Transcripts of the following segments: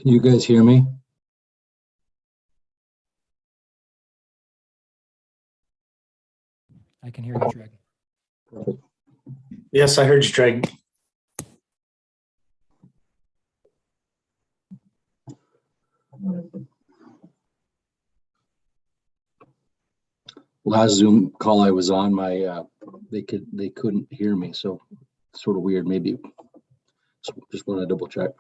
Can you guys hear me? I can hear you, Greg. Perfect. Yes, I heard you, Greg. Last Zoom call I was on, they couldn't hear me, so sort of weird. Maybe just want to double check.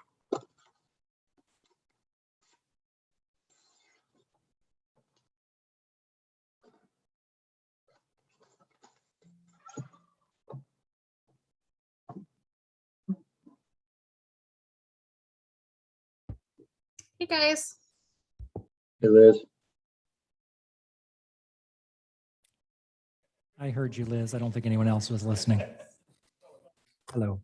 Hey guys. Hey Liz. I heard you, Liz. I don't think anyone else was listening. Hello.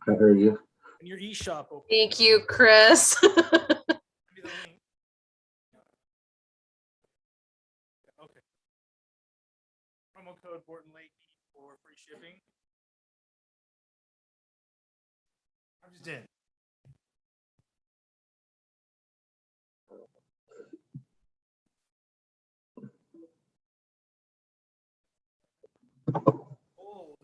I heard you. And your eShop open. Thank you, Chris. Give me the link. Okay. Promo code Borton Lake for free shipping. I'm just in. Old. Old.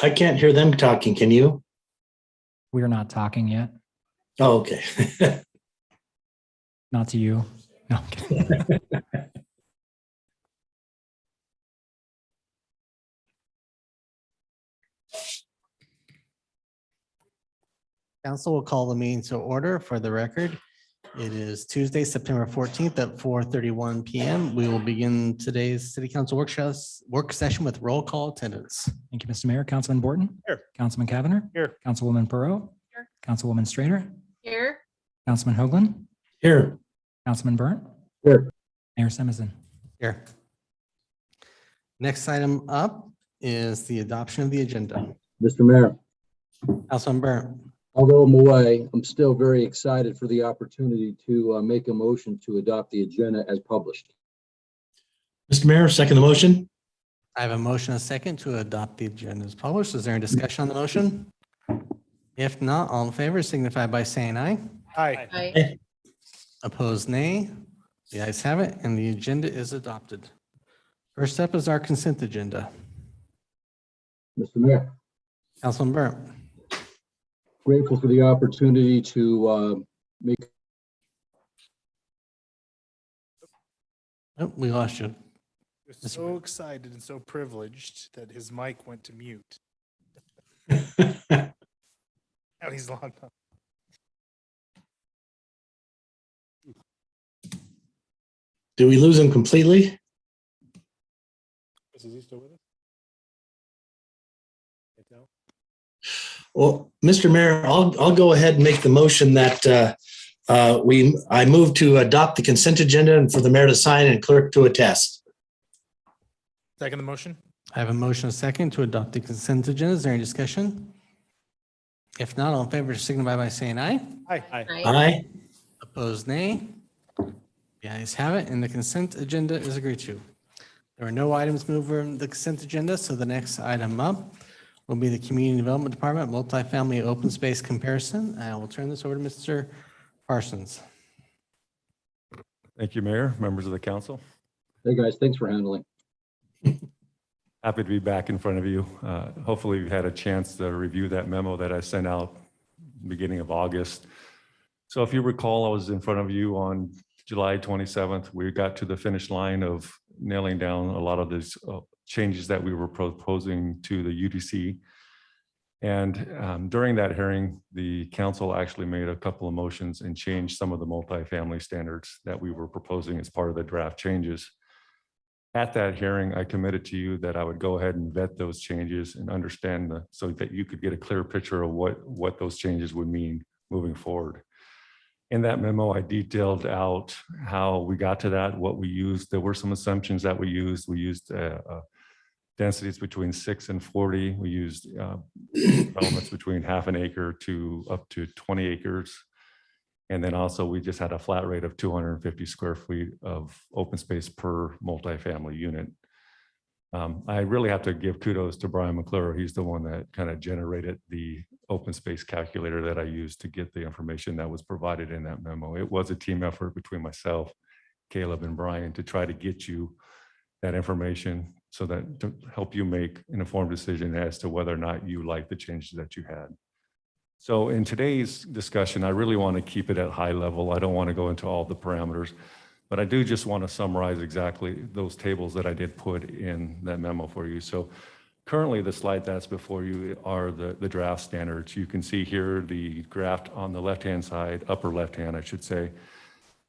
I can't hear them talking. Can you? We're not talking yet. Oh, okay. Not to you. No, I'm kidding. Council will call the meeting to order. For the record, it is Tuesday, September 14th at 4:31 PM. We will begin today's city council work session with roll call attendance. Thank you, Mr. Mayor. Councilman Borton. Here. Councilman Cavanagh. Here. Councilwoman Perot. Here. Councilwoman Strader. Here. Councilman Hoagland. Here. Councilman Burnt. Here. Mayor Simison. Here. Next item up is the adoption of the agenda. Mr. Mayor, Councilman Burnt. although I'm away, I'm still very excited for the opportunity to make a motion to adopt the agenda as published. Mr. Mayor, second the motion. I have a motion and a second to adopt the agenda as published. Is there any discussion on the motion? If not, all in favor signify by saying aye. Hi. Hi. Opposed, nay. The ayes have it, and the agenda is adopted. First up is our consent agenda. Mr. Mayor, Councilman Burnt. grateful for the opportunity to make. Oh, we lost you. He was so excited and so privileged that his mic went to mute. Now he's logged on. Did we lose him completely? Is he still with us? Can't tell. Well, Mr. Mayor, I'll go ahead and make the motion that I move to adopt the consent agenda and for the mayor to sign and clerk to attest. Second the motion? I have a motion and a second to adopt the consent agenda. Is there any discussion? If not, all in favor signify by saying aye. Hi. Hi. Aye. Opposed, nay. The ayes have it, and the consent agenda is agreed to. There are no items moved from the consent agenda, so the next item up will be the Community Development Department multifamily open space comparison. I will turn this over to Mr. Parsons. Thank you, Mayor, members of the council. Hey guys, thanks for handling. Happy to be back in front of you. Hopefully you've had a chance to review that memo that I sent out beginning of August. So if you recall, I was in front of you on July 27th. We got to the finish line of nailing down a lot of these changes that we were proposing to the UDC. And during that hearing, the council actually made a couple of motions and changed some of the multifamily standards that we were proposing as part of the draft changes. At that hearing, I committed to you that I would go ahead and vet those changes and understand so that you could get a clear picture of what those changes would mean moving forward. In that memo, I detailed out how we got to that, what we used. There were some assumptions that we used. We used densities between 6 and 40. We used developments between half an acre to up to 20 acres. And then also we just had a flat rate of 250 square feet of open space per multifamily unit. I really have to give kudos to Brian McClure. He's the one that kind of generated the open space calculator that I used to get the information that was provided in that memo. It was a team effort between myself, Caleb, and Brian to try to get you that information so that to help you make an informed decision as to whether or not you like the changes that you had. So in today's discussion, I really want to keep it at high level. I don't want to go into all the parameters, but I do just want to summarize exactly those tables that I did put in that memo for you. So currently the slide that's before you are the draft standards. You can see here the draft on the left-hand side, upper left-hand, I should say,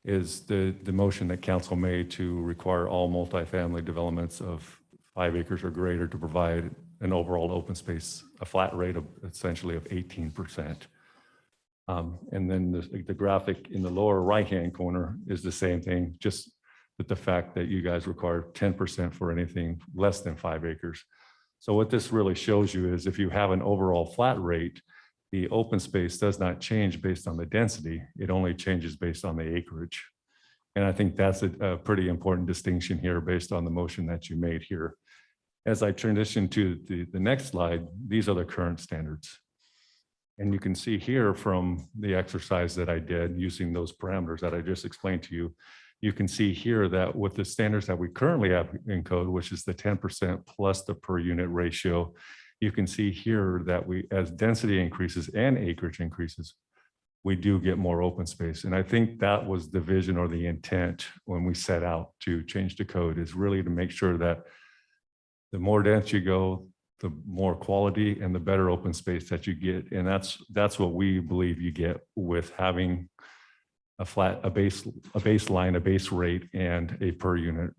is the motion that council made to require all multifamily developments of 5 acres or greater to provide an overall open space, a flat rate of essentially of 18%. And then the graphic in the lower right-hand corner is the same thing, just with the fact that you guys require 10% for anything less than 5 acres. So what this really shows you is if you have an overall flat rate, the open space does not change based on the density. It only changes based on the acreage. And I think that's a pretty important distinction here based on the motion that you made here. As I transition to the next slide, these are the current standards. And you can see here from the exercise that I did using those parameters that I just explained to you, you can see here that with the standards that we currently have in code, which is the 10% plus the per unit ratio, you can see here that we, as density increases and acreage increases, we do get more open space. And I think that was the vision or the intent when we set out to change the code, is really to make sure that the more dense you go, the more quality and the better open space that you get. And that's what we believe you get with having a baseline, a base rate, and a per unit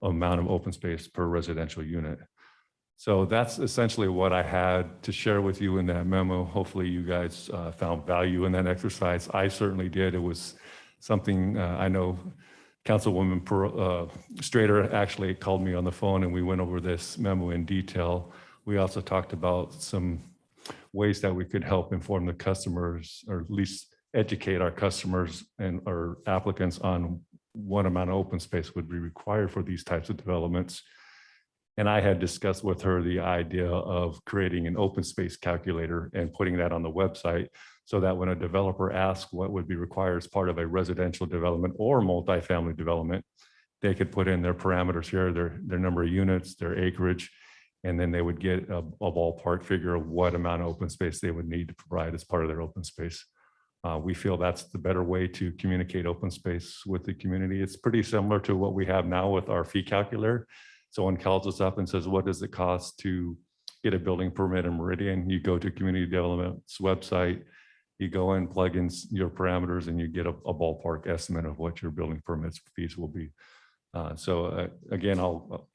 amount of open space per residential unit. So that's essentially what I had to share with you in that memo. Hopefully you guys found value in that exercise. I certainly did. It was something I know Councilwoman Strader actually called me on the phone and we went over this memo in detail. We also talked about some ways that we could help inform the customers, or at least educate our customers and our applicants on what amount of open space would be required for these types of developments. And I had discussed with her the idea of creating an open space calculator and putting that on the website so that when a developer asks what would be required as part of a residential development or multifamily development, they could put in their parameters here, their number of units, their acreage, and then they would get a ballpark figure of what amount of open space they would need to provide as part of their open space. We feel that's the better way to communicate open space with the community. It's pretty similar to what we have now with our fee calculator. Someone calls us up and says, what does it cost to get a building permit in Meridian? You go to community development's website, you go in, plug in your parameters, and you get a ballpark estimate of what your building permits fees will be. Again,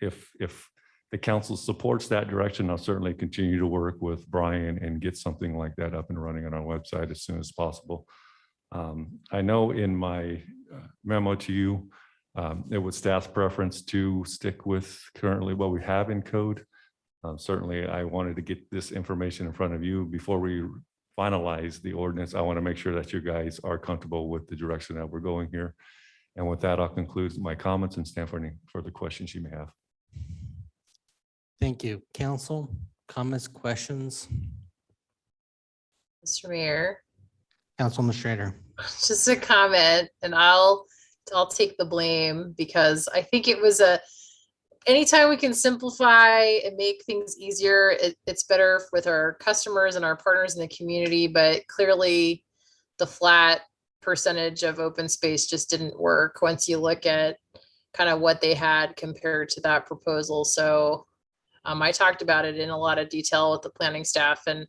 if the council supports that direction, I'll certainly continue to work with Brian and get something like that up and running on our website as soon as possible. I know in my memo to you, it was staff's preference to stick with currently what we have in code. Certainly, I wanted to get this information in front of you before we finalize the ordinance. I want to make sure that you guys are comfortable with the direction that we're going here. And with that, I'll conclude my comments and stand for any further questions you may have. Thank you. Council, comments, questions? Mr. Mayor, Councilman Strader. just a comment, and I'll take the blame because I think it was anytime we can simplify and make things easier, it's better with our customers and our partners in the community. But clearly the flat percentage of open space just didn't work once you look at kind of what they had compared to that proposal. So I talked about it in a lot of detail with the planning staff, and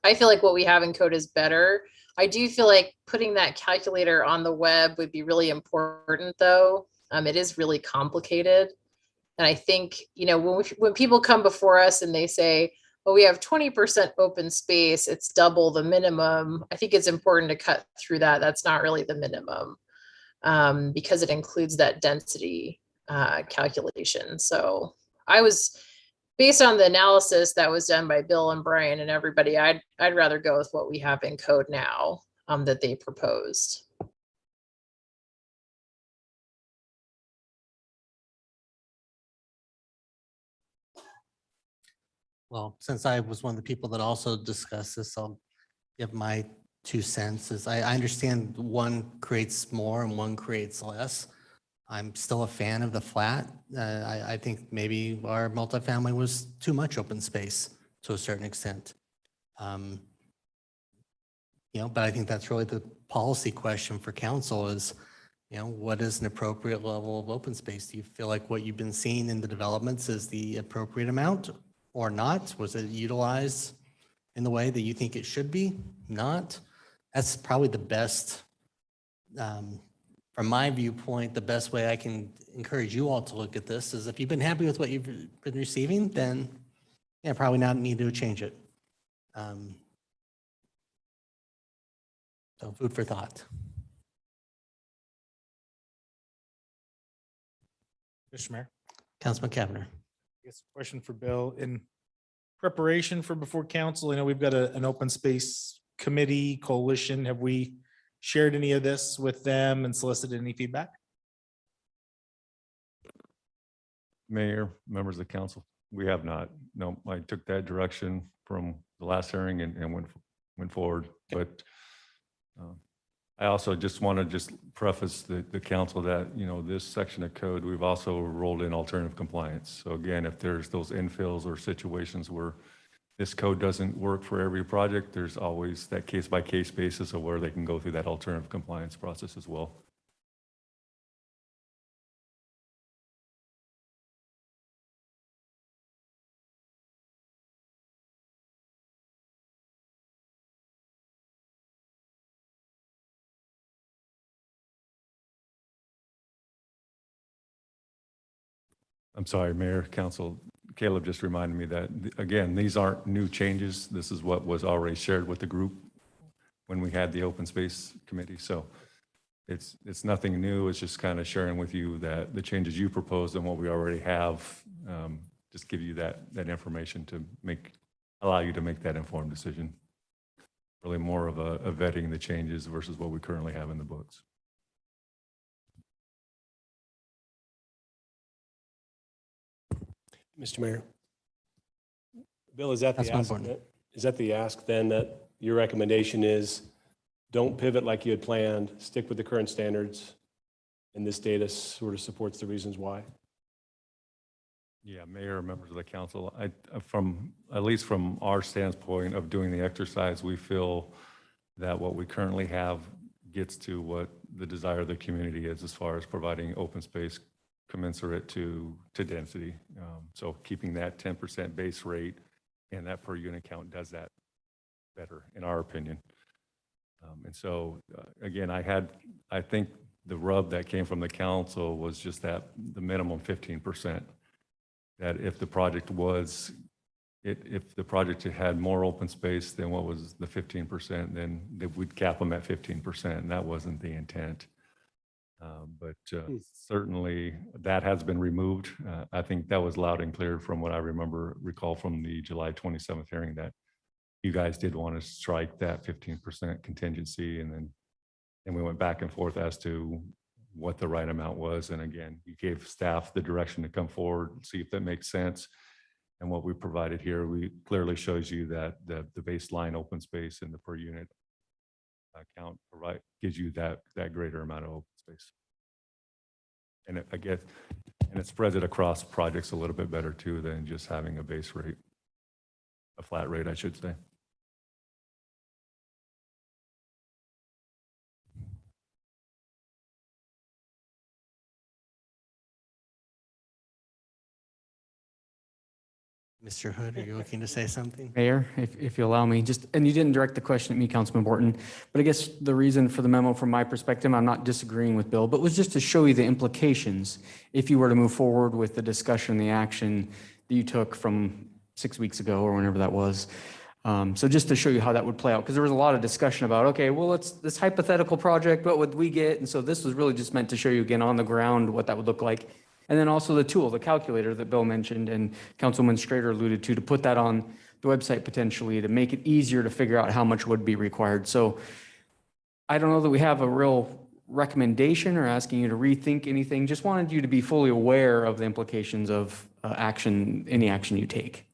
I feel like what we have in code is better. I do feel like putting that calculator on the web would be really important, though. It is really complicated. And I think, when people come before us and they say, well, we have 20% open space, it's double the minimum. I think it's important to cut through that. That's not really the minimum, because it includes that density calculation. So based on the analysis that was done by Bill and Brian and everybody, I'd rather go with what we have in code now, that they proposed. Well, since I was one of the people that also discussed this, I'll give my 2 cents. I understand one creates more and one creates less. I'm still a fan of the flat. I think maybe our multifamily was too much open space to a certain extent. But I think that's really the policy question for council is, what is an appropriate level of open space? Do you feel like what you've been seeing in the developments is the appropriate amount or not? Was it utilized in the way that you think it should be? Not? That's probably the best, from my viewpoint, the best way I can encourage you all to look at this is if you've been happy with what you've been receiving, then probably not need to change it. So food for thought. Mr. Mayor, Councilman Kavner. I guess a question for Bill. In preparation for before council, I know we've got an open space committee coalition. Have we shared any of this with them and solicited any feedback? Mayor, members of the council, we have not. No, I took that direction from the last hearing and went forward. But I also just want to preface the council that, this section of code, we've also rolled in alternative compliance. So again, if there's those infills or situations where this code doesn't work for every project, there's always that case by case basis of where they can go through that alternative compliance process as well. I'm sorry, Mayor, Council, Caleb just reminded me that, again, these aren't new changes. This is what was already shared with the group when we had the open space committee. So it's nothing new. It's just kind of sharing with you that the changes you proposed and what we already have, just give you that information to allow you to make that informed decision. Really more of a vetting the changes versus what we currently have in the books. Mr. Mayor. Bill, is that the Councilman ask? Borton. Is that the ask then that your recommendation is don't pivot like you had planned, stick with the current standards, and this data sort of supports the reasons why? Yeah, Mayor, members of the council, at least from our standpoint of doing the exercise, we feel that what we currently have gets to what the desire of the community is as far as providing open space commensurate to density. So keeping that 10% base rate and that per unit count does that better, in our opinion. And so, again, I think the rub that came from the council was just that the minimum 15%. That if the project had more open space than what was the 15%, then we'd cap them at 15%, and that wasn't the intent. But certainly that has been removed. I think that was loud and clear from what I recall from the July 27th hearing that you guys did want to strike that 15% contingency. And then we went back and forth as to what the right amount was. And again, you gave staff the direction to come forward and see if that makes sense. And what we provided here, we clearly shows you that the baseline open space and the per unit count gives you that greater amount of open space. And it spreads it across projects a little bit better too than just having a base rate, a flat rate, I should say. Mr. Hood, are you looking to say something? Mayor, if you allow me, and you didn't direct the question at me, Councilman Borton, but I guess the reason for the memo from my perspective, I'm not disagreeing with Bill, but was just to show you the implications if you were to move forward with the discussion, the action that you took from 6 weeks ago or whenever that was. So just to show you how that would play out, because there was a lot of discussion about, okay, well, it's this hypothetical project, what would we get? And so this was really just meant to show you again on the ground what that would look like. And then also the tool, the calculator that Bill mentioned and Councilman Strader alluded to put that on the website potentially to make it easier to figure out how much would be required. So I don't know that we have a real recommendation or asking you to rethink anything. Just wanted you to be fully aware of the implications of any action you take.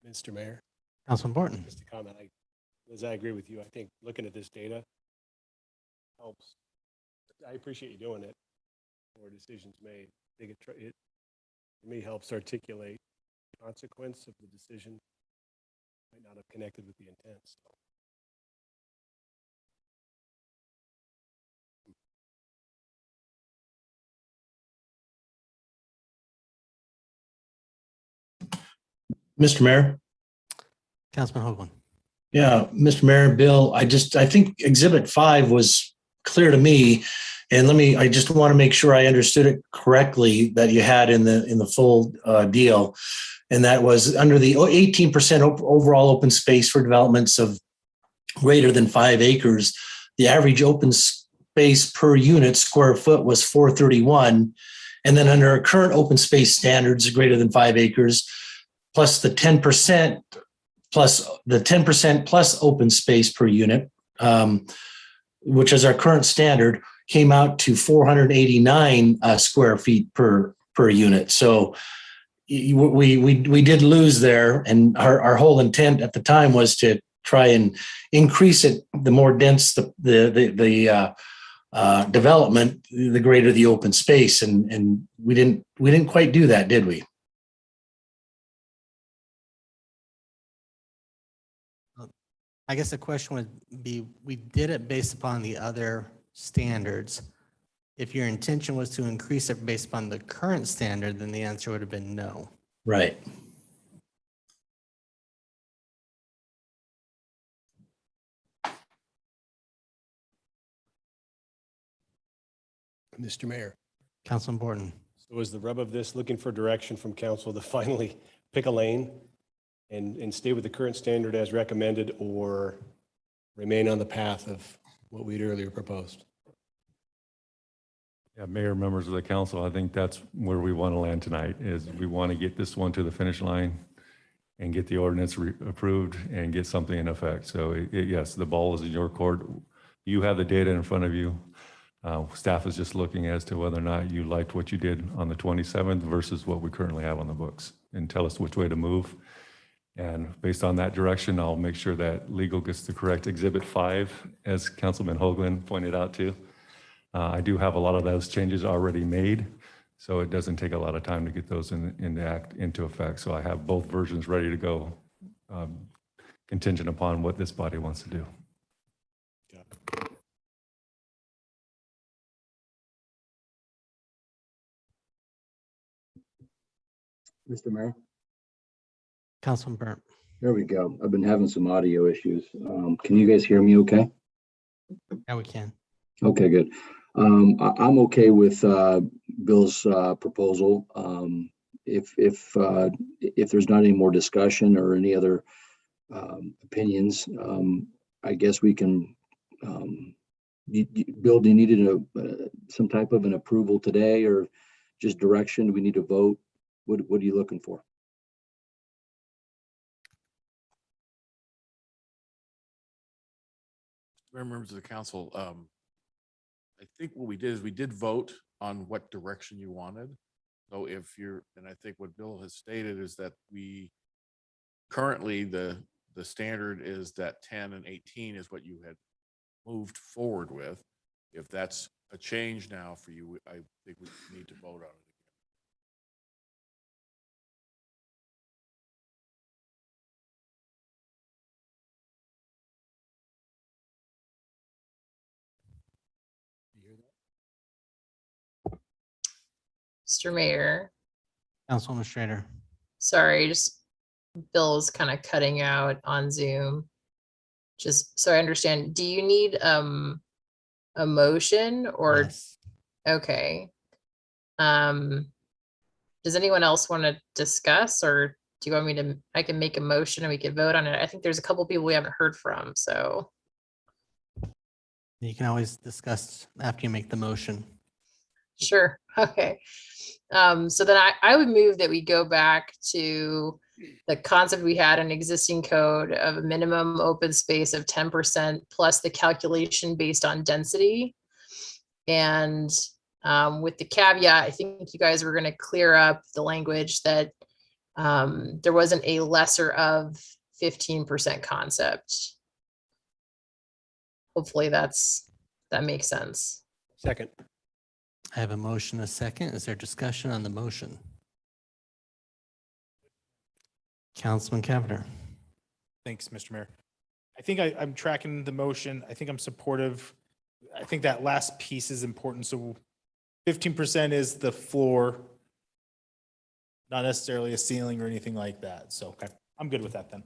Mr. Mayor, Councilman Borton. just a comment. Liz, I agree with you. I think looking at this data helps. I appreciate you doing it for decisions made. I think it for me helps articulate the consequence of the decision. Might not have connected with the intent. So. Mr. Mayor? Councilman Hoagland. Yeah, Mr. Mayor and Bill, I think Exhibit 5 was clear to me. And I just want to make sure I understood it correctly that you had in the full deal. And that was under the 18% overall open space for developments of greater than 5 acres, the average open space per unit square foot was 431. And then under our current open space standards, greater than 5 acres, plus the 10% plus open space per unit, which is our current standard, came out to 489 square feet per unit. So we did lose there, and our whole intent at the time was to try and increase it. The more dense the development, the greater the open space, and we didn't quite do that, did we? I guess the question would be, we did it based upon the other standards. If your intention was to increase it based upon the current standard, then the answer would have been no. Right. Mr. Mayor. Councilman Borton. So is the rub of this looking for direction from council to finally pick a lane and stay with the current standard as recommended, or remain on the path of what we'd earlier proposed? Yeah, Mayor, members of the council, I think that's where we want to land tonight, is we want to get this one to the finish line and get the ordinance approved and get something in effect. So yes, the ball is in your court. You have the data in front of you. Staff is just looking as to whether or not you liked what you did on the 27th versus what we currently have on the books, and tell us which way to move. And based on that direction, I'll make sure that legal gets the correct Exhibit 5, as Councilman Hoagland pointed out too. I do have a lot of those changes already made, so it doesn't take a lot of time to get those into effect. So I have both versions ready to go, contingent upon what this body wants to do. Mr. Mayor? Councilman Burnt. There we go. I've been having some audio issues. Can you guys hear me okay? Yeah, we can. Okay, good. I'm okay with Bill's proposal. If there's not any more discussion or any other opinions, I guess we can. Bill, do you need some type of an approval today, or just direction? Do we need to vote? What are you looking for? Members of the council, I think what we did is we did vote on what direction you wanted. So if you're, and I think what Bill has stated is that we currently the standard is that 10 and 18 is what you had moved forward with. If that's a change now for you, I think we need to vote on it. Mr. Mayor, Councilwoman Strader. sorry, just Bill is kind of cutting out on Zoom. just so I understand, do you need a motion or, Yes. okay. Does anyone else want to discuss, or do you want me to, I can make a motion and we can vote on it? I think there's a couple people we haven't heard from, so. You can always discuss after you make the motion. Sure, okay. So then I would move that we go back to the concept we had in existing code of a minimum open space of 10% plus the calculation based on density. And with the caveat, I think you guys were going to clear up the language that there wasn't a lesser of 15% concept. Hopefully that makes sense. Second. I have a motion, a second. Is there discussion on the motion? Councilman Cavanagh. Thanks, Mr. Mayor. I think I'm tracking the motion. I think I'm supportive. I think that last piece is important. So 15% is the floor, not necessarily a ceiling or anything like that. So okay, I'm good with that then.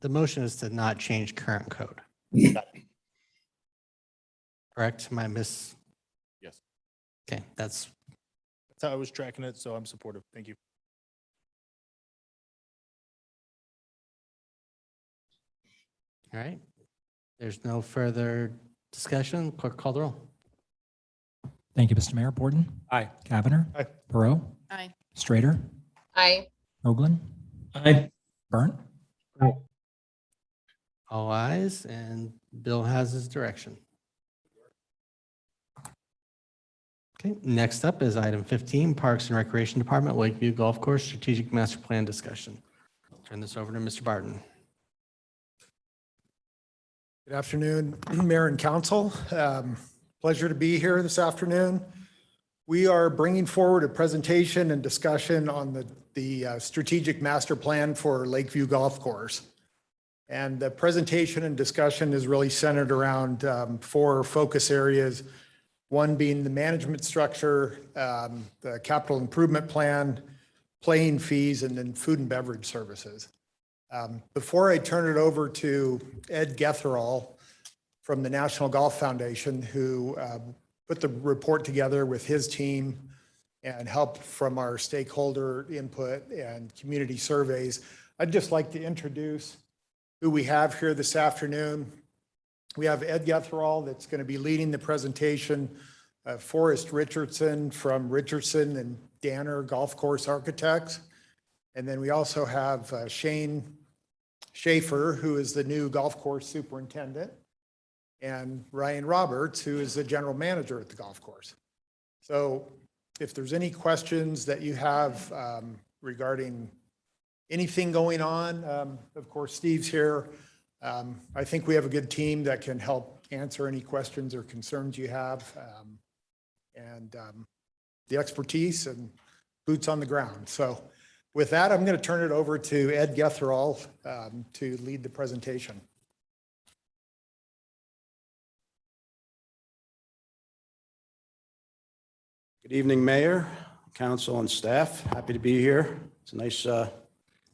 The motion is to not change current code. Got it. Correct? Am I miss? Yes. Okay, that's That's how I was tracking it, so I'm supportive. Thank you. all right. There's no further discussion. Clerk call the roll. Thank you, Mr. Mayor. Borden. Aye. Cavanagh. Aye. Perot. Aye. Strader. Aye. Hoagland. Aye. Burnt. All ayes, and Bill has his direction. Okay, next up is item 15, Parks and Recreation Department, Lakeview Golf Course Strategic Master Plan Discussion. Turn this over to Mr. Barton. Good afternoon, Mayor and Council. Pleasure to be here this afternoon. We are bringing forward a presentation and discussion on the strategic master plan for Lakeview Golf Course. And the presentation and discussion is really centered around 4 focus areas. One being the management structure, the capital improvement plan, playing fees, and then food and beverage services. Before I turn it over to Ed Getherall from the National Golf Foundation, who put the report together with his team and help from our stakeholder input and community surveys, I'd just like to introduce who we have here this afternoon. We have Ed Getherall that's going to be leading the presentation, Forrest Richardson from Richardson and Danner Golf Course Architects. And then we also have Shane Schaefer, who is the new golf course superintendent, and Ryan Roberts, who is the general manager at the golf course. So if there's any questions that you have regarding anything going on, of course, Steve's here. I think we have a good team that can help answer any questions or concerns you have. And the expertise and boots on the ground. So with that, I'm going to turn it over to Ed Getherall to lead the presentation. Good evening, Mayor, Council, and staff. Happy to be here. It's a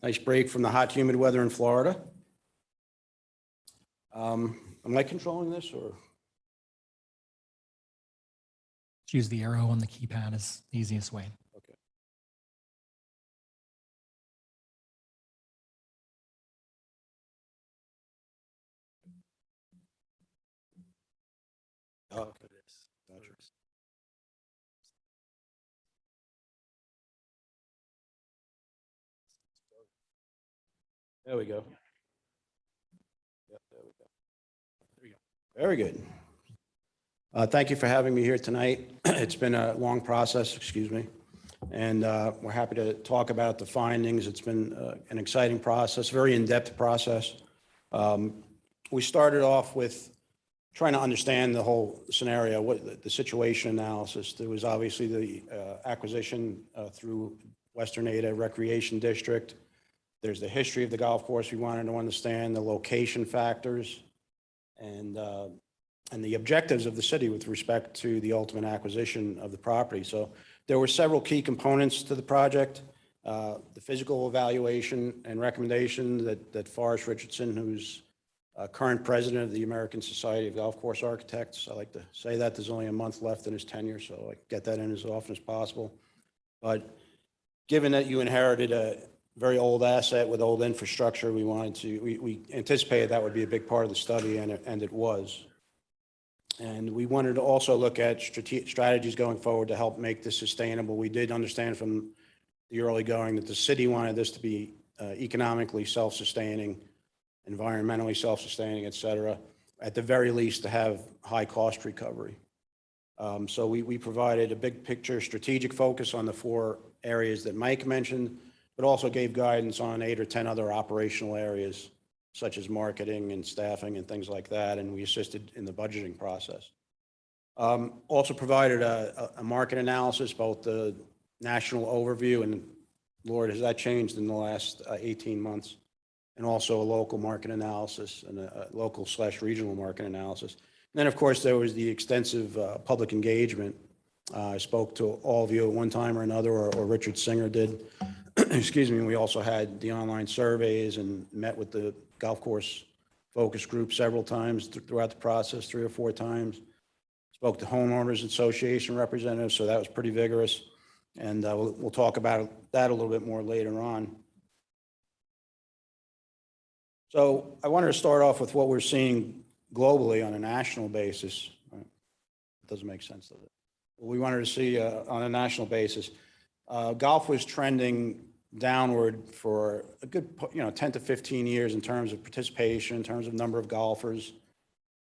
nice break from the hot, humid weather in Florida. Am I controlling this or? Use the arrow on the keypad is the easiest way. Okay. Oh, for this. Gotcha. There we go. Yep, there we go. There we go. Very good. Thank you for having me here tonight. It's been a long process, excuse me, and we're happy to talk about the findings. It's been an exciting process, very in-depth process. We started off with trying to understand the whole scenario, what the situation analysis. There was obviously the acquisition through Western Ada Recreation District. There's the history of the golf course we wanted to understand, the location factors, and the objectives of the city with respect to the ultimate acquisition of the property. So there were several key components to the project. The physical evaluation and recommendation that Forrest Richardson, who's current president of the American Society of Golf Course Architects. I like to say that there's only a month left in his tenure, so I get that in as often as possible. But given that you inherited a very old asset with old infrastructure, we anticipated that would be a big part of the study, and it was. And we wanted to also look at strategies going forward to help make this sustainable. We did understand from the early going that the city wanted this to be economically self-sustaining, environmentally self-sustaining, et cetera, at the very least to have high cost recovery. So we provided a big picture strategic focus on the 4 areas that Mike mentioned, but also gave guidance on 8 or 10 other operational areas, such as marketing and staffing and things like that, and we assisted in the budgeting process. Also provided a market analysis, both the national overview, and Lord, has that changed in the last 18 months, and also a local market analysis and a local/regional market analysis. And then, of course, there was the extensive public engagement. I spoke to all of you at one time or another, or Richard Singer did. Excuse me. We also had the online surveys and met with the golf course focus group several times throughout the process, 3 or 4 times. Spoke to homeowners association representatives, so that was pretty vigorous. And we'll talk about that a little bit more later on. So I wanted to start off with what we're seeing globally on a national basis. It doesn't make sense, does it? What we wanted to see on a national basis. Golf was trending downward for a good 10 to 15 years in terms of participation, in terms of number of golfers.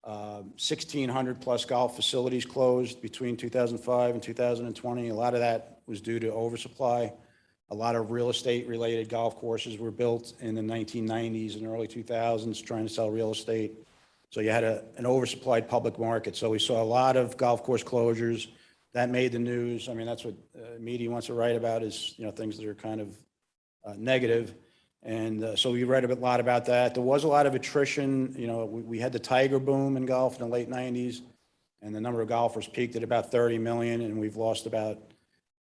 1,600 plus golf facilities closed between 2005 and 2020. A lot of that was due to oversupply. A lot of real estate related golf courses were built in the 1990s and early 2000s trying to sell real estate. So you had an oversupplied public market. So we saw a lot of golf course closures. That made the news. I mean, that's what media wants to write about, is things that are kind of negative. And so we read a lot about that. There was a lot of attrition. We had the Tiger boom in golf in the late 90s, and the number of golfers peaked at about 30 million, and we've lost about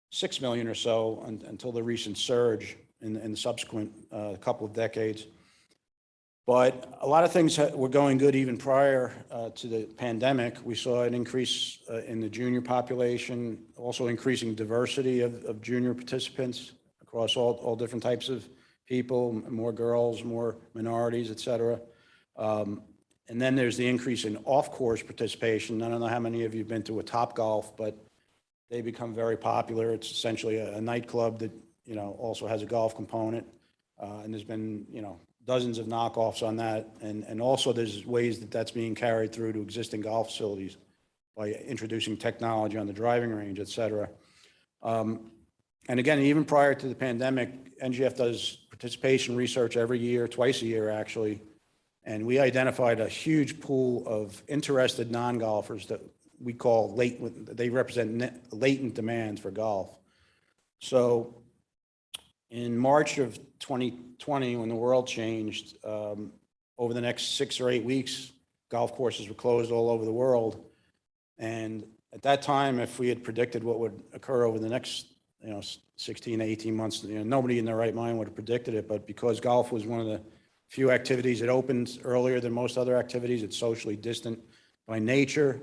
6 million or so until the recent surge in the subsequent couple of decades. But a lot of things were going good even prior to the pandemic. We saw an increase in the junior population, also increasing diversity of junior participants across all different types of people, more girls, more minorities, et cetera. And then there's the increase in off-course participation. I don't know how many of you have been to a Topgolf, but they become very popular. It's essentially a nightclub that also has a golf component, and there's been dozens of knockoffs on that, and also there's ways that that's being carried through to existing golf facilities by introducing technology on the driving range, et cetera. And again, even prior to the pandemic, NGF does participation research every year, twice a year actually, and we identified a huge pool of interested non-golfers that we call they represent latent demand for golf. So in March of 2020, when the world changed, over the next 6 or 8 weeks, golf courses were closed all over the world. And at that time, if we had predicted what would occur over the next 16 to 18 months, nobody in their right mind would have predicted it. But because golf was one of the few activities that opened earlier than most other activities, it's socially distant by nature.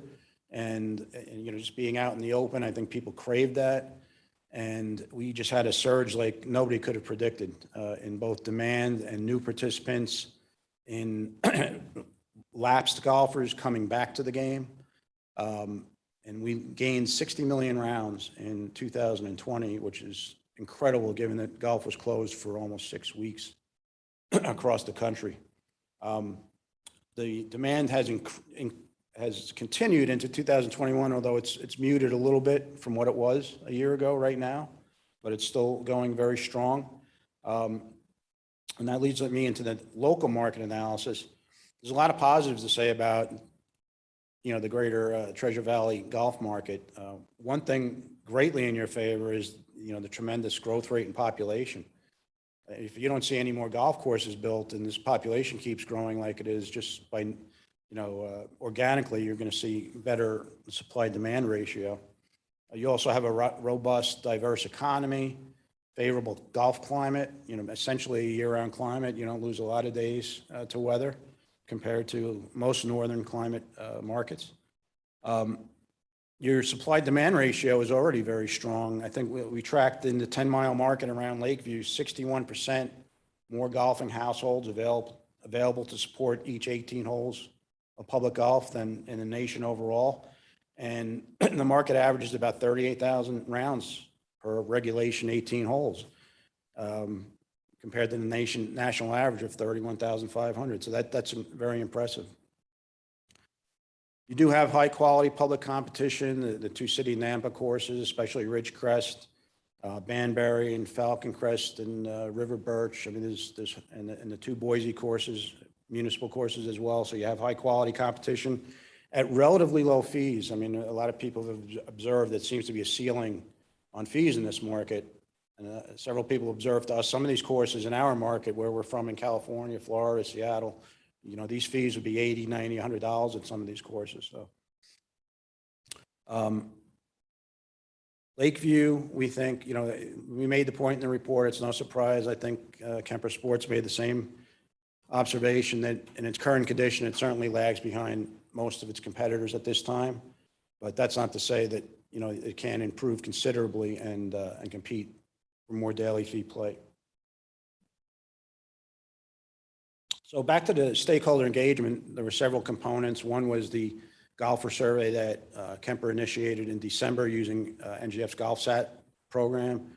And just being out in the open, I think people craved that. And we just had a surge like nobody could have predicted in both demand and new participants, in lapsed golfers coming back to the game. And we gained 60 million rounds in 2020, which is incredible given that golf was closed for almost 6 weeks across the country. The demand has continued into 2021, although it's muted a little bit from what it was a year ago right now, but it's still going very strong. And that leads me into the local market analysis. There's a lot of positives to say about the greater Treasure Valley golf market. One thing greatly in your favor is the tremendous growth rate in population. If you don't see any more golf courses built and this population keeps growing like it is, just by organically, you're going to see better supply-demand ratio. You also have a robust, diverse economy, favorable golf climate, essentially a year-round climate. You don't lose a lot of days to weather. compared to most northern climate markets. Your supply-demand ratio is already very strong. I think we tracked in the 10-mile market around Lakeview, 61% more golfing households available to support each 18 holes of public golf than in the nation overall. And the market average is about 38,000 rounds per regulation 18 holes, compared to the national average of 31,500. So that's very impressive. You do have high-quality public competition. The two City Nampa courses, especially Ridgecrest, Banbury, and Falcon Crest, and River Birch. I mean, there's and the two Boise courses, municipal courses as well. So you have high-quality competition at relatively low fees. I mean, a lot of people have observed that seems to be a ceiling on fees in this market. And several people observed to us some of these courses in our market, where we're from in California, Florida, Seattle. You know, these fees would be $80, $90, $100 at some of these courses. So, Lakeview, we think, you know, we made the point in the report. It's no surprise. I think Kemper Sports made the same observation that in its current condition, it certainly lags behind most of its competitors at this time. But that's not to say that, you know, it can improve considerably and compete for more daily fee play. So back to the stakeholder engagement, there were several components. One was the golfer survey that Kemper initiated in December using NGF's GolfSat program.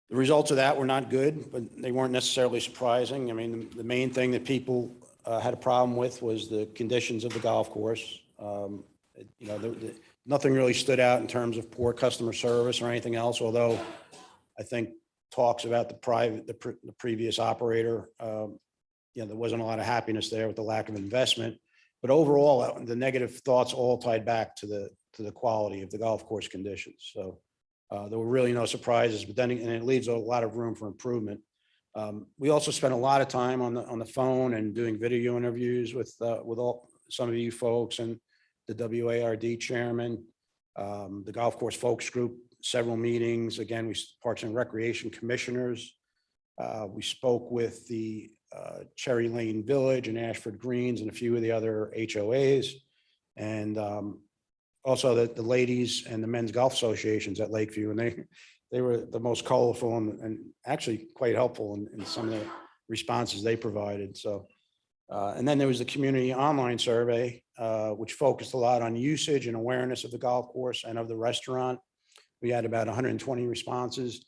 The results of that were not good, but they weren't necessarily surprising. I mean, the main thing that people had a problem with was the conditions of the golf course. You know, nothing really stood out in terms of poor customer service or anything else, although I think talks about the previous operator, you know, there wasn't a lot of happiness there with the lack of investment. But overall, the negative thoughts all tied back to the quality of the golf course conditions. So there were really no surprises, but then, and it leaves a lot of room for improvement. We also spent a lot of time on the phone and doing video interviews with some of you folks and the WARD chairman, the golf course folks group, several meetings. Again, we Parks and Recreation commissioners. We spoke with the Cherry Lane Village and Ashford Greens and a few of the other HOAs, and also the ladies and the men's golf associations at Lakeview. And they were the most colorful and actually quite helpful in some of the responses they provided. So, and then there was the community online survey, which focused a lot on usage and awareness of the golf course and of the restaurant. We had about 120 responses,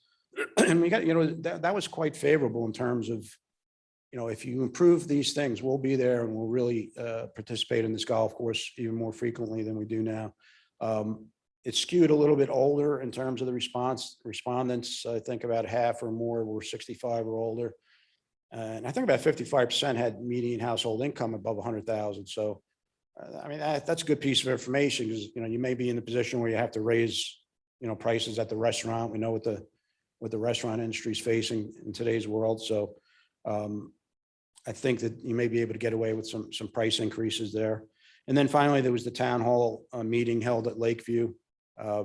and we got, you know, that was quite favorable in terms of, you know, if you improve these things, we'll be there and we'll really participate in this golf course even more frequently than we do now. It's skewed a little bit older in terms of the respondents. I think about half or more were 65 or older. And I think about 55% had median household income above 100,000. So, I mean, that's a good piece of information, because, you know, you may be in the position where you have to raise, you know, prices at the restaurant. We know what the restaurant industry is facing in today's world. So, I think that you may be able to get away with some price increases there. And then finally, there was the town hall meeting held at Lakeview. I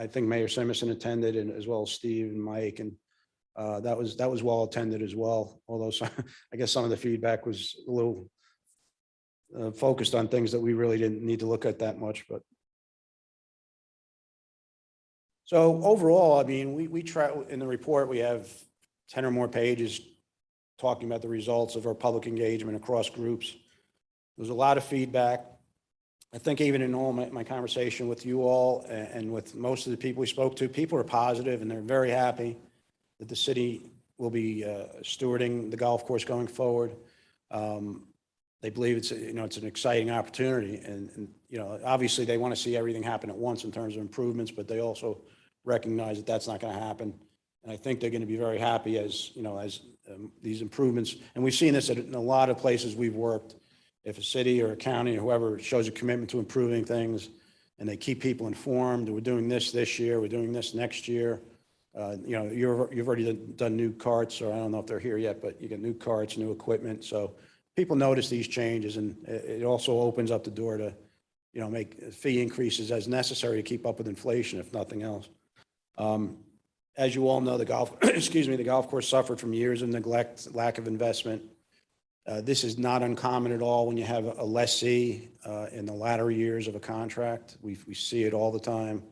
think Mayor Simmerson attended, and as well as Steve and Mike, and that was well attended as well. Although I guess some of the feedback was a little focused on things that we really didn't need to look at that much. But so overall, I mean, we try in the report, we have 10 or more pages talking about the results of our public engagement across groups. There's a lot of feedback. I think even in all my conversation with you all and with most of the people we spoke to, people are positive and they're very happy that the city will be stewarding the golf course going forward. They believe it's an exciting opportunity, and you know, obviously they want to see everything happen at once in terms of improvements, but they also recognize that that's not going to happen. And I think they're going to be very happy as these improvements, and we've seen this in a lot of places we've worked. If a city or a county or whoever shows a commitment to improving things and they keep people informed, we're doing this year, we're doing this next year. You know, you've already done new carts, or I don't know if they're here yet, but you get new carts, new equipment. So people notice these changes, and it also opens up the door to, you know, make fee increases as necessary to keep up with inflation, if nothing else. As you all know, the golf course suffered from years of neglect, lack of investment. This is not uncommon at all when you have a lessee in the latter years of a contract. We see it all the time,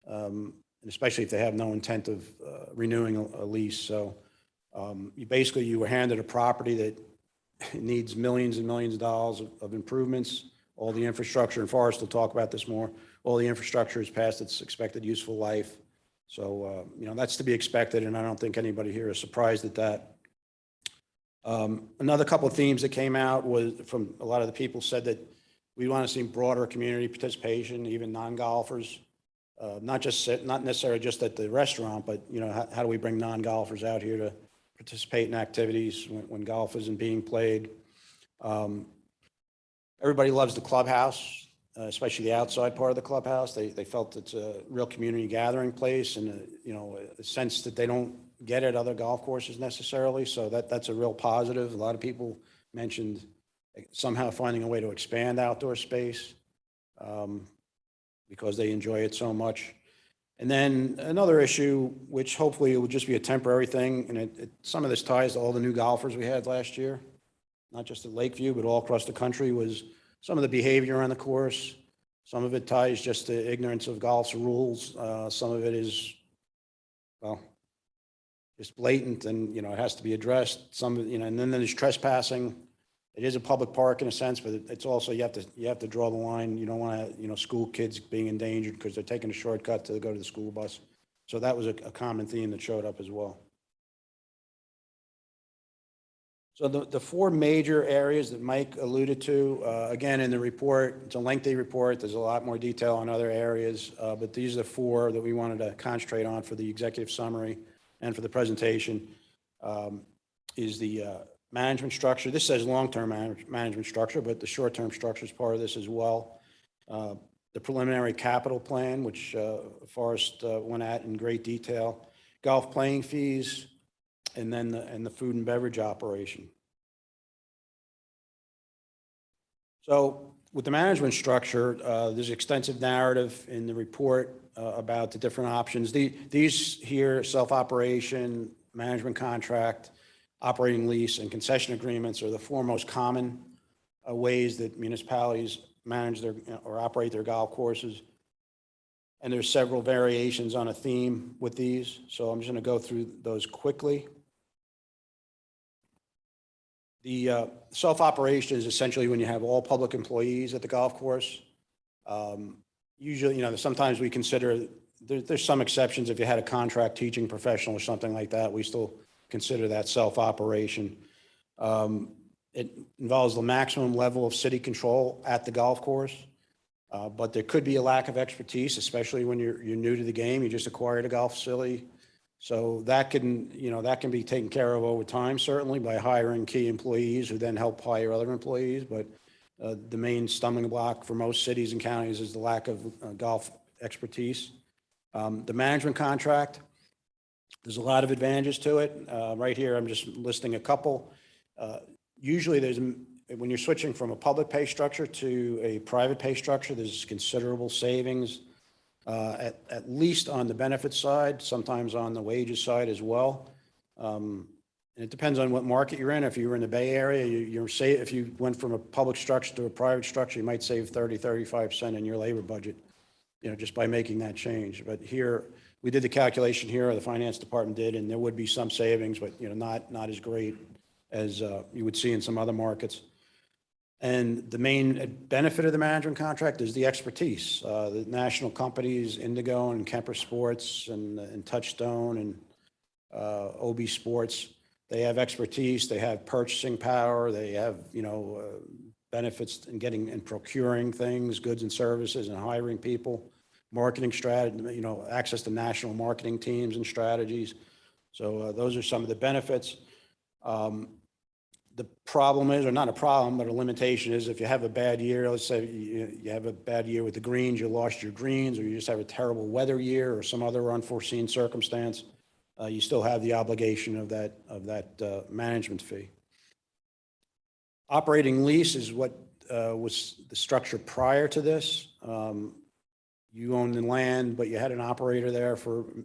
and especially if they have no intent of renewing a lease. So you were handed a property that needs millions and millions of dollars of improvements. All the infrastructure, and Forrest will talk about this more, all the infrastructure is past its expected useful life. So, that's to be expected, and I don't think anybody here is surprised at that. Another couple of themes that came out was from a lot of the people said that we want to see broader community participation, even non-golfers, not necessarily just at the restaurant, but, how do we bring non-golfers out here to participate in activities when golf isn't being played? Everybody loves the clubhouse, especially the outside part of the clubhouse. They felt it's a real community gathering place, and a sense that they don't get at other golf courses necessarily. So that's a real positive. A lot of people mentioned somehow finding a way to expand outdoor space because they enjoy it so much. And then another issue, which hopefully it will just be a temporary thing, and some of this ties to all the new golfers we had last year, not just at Lakeview, but all across the country, was some of the behavior on the course. Some of it ties just to ignorance of golf's rules. Some of it is, just blatant, and, it has to be addressed. Some, and then there's trespassing. It is a public park in a sense, but it's also, you have to draw the line. You don't want to, school kids being endangered because they're taking a shortcut to go to the school bus. So that was a common theme that showed up as well. So the four major areas that Mike alluded to, again, in the report, it's a lengthy report. There's a lot more detail on other areas, but these are the four that we wanted to concentrate on for the executive summary and for the presentation. Is the management structure. This says long-term management structure, but the short-term structure is part of this as well. The preliminary capital plan, which Forrest went at in great detail. Golf playing fees, and then the food and beverage operation. So with the management structure, there's extensive narrative in the report about the different options. These here, self-operation, management contract, operating lease, and concession agreements are the four most common ways that municipalities manage or operate their golf courses. And there's several variations on a theme with these. So I'm just going to go through those quickly. The self-operation is essentially when you have all public employees at the golf course. Usually, sometimes we consider, there's some exceptions if you had a contract teaching professional or something like that, we still consider that self-operation. It involves the maximum level of city control at the golf course, but there could be a lack of expertise, especially when you're new to the game, you just acquired a golf facility. So that can be taken care of over time, certainly by hiring key employees who then help hire other employees. But the main stumbling block for most cities and counties is the lack of golf expertise. The management contract, there's a lot of advantages to it. Right here, I'm just listing a couple. Usually when you're switching from a public pay structure to a private pay structure, there's considerable savings. At least on the benefit side, sometimes on the wages side as well. And it depends on what market you're in. If you were in the Bay Area, if you went from a public structure to a private structure, you might save 35% in your labor budget, just by making that change. But here, we did the calculation here, or the finance department did, and there would be some savings, but not as great as you would see in some other markets. And the main benefit of the management contract is the expertise. The national companies, Indigo and Kemper Sports and Touchstone and OB Sports, they have expertise, they have purchasing power, they have, benefits in getting and procuring things, goods and services, and hiring people, marketing strategy, access to national marketing teams and strategies. So those are some of the benefits. The problem is, or not a problem, but a limitation is if you have a bad year, let's say you have a bad year with the greens, you lost your greens, or you just have a terrible weather year or some other unforeseen circumstance, you still have the obligation of that management fee. Operating lease is what was the structure prior to this. You owned the land, but you had an operator there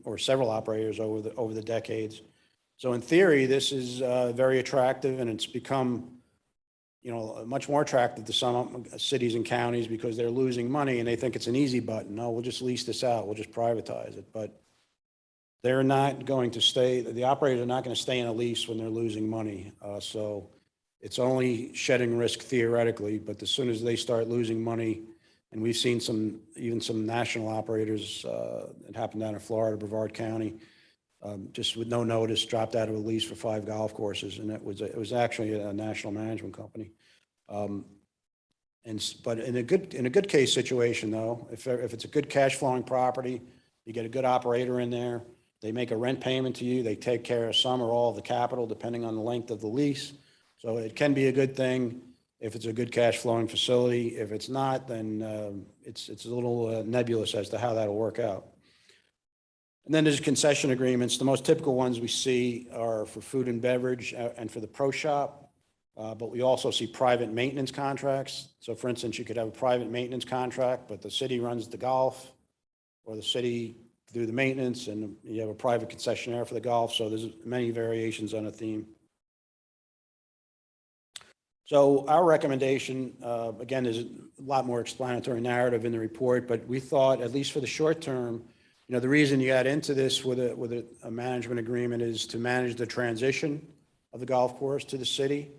or several operators over the decades. So in theory, this is very attractive, and it's become much more attractive to some cities and counties because they're losing money and they think it's an easy button. No, we'll just lease this out. We'll just privatize it. But they're not going to stay, the operators are not going to stay in a lease when they're losing money. So it's only shedding risk theoretically, but as soon as they start losing money, and we've seen even some national operators, it happened down in Florida, Brevard County, just with no notice, dropped out of a lease for 5 golf courses, and it was actually a national management company. But in a good case situation though, if it's a good cash flowing property, you get a good operator in there, they make a rent payment to you, they take care of some or all of the capital depending on the length of the lease. So it can be a good thing if it's a good cash flowing facility. If it's not, then it's a little nebulous as to how that'll work out. And then there's concession agreements. The most typical ones we see are for food and beverage and for the pro shop. But we also see private maintenance contracts. So for instance, you could have a private maintenance contract, but the city runs the golf, or the city do the maintenance, and you have a private concessionaire for the golf. So there's many variations on a theme. So our recommendation, again, there's a lot more explanatory narrative in the report, but we thought, at least for the short term, the reason you got into this with a management agreement is to manage the transition of the golf course to the city,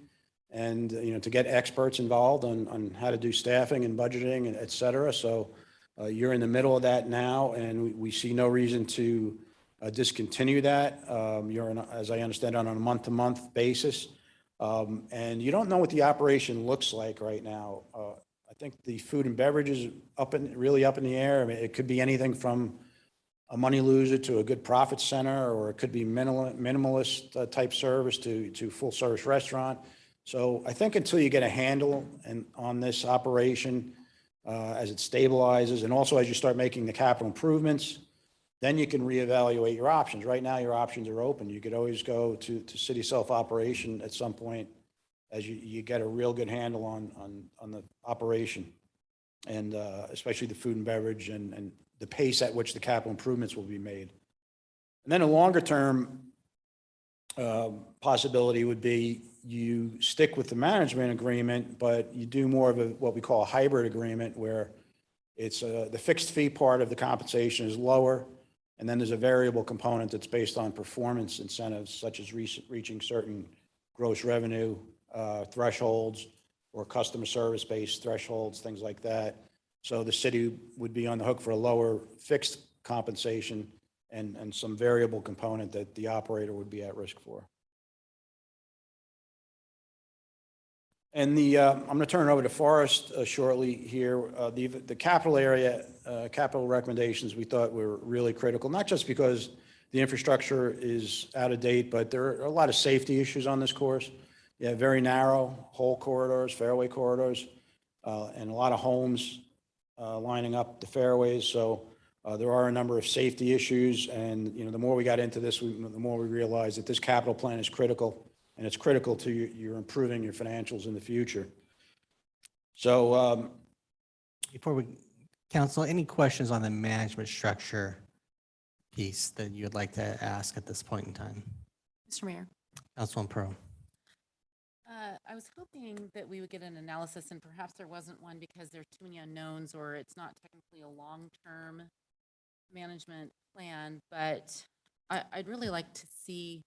and to get experts involved on how to do staffing and budgeting, and et cetera. So you're in the middle of that now, and we see no reason to discontinue that. You're, as I understand, on a month-to-month basis. And you don't know what the operation looks like right now. I think the food and beverage is really up in the air. I mean, it could be anything from a money loser to a good profit center, or it could be minimalist type service to full service restaurant. So I think until you get a handle on this operation, as it stabilizes, and also as you start making the capital improvements, then you can reevaluate your options. Right now, your options are open. You could always go to city self-operation at some point as you get a real good handle on the operation, and especially the food and beverage and the pace at which the capital improvements will be made. And then a longer term possibility would be you stick with the management agreement, but you do more of what we call a hybrid agreement, where it's the fixed fee part of the compensation is lower, and then there's a variable component that's based on performance incentives, such as reaching certain gross revenue thresholds or customer service based thresholds, things like that. So the city would be on the hook for a lower fixed compensation and some variable component that the operator would be at risk for. And I'm going to turn it over to Forrest shortly here. The capital area, capital recommendations we thought were really critical, not just because the infrastructure is out of date, but there are a lot of safety issues on this course. You have very narrow hole corridors, fairway corridors, and a lot of homes lining up the fairways. So there are a number of safety issues. And the more we got into this, the more we realized that this capital plan is critical. And it's critical to your improving your financials in the future. So Before we, Council, any questions on the management structure piece that you'd like to ask at this point in time? Mr. Mayor, Councilman Pro. I was hoping that we would get an analysis, and perhaps there wasn't one because there's too many unknowns, or it's not technically a long-term management plan, but I'd really like to see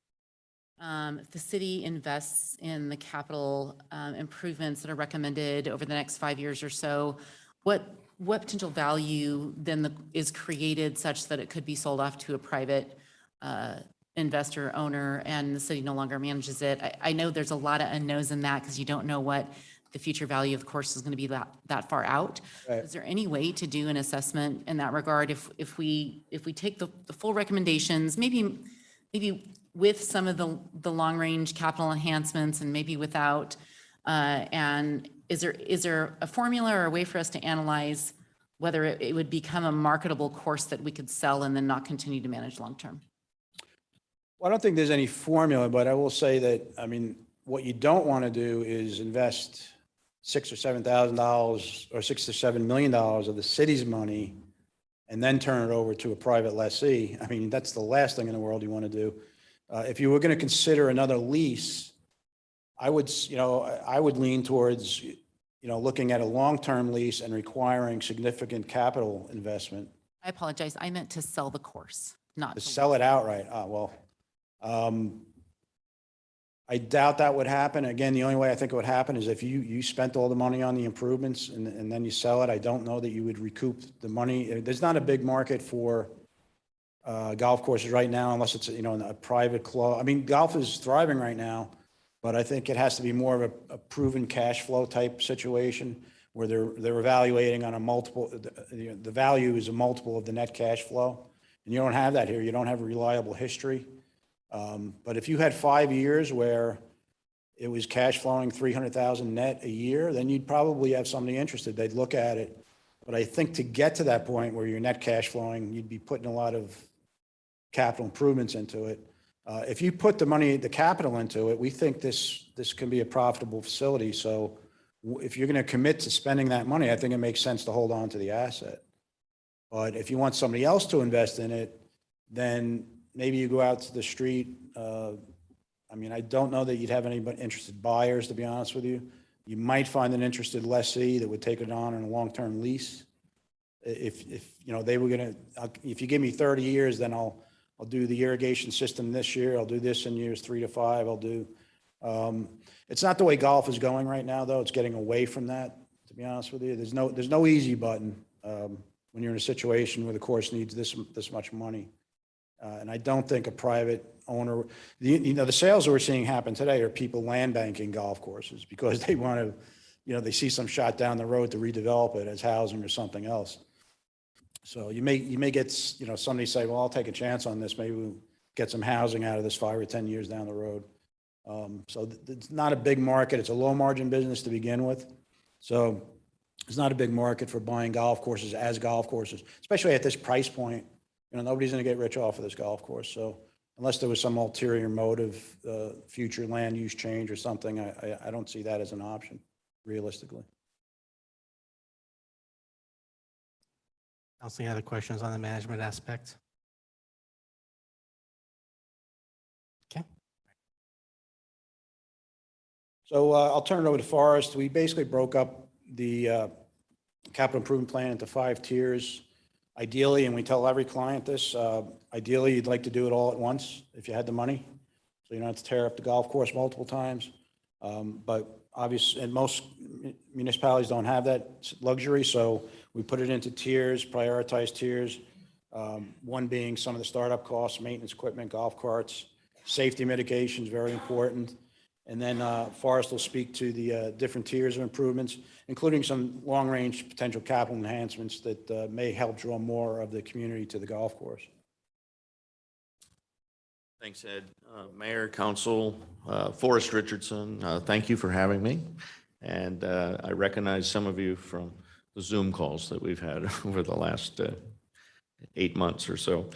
if the city invests in the capital improvements that are recommended over the next 5 years or so, what potential value then is created such that it could be sold off to a private investor owner and the city no longer manages it? I know there's a lot of unknowns in that because you don't know what the future value of the course is going to be that far out. Right. Is there any way to do an assessment in that regard if we take the full recommendations, maybe with some of the long range capital enhancements and maybe without, and is there a formula or a way for us to analyze whether it would become a marketable course that we could sell and then not continue to manage long term? well, I don't think there's any formula, but I will say that, I mean, what you don't want to do is invest $6,000 or $7,000 or $6 to $7 million of the city's money and then turn it over to a private lessee. I mean, that's the last thing in the world you want to do. If you were going to consider another lease, I would, I would lean towards, looking at a long-term lease and requiring significant capital investment I apologize. I meant to sell the course, not to to sell lease. it outright. I doubt that would happen. Again, the only way I think it would happen is if you spent all the money on the improvements and then you sell it. I don't know that you would recoup the money. There's not a big market for golf courses right now, unless it's, in a private club. I mean, golf is thriving right now, but I think it has to be more of a proven cash flow type situation where they're evaluating on a multiple, the value is a multiple of the net cash flow. And you don't have that here. You don't have a reliable history. But if you had 5 years where it was cash flowing 300,000 net a year, then you'd probably have somebody interested. They'd look at it. But I think to get to that point where you're net cash flowing, you'd be putting a lot of capital improvements into it. If you put the capital into it, we think this can be a profitable facility. So if you're going to commit to spending that money, I think it makes sense to hold on to the asset. But if you want somebody else to invest in it, then maybe you go out to the street. I mean, I don't know that you'd have any interested buyers, to be honest with you. You might find an interested lessee that would take it on a long-term lease. If they were going to, if you give me 30 years, then I'll do the irrigation system this year. I'll do this in years 3 to 5. I'll do. It's not the way golf is going right now, though. It's getting away from that, to be honest with you. There's no easy button when you're in a situation where the course needs this much money. And I don't think a private owner, the sales that we're seeing happen today are people land banking golf courses because they want to, they see some shot down the road to redevelop it as housing or something else. So you may get, somebody say, well, I'll take a chance on this. Maybe we'll get some housing out of this 5 or 10 years down the road. So it's not a big market. It's a low margin business to begin with. So it's not a big market for buying golf courses as golf courses, especially at this price point. Nobody's going to get rich off of this golf course. So unless there was some ulterior motive, future land use change or something, I don't see that as an option realistically. Council, any other questions on the management aspect? Okay. So I'll turn it over to Forrest. We basically broke up the capital improvement plan into 5 tiers. Ideally, and we tell every client this, ideally, you'd like to do it all at once if you had the money. So you don't have to tear up the golf course multiple times. But obviously, and most municipalities don't have that luxury. So we put it into tiers, prioritized tiers. One being some of the startup costs, maintenance equipment, golf carts, safety mitigation is very important. And then Forrest will speak to the different tiers of improvements, including some long-range potential capital enhancements that may help draw more of the community to the golf course. Thanks, Ed. Mayor, Council, Forrest Richardson, thank you for having me. And I recognize some of you from the Zoom calls that we've had over the last 8 months or so.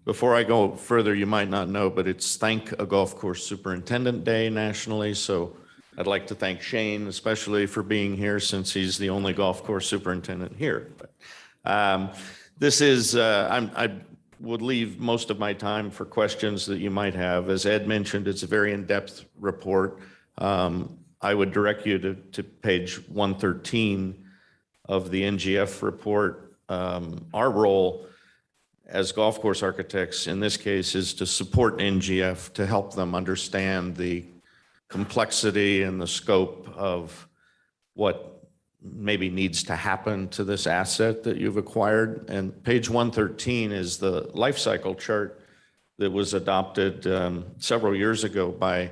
Before I go further, you might not know, but it's Thank a Golf Course Superintendent Day nationally. So I'd like to thank Shane, especially for being here since he's the only golf course superintendent here. But this is, I would leave most of my time for questions that you might have. As Ed mentioned, it's a very in-depth report. I would direct you to page 113 of the NGF report. Our role as golf course architects in this case is to support NGF to help them understand the complexity and the scope of what maybe needs to happen to this asset that you've acquired. And page 113 is the life cycle chart that was adopted several years ago by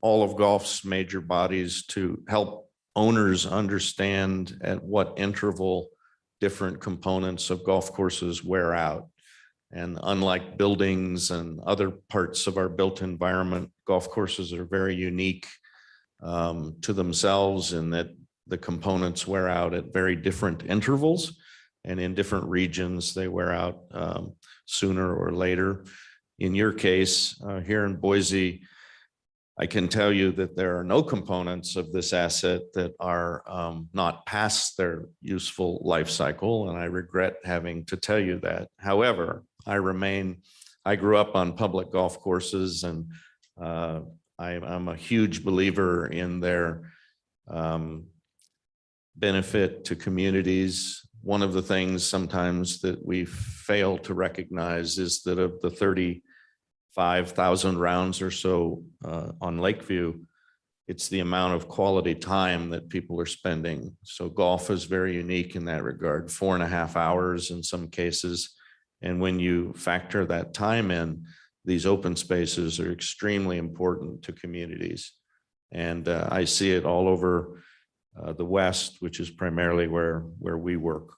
all of golf's major bodies to help owners understand at what interval different components of golf courses wear out. And unlike buildings and other parts of our built environment, golf courses are very unique to themselves in that the components wear out at very different intervals, and in different regions, they wear out sooner or later. In your case, here in Boise, I can tell you that there are no components of this asset that are not past their useful life cycle, and I regret having to tell you that. However, I grew up on public golf courses, and I'm a huge believer in their benefit to communities. One of the things sometimes that we fail to recognize is that of the 35,000 rounds or so on Lakeview, it's the amount of quality time that people are spending. So golf is very unique in that regard, 4.5 hours in some cases. And when you factor that time in, these open spaces are extremely important to communities. And I see it all over the West, which is primarily where we work,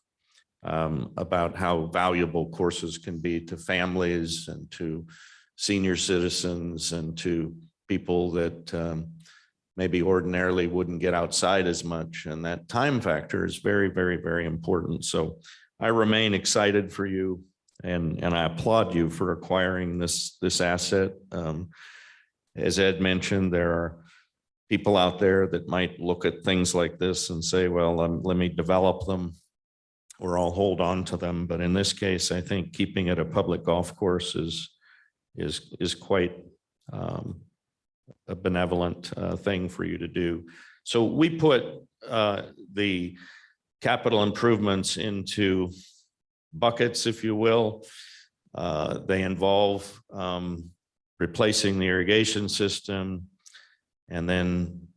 about how valuable courses can be to families and to senior citizens and to people that maybe ordinarily wouldn't get outside as much. And that time factor is very, very, very important. So I remain excited for you, and I applaud you for acquiring this asset. As Ed mentioned, there are people out there that might look at things like this and say, well, let me develop them or I'll hold on to them. But in this case, I think keeping it a public golf course is quite a benevolent thing for you to do. So we put the capital improvements into buckets, if you will. They involve replacing the irrigation system and then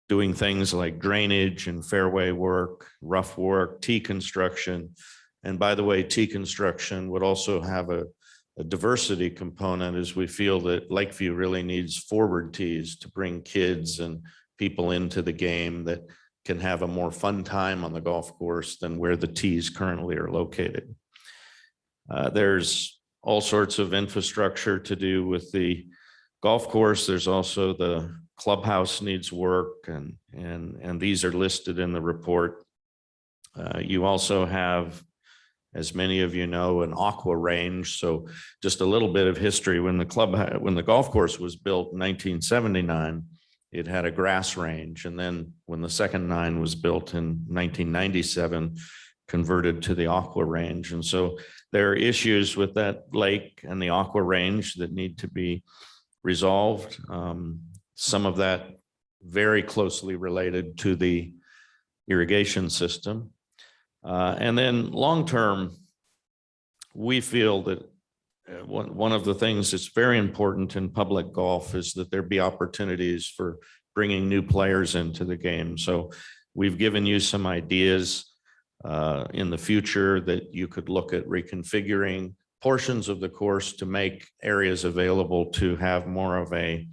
doing things like drainage and fairway work, rough work, tee construction. And by the way, tee construction would also have a diversity component, as we feel that Lakeview really needs forward tees to bring kids and people into the game that can have a more fun time on the golf course than where the tees currently are located. There's all sorts of infrastructure to do with the golf course. There's also the clubhouse needs work, and these are listed in the report. You also have, as many of you know, an aqua range. So just a little bit of history. When the golf course was built in 1979, it had a grass range. And then when the second nine was built in 1997, converted to the aqua range. And so there are issues with that lake and the aqua range that need to be resolved. Some of that very closely related to the irrigation system. And then long-term, we feel that one of the things that's very important in public golf is that there be opportunities for bringing new players into the game. So we've given you some ideas in the future that you could look at reconfiguring portions of the course to make areas available to have more of a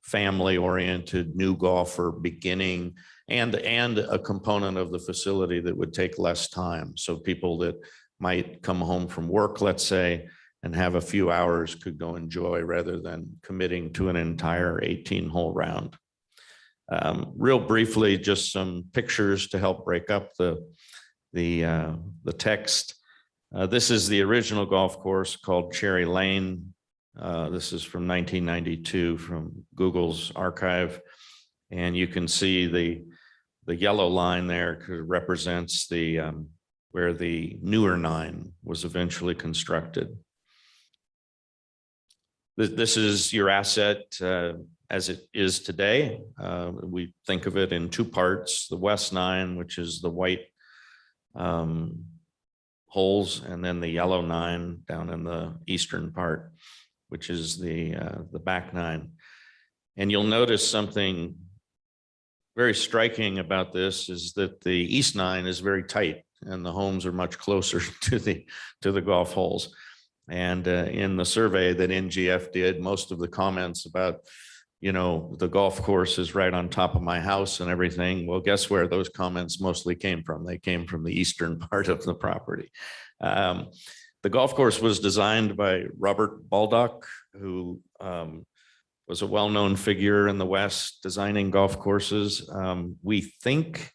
family-oriented new golfer beginning, and a component of the facility that would take less time. So people that might come home from work, let's say, and have a few hours could go enjoy rather than committing to an entire 18-hole round. Real briefly, just some pictures to help break up the text. This is the original golf course called Cherry Lane. This is from 1992 from Google's archive. And you can see the yellow line there represents where the newer nine was eventually constructed. This is your asset as it is today. We think of it in two parts: the west nine, which is the white holes, and then the yellow nine down in the eastern part, which is the back nine. And you'll notice something very striking about this is that the east nine is very tight and the homes are much closer to the golf holes. And in the survey that NGF did, most of the comments about, the golf course is right on top of my house and everything. Well, guess where those comments mostly came from? They came from the eastern part of the property. The golf course was designed by Robert Baldock, who was a well-known figure in the West designing golf courses. We think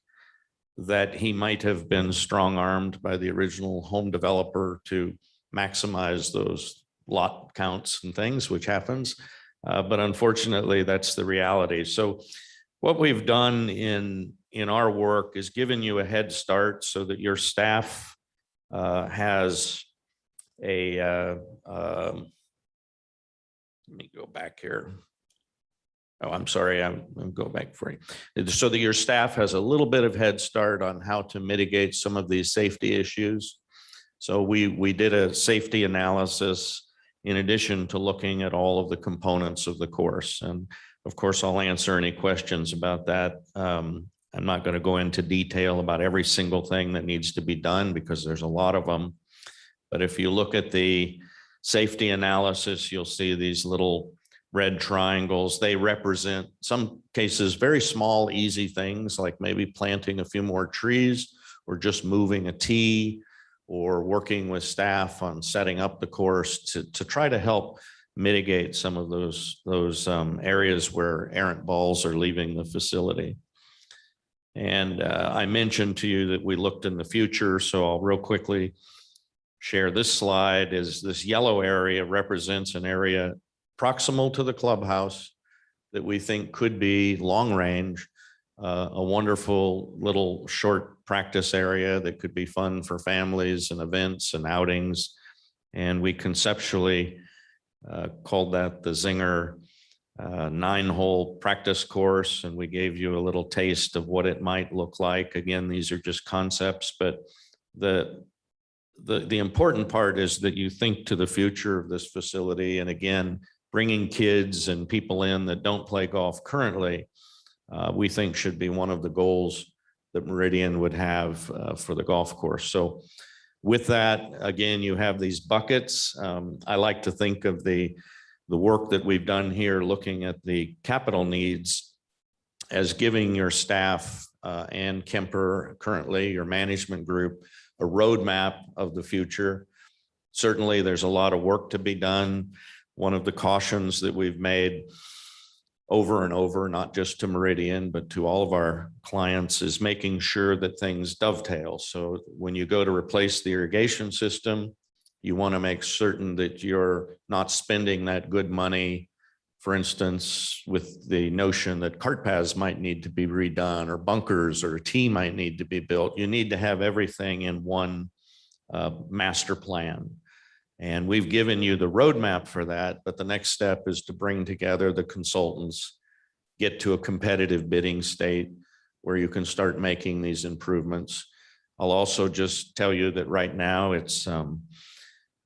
that he might have been strong-armed by the original home developer to maximize those lot counts and things, which happens. But unfortunately, that's the reality. So what we've done in our work is given you a head start so that your staff has let me go back here. Oh, I'm sorry, I'm going back for you. So that your staff has a little bit of head start on how to mitigate some of these safety issues. So we did a safety analysis in addition to looking at all of the components of the course. And of course, I'll answer any questions about that. I'm not going to go into detail about every single thing that needs to be done because there's a lot of them. But if you look at the safety analysis, you'll see these little red triangles. They represent some cases, very small, easy things like maybe planting a few more trees or just moving a tee or working with staff on setting up the course to try to help mitigate some of those areas where errant balls are leaving the facility. And I mentioned to you that we looked in the future, so I'll real quickly share this slide. Is this yellow area represents an area proximal to the clubhouse that we think could be long range, a wonderful little short practice area that could be fun for families and events and outings. And we conceptually called that the Zinger 9-hole practice course. And we gave you a little taste of what it might look like. Again, these are just concepts, but the important part is that you think to the future of this facility. And again, bringing kids and people in that don't play golf currently, we think should be one of the goals that Meridian would have for the golf course. So with that, again, you have these buckets. I like to think of the work that we've done here, looking at the capital needs as giving your staff and Kemper currently, your management group, a roadmap of the future. Certainly, there's a lot of work to be done. One of the cautions that we've made over and over, not just to Meridian, but to all of our clients, is making sure that things dovetail. So when you go to replace the irrigation system, you want to make certain that you're not spending that good money, for instance, with the notion that cart paths might need to be redone or bunkers or a tee might need to be built. You need to have everything in one master plan. And we've given you the roadmap for that, but the next step is to bring together the consultants, get to a competitive bidding state where you can start making these improvements. I'll also just tell you that right now it's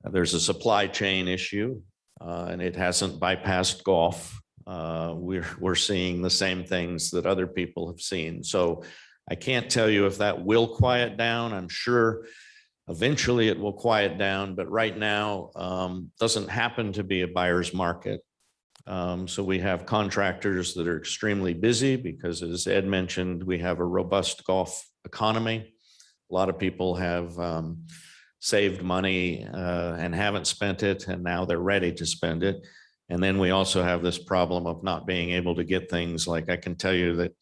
there's a supply chain issue and it hasn't bypassed golf. We're seeing the same things that other people have seen. So I can't tell you if that will quiet down. I'm sure eventually it will quiet down, but right now doesn't happen to be a buyer's market. So we have contractors that are extremely busy because, as Ed mentioned, we have a robust golf economy. A lot of people have saved money and haven't spent it, and now they're ready to spend it. And then we also have this problem of not being able to get things like, I can tell you that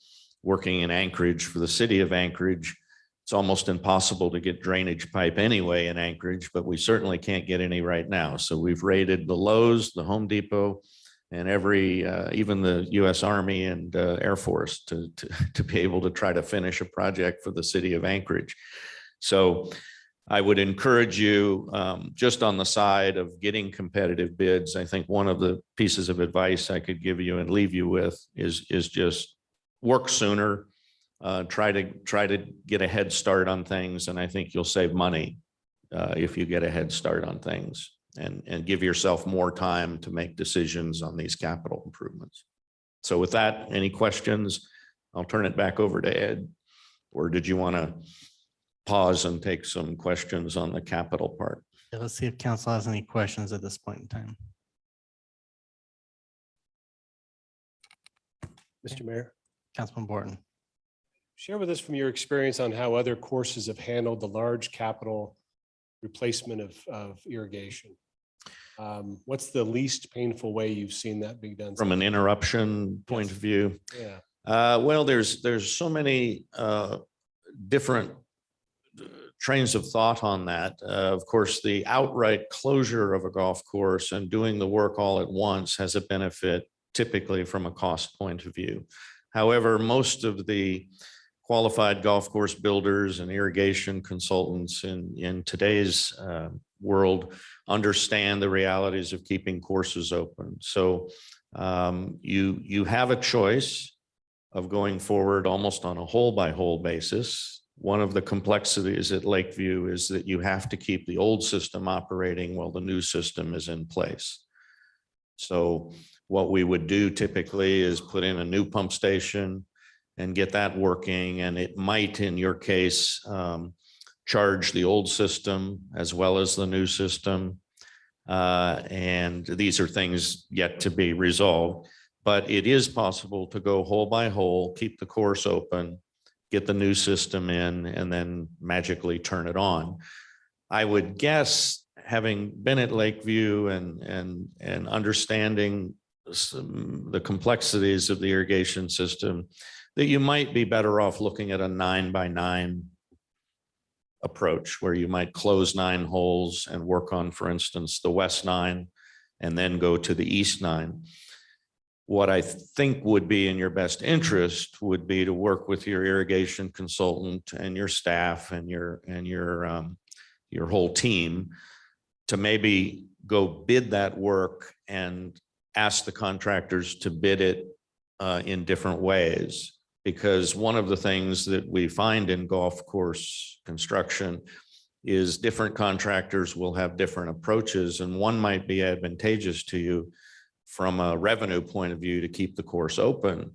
working in Anchorage for the city of Anchorage, it's almost impossible to get drainage pipe anyway in Anchorage, but we certainly can't get any right now. So we've raided the Lowe's, the Home Depot, and even the U.S. Army and Air Force to be able to try to finish a project for the city of Anchorage. So I would encourage you just on the side of getting competitive bids. I think one of the pieces of advice I could give you and leave you with is just work sooner. Try to get a head start on things, and I think you'll save money if you get a head start on things and give yourself more time to make decisions on these capital improvements. So with that, any questions? I'll turn it back over to Ed. Or did you want to pause and take some questions on the capital part? Yeah, let's see if council has any questions at this point in time. Mr. Mayor, Councilman Borton. share with us from your experience on how other courses have handled the large capital replacement of irrigation. What's the least painful way you've seen that be done? From an interruption point of view? Yeah. Well, there's so many different trains of thought on that. Of course, the outright closure of a golf course and doing the work all at once has a benefit typically from a cost point of view. However, most of the qualified golf course builders and irrigation consultants in today's world understand the realities of keeping courses open. So You have a choice of going forward almost on a hole by hole basis. One of the complexities at Lakeview is that you have to keep the old system operating while the new system is in place. So what we would do typically is put in a new pump station and get that working. And it might, in your case, charge the old system as well as the new system. And these are things yet to be resolved, but it is possible to go hole by hole, keep the course open, get the new system in, and then magically turn it on. I would guess, having been at Lakeview and understanding the complexities of the irrigation system, that you might be better off looking at a 9x9 approach, where you might close 9 holes and work on, for instance, the west 9, and then go to the east 9. What I think would be in your best interest would be to work with your irrigation consultant and your staff and your whole team to maybe go bid that work and ask the contractors to bid it in different ways. Because one of the things that we find in golf course construction is different contractors will have different approaches, and one might be advantageous to you from a revenue point of view to keep the course open.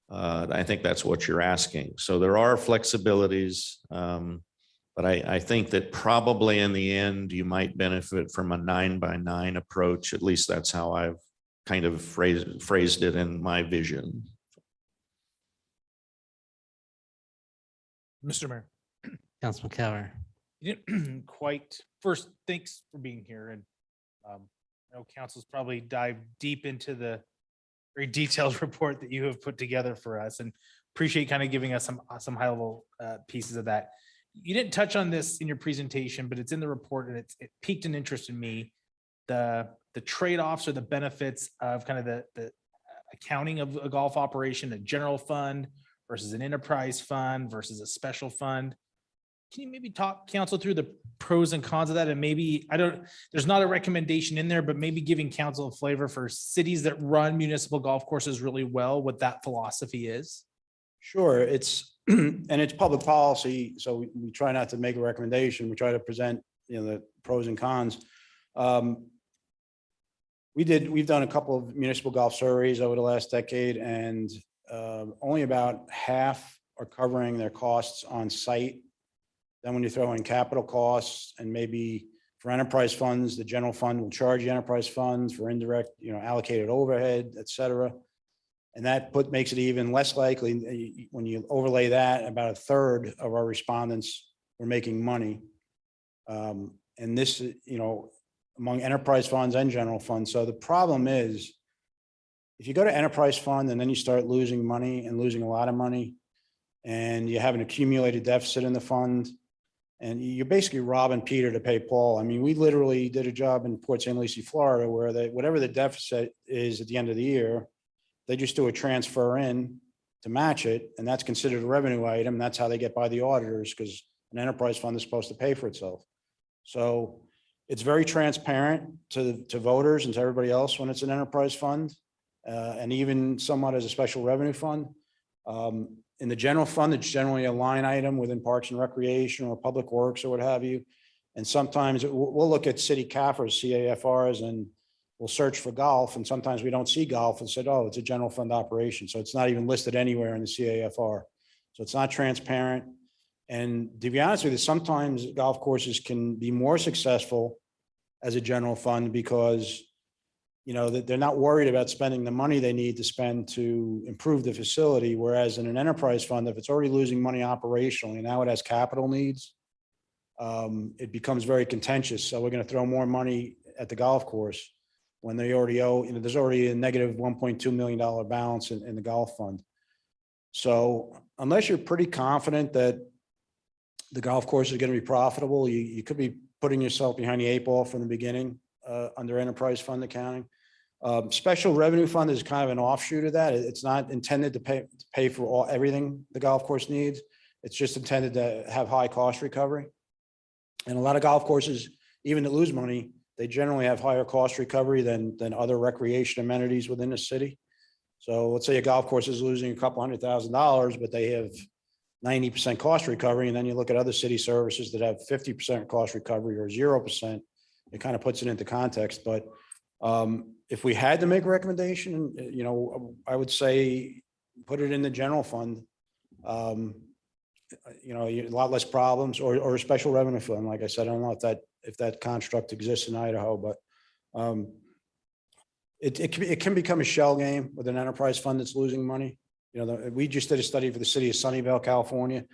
I think that's what you're asking. So there are flexibilities, but I think that probably in the end, you might benefit from a 9x9 approach. At least that's how I've kind of phrased it in my vision. Mr. Mayor. Councilman Keller. You didn't quite, first, thanks for being here. And I know council's probably dived deep into the very detailed report that you have put together for us, and appreciate kind of giving us some high level pieces of that. You didn't touch on this in your presentation, but it's in the report, and it piqued an interest in me. The trade-offs or the benefits of kind of the accounting of a golf operation, a general fund versus an enterprise fund versus a special fund. Can you maybe talk council through the pros and cons of that? And maybe, there's not a recommendation in there, but maybe giving council a flavor for cities that run municipal golf courses really well, what that philosophy is? Sure, and it's public policy, so we try not to make a recommendation. We try to present, the pros and cons. We've done a couple of municipal golf surveys over the last decade, and only about half are covering their costs on site. Then when you throw in capital costs and maybe for enterprise funds, the general fund will charge the enterprise funds for indirect, allocated overhead, et cetera. And that makes it even less likely when you overlay that, about a third of our respondents were making money. And this, among enterprise funds and general funds. So the problem is, if you go to enterprise fund and then you start losing money and losing a lot of money, and you have an accumulated deficit in the fund, and you're basically robbing Peter to pay Paul. I mean, we literally did a job in Port St. Lucie, Florida, where whatever the deficit is at the end of the year, they just do a transfer in to match it, and that's considered a revenue item. That's how they get by the auditors, because an enterprise fund is supposed to pay for itself. So it's very transparent to voters and to everybody else when it's an enterprise fund, and even somewhat as a special revenue fund. In the general fund, it's generally a line item within Parks and Recreation or Public Works or what have you. And sometimes we'll look at city CAFRs, CAFRs, and we'll search for golf. And sometimes we don't see golf and said, oh, it's a general fund operation. So it's not even listed anywhere in the CAFR. So it's not transparent. And to be honest with you, sometimes golf courses can be more successful as a general fund because they're not worried about spending the money they need to spend to improve the facility. Whereas in an enterprise fund, if it's already losing money operationally, and now it has capital needs, it becomes very contentious. So we're going to throw more money at the golf course when they already owe, there's already a negative $1.2 million balance in the golf fund. So unless you're pretty confident that the golf course is going to be profitable, you could be putting yourself behind the 8 ball from the beginning under enterprise fund accounting. Special revenue fund is kind of an offshoot of that. It's not intended to pay for everything the golf course needs. It's just intended to have high cost recovery. And a lot of golf courses, even that lose money, they generally have higher cost recovery than other recreation amenities within the city. So let's say a golf course is losing a couple $100,000, but they have 90% cost recovery. And then you look at other city services that have 50% cost recovery or 0%. It kind of puts it into context. But if we had to make a recommendation, you know, I would say put it in the general fund. You know, a lot less problems, or a special revenue fund. Like I said, I don't know if that construct exists in Idaho, but it can become a shell game with an enterprise fund that's losing money. You know, we just did a study for the city of Sunnyvale, California.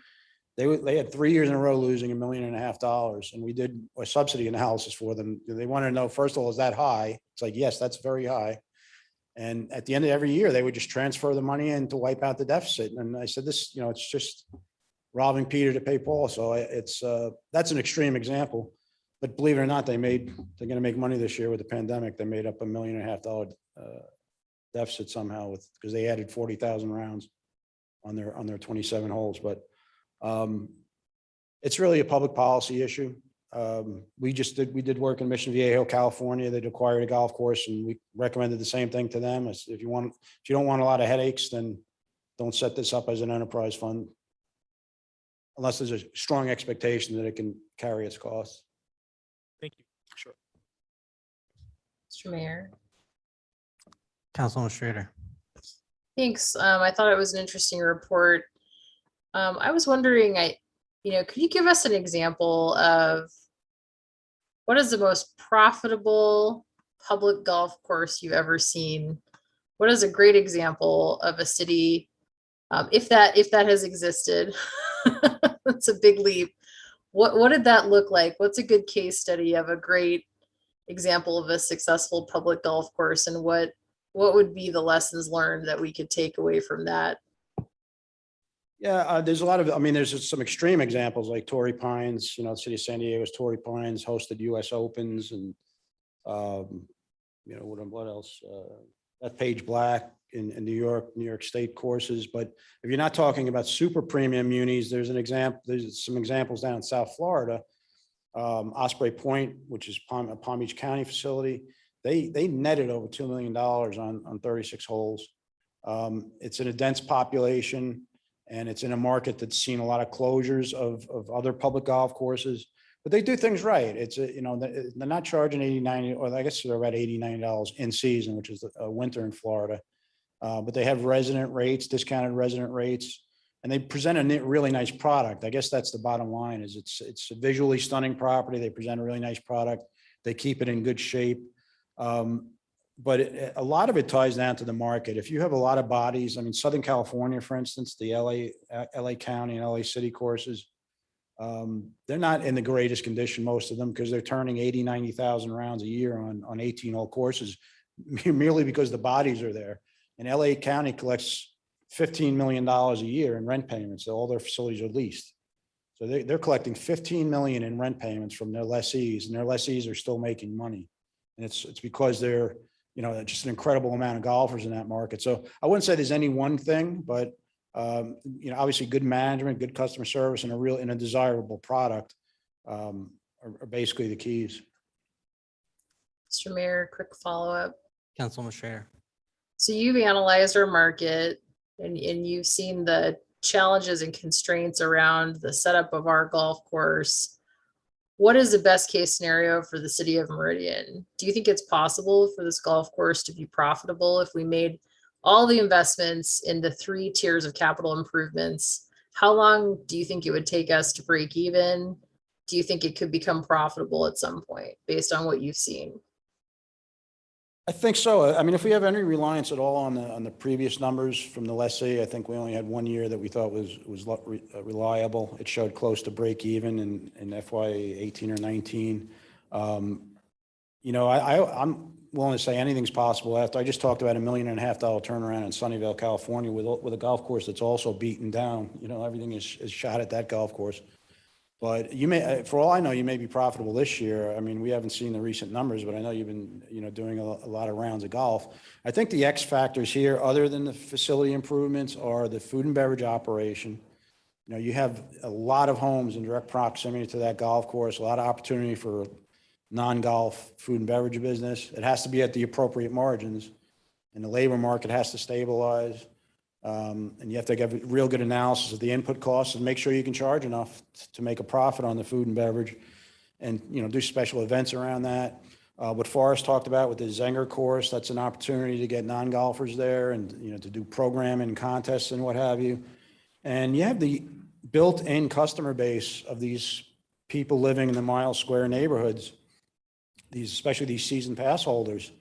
They had 3 years in a row losing $1.5 million, and we did a subsidy analysis for them. They wanted to know, first of all, is that high? It's like, yes, that's very high. And at the end of every year, they would just transfer the money in to wipe out the deficit. And I said, this, you know, it's just robbing Peter to pay Paul. So that's an extreme example. But believe it or not, they're going to make money this year with the pandemic. They made up $1.5 million deficit somehow because they added 40,000 rounds on their 27 holes. But it's really a public policy issue. We did work in Mission Viejo, California. They'd acquired a golf course, and we recommended the same thing to them. If you don't want a lot of headaches, then don't set this up as an enterprise fund, unless there's a strong expectation that it can carry its costs. Thank you. Sure. Mr. Mayor. Councilwoman Schrader. Thanks. I thought it was an interesting report. I was wondering, could you give us an example of what is the most profitable public golf course you've ever seen? What is a great example of a city, if that has existed? That's a big leap. What did that look like? What's a good case study of a great example of a successful public golf course, and what would be the lessons learned that we could take away from that? Yeah, there's a lot of, I mean, there's some extreme examples like Torrey Pines, you know, the city of San Diego's Torrey Pines hosted US Opens, and, you know, what else? That Page Black in New York State courses. But if you're not talking about super premium munis, there's some examples down in South Florida. Osprey Point, which is a Palm Beach County facility, they netted over $2 million on 36 holes. It's in a dense population, and it's in a market that's seen a lot of closures of other public golf courses, but they do things right. It's you know, they're not charging $80, $90, or I guess they're about $80, $90 in season, which is winter in Florida. But they have resident rates, discounted resident rates, and they present a really nice product. I guess that's the bottom line. Is it's a visually stunning property. They present a really nice product. They keep it in good shape. But a lot of it ties down to the market. If you have a lot of bodies, I mean, Southern California, for instance, the LA County and LA City courses, they're not in the greatest condition, most of them, because they're turning 80, 90,000 rounds a year on 18-hole courses, merely because the bodies are there. And LA County collects $15 million a year in rent payments. All their facilities are leased. So they're collecting $15 million in rent payments from their lessees, and their lessees are still making money. And it's because they're, you know, just an incredible amount of golfers in that market. So I wouldn't say there's any one thing, but you know, obviously good management, good customer service, and a desirable product are basically the keys. Mr. Mayor, quick follow-up. Councilwoman Schrader. So you've analyzed our market, and you've seen the challenges and constraints around the setup of our golf course. What is the best case scenario for the city of Meridian? Do you think it's possible for this golf course to be profitable if we made all the investments in the 3 tiers of capital improvements? How long do you think it would take us to break even? Do you think it could become profitable at some point based on what you've seen? I think so. I mean, if we have any reliance at all on the previous numbers from the lessee, I think we only had 1 year that we thought was reliable. It showed close to break even in FY 18 or 19. You know, I'm willing to say anything's possible. After I just talked about $1.5 million turnaround in Sunnyvale, California, with a golf course that's also beaten down. You know, everything is shot at that golf course. But you may, for all I know, you may be profitable this year. I mean, we haven't seen the recent numbers, but I know you've been, you know, doing a lot of rounds of golf. I think the X factors here, other than the facility improvements, are the food and beverage operation. You know, you have a lot of homes in direct proximity to that golf course, a lot of opportunity for non-golf food and beverage business. It has to be at the appropriate margins, and the labor market has to stabilize. And you have to get a real good analysis of the input costs and make sure you can charge enough to make a profit on the food and beverage, and, you know, do special events around that. What Forrest talked about with the Zenger course, that's an opportunity to get non-golfers there and, you know, to do programming and contests and what have you. And you have the built-in customer base of these people living in the mile square neighborhoods, especially these season pass holders.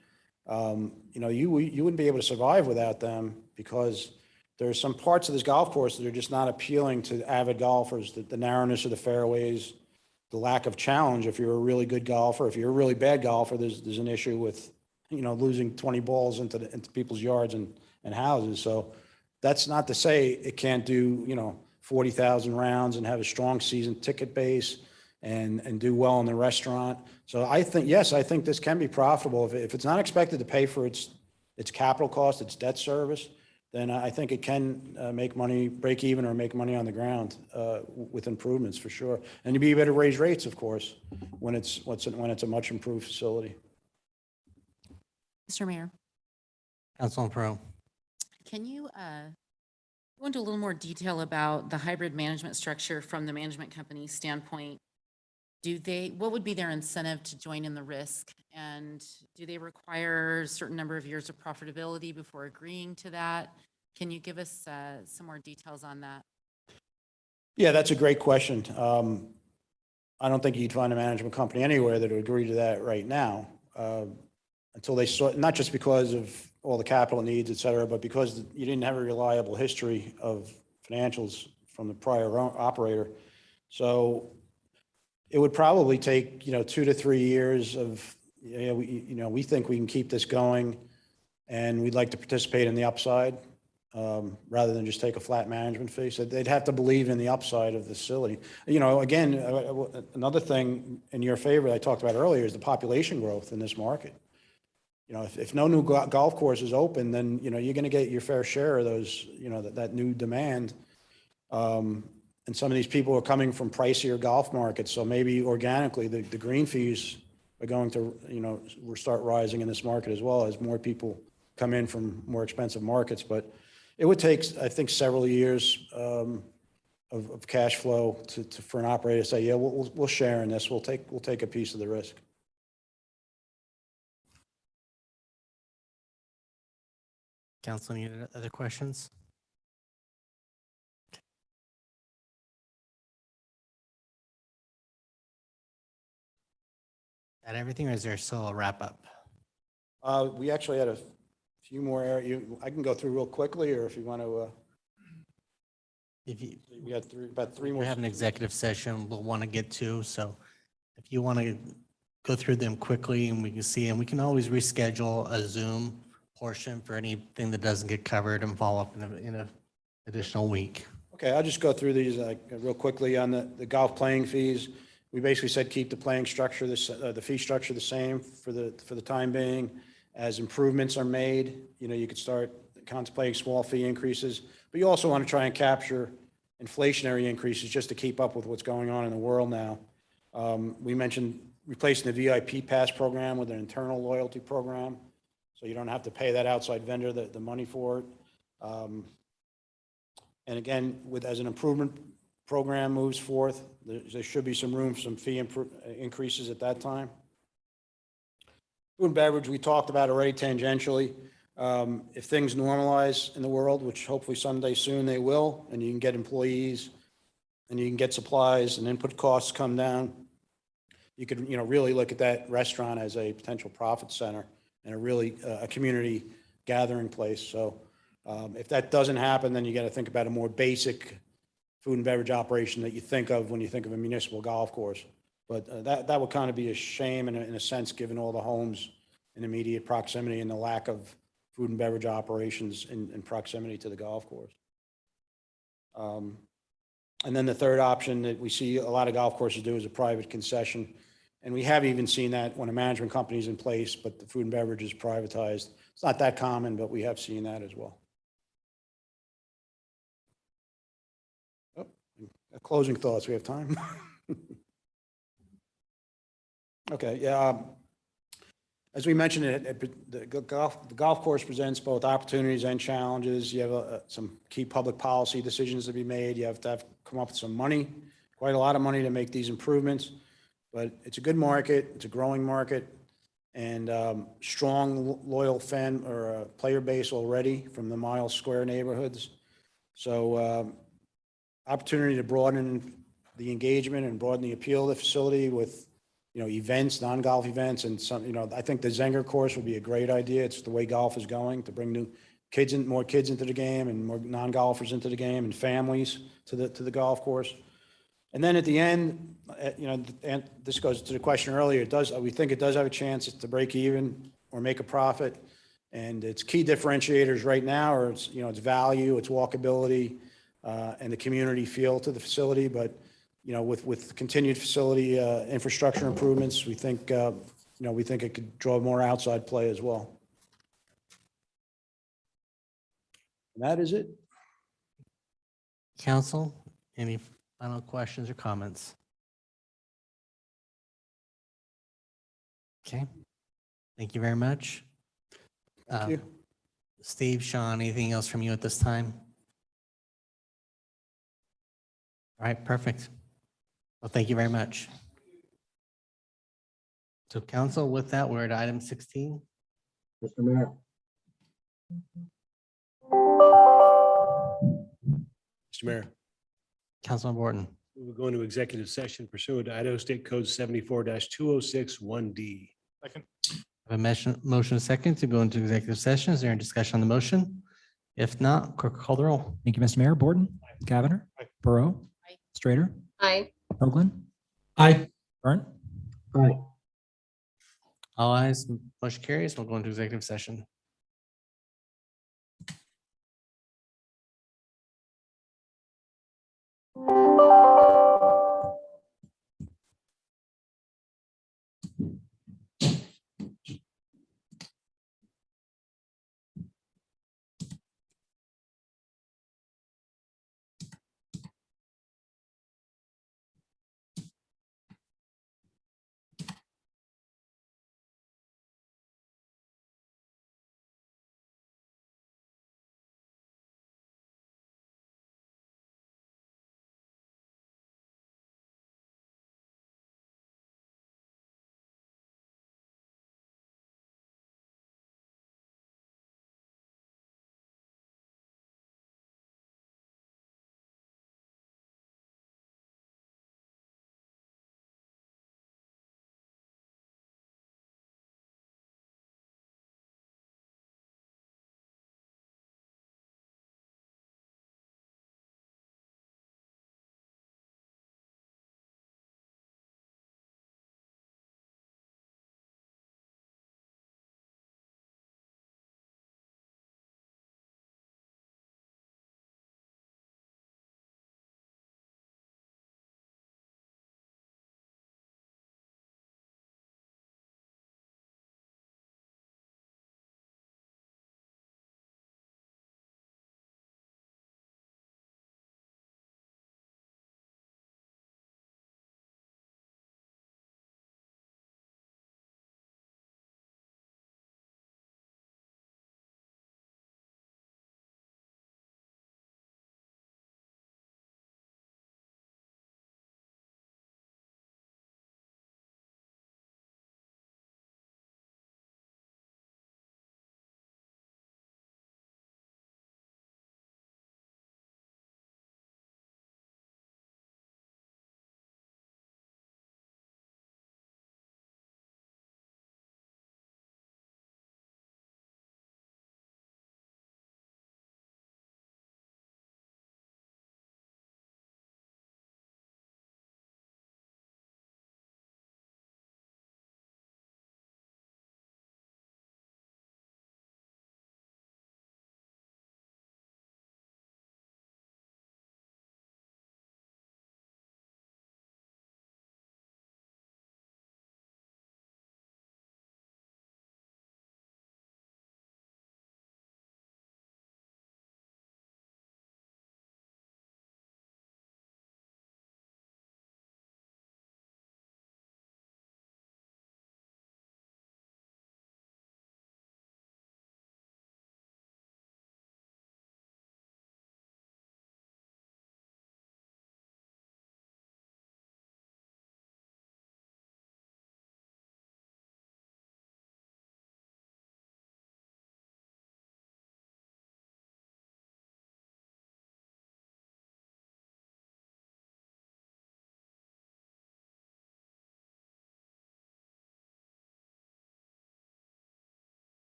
You know, you wouldn't be able to survive without them, because there's some parts of this golf course that are just not appealing to avid golfers. The narrowness of the fairways, the lack of challenge. If you're a really good golfer, if you're a really bad golfer, there's an issue with, you know, losing 20 balls into people's yards and houses. So that's not to say it can't do, you know, 40,000 rounds and have a strong season ticket base and do well in the restaurant. So I think, yes, I think this can be profitable. If it's not expected to pay for its capital cost, its debt service, then I think it can make money, break even, or make money on the ground with improvements for sure. And you'd be able to raise rates, of course, when it's a much improved facility. Mr. Mayor, Councilman Pro. can you go into a little more detail about the hybrid management structure from the management company's standpoint? What would be their incentive to join in the risk? And do they require a certain number of years of profitability before agreeing to that? Can you give us some more details on that? Yeah, that's a great question. I don't think you'd find a management company anywhere that would agree to that right now, until they saw, not just because of all the capital needs, et cetera, but because you didn't have a reliable history of financials from the prior operator. So it would probably take, you know, 2 to 3 years of, we think we can keep this going, and we'd like to participate in the upside, rather than just take a flat management fee. So they'd have to believe in the upside of the facility. You know, again, another thing in your favor I talked about earlier is the population growth in this market. You know, if no new golf course is open, then, you know, you're going to get your fair share of those, you know, that new demand. And some of these people are coming from pricier golf markets. So maybe organically the green fees are going to, you know, will start rising in this market as well as more people come in from more expensive markets. But it would take, I think, several years of cash flow for an operator to say, yeah, we'll share in this. We'll take a piece of the risk. Council, any other questions? That everything, or is there still a wrap up? We actually had a few more areas. I can go through real quickly, or if you want to. We had about three more. We have an executive session we'll want to get to, so if you want to go through them quickly and we can see, and we can always reschedule a Zoom portion for anything that doesn't get covered and follow up in a additional week. Okay, I'll just go through these real quickly on the golf playing fees. We basically said keep the playing structure, the fee structure the same for the time being. As improvements are made, you know, you could start contemplating small fee increases, but you also want to try and capture inflationary increases just to keep up with what's going on in the world now. We mentioned replacing the VIP pass program with an internal loyalty program, so you don't have to pay that outside vendor the money for it. And again, as an improvement program moves forth, there should be some room for some fee increases at that time. Food and beverage, we talked about already tangentially. If things normalize in the world, which hopefully someday soon they will, and you can get employees and you can get supplies and input costs come down, you could, you know, really look at that restaurant as a potential profit center and a community gathering place. So if that doesn't happen, then you got to think about a more basic food and beverage operation that you think of when you think of a municipal golf course. But that would kind of be a shame in a sense, given all the homes in immediate proximity and the lack of food and beverage operations in proximity to the golf course. And then the third option that we see a lot of golf courses do is a private concession. And we have even seen that when a management company is in place, but the food and beverage is privatized. It's not that common, but we have seen that as well. Closing thoughts, we have time. Okay, yeah. As we mentioned, the golf course presents both opportunities and challenges. You have some key public policy decisions to be made. You have to come up with some money, quite a lot of money to make these improvements. But it's a good market, it's a growing market, and strong, loyal fan or player base already from the Miles Square neighborhoods. So opportunity to broaden the engagement and broaden the appeal of the facility with, events, non-golf events, and some, I think the Zenger course would be a great idea. It's the way golf is going, to bring more kids into the game and more non-golfers into the game and families to the golf course. And then at the end, and this goes to the question earlier, we think it does have a chance to break even or make a profit. And its key differentiators right now are its value, its walkability, and the community feel to the facility. But with continued facility infrastructure improvements, we think it could draw more outside play as well. And that is it. Council, any final questions or comments? Okay, thank you very much. Thank you. Steve, Sean, anything else from you at this time? All right, perfect. Well, thank you very much. So council, with that, we're at item 16. Mr. Mayor. Mr. Mayor, Councilman Borton. we will go into executive session pursuant to Idaho State Code 74-2061D. Second. I have a motion second to go into executive session. Is there any discussion on the motion? If not, clerk call the roll. Thank you, Mr. Mayor. Borton, Cavanagh, Burrow, Aye. Strader, Aye. Hoagland, Aye. Burnt. Aye. All ayes, motion carries. We'll go into executive session.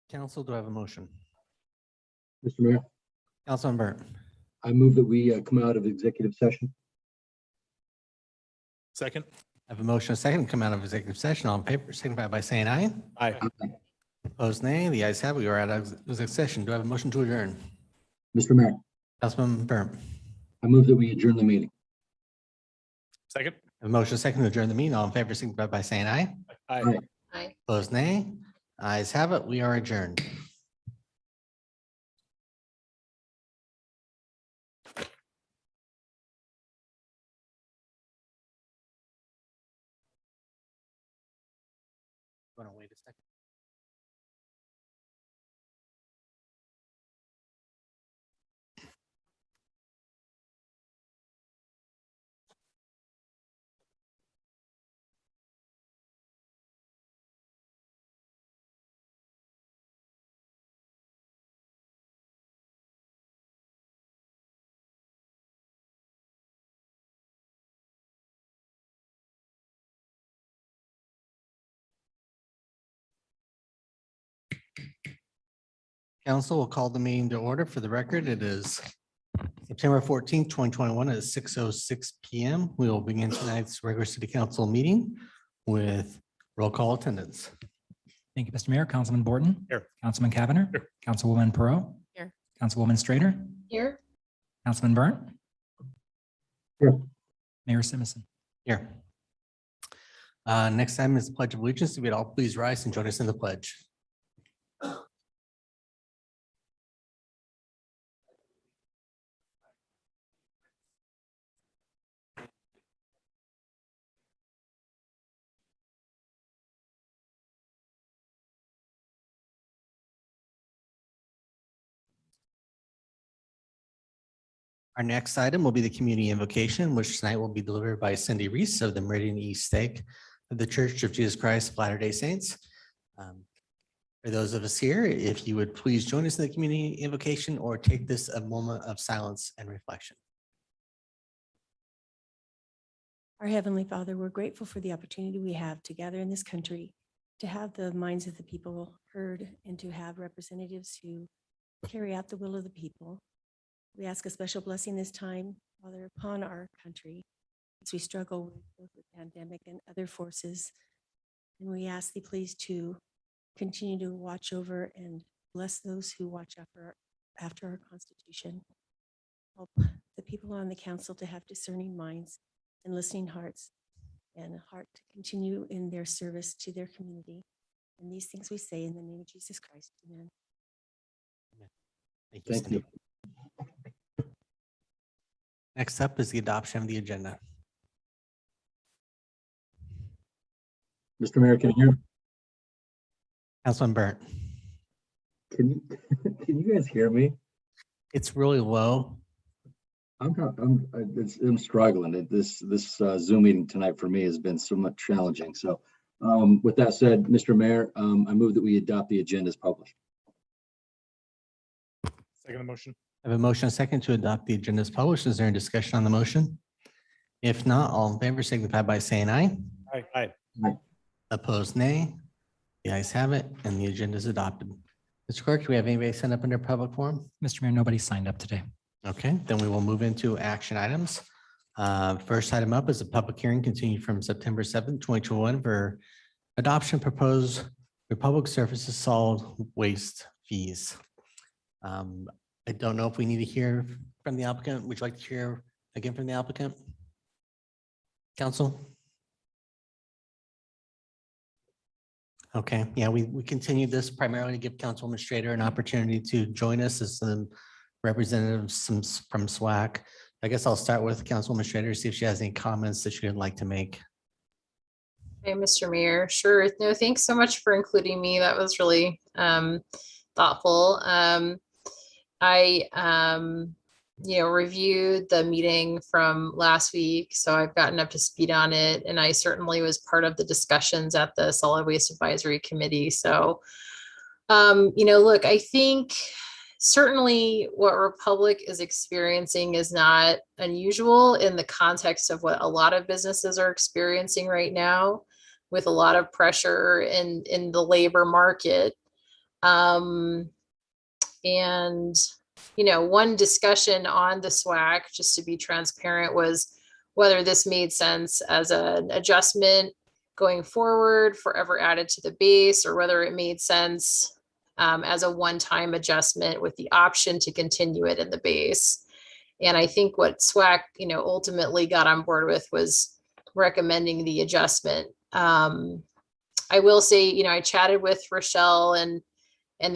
Council, do I have a motion? Mr. Mayor, Councilman Burnt. I move that we come out of executive session. Second. I have a motion, a second, to come out of executive session. All in favor, signify by saying aye. Aye. Opposed, nay. The ayes have it. We are out of executive session. Do I have a motion to adjourn? Mr. Mayor, Councilman Burnt. I move that we adjourn the meeting. Second. I have a motion, a second, to adjourn the meeting. All in favor, signify by saying aye. Aye. Aye. Opposed, nay. Ayes have it. We are adjourned. Want to wait a second? Council will call the meeting to order. For the record, it is September 14th, 2021 at 6:06 PM. We will begin tonight's regular city council meeting with roll call attendance. Thank you, Mr. Mayor. Councilman Borton. Here. Councilman Cavanagh. Here. Councilwoman Perot. Here. Councilwoman Strader. Here. Councilman Burnt. Here. Mayor Simison. Here. Next item is the Pledge of Allegiance. If you'd all please rise and join us in the pledge. Our next item will be the community invocation, which tonight will be delivered by Cindy Reese of the Meridian East Stake of the Church of Jesus Christ of Latter-day Saints. For those of us here, if you would please join us in the community invocation or take this a moment of silence and reflection. Our Heavenly Father, we're grateful for the opportunity we have to gather in this country, to have the minds of the people heard, and to have representatives who carry out the will of the people. We ask a special blessing this time, Father, upon our country as we struggle with both the pandemic and other forces. And we ask thee please to continue to watch over and bless those who watch after our Constitution. Help the people on the council to have discerning minds and listening hearts, and a heart to continue in their service to their community. And these things we say in the name of Jesus Christ. Amen. Thank you, Thank Cindy. you. Next up is the adoption of the agenda. Mr. Mayor, can you hear me? Councilman Burnt. Can you guys hear me? It's really low. I'm struggling. This Zoom meeting tonight for me has been so much challenging. So with that said, Mr. Mayor, I move that we adopt the agenda as published. Second motion. I have a motion, a second, to adopt the agenda as published. Is there any discussion on the motion? If not, all in favor signify by saying aye. Aye. Opposed, nay. The ayes have it, and the agenda is adopted. Mr. Clerk, do we have anybody signed up under public forum? Mr. Mayor, nobody signed up today. Okay, then we will move into action items. First item up is a public hearing continued from September 7th, 2021 for adoption proposed Republic Services solid waste fees. I don't know if we need to hear from the applicant. Would you like to hear again from the applicant? Council? Okay, yeah, we continued this primarily to give Councilwoman Strader an opportunity to join us as the representatives from SWAC. I guess I'll start with Councilwoman Strader, see if she has any comments that she would like to make. Hey, Mr. Mayor. Sure. No, thanks so much for including me. That was really thoughtful. I reviewed the meeting from last week, so I've gotten up to speed on it, and I certainly was part of the discussions at the Solid Waste Advisory Committee. So, look, I think certainly what Republic is experiencing is not unusual in the context of what a lot of businesses are experiencing right now, with a lot of pressure in the labor market. And, you know, one discussion on the SWAC, just to be transparent, was whether this made sense as an adjustment going forward, forever added to the base, or whether it made sense as a one-time adjustment with the option to continue it in the base. And I think what SWAC, you know, ultimately got on board with was recommending the adjustment. I will say, you know, I chatted with Rochelle, and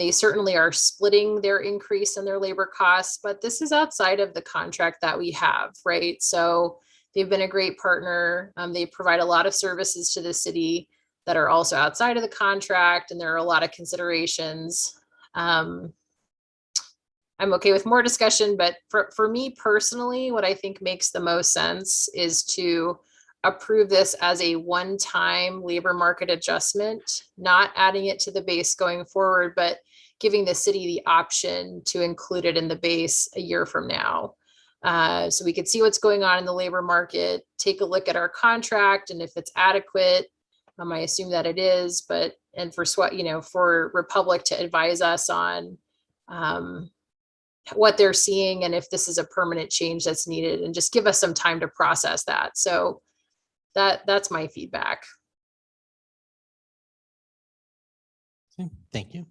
they certainly are splitting their increase in their labor costs, but this is outside of the contract that we have, right? So they've been a great partner. They provide a lot of services to the city that are also outside of the contract, and there are a lot of considerations. I'm okay with more discussion, but for me personally, what I think makes the most sense is to approve this as a one-time labor market adjustment, not adding it to the base going forward, but giving the city the option to include it in the base a year from now. So we could see what's going on in the labor market, take a look at our contract, and if it's adequate, I assume that it is, but, and for SWAT, you know, for Republic to advise us on what they're seeing and if this is a permanent change that's needed, and just give us some time to process that. So that's my feedback. Okay, thank you.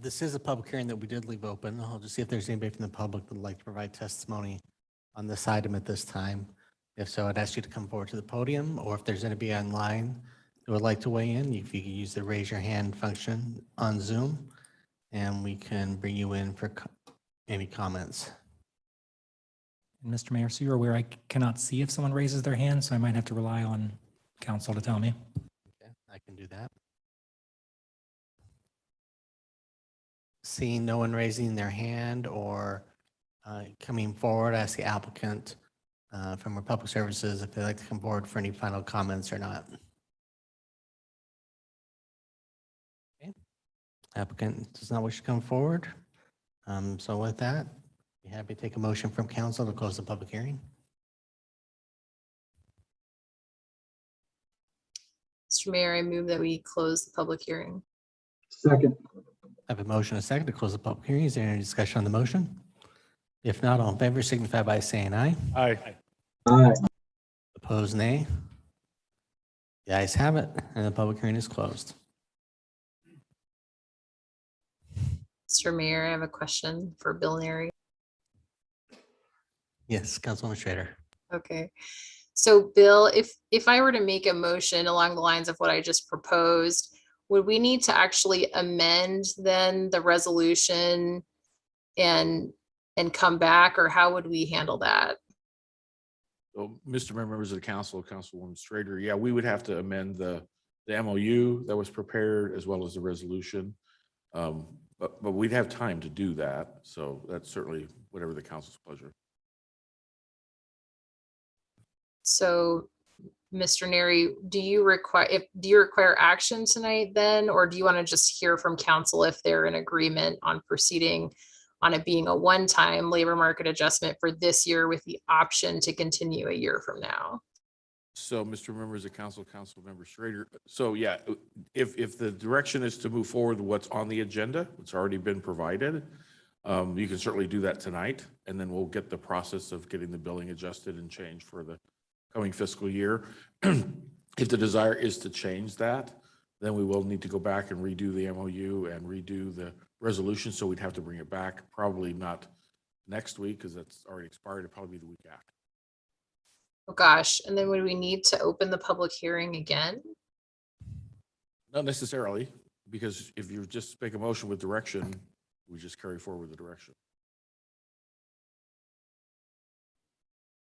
This is a public hearing that we did leave open. I'll just see if there's anybody from the public that would like to provide testimony on this item at this time. If so, I'd ask you to come forward to the podium, or if there's anybody online who would like to weigh in, if you can use the raise your hand function on Zoom, and we can bring you in for any comments. And Mr. Mayor, so you're aware I cannot see if someone raises their hand, so I might have to rely on council to tell me. Okay, I can do that. Seeing no one raising their hand or coming forward, I ask the applicant from Republic Services if they'd like to come forward for any final comments or not. Okay. Applicant does not wish to come forward. So with that, be happy to take a motion from council to close the public hearing. Mr. Mayor, I move that we close the public hearing. Second. I have a motion and a second to close the public hearing. Is there any discussion on the motion? If not, all in favor signify by saying aye. Aye. Aye. Opposed, nay. The ayes have it, and the public hearing is closed. Mr. Mayor, I have a question for Bill Neri. Yes, Councilwoman Schrader. Okay. So Bill, if I were to make a motion along the lines of what I just proposed, would we need to actually amend then the resolution and come back, or how would we handle that? So, Mr. Mayor, members of the council, Councilwoman Strader, yeah, we would have to amend the MOU that was prepared as well as the resolution. But we'd have time to do that. So that's certainly whatever the council's pleasure. So Mr. Neri, do you require action tonight then, or do you want to just hear from council if they're in agreement on proceeding on it being a one-time labor market adjustment for this year with the option to continue a year from now? So, Mr. Members of Council, Councilmember Schrader, so yeah, if the direction is to move forward what's on the agenda, it's already been provided, you can certainly do that tonight, and then we'll get the process of getting the billing adjusted and changed for the coming fiscal year. If the desire is to change that, then we will need to go back and redo the MOU and redo the resolution, so we'd have to bring it back, probably not next week, because that's already expired, it'd probably be the week after. Oh gosh, and then would we need to open the public hearing again? Not necessarily, because if you just make a motion with direction, we just carry forward the direction.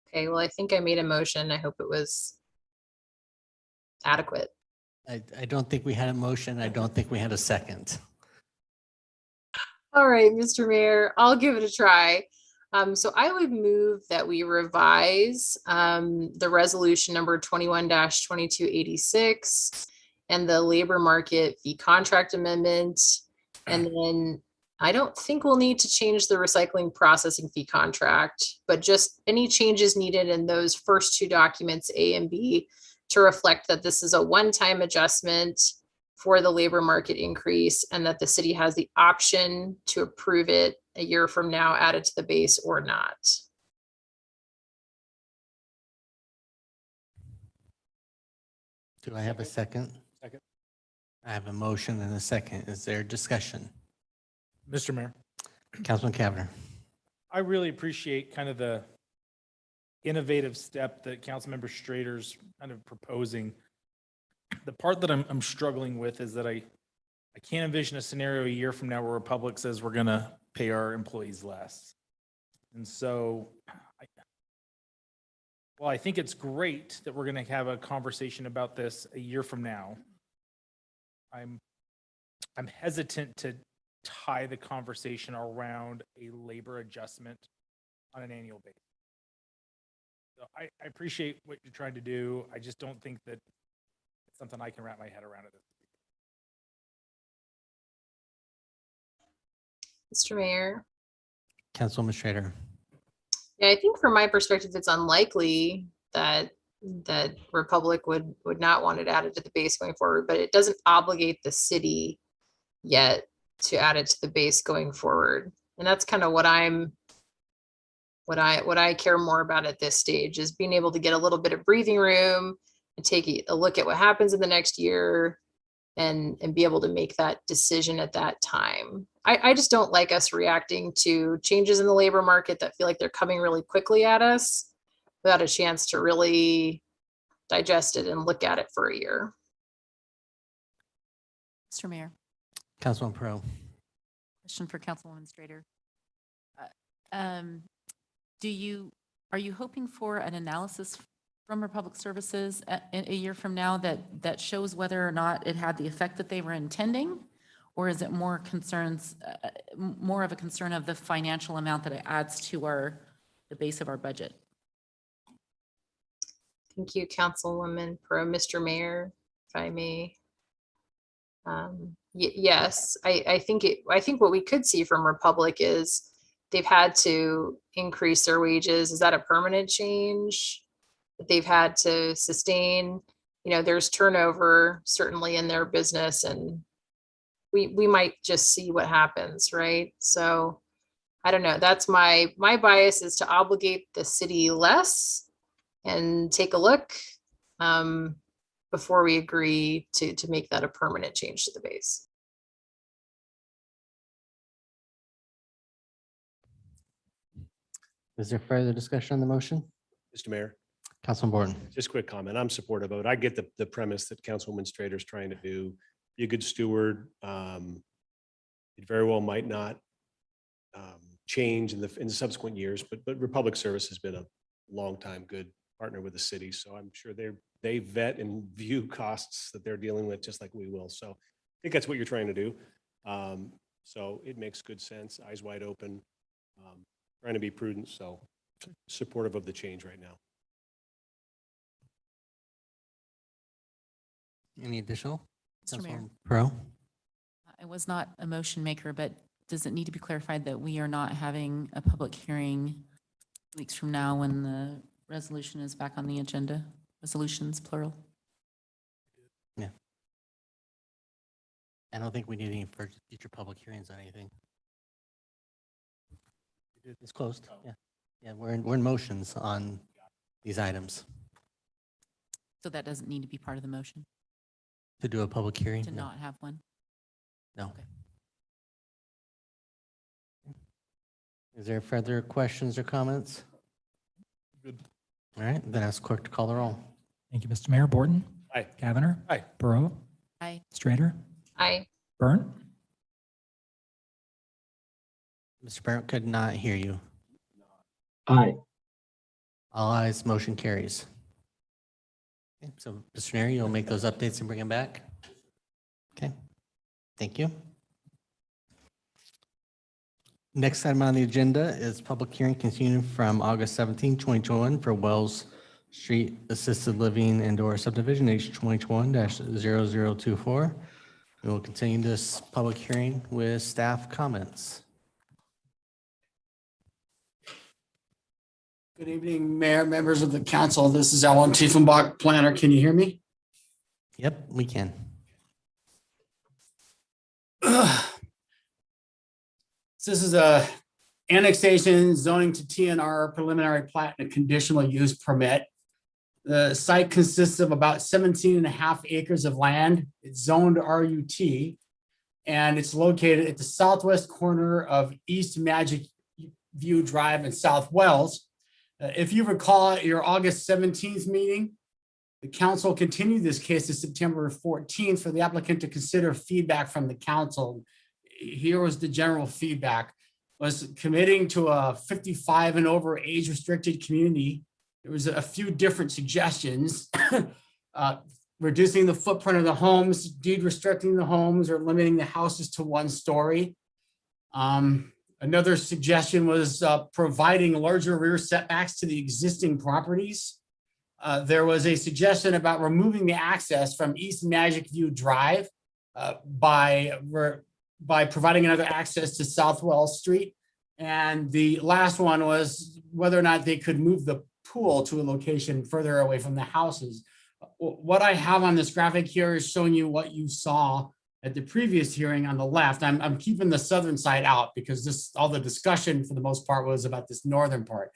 Okay, well, I think I made a motion. I hope it was adequate. I don't think we had a motion. I don't think we had a second. All right, Mr. Mayor, I'll give it a try. So I would move that we revise the resolution number 21-2286 and the labor market fee contract amendment. And then I don't think we'll need to change the recycling processing fee contract, but just any changes needed in those first two documents, A and B, to reflect that this is a one-time adjustment for the labor market increase, and that the city has the option to approve it a year from now, add it to the base or not. Do I have a second? Second. I have a motion and a second. Is there discussion? Mr. Mayor, Councilman Cavanagh. I really appreciate kind of the innovative step that Councilmember Strader's kind of proposing. The part that I'm struggling with is that I can't envision a scenario a year from now where Republic says we're going to pay our employees less. And so, well, I think it's great that we're going to have a conversation about this a year from now. I'm hesitant to tie the conversation around a labor adjustment on an annual basis. So I appreciate what you're trying to do. I just don't think that it's something I can wrap my head around at this. Mr. Mayor. Councilwoman Schrader. Yeah, I think from my perspective, it's unlikely that Republic would not want it added to the base going forward, but it doesn't obligate the city yet to add it to the base going forward. And that's kind of what I care more about at this stage, is being able to get a little bit of breathing room and take a look at what happens in the next year and be able to make that decision at that time. I just don't like us reacting to changes in the labor market that feel like they're coming really quickly at us without a chance to really digest it and look at it for a year. Mr. Mayor, Councilman Pro. question for Councilwoman Strader. Are you hoping for an analysis from Republic Services a year from now that shows whether or not it had the effect that they were intending? Or is it more of a concern of the financial amount that it adds to the base of our budget? Thank you, Councilwoman Pro. Mr. Mayor, if I may. Yes, I think what we could see from Republic is they've had to increase their wages. Is that a permanent change that they've had to sustain? There's turnover certainly in their business, and we might just see what happens, right? So I don't know. That's my bias, is to obligate the city less and take a look before we agree to make that a permanent change to the base. Is there further discussion on the motion? Mr. Mayor, Councilman Borton. just a quick comment. I'm supportive of it. I get the premise that Councilwoman Strader is trying to do. Be a good steward. It very well might not change in the subsequent years, but Republic Service has been a long time good partner with the city. So I'm sure they vet and view costs that they're dealing with just like we will. So I think that's what you're trying to do. So it makes good sense, eyes wide open, trying to be prudent. So supportive of the change right now. Any additional? Mr. Mayor. Councilman Pro. I was not a motion maker, but does it need to be clarified that we are not having a public hearing weeks from now when the resolution is back on the agenda? Resolutions, plural. Yeah. I don't think we need any future public hearings on anything. It's closed. Yeah. Yeah, we're in motions on these items. So that doesn't need to be part of the motion, To do a public hearing? to No. not have one? No. Okay. Is there further questions or comments? Good. All right, then ask clerk to call the roll. Thank you, Mr. Mayor. Borton. Aye. Cavanagh. Aye. Burrow. Aye. Strader. Aye. Burnt. Mr. Barrett could not hear you. Aye. All ayes, motion carries. Okay, so, Mr. Neri, you'll make those updates and bring them back? Okay, thank you. Next item on the agenda is public hearing continuing from August 17, 2021 for Wells Street Assisted Living and/or subdivision H 2021-0024. We will continue this public hearing with staff comments. Good evening, Mayor, members of the council. This is Alan Tiefenbach, planner. Can you hear me? Yep, we can. This is a annexation zoning to TNR preliminary plat and a conditional use permit. The site consists of about 17.5 acres of land. It's zoned RUT, and it's located at the southwest corner of East Magic View Drive and South Wells. If you recall at your August 17th meeting, the council continued this case to September 14th for the applicant to consider feedback from the council. Here was the general feedback: was committing to a 55 and over age restricted community. There was a few different suggestions: reducing the footprint of the homes, deed restricting the homes, or limiting the houses to 1 story. Another suggestion was providing larger rear setbacks to the existing properties. There was a suggestion about removing the access from East Magic View Drive by providing another access to South Wells Street. And the last one was whether or not they could move the pool to a location further away from the houses. What I have on this graphic here is showing you what you saw at the previous hearing on the left. I'm keeping the southern side out because all the discussion for the most part was about this northern part.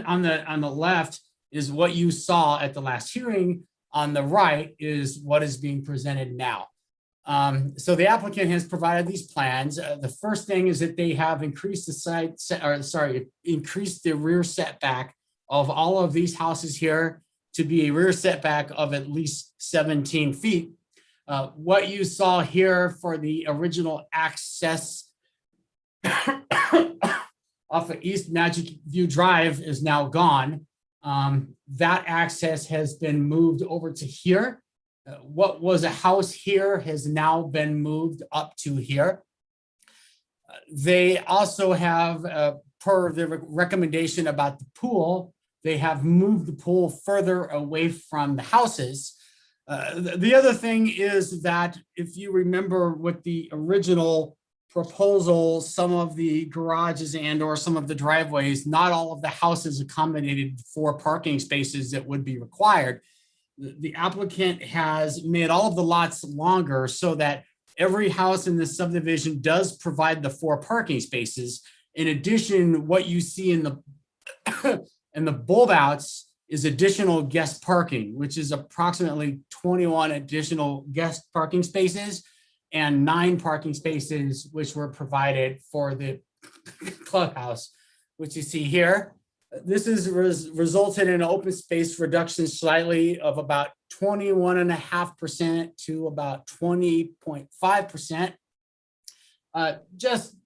on the left is what you saw at the last hearing. On the right is what is being presented now. So the applicant has provided these plans. The first thing is that they have increased increased the rear setback of all of these houses here to be a rear setback of at least 17 feet. What you saw here for the original access off of East Magic View Drive is now gone. That access has been moved over to here. What was a house here has now been moved up to here. They also have, per the recommendation about the pool, they have moved the pool further away from the houses. The other thing is that if you remember with the original proposal, some of the garages and or some of the driveways, not all of the houses accommodated for parking spaces that would be required. The applicant has made all of the lots longer so that every house in this subdivision does provide the 4 parking spaces. In addition, what you see in the and the bulb outs is additional guest parking, which is approximately 21 additional guest parking spaces and 9 parking spaces, which were provided for the clubhouse, which you see here. This has resulted in an open space reduction slightly of about 21.5% to about 20.5%. Just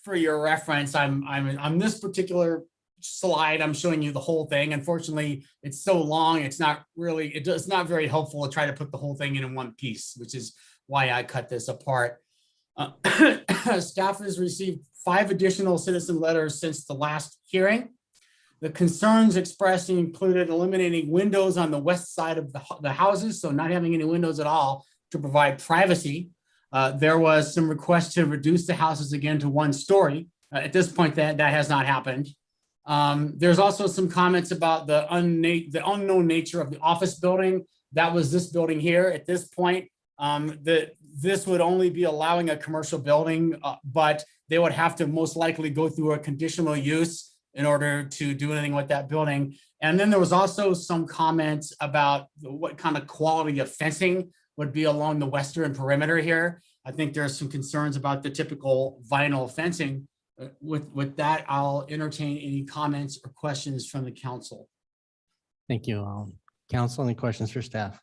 for your reference, I'm on this particular slide, I'm showing you the whole thing. Unfortunately, it's so long, it's not very helpful to try to put the whole thing in one piece, which is why I cut this apart. Staff has received 5 additional citizen letters since the last hearing. The concerns expressed included eliminating windows on the west side of the houses, so not having any windows at all to provide privacy. There was some requests to reduce the houses again to 1 story. At this point, that has not happened. There's also some comments about the unknown nature of the office building. That was this building here. At this point, this would only be allowing a commercial building, but they would have to most likely go through a conditional use in order to do anything with that building. And then there was also some comments about what kind of quality of fencing would be along the western perimeter here. I think there's some concerns about the typical vinyl fencing. With that, I'll entertain any comments or questions from the council. Thank you. Council, any questions for staff?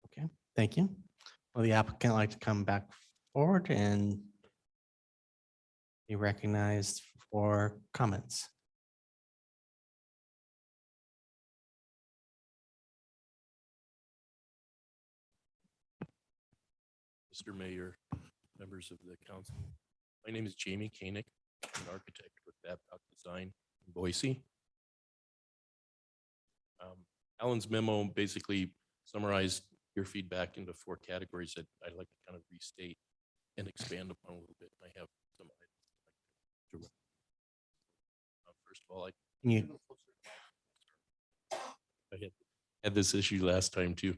Okay, thank you. Will the applicant like to come back forward and be recognized for comments? Mr. Mayor, members of the council. My name is Jamie Koenig, an architect with Babcock Design in Boise. Alan's memo basically summarized your feedback into 4 categories that I'd like to kind of restate and expand upon a little bit. I have some items. First of all, had this issue last time too.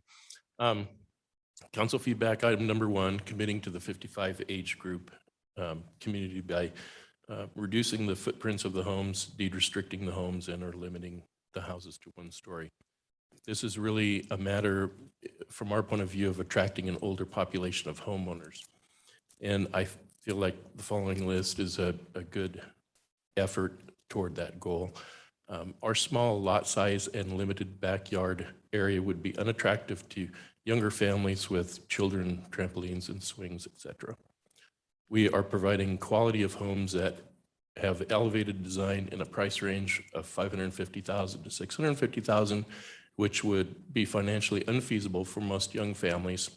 Council feedback item number 1, committing to the 55 age group community by reducing the footprints of the homes, deed restricting the homes, and or limiting the houses to 1 story. This is really a matter, from our point of view, of attracting an older population of homeowners. And I feel like the following list is a good effort toward that goal. Our small lot size and limited backyard area would be unattractive to younger families with children, trampolines and swings, etc. We are providing quality of homes that have elevated design in a price range of $550,000 to $650,000, which would be financially unfeasible for most young families,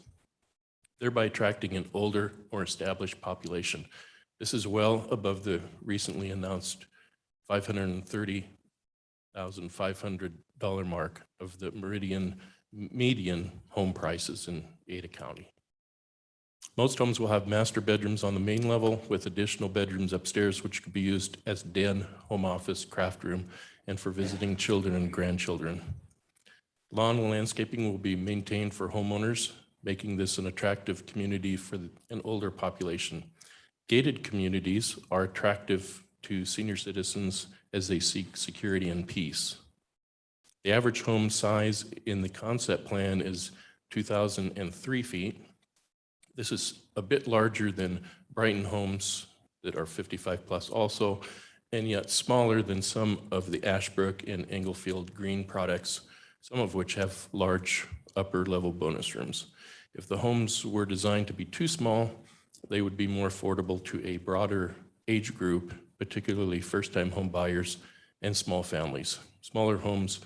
thereby attracting an older, more established population. This is well above the recently announced $530,500 mark of the median home prices in Ada County. Most homes will have master bedrooms on the main level with additional bedrooms upstairs, which could be used as den, home office, craft room, and for visiting children and grandchildren. Lawn and landscaping will be maintained for homeowners, making this an attractive community for an older population. Gated communities are attractive to senior citizens as they seek security and peace. The average home size in the concept plan is 2,003 feet. This is a bit larger than Brighton homes that are 55 plus also, and yet smaller than some of the Ashbrook and Englefield Green products, some of which have large upper level bonus rooms. If the homes were designed to be too small, they would be more affordable to a broader age group, particularly first-time home buyers and small families. Smaller homes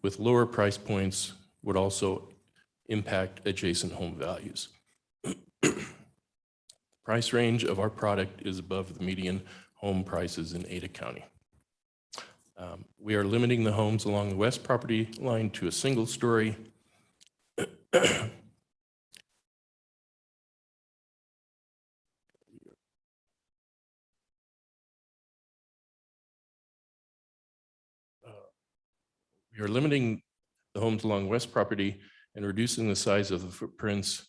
with lower price points would also impact adjacent home values. Price range of our product is above the median home prices in Ada County. We are limiting the homes along the west property line to a single story. We are limiting the homes along west property and reducing the size of the footprints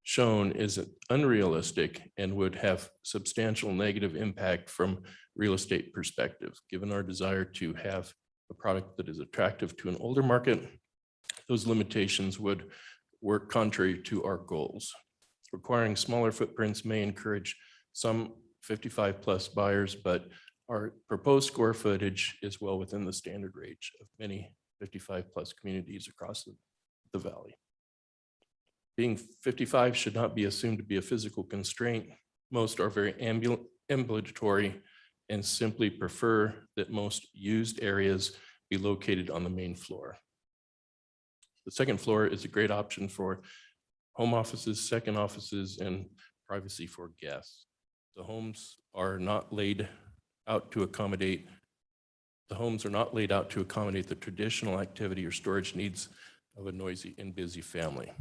shown is unrealistic and would have substantial negative impact from real estate perspective. Given our desire to have a product that is attractive to an older market, those limitations would work contrary to our goals. Requiring smaller footprints may encourage some 55 plus buyers, but our proposed square footage is well within the standard range of many 55 plus communities across the valley. Being 55 should not be assumed to be a physical constraint. Most are very ambulatory and simply prefer that most used areas be located on the main floor. The second floor is a great option for home offices, second offices, and privacy for guests. The homes are not laid out to accommodate the traditional activity or storage needs of a noisy and busy family.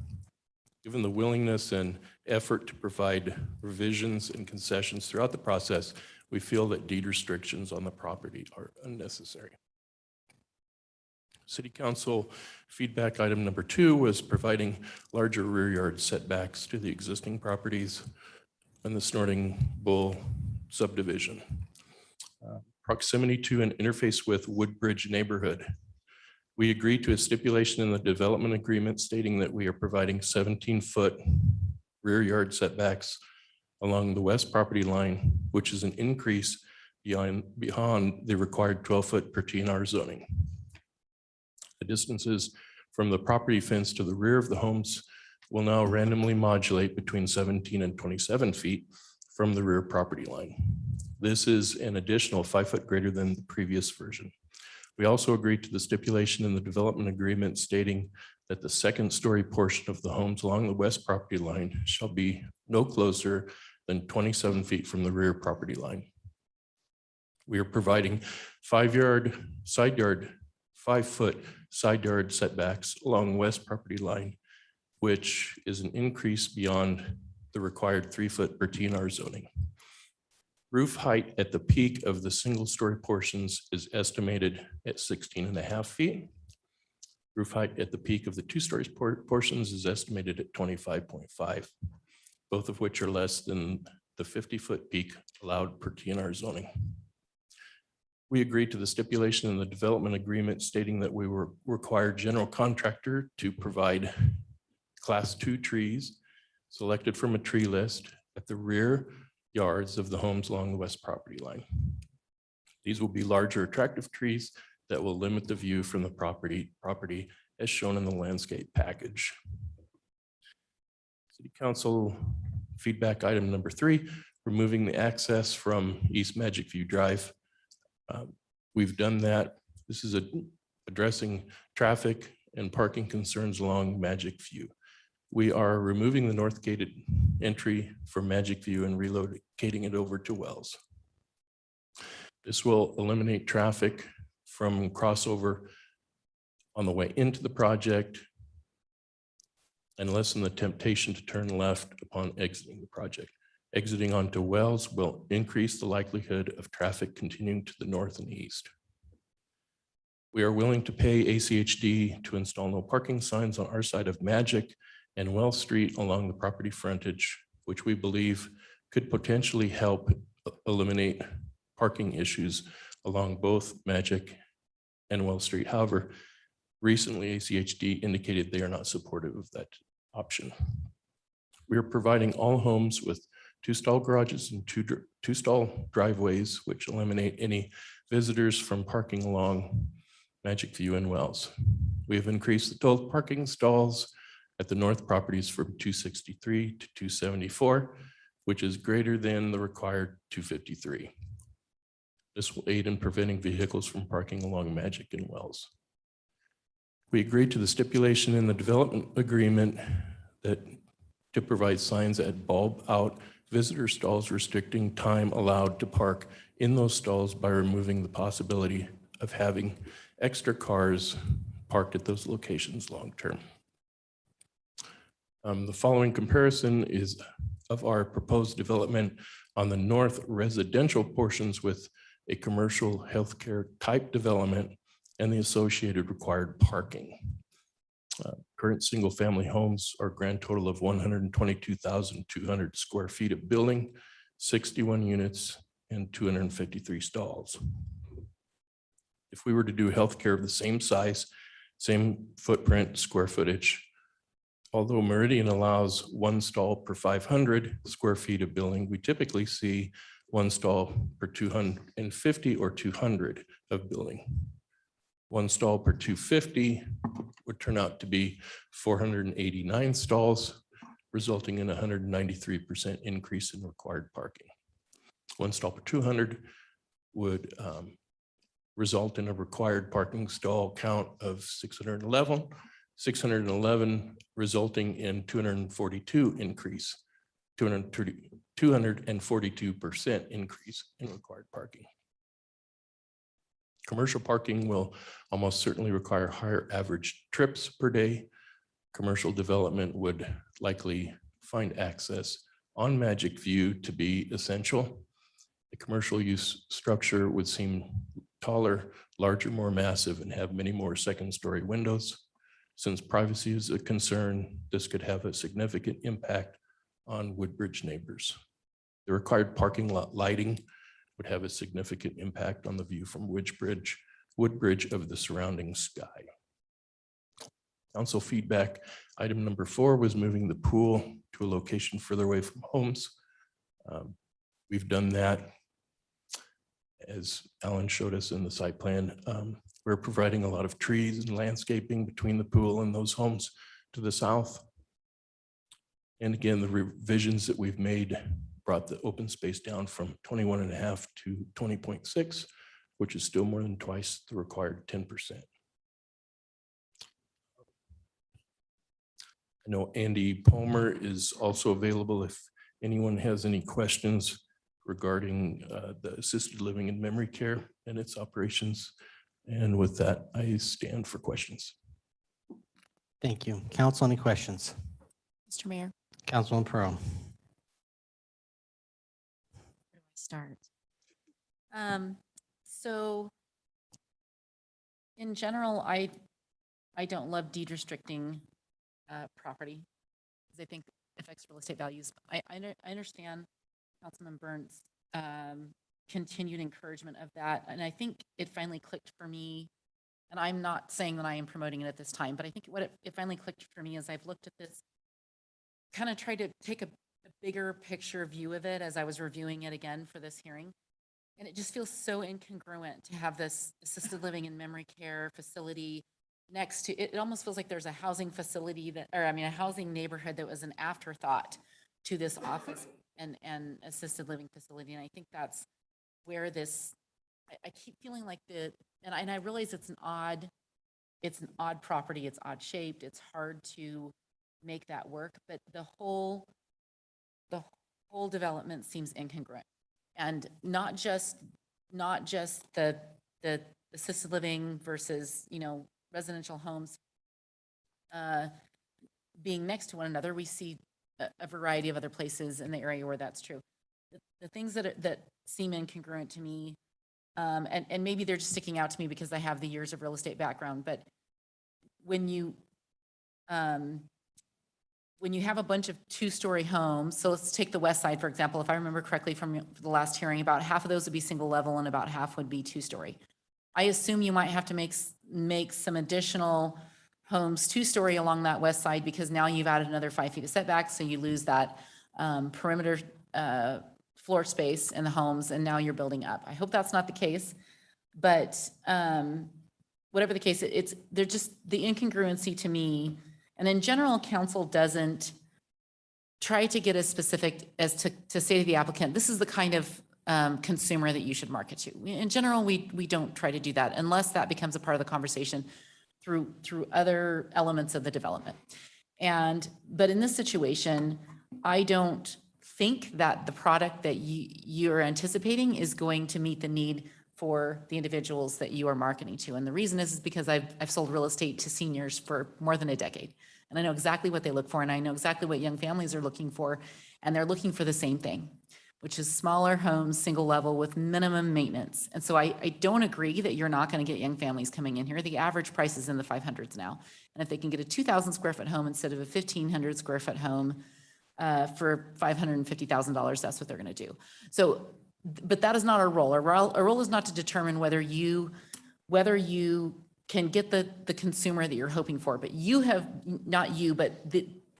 Given the willingness and effort to provide revisions and concessions throughout the process, we feel that deed restrictions on the property are unnecessary. City Council feedback item number 2 was providing larger rear yard setbacks to the existing properties in the Snorting Bull subdivision. Proximity to and interface with Woodbridge neighborhood. We agreed to a stipulation in the development agreement stating that we are providing 17-foot rear yard setbacks along the west property line, which is an increase beyond the required 12-foot per TNR zoning. The distances from the property fence to the rear of the homes will now randomly modulate between 17 and 27 feet from the rear property line. This is an additional 5 foot greater than the previous version. We also agreed to the stipulation in the development agreement stating that the second story portion of the homes along the west property line shall be no closer than 27 feet from the rear property line. We are providing 5 foot side yard setbacks along west property line, which is an increase beyond the required 3 foot per TNR zoning. Roof height at the peak of the single story portions is estimated at 16.5 feet. Roof height at the peak of the 2 stories portions is estimated at 25.5, both of which are less than the 50-foot peak allowed per TNR zoning. We agreed to the stipulation in the development agreement stating that we were required general contractor to provide class 2 trees selected from a tree list at the rear yards of the homes along the west property line. These will be larger, attractive trees that will limit the view from the property as shown in the landscape package. City Council feedback item number 3, removing the access from East Magic View Drive. We've done that. This is addressing traffic and parking concerns along Magic View. We are removing the north gated entry from Magic View and relocating it over to Wells. This will eliminate traffic from crossover on the way into the project and lessen the temptation to turn left upon exiting the project. Exiting onto Wells will increase the likelihood of traffic continuing to the north and east. We are willing to pay ACHD to install no parking signs on our side of Magic and Wells Street along the property frontage, which we believe could potentially help eliminate parking issues along both Magic and Wells Street. However, recently ACHD indicated they are not supportive of that option. We are providing all homes with 2-stall garages and 2-stall driveways, which eliminate any visitors from parking along Magic View and Wells. We have increased the total parking stalls at the north properties from 263 to 274, which is greater than the required 253. This will aid in preventing vehicles from parking along Magic and Wells. We agreed to the stipulation in the development agreement that to provide signs at bulb out visitor stalls restricting time allowed to park in those stalls by removing the possibility of having extra cars parked at those locations long term. The following comparison is of our proposed development on the north residential portions with a commercial healthcare type development and the associated required parking. Current single family homes are a grand total of 122,200 square feet of building, 61 units and 253 stalls. If we were to do healthcare of the same size, same footprint, square footage, although Meridian allows 1 stall per 500 square feet of building, we typically see 1 stall per 250 or 200 of building. 1 stall per 250 would turn out to be 489 stalls, resulting in a 193% increase in required parking. 1 stall per 200 would result in a required parking stall count of 611, resulting in 242 increase, 242% increase in required parking. Commercial parking will almost certainly require higher average trips per day. Commercial development would likely find access on Magic View to be essential. The commercial use structure would seem taller, larger, more massive, and have many more second-story windows. Since privacy is a concern, this could have a significant impact on Woodbridge neighbors. The required parking lot lighting would have a significant impact on the view from Woodbridge of the surrounding sky. Council feedback, item number 4 was moving the pool to a location further away from homes. We've done that, as Alan showed us in the site plan. We're providing a lot of trees and landscaping between the pool and those homes to the south. And again, the revisions that we've made brought the open space down from 21.5 to 20.6, which is still more than twice the required 10%. I know Andy Palmer is also available if anyone has any questions regarding the assisted living and memory care and its operations. And with that, I stand for questions. Thank you. Council, any questions? Mr. Mayor, Councilman Pearl. where do I start? So in general, I I don't love deed restricting property because I think it affects real estate values. I understand Councilman Burnt's continued encouragement of that. And I think it finally clicked for me. And I'm not saying that I am promoting it at this time, but I think what it finally clicked for me is I've looked at this, kind of tried to take a bigger picture view of it as I was reviewing it again for this hearing. And it just feels so incongruent to have this assisted living and memory care facility next to it. It almost feels like there's a housing facility that, or I mean, a housing neighborhood that was an afterthought to this office and assisted living facility. And I think that's where this, I keep feeling like and I realize it's an odd property, it's odd shaped, it's hard to make that work, but the whole development seems incongruent. And not just the assisted living versus, residential homes being next to one another. We see a variety of other places in the area where that's true. The things that seem incongruent to me, and maybe they're just sticking out to me because I have the years of real estate background, but when you have a bunch of two-story homes, so let's take the west side, for example. If I remember correctly from the last hearing, about half of those would be single level and about half would be two-story. I assume you might have to make some additional homes two-story along that west side because now you've added another 5 feet of setback, so you lose that perimeter floor space in the homes, and now you're building up. I hope that's not the case, but whatever the case, they're just the incongruency to me. And in general, council doesn't try to get as specific as to say to the applicant, this is the kind of consumer that you should market to. In general, we don't try to do that unless that becomes a part of the conversation through other elements of the development. But in this situation, I don't think that the product that you're anticipating is going to meet the need for the individuals that you are marketing to. And the reason is because I've sold real estate to seniors for more than a decade. And I know exactly what they look for, and I know exactly what young families are looking for, and they're looking for the same thing, which is smaller homes, single level with minimum maintenance. And so I don't agree that you're not going to get young families coming in here. The average price is in the 500s now. And if they can get a 2,000 square foot home instead of a 1,500 square foot home for $550,000, that's what they're going to do. So, but that is not our role. Our role is not to determine whether you can get the consumer that you're hoping for, but you have, not you, but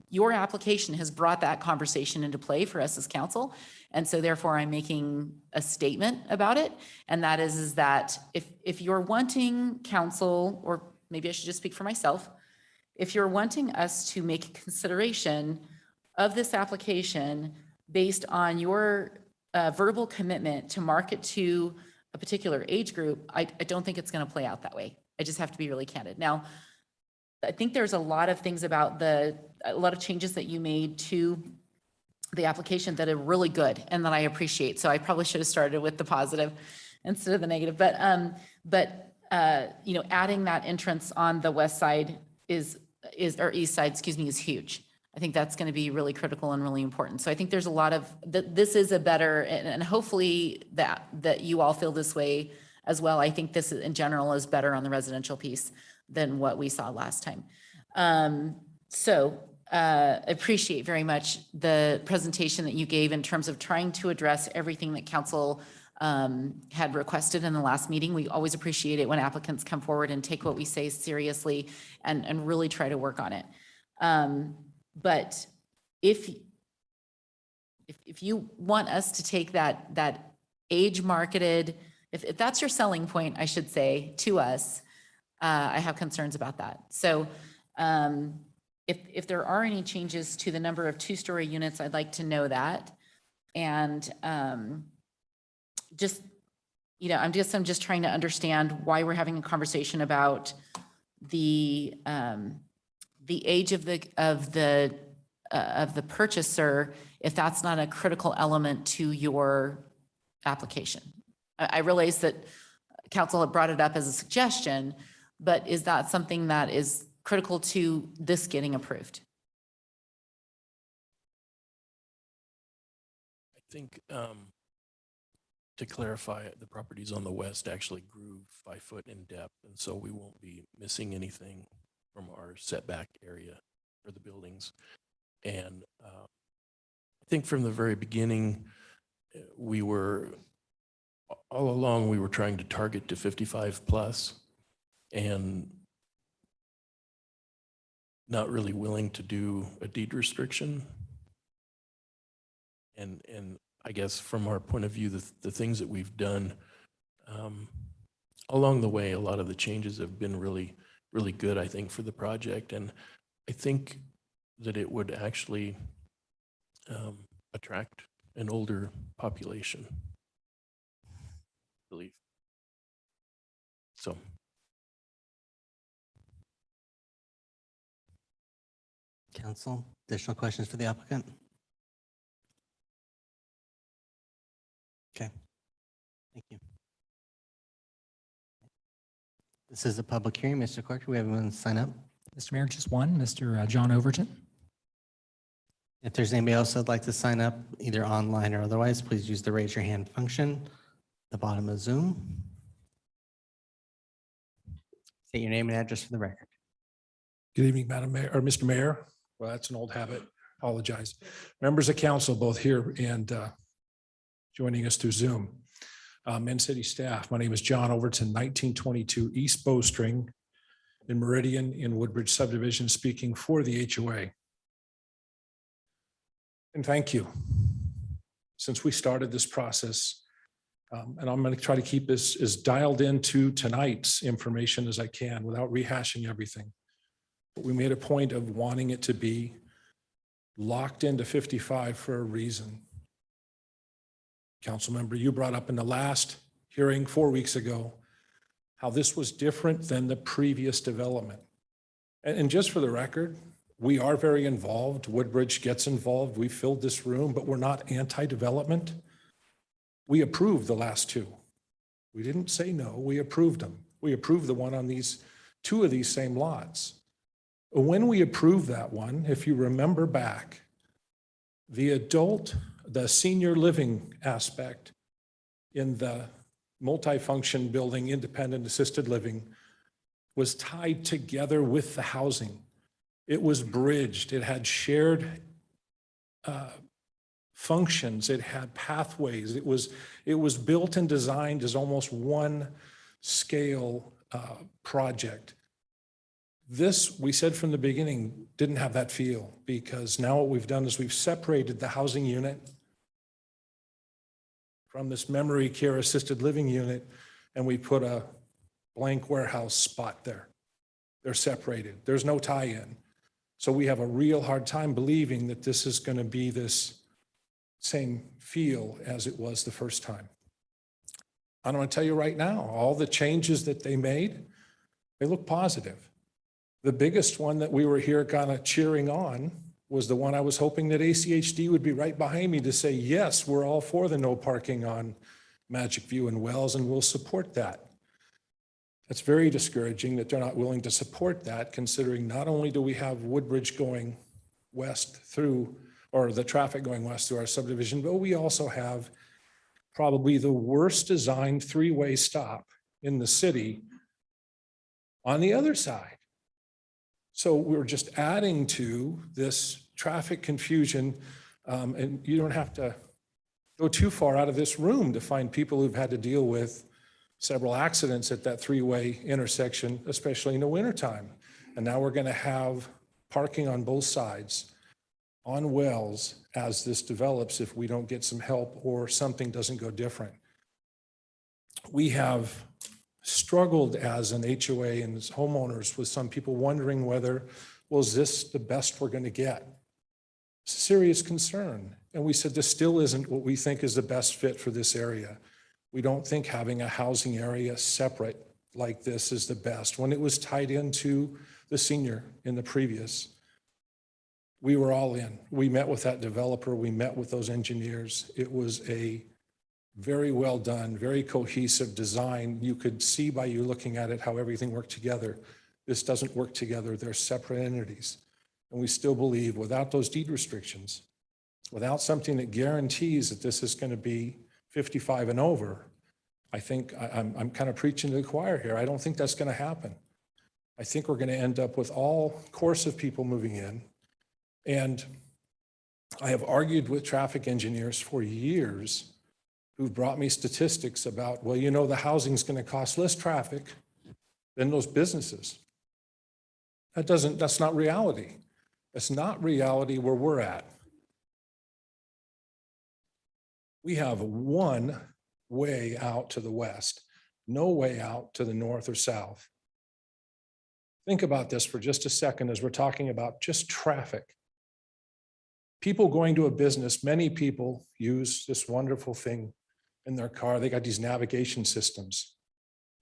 your application has brought that conversation into play for us as council. And so therefore I'm making a statement about it. And that is that if you're wanting council, or maybe I should just speak for myself, if you're wanting us to make consideration of this application based on your verbal commitment to market to a particular age group, I don't think it's going to play out that way. I just have to be really candid. Now, I think there's a lot of things about a lot of changes that you made to the application that are really good and that I appreciate. So I probably should have started with the positive instead of the negative. But adding that entrance on the west side or east side, is huge. I think that's going to be really critical and really important. So I think there's a lot of this is a better, and hopefully that you all feel this way as well. I think this in general is better on the residential piece than what we saw last time. Appreciate very much the presentation that you gave in terms of trying to address everything that council had requested in the last meeting. We always appreciate it when applicants come forward and take what we say seriously and really try to work on it. But if you want us to take that age marketed, if that's your selling point, I should say, to us, I have concerns about that. So if there are any changes to the number of two-story units, I'd like to know that. And I'm just trying to understand why we're having a conversation about the age of the purchaser, if that's not a critical element to your application. I realize that council had brought it up as a suggestion, but is that something that is critical to this getting approved? I think to clarify, the properties on the west actually grew 5 foot in depth, and so we won't be missing anything from our setback area for the buildings. And I think from the very beginning, we were, all along, we were trying to target to 55 plus and not really willing to do a deed restriction. And I guess from our point of view, the things that we've done along the way, a lot of the changes have been really, really good, I think, for the project. And I think that it would actually attract an older population, I believe. So. Council, additional questions for the applicant? Okay, thank you. This is a public hearing. Mr. Clerk, do we have anyone sign up? Mr. Mayor, just one, Mr. John Overton. If there's anybody else that'd like to sign up, either online or otherwise, please use the raise your hand function at the bottom of Zoom. State your name and address for the record. Good evening, Madam Mayor, or Mr. Mayor. Well, that's an old habit. Apologize. Members of council, both here and joining us through Zoom. And city staff. My name is John Overton, 1922 East Bowstring in Meridian in Woodbridge subdivision, speaking for the HOA. And thank you. Since we started this process, and I'm going to try to keep this as dialed into tonight's information as I can without rehashing everything. But we made a point of wanting it to be locked into 55 for a reason. Council member, you brought up in the last hearing 4 weeks ago how this was different than the previous development. And just for the record, we are very involved. Woodbridge gets involved. We filled this room, but we're not anti-development. We approved the last two. We didn't say no, we approved them. We approved the one on these two of these same lots. When we approved that one, if you remember back, the senior living aspect in the multifunction building, independent assisted living, was tied together with the housing. It was bridged. It had shared functions. It had pathways. It was built and designed as almost one scale project. This, we said from the beginning, didn't have that feel, because now what we've done is we've separated the housing unit from this memory care assisted living unit, and we put a blank warehouse spot there. They're separated. There's no tie-in. So we have a real hard time believing that this is going to be this same feel as it was the first time. I'm going to tell you right now, all the changes that they made, they look positive. The biggest one that we were here kind of cheering on was the one I was hoping that ACHD would be right behind me to say, yes, we're all for the no parking on Magic View and Wells, and we'll support that. It's very discouraging that they're not willing to support that, considering not only do we have Woodbridge going west through, or the traffic going west through our subdivision, but we also have probably the worst designed three-way stop in the city on the other side. So we're just adding to this traffic confusion, and you don't have to go too far out of this room to find people who've had to deal with several accidents at that three-way intersection, especially in the wintertime. And now we're going to have parking on both sides on Wells as this develops if we don't get some help or something doesn't go different. We have struggled as an HOA and as homeowners with some people wondering whether, well, is this the best we're going to get? It's a serious concern. And we said, this still isn't what we think is the best fit for this area. We don't think having a housing area separate like this is the best. When it was tied into the senior in the previous, we were all in. We met with that developer. We met with those engineers. It was a very well done, very cohesive design. You could see by you looking at it how everything worked together. This doesn't work together. They're separate entities. And we still believe without those deed restrictions, without something that guarantees that this is going to be 55 and over, I think I'm kind of preaching to the choir here. I don't think that's going to happen. I think we're going to end up with all course of people moving in. And I have argued with traffic engineers for years who've brought me statistics about, well, you know, the housing's going to cost less traffic than those businesses. That's not reality. That's not reality where we're at. We have one way out to the west, no way out to the north or south. Think about this for just a second as we're talking about just traffic. People going to a business, many people use this wonderful thing in their car. They got these navigation systems.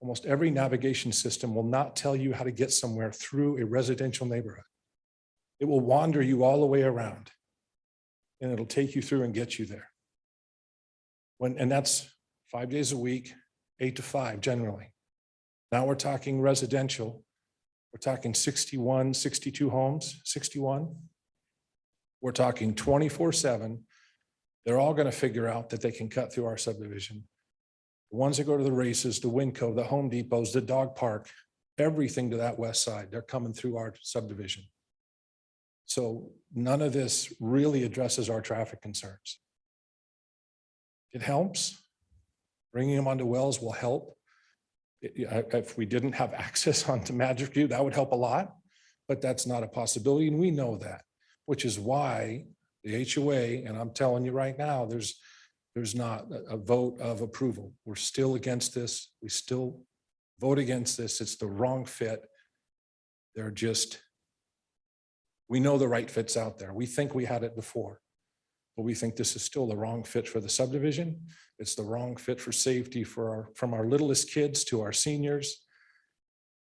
Almost every navigation system will not tell you how to get somewhere through a residential neighborhood. It will wander you all the way around, and it'll take you through and get you there. And that's 5 days a week, 8 to 5 generally. Now we're talking residential. We're talking 61, 62 homes, 61. We're talking 24/7. They're all going to figure out that they can cut through our subdivision. The ones that go to the races, the Winco, the Home Depots, the dog park, everything to that west side, they're coming through our subdivision. So none of this really addresses our traffic concerns. It helps. Bringing them onto Wells will help. If we didn't have access onto Magic View, that would help a lot, but that's not a possibility, and we know that, which is why the HOA, and I'm telling you right now, there's not a vote of approval. We're still against this. We still vote against this. It's the wrong fit. They're just, we know the right fit's out there. We think we had it before, but we think this is still the wrong fit for the subdivision. It's the wrong fit for safety from our littlest kids to our seniors.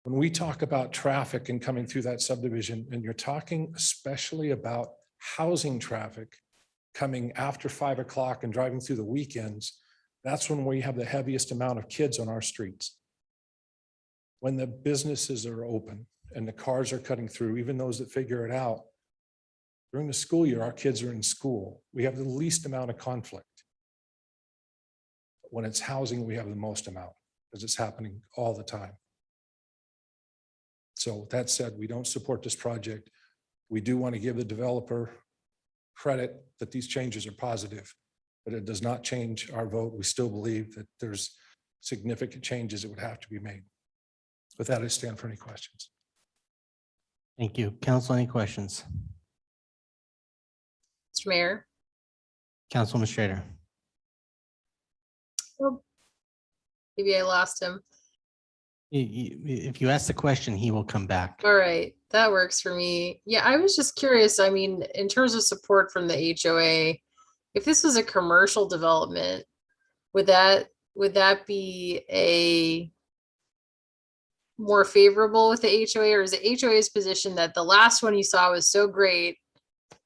When we talk about traffic and coming through that subdivision, and you're talking especially about housing traffic coming after 5 o'clock and driving through the weekends, that's when we have the heaviest amount of kids on our streets. When the businesses are open and the cars are cutting through, even those that figure it out, during the school year, our kids are in school. We have the least amount of conflict. When it's housing, we have the most amount because it's happening all the time. So that said, we don't support this project. We do want to give the developer credit that these changes are positive, but it does not change our vote. We still believe that there's significant changes that would have to be made. With that, I stand for any questions. Thank you. Council, any questions? Mr. Mayor. Councilman Schrader. Oh, maybe I lost him. If you ask the question, he will come back. All right, that works for me. Yeah, I was just curious. I mean, in terms of support from the HOA, if this was a commercial development, would that be a more favorable with the HOA, or is the HOA's position that the last one you saw was so great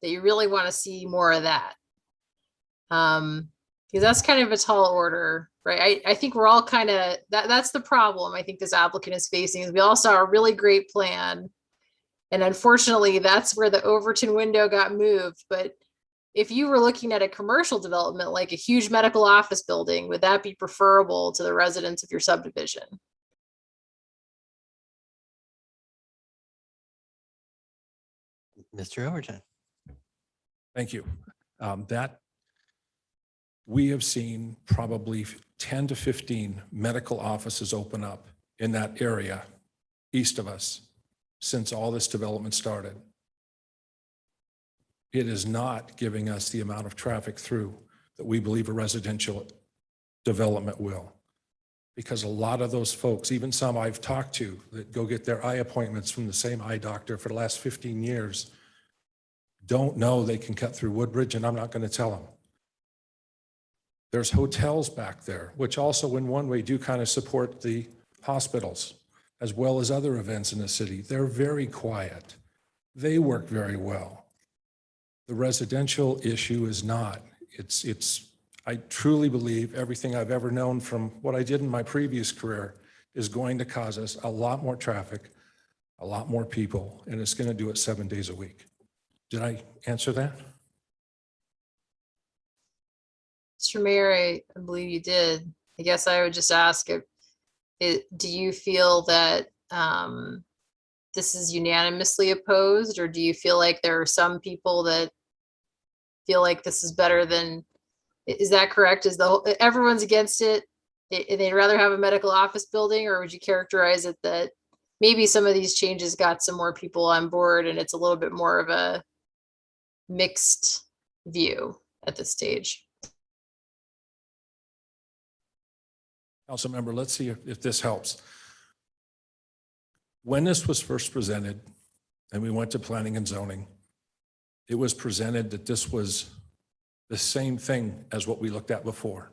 that you really want to see more of that? Because that's kind of a tall order, right? I think we're all kind of, that's the problem I think this applicant is facing, is we all saw a really great plan. And unfortunately, that's where the Overton window got moved. But if you were looking at a commercial development, like a huge medical office building, would that be preferable to the residents of your subdivision? Mr. Overton. Thank you. We have seen probably 10 to 15 medical offices open up in that area east of us since all this development started. It is not giving us the amount of traffic through that we believe a residential development will. Because a lot of those folks, even some I've talked to that go get their eye appointments from the same eye doctor for the last 15 years, don't know they can cut through Woodbridge, and I'm not going to tell them. There's hotels back there, which also in one way do kind of support the hospitals as well as other events in the city. They're very quiet. They work very well. The residential issue is not. I truly believe everything I've ever known from what I did in my previous career is going to cause us a lot more traffic, a lot more people, and it's going to do it 7 days a week. Did I answer that? Mr. Mayor, I believe you did. I guess I would just ask do you feel that this is unanimously opposed, or do you feel like there are some people that feel like this is better than, is that correct? Is everyone's against it? They'd rather have a medical office building, or would you characterize it that maybe some of these changes got some more people on board and it's a little bit more of a mixed view at this stage? Councilmember, let's see if this helps. When this was first presented and we went to planning and zoning, it was presented that this was the same thing as what we looked at before.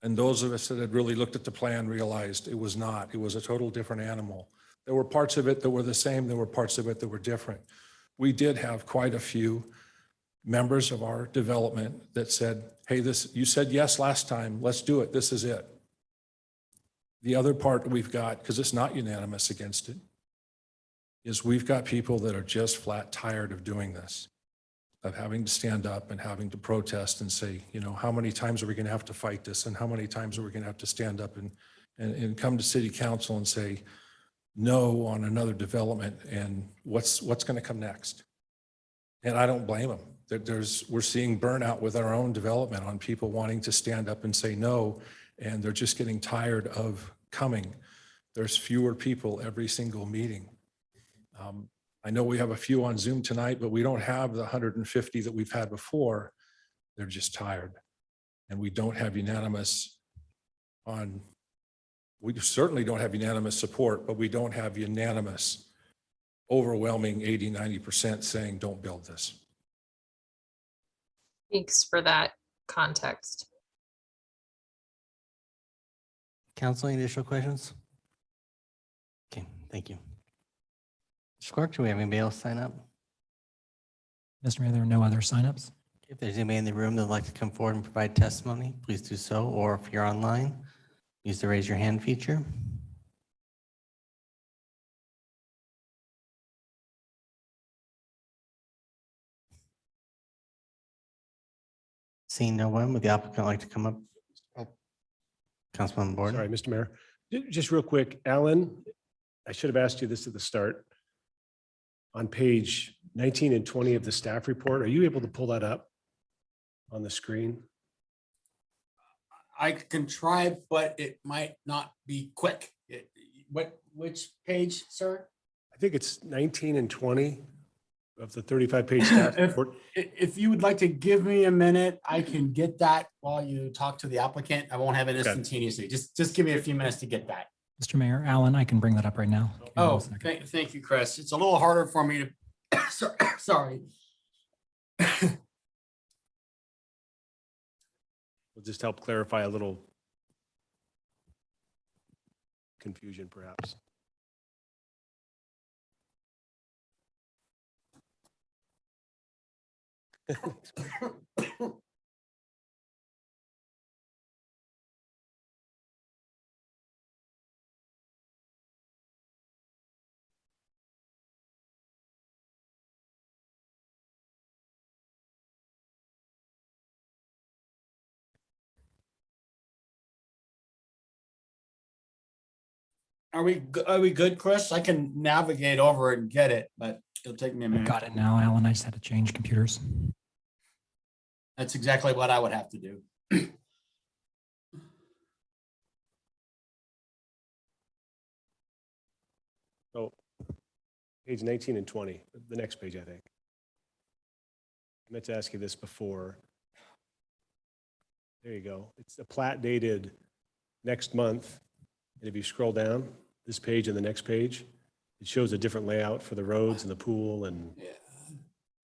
And those of us that had really looked at the plan realized it was not. It was a total different animal. There were parts of it that were the same. There were parts of it that were different. We did have quite a few members of our development that said, hey, you said yes last time, let's do it, this is it. The other part we've got, because it's not unanimous against it, is we've got people that are just flat tired of doing this, of having to stand up and having to protest and say, you know, how many times are we going to have to fight this? And how many times are we going to have to stand up and come to city council and say no on another development, and what's going to come next? And I don't blame them. We're seeing burnout with our own development on people wanting to stand up and say no, and they're just getting tired of coming. There's fewer people every single meeting. I know we have a few on Zoom tonight, but we don't have the 150 that we've had before. They're just tired. And we don't have unanimous we certainly don't have unanimous support, but we don't have unanimous, overwhelming 80, 90% saying don't build this. Thanks for that context. Council, any additional questions? Okay, thank you. Mr. Clark, do we have anybody else sign up? Mr. Mayor, there are no other signups. If there's anybody in the room that'd like to come forward and provide testimony, please do so. Or if you're online, use the raise your hand feature. Seeing no one, would the applicant like to come up? Councilman Borden. Sorry, Mr. Mayor. Just real quick, Alan, I should have asked you this at the start. On page 19 and 20 of the staff report, are you able to pull that up on the screen? I can try, but it might not be quick. Which page, sir? I think it's 19 and 20 of the 35-page staff report. If you would like to give me a minute, I can get that while you talk to the applicant. I won't have it Okay. instantaneously. Just give me a few minutes to get that. Mr. Mayor, Alan, I can bring that up right now. Give me Oh, one second. thank you, Chris. It's a little harder for me to, sorry. Will just help clarify a little confusion, perhaps. Are we good, Chris? I can navigate over it and get it, but it'll take me a minute. Got it now, Alan. I just had to change computers. That's exactly what I would have to do. So page 19 and 20, the next page, I think. I meant to ask you this before. There you go. It's a plat dated next month. And if you scroll down this page and the next page, it shows a different layout for the roads and the pool and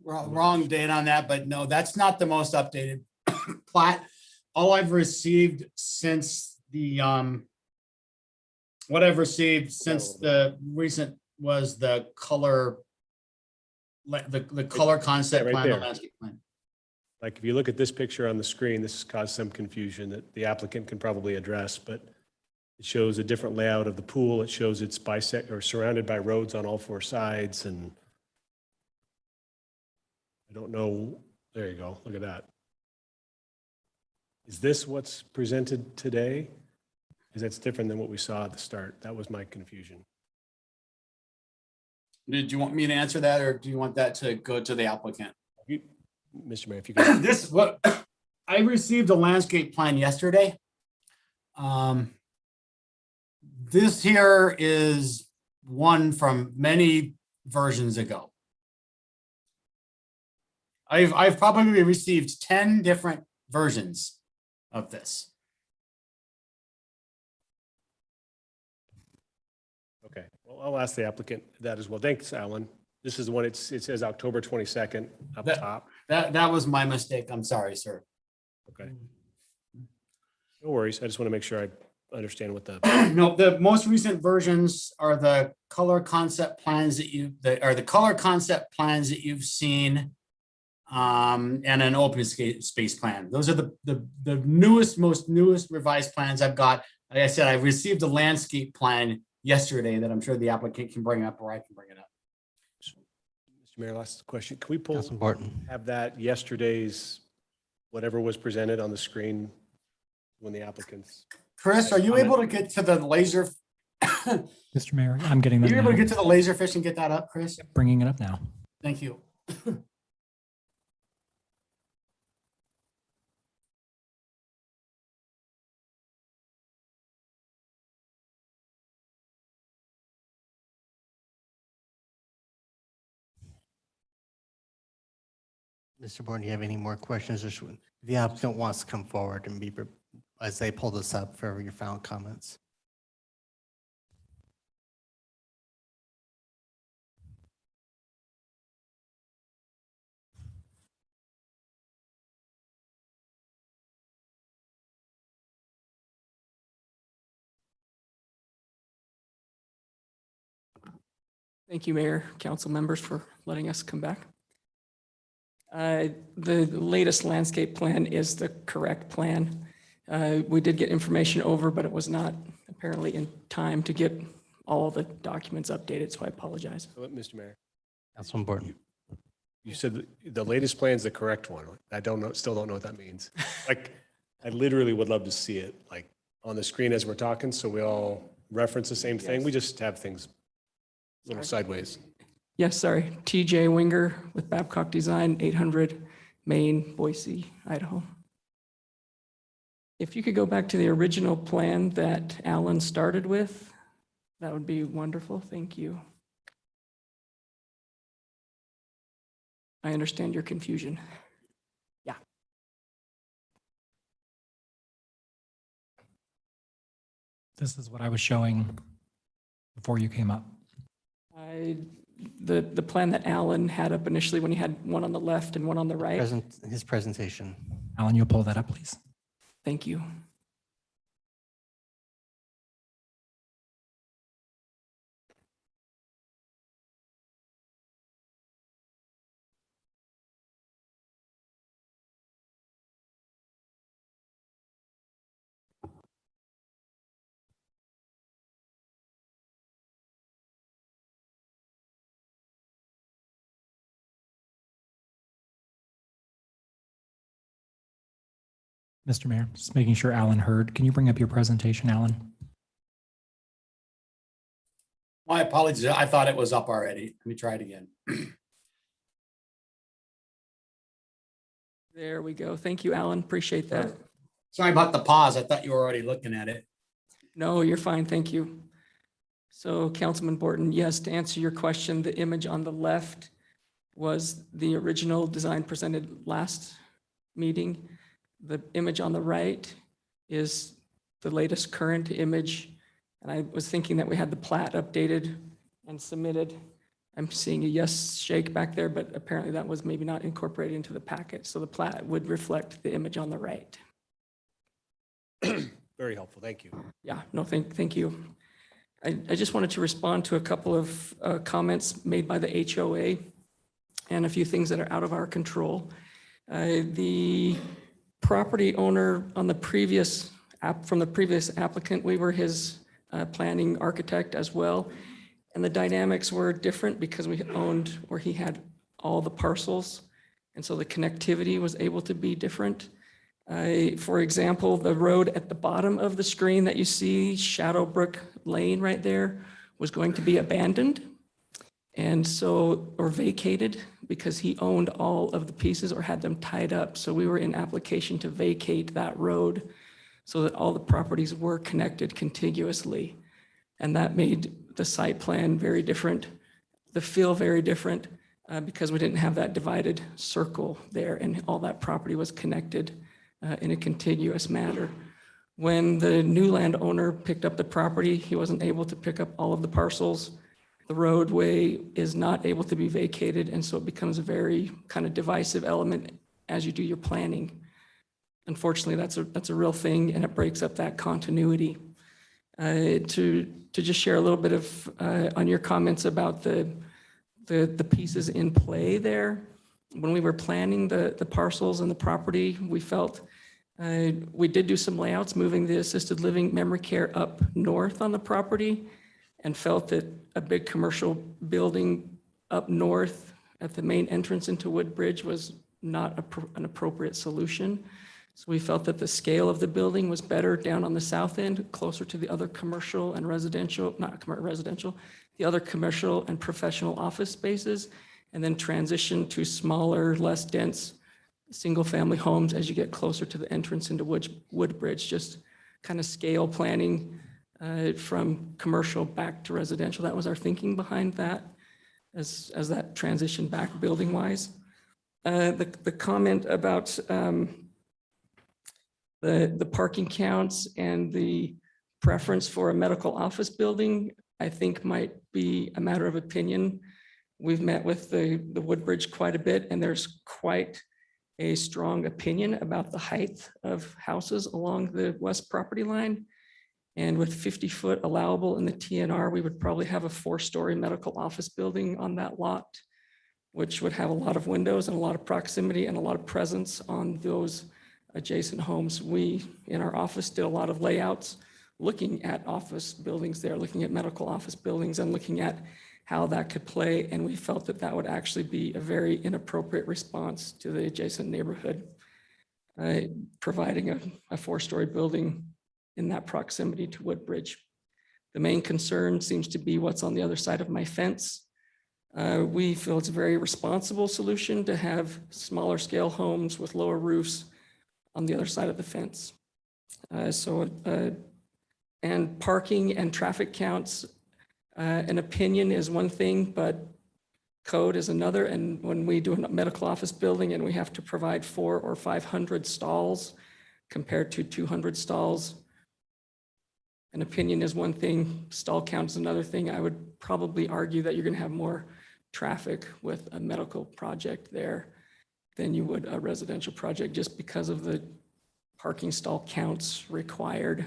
Wrong date on that, but no, that's not the most updated plat. All I've received since the, what I've received since the recent was the color, the color concept right plan, the there. landscape plan. like if you look at this picture on the screen, this has caused some confusion that the applicant can probably address, but it shows a different layout of the pool. It shows it's bisect or surrounded by roads on all four sides, and I don't know. There you go. Look at that. Is this what's presented today? Because that's different than what we saw at the start. That was my confusion. Did you want me to answer that, or do you want that to go to the applicant? Mr. Mayor, if you could. This, what, I received a landscape plan yesterday. This here is one from many versions ago. I've probably received 10 different versions of this. Okay, well, I'll ask the applicant that as well. Thanks, Alan. This is the one, it says October 22nd up top. That was my mistake. I'm sorry, sir. Okay. No worries. I just want to make sure I understand what the. No, the most recent versions are the color concept plans that you've seen. And an open space plan. Those are the newest revised plans I've got. Like I said, I received a landscape plan yesterday that I'm sure the applicant can bring up, or I can bring it up. Mr. Mayor, last question. Can we pull, Councilman Barton. have that yesterday's, whatever was presented on the screen when the applicants? Chris, are you able to get to the laser? Mr. Mayor, I'm getting Are that you able to now. get to the laserfish and get that up, Chris? Bringing it up now. Thank you. Mr. Bourne, do you have any more questions? Or the applicant wants to come forward and be, as they pull this up for your final comments. Thank you, Mayor, council members, for letting us come back. The latest landscape plan is the correct plan. We did get information over, but it was not apparently in time to get all the documents updated, so I apologize. Mr. Mayor, Councilman Barton. you said the latest plan is the correct one. I don't know, still don't know what that means. Like, I literally would love to see it like on the screen as we're talking, so we all reference the same thing. We just have things a little sideways. Yes, sorry. TJ Winger with Babcock Design, 800 Main, Boise, Idaho. If you could go back to the original plan that Alan started with, that would be wonderful. Thank you. I understand your confusion. Yeah. This is what I was showing before you came up. The plan that Alan had up initially when he had one on the left and one on the right. His presentation. Alan, you'll pull that up, please. Thank you. Mr. Mayor, just making sure Alan heard. Can you bring up your presentation, Alan? My apologies. I thought it was up already. Let me try it again. There we go. Thank you, Alan. Appreciate that. Sorry about the pause. I thought you were already looking at it. No, you're fine. Thank you. So Councilman Borton, yes, to answer your question, the image on the left was the original design presented last meeting. The image on the right is the latest current image. And I was thinking that we had the plat updated and submitted. I'm seeing a yes shake back there, but apparently that was maybe not incorporated into the packet. So the plat would reflect the image on the right. Very helpful. Thank you. Yeah, no, thank you. I just wanted to respond to a couple of comments made by the HOA and a few things that are out of our control. The property owner on the previous from the previous applicant, we were his planning architect as well. And the dynamics were different because we owned, or he had all the parcels. And so the connectivity was able to be different. For example, the road at the bottom of the screen that you see, Shadowbrook Lane right there, was going to be abandoned. And so, or vacated because he owned all of the pieces or had them tied up. So we were in application to vacate that road so that all the properties were connected contiguously. And that made the site plan very different, the feel very different, because we didn't have that divided circle there and all that property was connected in a contiguous manner. When the new landowner picked up the property, he wasn't able to pick up all of the parcels. The roadway is not able to be vacated, and so it becomes a very kind of divisive element as you do your planning. Unfortunately, that's a real thing, and it breaks up that continuity. To just share a little bit of on your comments about the pieces in play there. When we were planning the parcels and the property, we felt we did do some layouts, moving the assisted living memory care up north on the property, and felt that a big commercial building up north at the main entrance into Woodbridge was not an appropriate solution. So we felt that the scale of the building was better down on the south end, closer to the other commercial and residential, the other commercial and professional office spaces, and then transition to smaller, less dense, single-family homes as you get closer to the entrance into Woodbridge, just kind of scale planning from commercial back to residential. That was our thinking behind that as that transition back building-wise. The comment about the parking counts and the preference for a medical office building, I think might be a matter of opinion. We've met with the Woodbridge quite a bit, and there's quite a strong opinion about the height of houses along the west property line. And with 50-foot allowable in the TNR, we would probably have a 4-story medical office building on that lot, which would have a lot of windows and a lot of proximity and a lot of presence on those adjacent homes. We, in our office, did a lot of layouts looking at office buildings there, looking at medical office buildings and looking at how that could play. And we felt that that would actually be a very inappropriate response to the adjacent neighborhood, providing a 4-story building in that proximity to Woodbridge. The main concern seems to be what's on the other side of my fence. We feel it's a very responsible solution to have smaller scale homes with lower roofs on the other side of the fence. And parking and traffic counts, an opinion is one thing, but code is another. And when we do a medical office building and we have to provide 400 or 500 stalls compared to 200 stalls, an opinion is one thing, stall count is another thing. I would probably argue that you're going to have more traffic with a medical project there than you would a residential project, just because of the parking stall counts required.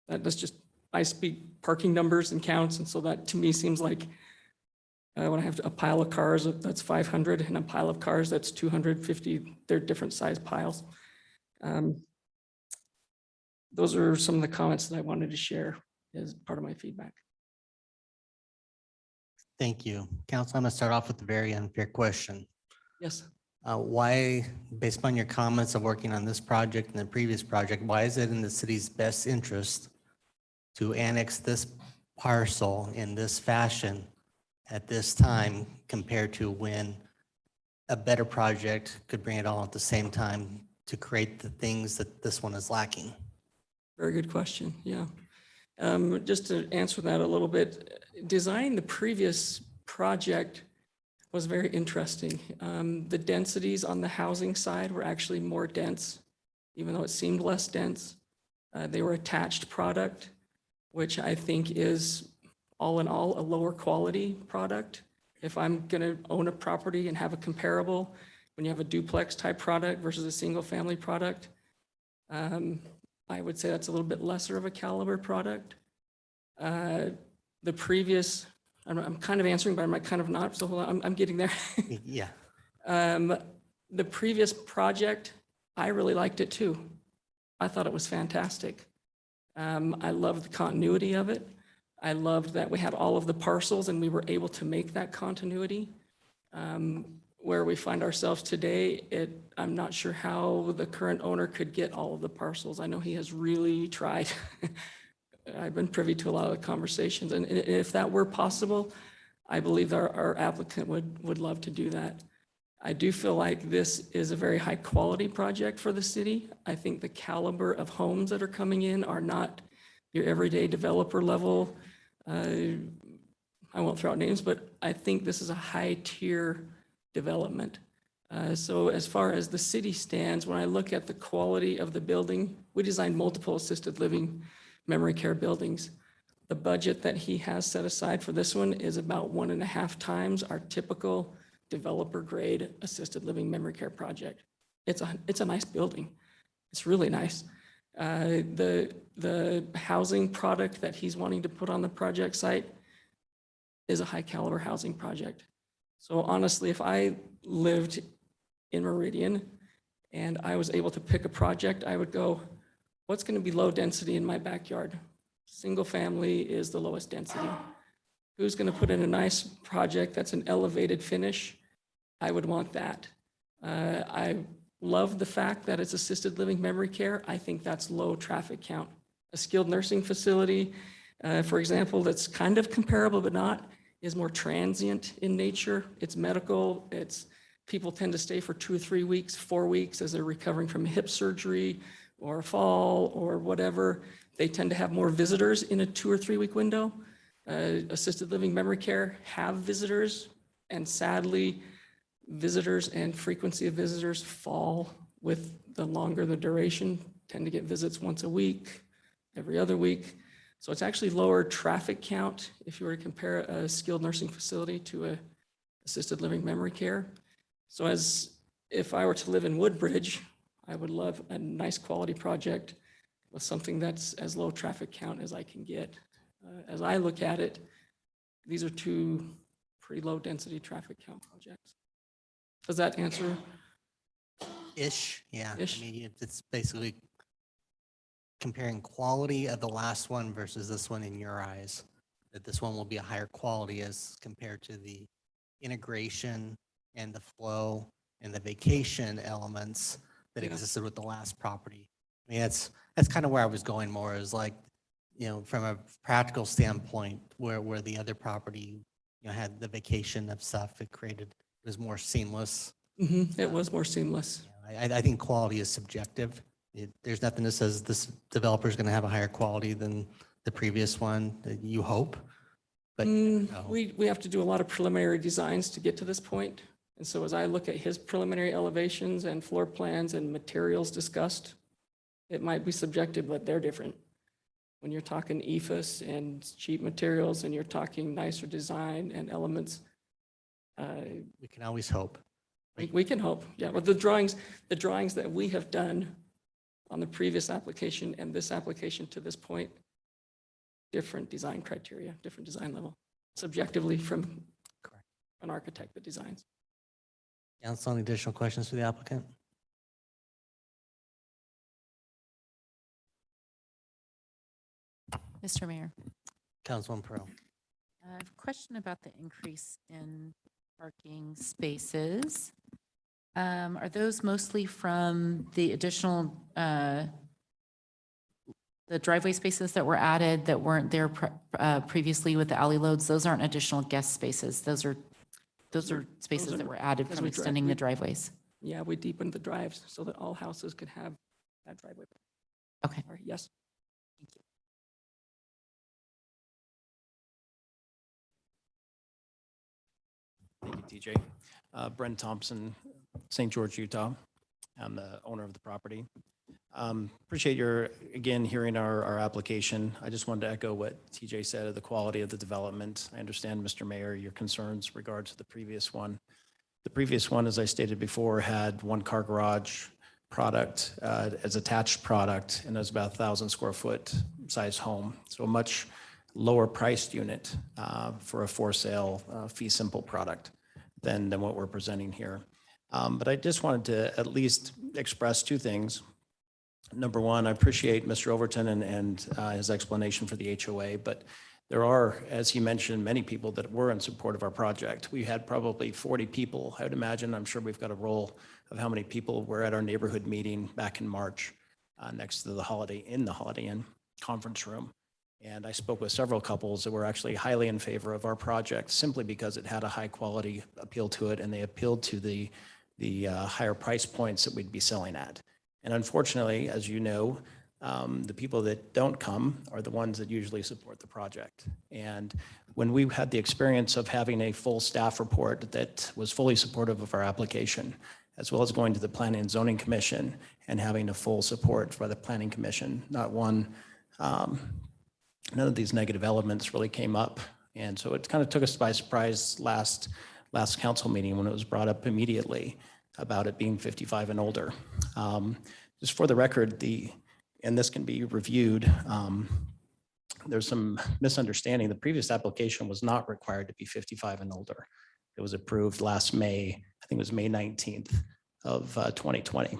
That's just, I speak parking numbers and counts, and so that to me seems like when I have a pile of cars, that's 500, and a pile of cars, that's 250. They're different size piles. Those are some of the comments that I wanted to share as part of my feedback. Thank you. Council, I'm going to start off with a very unfair question. Yes. Why, based upon your comments of working on this project and the previous project, why is it in the city's best interest to annex this parcel in this fashion at this time compared to when a better project could bring it all at the same time to create the things that this one is lacking? Very good question. Yeah. Just to answer that a little bit, designing the previous project was very interesting. The densities on the housing side were actually more dense, even though it seemed less dense. They were attached product, which I think is all in all a lower quality product. If I'm going to own a property and have a comparable, when you have a duplex type product versus a single family product, I would say that's a little bit lesser of a caliber product. The previous, I'm kind of answering, but I'm kind of not, so hold on, I'm getting there. Yeah. The previous project, I really liked it too. I thought it was fantastic. I loved the continuity of it. I loved that we had all of the parcels and we were able to make that continuity. Where we find ourselves today, I'm not sure how the current owner could get all of the parcels. I know he has really tried. I've been privy to a lot of the conversations, and if that were possible, I believe our applicant would love to do that. I do feel like this is a very high quality project for the city. I think the caliber of homes that are coming in are not your everyday developer level. I won't throw out names, but I think this is a high tier development. So as far as the city stands, when I look at the quality of the building, we designed multiple assisted living memory care buildings. The budget that he has set aside for this one is about 1.5 times our typical developer grade assisted living memory care project. It's a nice building. It's really nice. The housing product that he's wanting to put on the project site is a high caliber housing project. So honestly, if I lived in Meridian and I was able to pick a project, I would go, what's going to be low density in my backyard? Single family is the lowest density. Who's going to put in a nice project that's an elevated finish? I would want that. I love the fact that it's assisted living memory care. I think that's low traffic count. A skilled nursing facility, for example, that's kind of comparable but not, is more transient in nature. It's medical. People tend to stay for 2 or 3 weeks, 4 weeks as they're recovering from hip surgery or a fall or whatever. They tend to have more visitors in a 2 or 3 week window. Assisted living memory care have visitors, and sadly, visitors and frequency of visitors fall with the longer the duration. Tend to get visits once a week, every other week. So it's actually lower traffic count if you were to compare a skilled nursing facility to a assisted living memory care. So as if I were to live in Woodbridge, I would love a nice quality project with something that's as low traffic count as I can get. As I look at it, these are 2 pretty low density traffic count projects. Does that answer? Ish, yeah. Ish. I mean, it's basically comparing quality of the last one versus this one in your eyes, that this one will be a higher quality as compared to the integration and the flow and the vacation elements that Yeah. existed with the last property. I mean, that's kind of where I was going more, is like, from a practical standpoint, where the other property, had the vacation of stuff, it was more seamless. It was more seamless. I think quality is subjective. There's nothing that says this developer is going to have a higher quality than the previous one, that you hope. But We have to do a lot of preliminary designs to get to this point. And so as I look at his preliminary elevations and floor plans and materials discussed, it might be subjective, but they're different. When you're talking EFS and cheap materials and you're talking nicer design and elements, we can always hope. we can hope. Yeah, but the drawings that we have done on the previous application and this application to this point, different design criteria, different design level, subjectively from an architect that designs. Council, any additional questions for the applicant? Mr. Mayor, Councilman Pro. I have a question about the increase in parking spaces. Are those mostly from the additional, the driveway spaces that were added that weren't there previously with the alley loads? Those aren't additional guest spaces. Those are spaces that were added as from we drive- extending the driveways. Yeah, we deepened the drives so that all houses could have that driveway. Okay. Sorry, yes. Thank you, TJ. Brent Thompson, St. George, Utah. I'm the owner of the property. Appreciate your, again, hearing our application. I just wanted to echo what TJ said of the quality of the development. I understand, Mr. Mayor, your concerns regards to the previous one. The previous one, as I stated before, had 1-car garage product as attached product, and it was about 1,000 square foot size home. So a much lower priced unit for a for sale fee simple product than what we're presenting here. But I just wanted to at least express 2 things. Number one, I appreciate Mr. Overton and his explanation for the HOA, but there are, as he mentioned, many people that were in support of our project. We had probably 40 people, I would imagine. I'm sure we've got a roll of how many people were at our neighborhood meeting back in March next to the Holiday Inn conference room. And I spoke with several couples that were actually highly in favor of our project simply because it had a high quality appeal to it and they appealed to the higher price points that we'd be selling at. And unfortunately, as you know, the people that don't come are the ones that usually support the project. And when we had the experience of having a full staff report that was fully supportive of our application, as well as going to the Planning and Zoning Commission and having a full support for the Planning Commission, none of these negative elements really came up. And so it kind of took us by surprise last council meeting when it was brought up immediately about it being 55 and older. Just for the record, and this can be reviewed, there's some misunderstanding. The previous application was not required to be 55 and older. It was approved last May, I think it was May 19th of 2020.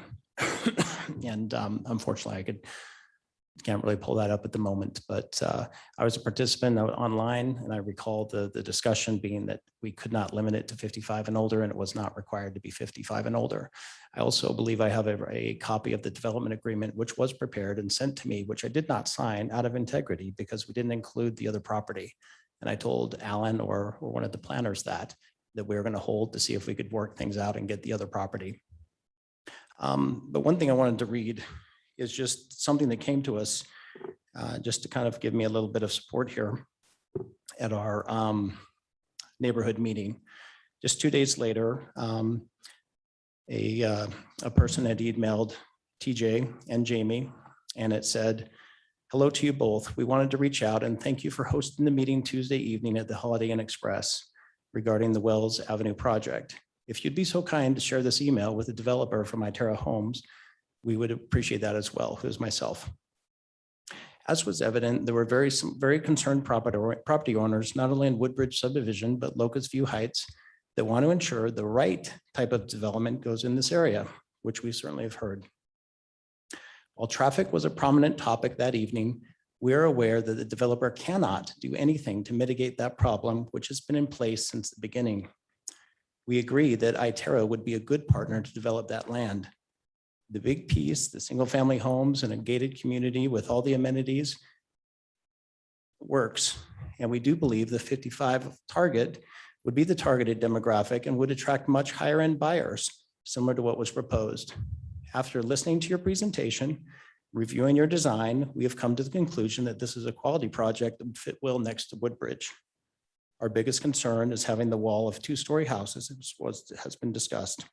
And unfortunately, can't really pull that up at the moment, but I was a participant online and I recall the discussion being that we could not limit it to 55 and older and it was not required to be 55 and older. I also believe I have a copy of the development agreement, which was prepared and sent to me, which I did not sign out of integrity because we didn't include the other property. And I told Alan or one of the planners that we were going to hold to see if we could work things out and get the other property. But one thing I wanted to read is just something that came to us just to kind of give me a little bit of support here at our neighborhood meeting. Just 2 days later, a person had emailed TJ and Jamie, and it said, "Hello to you both. We wanted to reach out and thank you for hosting the meeting Tuesday evening at the Holiday Inn Express regarding the Wells Avenue project. If you'd be so kind to share this email with the developer from Iterra Homes, we would appreciate that as well," who's myself. As was evident, there were some very concerned property owners, not only in Woodbridge subdivision, but Locust View Heights, that want to ensure the right type of development goes in this area, which we certainly have heard. While traffic was a prominent topic that evening, we are aware that the developer cannot do anything to mitigate that problem, which has been in place since the beginning. We agree that Iterra would be a good partner to develop that land. The big piece, the single family homes and a gated community with all the amenities works. And we do believe the 55 target would be the targeted demographic and would attract much higher end buyers, similar to what was proposed. After listening to your presentation, reviewing your design, we have come to the conclusion that this is a quality project that would fit well next to Woodbridge. Our biggest concern is having the wall of 2-story houses, as has been discussed.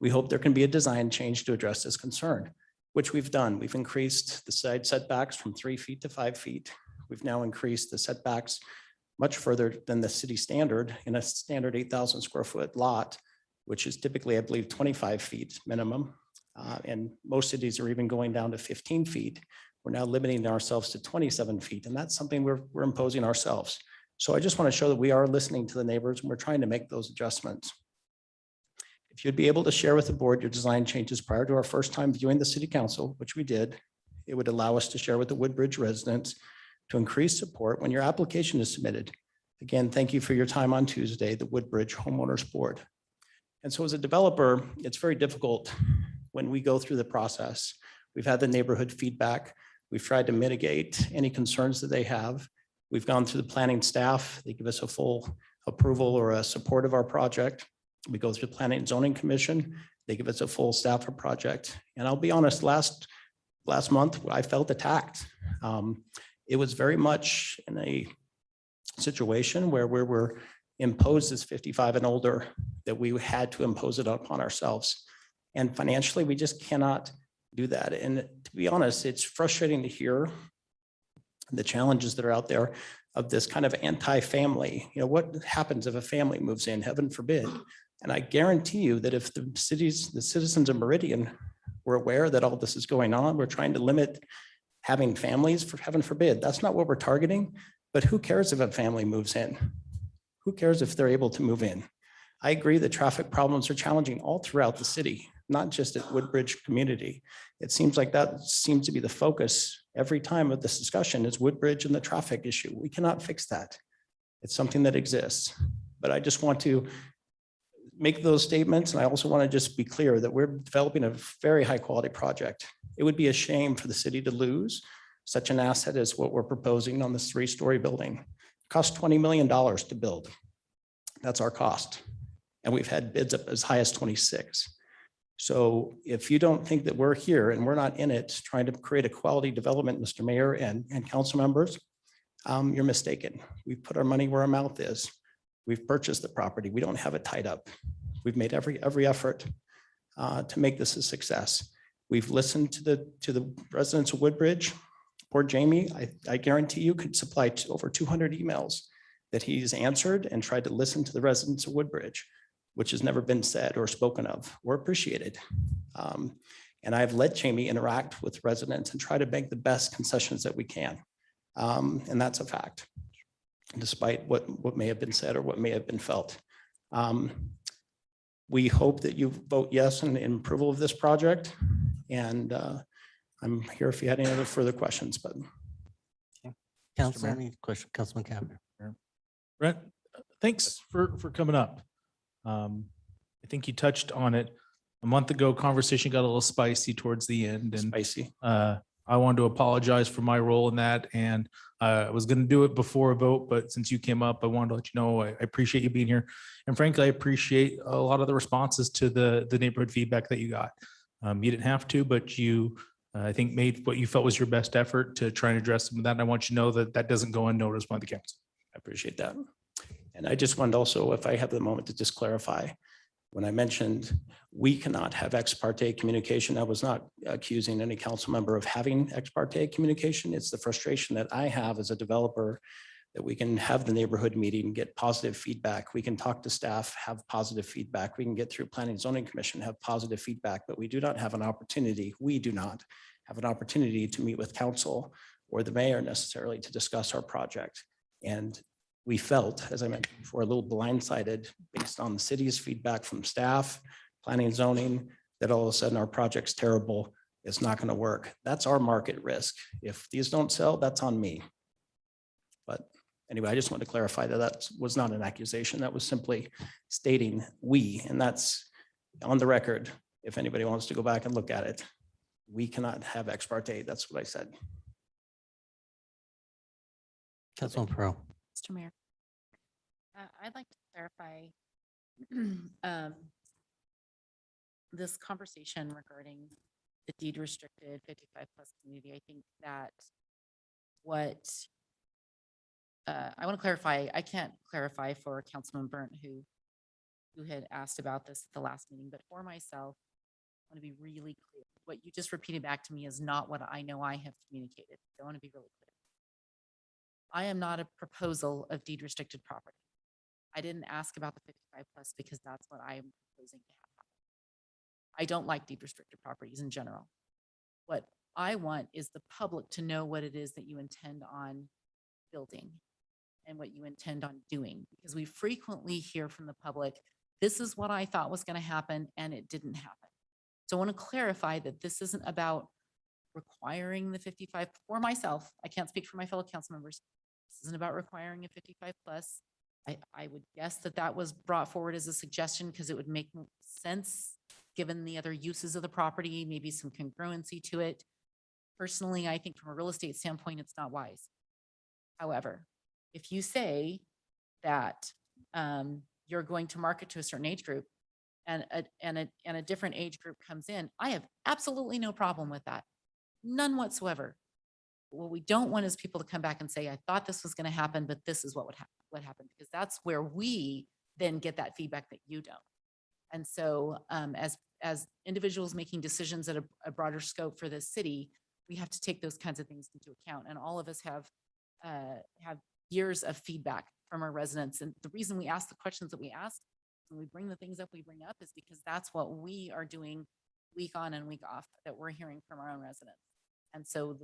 We hope there can be a design change to address this concern, which we've done. We've increased the side setbacks from 3 feet to 5 feet. We've now increased the setbacks much further than the city standard in a standard 8,000 square foot lot, which is typically, I believe, 25 feet minimum. And most cities are even going down to 15 feet. We're now limiting ourselves to 27 feet, and that's something we're imposing ourselves. So I just want to show that we are listening to the neighbors and we're trying to make those adjustments. If you'd be able to share with the board your design changes prior to our first time viewing the city council, which we did, it would allow us to share with the Woodbridge residents to increase support when your application is submitted. Again, thank you for your time on Tuesday, the Woodbridge Homeowners Board. And so as a developer, it's very difficult when we go through the process. We've had the neighborhood feedback. We've tried to mitigate any concerns that they have. We've gone through the planning staff. They give us a full approval or a support of our project. We go through the Planning and Zoning Commission. They give us a full staff of project. And I'll be honest, last month, I felt attacked. It was very much in a situation where we were imposed as 55 and older, that we had to impose it upon ourselves. And financially, we just cannot do that. And to be honest, it's frustrating to hear the challenges that are out there of this kind of anti-family. You know, what happens if a family moves in, heaven forbid? And I guarantee you that if the citizens of Meridian were aware that all this is going on, we're trying to limit having families, for heaven forbid. That's not what we're targeting, but who cares if a family moves in? Who cares if they're able to move in? I agree that traffic problems are challenging all throughout the city, not just at Woodbridge community. It seems like that seems to be the focus every time of this discussion is Woodbridge and the traffic issue. We cannot fix that. It's something that exists. But I just want to make those statements. And I also want to just be clear that we're developing a very high quality project. It would be a shame for the city to lose Such an asset is what we're proposing on this 3-story building. Cost $20 million to build. That's our cost. And we've had bids up as high as 26. So if you don't think that we're here and we're not in it trying to create a quality development, Mr. Mayor and council members, you're mistaken. We've put our money where our mouth is. We've purchased the property. We don't have it tied up. We've made every effort to make this a success. We've listened to the residents of Woodbridge. Poor Jamie, I guarantee you could supply over 200 emails that he's answered and tried to listen to the residents of Woodbridge, which has never been said or spoken of or appreciated. And I've let Jamie interact with residents and try to make the best concessions that we can. And that's a fact, despite what may have been said or what may have been felt. We hope that you vote yes in approval of this project. And I'm here if you had any other further questions, but. Council, any question? Councilman Capper. Brent, thanks for coming up. I think you touched on it. A month ago, conversation got a little spicy towards the end, and Spicy. I wanted to apologize for my role in that, and I was going to do it before a vote, but since you came up, I wanted to let you know I appreciate you being here, and frankly, I appreciate a lot of the responses to the neighborhood feedback that you got. You didn't have to, but you, I think, made what you felt was your best effort to try and address some of that. And I want you to know that that doesn't go unnoticed by the council. I appreciate that. And I just wanted also, if I have the moment, to just clarify, when I mentioned we cannot have ex parte communication, I was not accusing any council member of having ex parte communication. It's the frustration that I have as a developer that we can have the neighborhood meeting, get positive feedback. We can talk to staff, have positive feedback. We can get through Planning and Zoning Commission, have positive feedback, but we do not have an opportunity. We do not have an opportunity to meet with council or the mayor necessarily to discuss our project. And we felt, as I mentioned before, a little blindsided based on the city's feedback from staff, planning and zoning, that all of a sudden our project's terrible, it's not going to work. That's our market risk. If these don't sell, that's on me. But anyway, I just want to clarify that that was not an accusation. That was simply stating we, and that's on the record. If anybody wants to go back and look at it, we cannot have ex parte. That's what I said. Councilman Pro. Mr. Mayor, I'd like to clarify this conversation regarding the deed restricted 55+ community. I think that what I want to clarify, I can't clarify for Councilman Burnt who had asked about this at the last meeting, but for myself, I want to be really clear. What you just repeated back to me is not what I know I have communicated. I want to be really clear. I am not a proposal of deed restricted property. I didn't ask about the 55+ because that's what I am proposing to have happen. I don't like deed restricted properties in general. What I want is the public to know what it is that you intend on building and what you intend on doing, because we frequently hear from the public, this is what I thought was going to happen and it didn't happen. So I want to clarify that this isn't about requiring the 55 for myself. I can't speak for my fellow council members. This isn't about requiring a 55+. I would guess that that was brought forward as a suggestion because it would make sense given the other uses of the property, maybe some congruency to it. Personally, I think from a real estate standpoint, it's not wise. However, if you say that you're going to market to a certain age group and a different age group comes in, I have absolutely no problem with that. None whatsoever. What we don't want is people to come back and say, I thought this was going to happen, but this is what happened, because that's where we then get that feedback that you don't. And so as individuals making decisions at a broader scope for this city, we have to take those kinds of things into account. And all of us have years of feedback from our residents. And the reason we ask the questions that we ask, when we bring the things up we bring up, is because that's what we are doing week on and week off, that we're hearing from our own residents. And so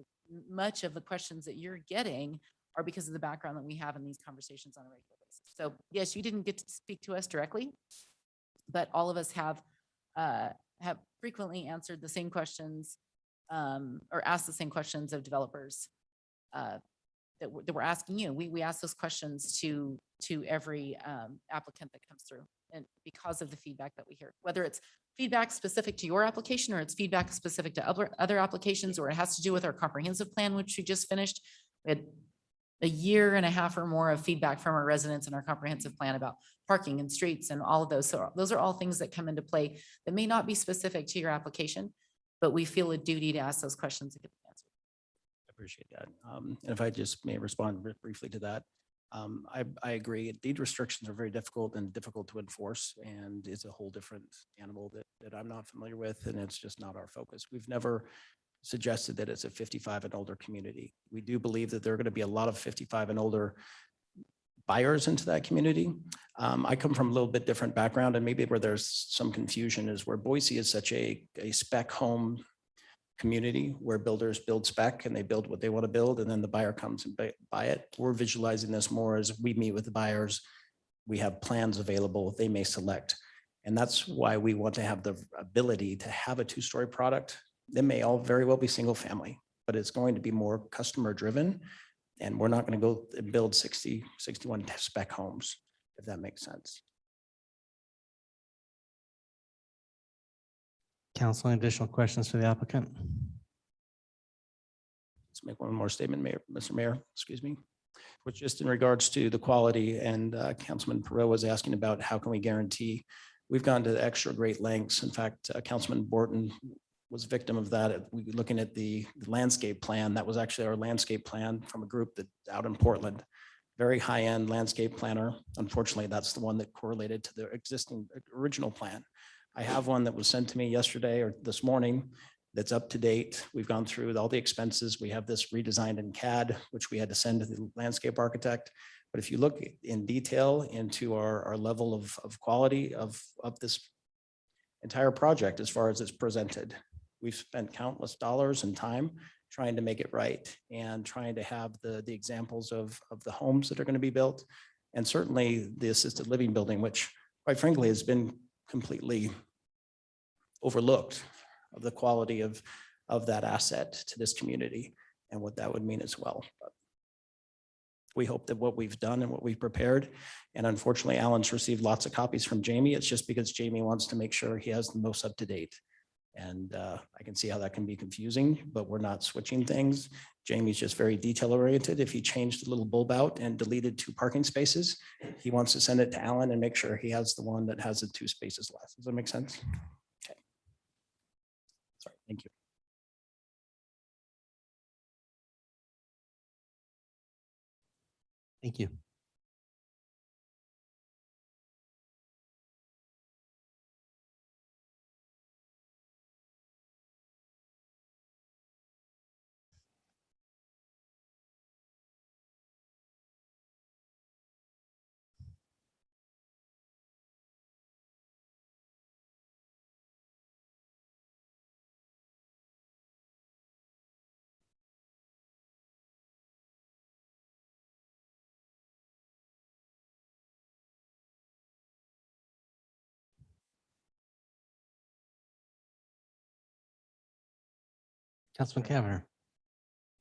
much of the questions that you're getting are because of the background that we have in these conversations on a regular basis. So yes, you didn't get to speak to us directly, but all of us have frequently answered the same questions or asked the same questions of developers that we're asking you. We ask those questions to every applicant that comes through. and because of the feedback that we hear, whether it's feedback specific to your application or it's feedback specific to other applications, or it has to do with our comprehensive plan, which we just finished. We had a year and a half or more of feedback from our residents in our comprehensive plan about parking and streets and all of those. So those are all things that come into play that may not be specific to your application, but we feel a duty to ask those questions and get the answer. I appreciate that. And if I just may respond briefly to that. I agree. Deed restrictions are very difficult and difficult to enforce, and it's a whole different animal that I'm not familiar with, and it's just not our focus. We've never suggested that it's a 55 and older community. We do believe that there are going to be a lot of 55 and older buyers into that community. I come from a little bit different background, and maybe where there's some confusion is where Boise is such a spec home community where builders build spec and they build what they want to build, and then the buyer comes and buy it. We're visualizing this more as we meet with the buyers. We have plans available, they may select. And that's why we want to have the ability to have a two-story product. They may all very well be single family, but it's going to be more customer driven. And we're not going to go and build 60, 61 spec homes, if that makes sense. Council, any additional questions for the applicant? Let's make one more statement, Mr. Mayor, excuse me, which just in regards to the quality, and Councilman Perot was asking about how can we guarantee. We've gone to extra great lengths. In fact, Councilman Borton was a victim of that. We looking at the landscape plan. That was actually our landscape plan from a group that out in Portland, very high-end landscape planner. Unfortunately, that's the one that correlated to the existing original plan. I have one that was sent to me yesterday or this morning that's up to date. We've gone through all the expenses. We have this redesigned in CAD, which we had to send to the landscape architect. But if you look in detail into our level of quality of this entire project, as far as it's presented, we've spent countless dollars and time trying to make it right and trying to have the examples of the homes that are going to be built. And certainly the assisted living building, which quite frankly has been completely overlooked of the quality of that asset to this community and what that would mean as well. But we hope that what we've done and what we've prepared, and unfortunately, Alan's received lots of copies from Jamie. It's just because Jamie wants to make sure he has the most up to date. And I can see how that can be confusing, but we're not switching things. Jamie's just very detail oriented. If he changed a little bulb out and deleted 2 parking spaces, he wants to send it to Alan and make sure he has the one that has the 2 spaces less. Does that make sense? Okay. Sorry, thank you. Thank you. Councilman Cavanagh.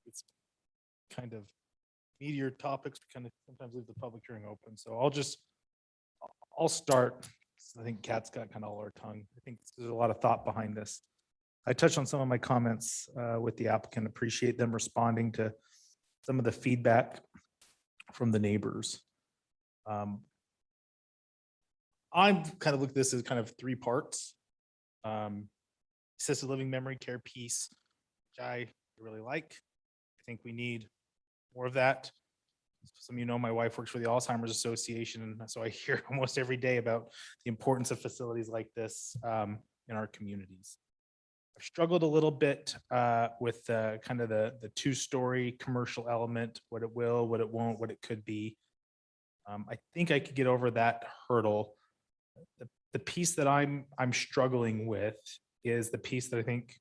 It's kind of meatier topics. We kind of sometimes leave the public hearing open. So I'll start. I think Kat's got kind of all our tongue. I think there's a lot of thought behind this. I touched on some of my comments with the applicant. Appreciate them responding to some of the feedback from the neighbors. I'm kind of look at this as kind of 3 parts. Assisted living memory care piece, which I really like. I think we need more of that. Some of you know my wife works for the Alzheimer's Association, and so I hear almost every day about the importance of facilities like this in our communities. I've struggled a little bit with kind of the 2-story commercial element, what it will, what it won't, what it could be. I think I could get over that hurdle. The piece that I'm struggling with is the piece that I think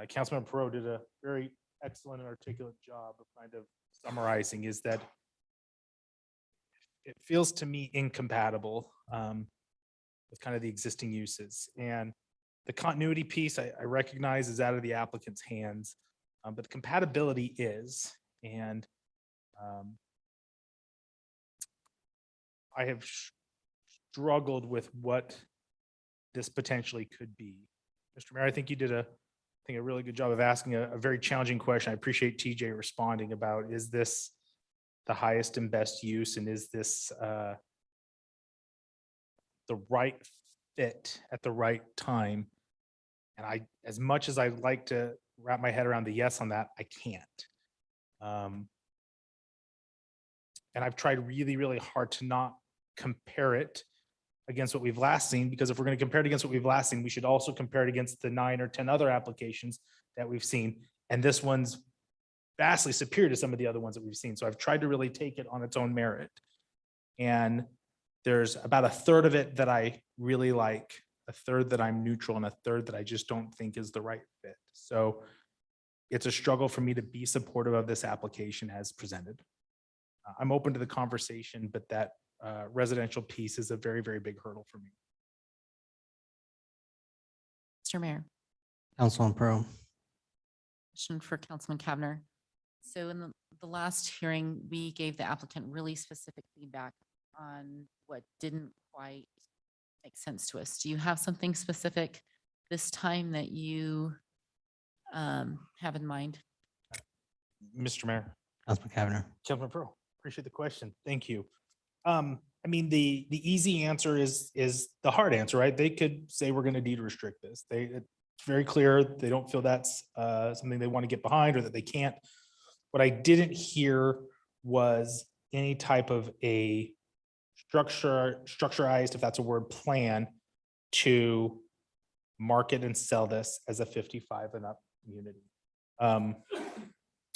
Councilman Perot did a very excellent and articulate job of kind of summarizing, is that it feels to me incompatible with kind of the existing uses. And the continuity piece I recognize is out of the applicant's hands, but the compatibility is. And I have struggled with what this potentially could be. Mr. Mayor, I think you did a really good job of asking a very challenging question. I appreciate TJ responding about, is this the highest and best use, and is this the right fit at the right time? And I, as much as I'd like to wrap my head around the yes on that, I can't. And I've tried really, really hard to not compare it against what we've last seen, because if we're going to compare it against what we've last seen, we should also compare it against the 9 or 10 other applications that we've seen. And this one's vastly superior to some of the other ones that we've seen. So I've tried to really take it on its own merit. And there's about a third of it that I really like, a third that I'm neutral, and a third that I just don't think is the right fit. So it's a struggle for me to be supportive of this application as presented. I'm open to the conversation, but that residential piece is a very, very big hurdle for me. Mr. Mayor, Councilman Pro. question for Councilman Kavner. So in the last hearing, we gave the applicant really specific feedback on what didn't quite make sense to us. Do you have something specific this time that you have in mind? Mr. Mayor. Councilman Kavner. Councilman Pro, appreciate the question. Thank you. I mean, the easy answer is the hard answer, right? They could say we're going to deed restrict this. It's very clear they don't feel that's something they want to get behind, or that they can't. What I didn't hear was any type of a structurized, if that's a word, plan to market and sell this as a 55 and up community.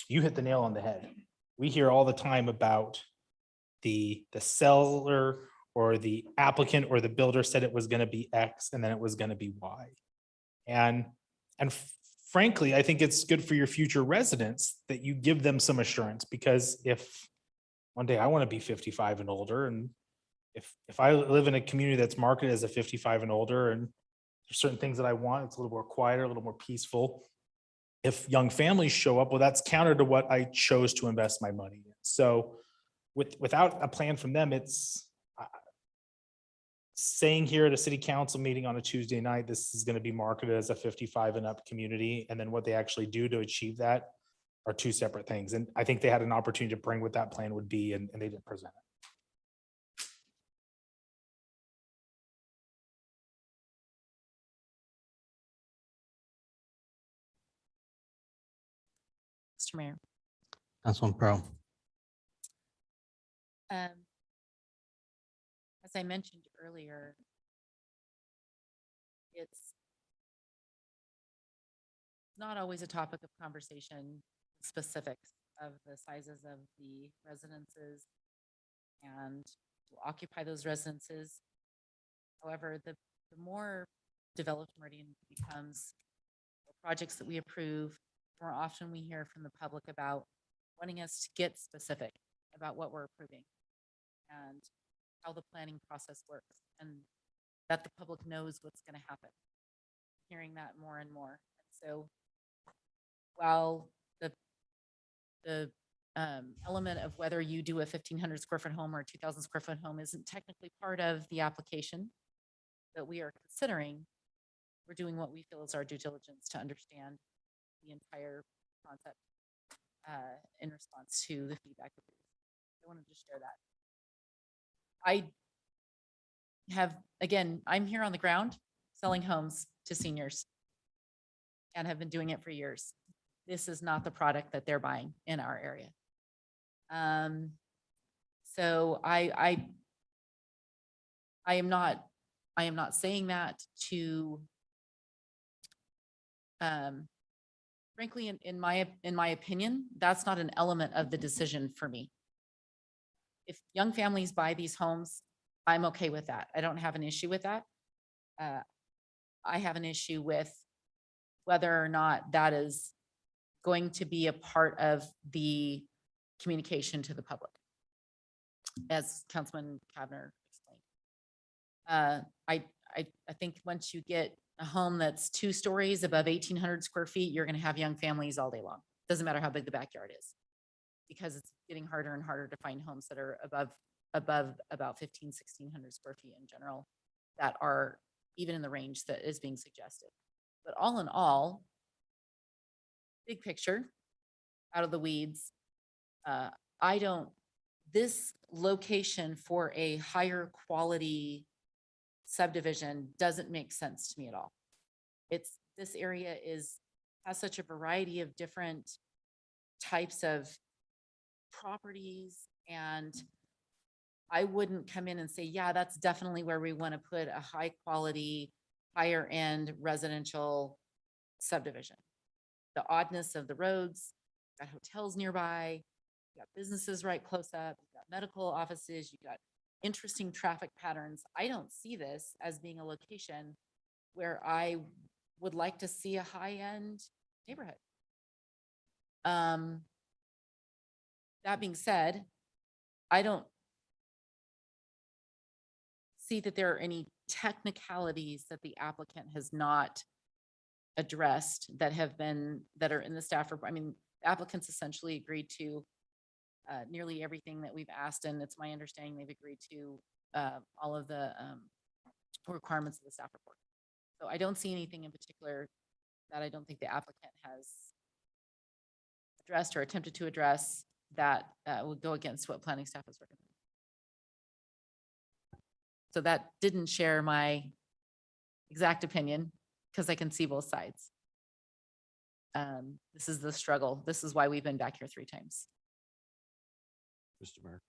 You hit the nail on the head. We hear all the time about the seller or the applicant or the builder said it was going to be X and then it was going to be Y. And frankly, I think it's good for your future residents that you give them some assurance, because if one day I want to be 55 and older, and if I live in a community that's marketed as a 55 and older, and there's certain things that I want, it's a little more quieter, a little more peaceful. If young families show up, well, that's counter to what I chose to invest my money in. So without a plan from them, it's saying here at a city council meeting on a Tuesday night, this is going to be marketed as a 55 and up community. And then what they actually do to achieve that are two separate things. And I think they had an opportunity to bring what that plan would be, and they didn't present it. Mr. Mayor. Councilman Pro. As I mentioned earlier, it's not always a topic of conversation, specifics of the sizes of the residences and to occupy those residences. However, the more developed Meridian becomes, the projects that we approve, the more often we hear from the public about wanting us to get specific about what we're approving and how the planning process works, and that the public knows what's going to happen. Hearing that more and more. And so while the element of whether you do a 1,500 square foot home or a 2,000 square foot home isn't technically part of the application that we are considering, we're doing what we feel is our due diligence to understand the entire concept in response to the feedback that we received. I wanted to share that. I have, again, I'm here on the ground selling homes to seniors and have been doing it for years. This is not the product that they're buying in our area. So I am not saying that to, frankly, in my opinion, that's not an element of the decision for me. If young families buy these homes, I'm okay with that. I don't have an issue with that. I have an issue with whether or not that is going to be a part of the communication to the public, as Councilman Kavner explained. I think once you get a home that's 2 stories above 1,800 square feet, you're going to have young families all day long. Doesn't matter how big the backyard is, because it's getting harder and harder to find homes that are above above about 1,500 to 1,600 square feet in general that are even in the range that is being suggested. But all in all, big picture, out of the weeds, this location for a higher quality subdivision doesn't make sense to me at all. This area has such a variety of different types of properties, and I wouldn't come in and say, yeah, that's definitely where we want to put a high quality, higher end residential subdivision. The oddness of the roads, got hotels nearby, you got businesses right close up, you got medical offices, you got interesting traffic patterns. I don't see this as being a location where I would like to see a high-end neighborhood. That being said, I don't see that there are any technicalities that the applicant has not addressed that are in the staff report. I mean, the applicants essentially agreed to nearly everything that we've asked, and it's my understanding they've agreed to all of the requirements of the staff report. So I don't see anything in particular that I don't think the applicant has addressed or attempted to address that would go against what planning staff has recommended. So that didn't share my exact opinion because I can see both sides. This is the struggle. This is why we've been back here 3 times. Mr. Mayor.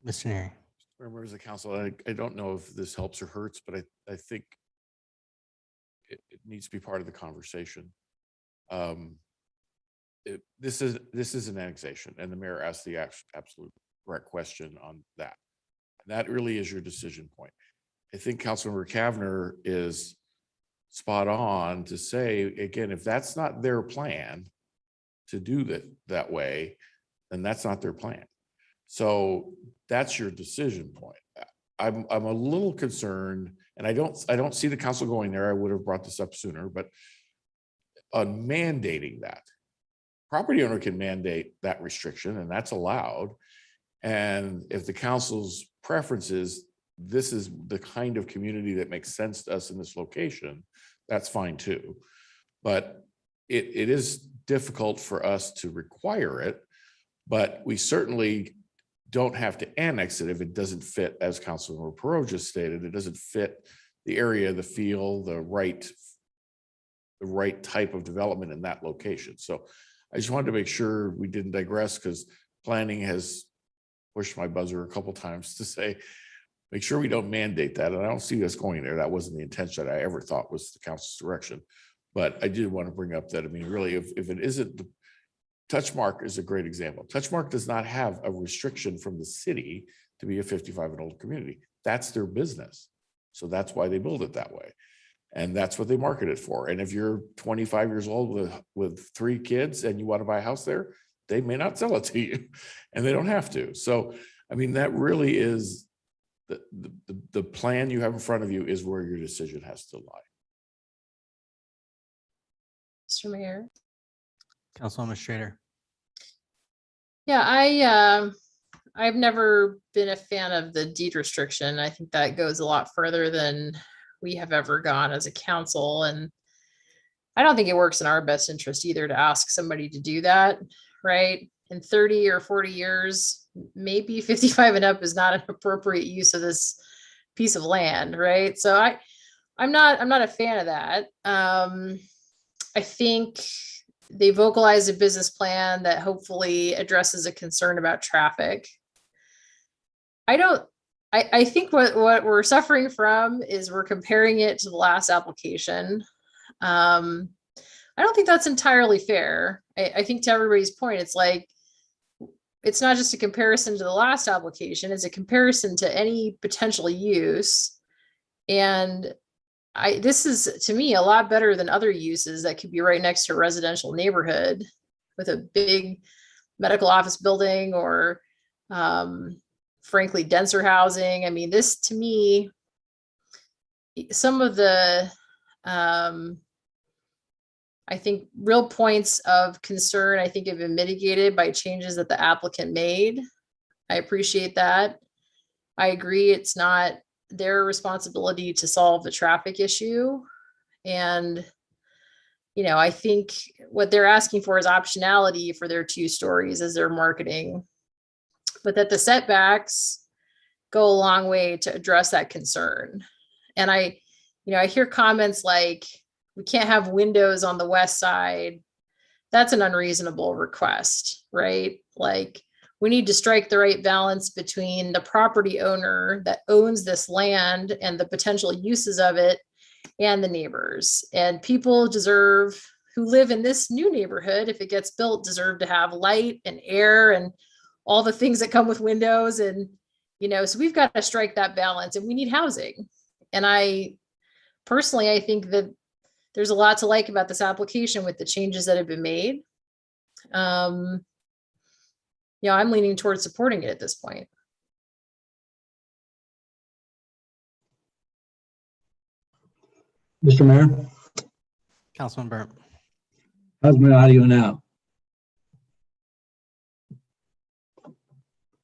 Mr. Neary. Members of the council, I don't know if this helps or hurts, but I think it needs to be part of the conversation. This is an annexation, and the mayor asked the absolute correct question on that. That really is your decision point. I think Councilmember Kavner is spot on to say, again, if that's not their plan to do that way, then that's not their plan. So that's your decision point. I'm a little concerned, and I don't see the council going there. I would have brought this up sooner, but on mandating that, property owner can mandate that restriction, and that's allowed. And if the council's preference is this is the kind of community that makes sense to us in this location, that's fine too. But it is difficult for us to require it, but we certainly don't have to annex it if it doesn't fit, as Councilmember Perot just stated, it doesn't fit the area, the feel, the right type of development in that location. So I just wanted to make sure we didn't digress, because planning has pushed my buzzer a couple times to say, make sure we don't mandate that. And I don't see us going there. That wasn't the intention that I ever thought was the council's direction. But I did want to bring up that, I mean, really, if it isn't, the Touchmark is a great example. Touchmark does not have a restriction from the city to be a 55 and older community. That's their business. So that's why they build it that way. And that's what they market it for. And if you're 25 years old with 3 kids and you want to buy a house there, they may not sell it to you, and they don't have to. So, I mean, that really is the plan you have in front of you is where your decision has to lie. Mr. Mayor. Councilwoman Schrader. Yeah, I've never been a fan of the deed restriction. I think that goes a lot further than we have ever gone as a council. And I don't think it works in our best interest either to ask somebody to do that, right? In 30 or 40 years, maybe 55 and up is not an appropriate use of this piece of land, right? So I'm not a fan of that. I think they vocalized a business plan that hopefully addresses a concern about traffic. I think what we're suffering from is we're comparing it to the last application. I don't think that's entirely fair. I think to everybody's point, it's like, it's not just a comparison to the last application, it's a comparison to any potential use. And this is, to me, a lot better than other uses that could be right next to a residential neighborhood with a big medical office building or frankly, denser housing. I mean, this, to me, some of the, I think, real points of concern, I think, have been mitigated by changes that the applicant made. I appreciate that. I agree it's not their responsibility to solve the traffic issue. And, you know, I think what they're asking for is optionality for their 2 stories as their marketing, but that the setbacks go a long way to address that concern. And I hear comments like, we can't have windows on the west side. That's an unreasonable request, right? Like, we need to strike the right balance between the property owner that owns this land and the potential uses of it and the neighbors. And people who live in this new neighborhood, if it gets built, deserve to have light and air and all the things that come with windows. And, you know, so we've got to strike that balance, and we need housing. And I think that there's a lot to like about this application with the changes that have been made. I'm leaning towards supporting it at this point. Mr. Mayor, Councilman Burnt. how's my audio now?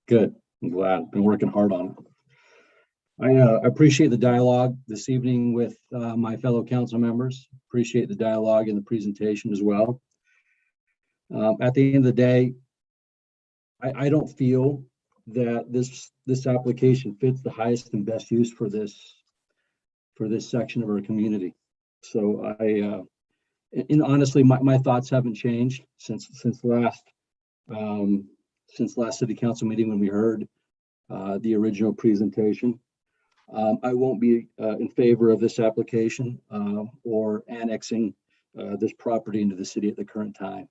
Good. I'm glad. Been working hard on it. I appreciate the dialogue this evening with my fellow council members. Appreciate the dialogue and the presentation as well. At the end of the day, I don't feel that this application fits the highest and best use for this section of our community. So and honestly, my thoughts haven't changed since last city council meeting when we heard the original presentation. I won't be in favor of this application or annexing this property into the city at the current time.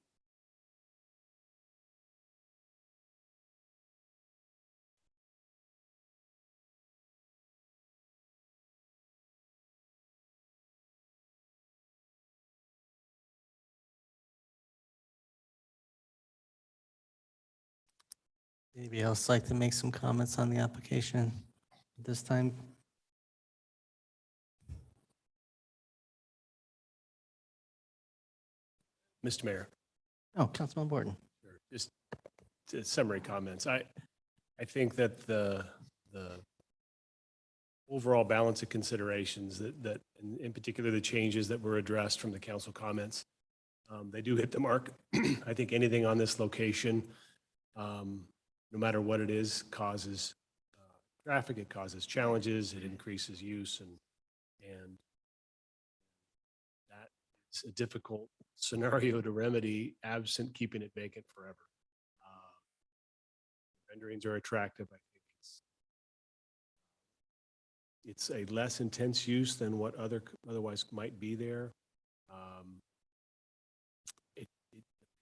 Anybody else like to make some comments on the application at this time? Mr. Mayor. Oh, Councilman Borton. Just summary comments. I think that the overall balance of considerations that in particular the changes that were addressed from the council comments, they do hit the mark. I think anything on this location, no matter what it is, causes traffic, it causes challenges, it increases use, and that is a difficult scenario to remedy absent keeping it vacant forever. Renderings are attractive. I think it's a less intense use than what otherwise might be there. It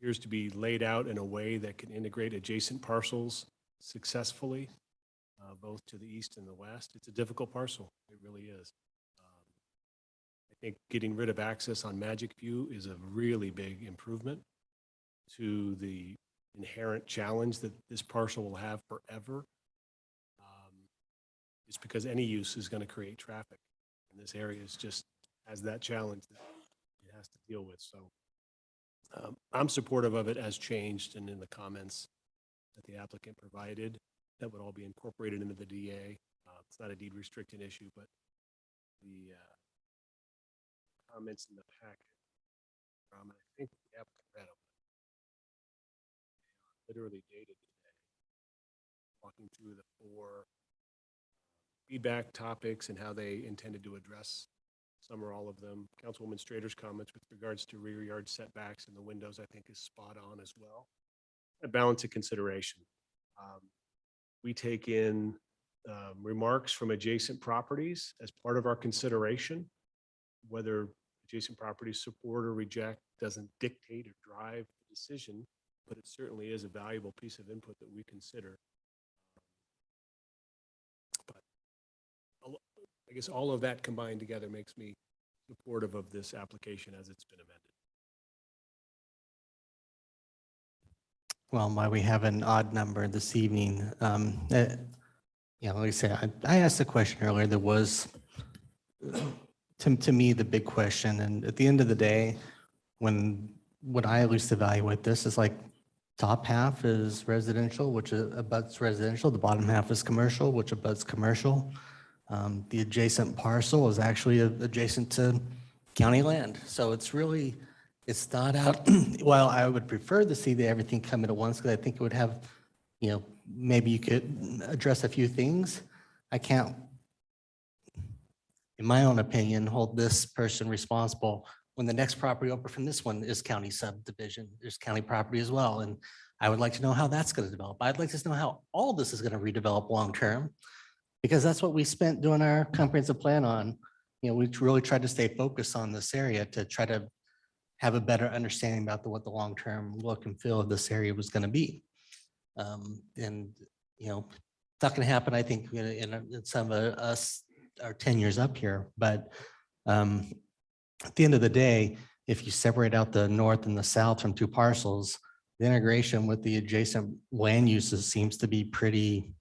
appears to be laid out in a way that can integrate adjacent parcels successfully, both to the east and the west. It's a difficult parcel. It really is. I think getting rid of access on Magic View is a really big improvement to the inherent challenge that this parcel will have forever. It's because any use is going to create traffic, and this area is just has that challenge that it has to deal with. So I'm supportive of it as changed and in the comments that the applicant provided. That would all be incorporated into the DA. It's not a deed restricting issue, but the comments in the packet. I think the applicant read them. They are literally dated today. Walking through the 4 feedback topics and how they intended to address some or all of them. Councilwoman Strader's comments with regards to rear yard setbacks and the windows, I think, is spot on as well. A balance of consideration. We take in remarks from adjacent properties as part of our consideration. Whether adjacent properties support or reject doesn't dictate or drive the decision, but it certainly is a valuable piece of input that we consider. But I guess all of that combined together makes me supportive of this application as it's been amended. Well, while we have an odd number this evening, like I said, I asked a question earlier that was, to me, the big question. And at the end of the day, when I at least evaluate this, is like, top half is residential, which abuts residential. The bottom half is commercial, which abuts commercial. The adjacent parcel is actually adjacent to county land. So it's really, it's not out, well, I would prefer to see everything come in at once because I think it would have, maybe you could address a few things. I can't, in my own opinion, hold this person responsible when the next property over from this one is county subdivision. There's county property as well. And I would like to know how that's going to develop. I'd like to know how all this is going to redevelop long-term, because that's what we spent doing our comprehensive plan on. We really tried to stay focused on this area to try to have a better understanding about what the long-term look and feel of this area was going to be. And, it's not going to happen, I think, in some of us are 10 years up here, but at the end of the day, if you separate out the north and the south from two parcels, the integration with the adjacent land uses seems to be pretty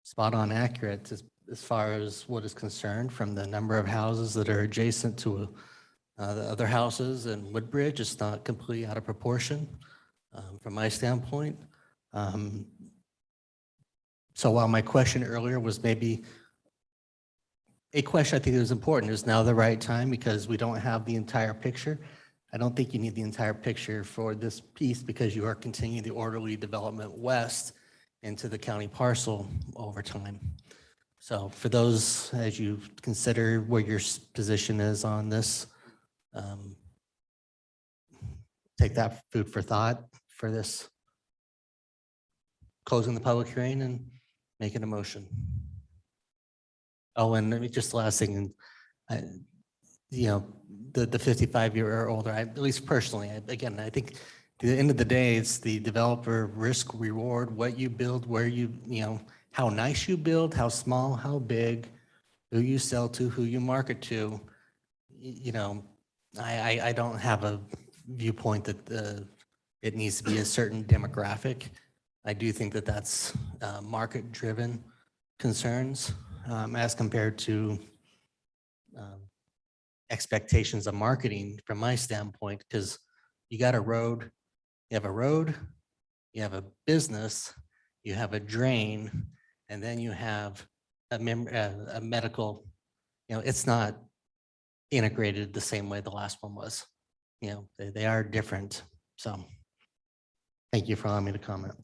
spot on accurate as far as what is concerned, from the number of houses that are adjacent to the other houses in Woodbridge. It's not completely out of proportion from my standpoint. So while my question earlier was maybe a question I think that was important, is now the right time because we don't have the entire picture. I don't think you need the entire picture for this piece because you are continuing the orderly development west into the county parcel over time. So for those, as you consider where your position is on this, take that food for thought for this, closing the public hearing and making a motion. Oh, and let me just the last thing, the 55-year or older, at least personally, again, I think at the end of the day, it's the developer risk reward, what you build, where how nice you build, how small, how big, who you sell to, who you market to. I don't have a viewpoint that it needs to be a certain demographic. I do think that that's market-driven concerns as compared to expectations of marketing from my standpoint, because you got a road, you have a business, you have a drain, and then you have a medical, it's not integrated the same way the last one was. They are different. So thank you for allowing me to comment.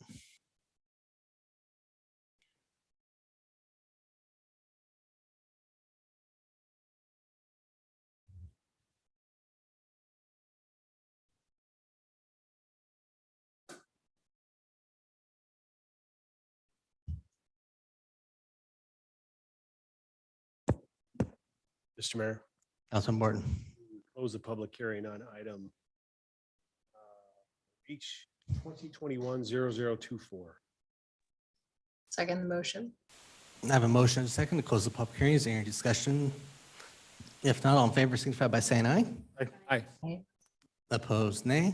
Mr. Mayor. Councilman Morton. Close the public hearing on item H 2021-0024. Second the motion. I have a motion and a second to close the public hearing. Is there any discussion? If not, all in favor, signify by saying aye. Aye. Opposed, nay.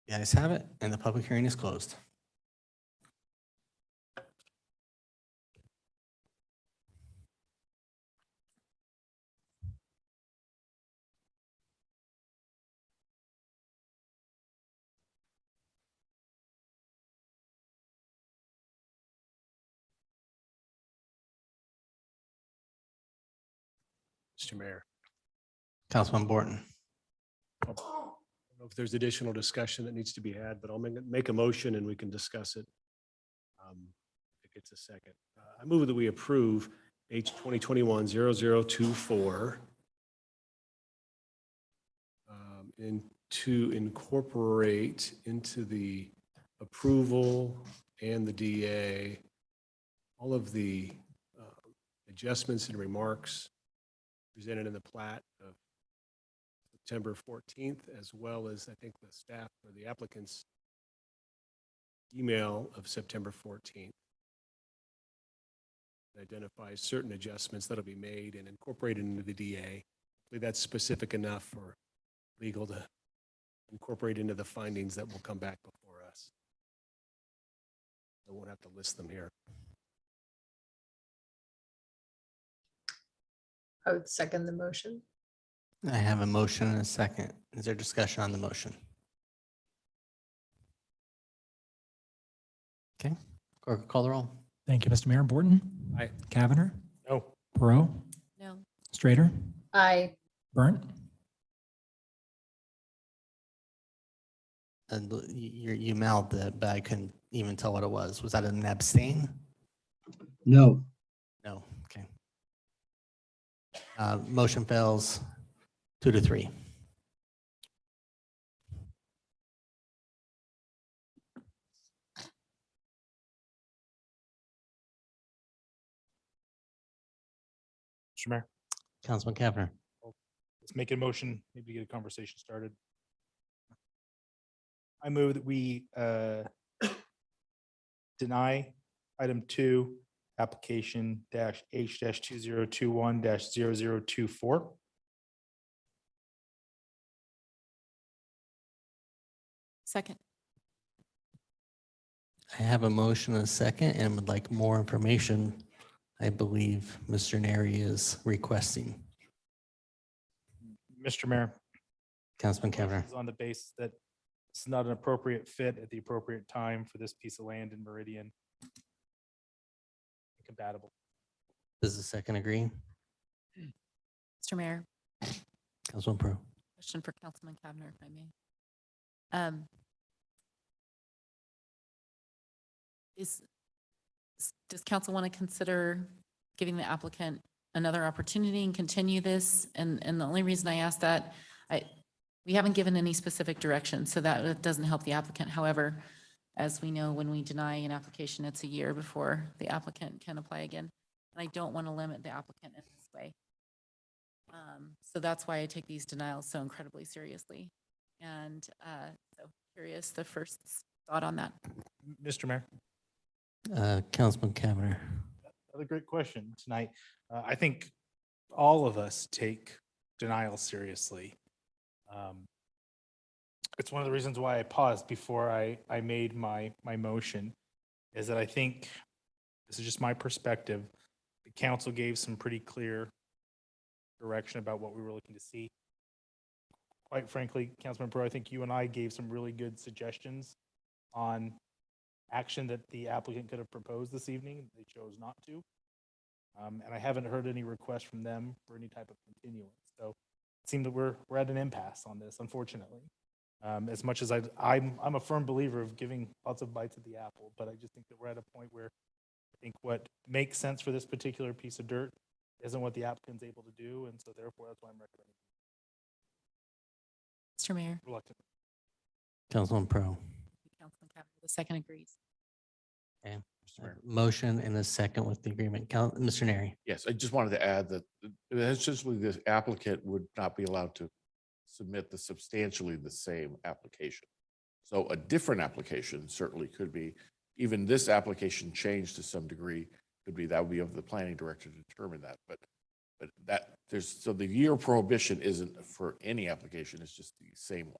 The ayes have it, and the public hearing is closed. Mr. Mayor. Councilman Borton. I don't know if there's additional discussion that needs to be had, but I'll make a motion and we can discuss it. If it gets a second. I move that we approve H 2021-0024 and to incorporate into the approval and the DA all of the adjustments and remarks presented in the plat of September 14th, as well as I think the staff or the applicant's email of September 14th. It identifies certain adjustments that'll be made and incorporated into the DA. I believe that's specific enough for legal to incorporate into the findings that will come back before us. I won't have to list them here. I would second the motion. I have a motion and a second. Is there discussion on the motion? Okay. Clerk, call the roll. Thank you, Mr. Mayor. Borton? Aye. Cavanagh? No. Perot? No. Strater? Aye. Burnt? And you mouthed it, but I couldn't even tell what it was. Was that an abstain? No. No. Okay. Motion fails 2-3. Mr. Mayor, Councilman Cavanagh. let's make a motion, maybe get a conversation started. I move that we deny item 2, application -H-2021-0024. Second. I have a motion and a second and would like more information. I believe Mr. Neri is requesting. Mr. Mayor. Councilman Cavanagh. Is on the basis that it's not an appropriate fit at the appropriate time for this piece of land in Meridian. Compatible. Does the second agree? Mr. Mayor, Councilman Pro. question for Councilman Cavanagh, if I may. Does council want to consider giving the applicant another opportunity and continue this? And the only reason I ask that, we haven't given any specific direction, so that doesn't help the applicant. However, as we know, when we deny an application, it's a year before the applicant can apply again. And I don't want to limit the applicant in this way. So that's why I take these denials so incredibly seriously. And so curious, the first thought on that. Mr. Mayor. Councilman Cavanagh. Another great question tonight. I think all of us take denial seriously. It's one of the reasons why I paused before I made my motion, is that I think, this is just my perspective, the council gave some pretty clear direction about what we were looking to see. Quite frankly, Councilman Pro, I think you and I gave some really good suggestions on action that the applicant could have proposed this evening. They chose not to. And I haven't heard any requests from them for any type of continuance. So it seems that we're at an impasse on this, unfortunately. As much as I'm a firm believer of giving lots of bites at the apple, but I just think that we're at a point where I think what makes sense for this particular piece of dirt isn't what the applicant's able to do, and so therefore that's why I'm recommending. Mr. Mayor. Reluctant. Councilman Pro. Councilman Cavanagh, the second agrees. Okay. Motion and a second with the agreement. Mr. Neri. Yes, I just wanted to add that essentially the applicant would not be allowed to submit the substantially the same application. So a different application certainly could be, even this application changed to some degree, could be, that would be of the planning director to determine that. But that so the year prohibition isn't for any application, it's just the same one.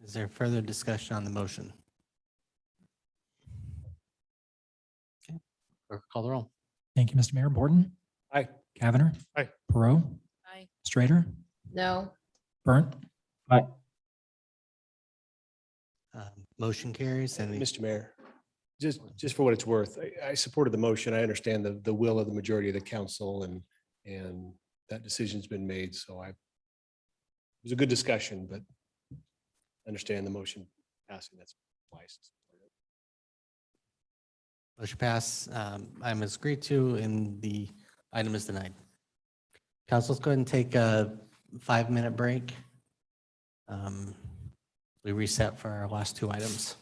Is there further discussion on the motion? Okay. Clerk, call the roll. Thank you, Mr. Mayor. Borton? Aye. Cavanagh? Aye. Perot? Aye. Strater? No. Burnt? Aye. Motion carries. And Mr. Mayor, just for what it's worth, I supported the motion. I understand the will of the majority of the council, and that decision's been made. So it was a good discussion, but understand the motion passing. That's twice. Motion pass. Item is agreed to and the item is denied. Council, let's go ahead and take a 5-minute break. We reset for our last 2 items.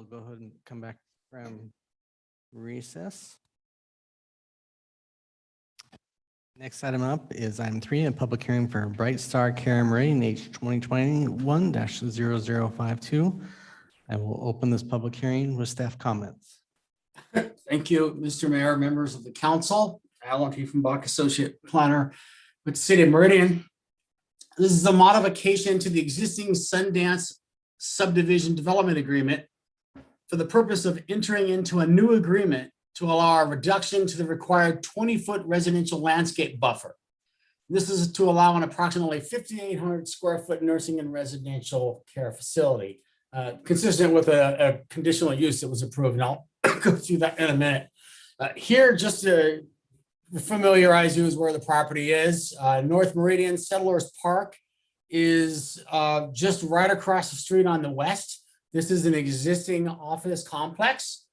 We'll go ahead and come back from recess. Next item up is item 3, a public hearing for Bright Star Care Meridian H 2021-0052. I will open this public hearing with staff comments. Thank you, Mr. Mayor, members of the council. Alan Tiefenbach, Associate Planner with the City of Meridian. This is a modification to the existing Sundance subdivision development agreement for the purpose of entering into a new agreement to allow a reduction to the required 20-foot residential landscape buffer. This is to allow an approximately 5,800 square foot nursing and residential care facility, consistent with a conditional use that was approved. And I'll go through that in a minute. Here, just to familiarize you, is where the property is. North Meridian Settlers Park is just right across the street on the west. This is an existing office complex.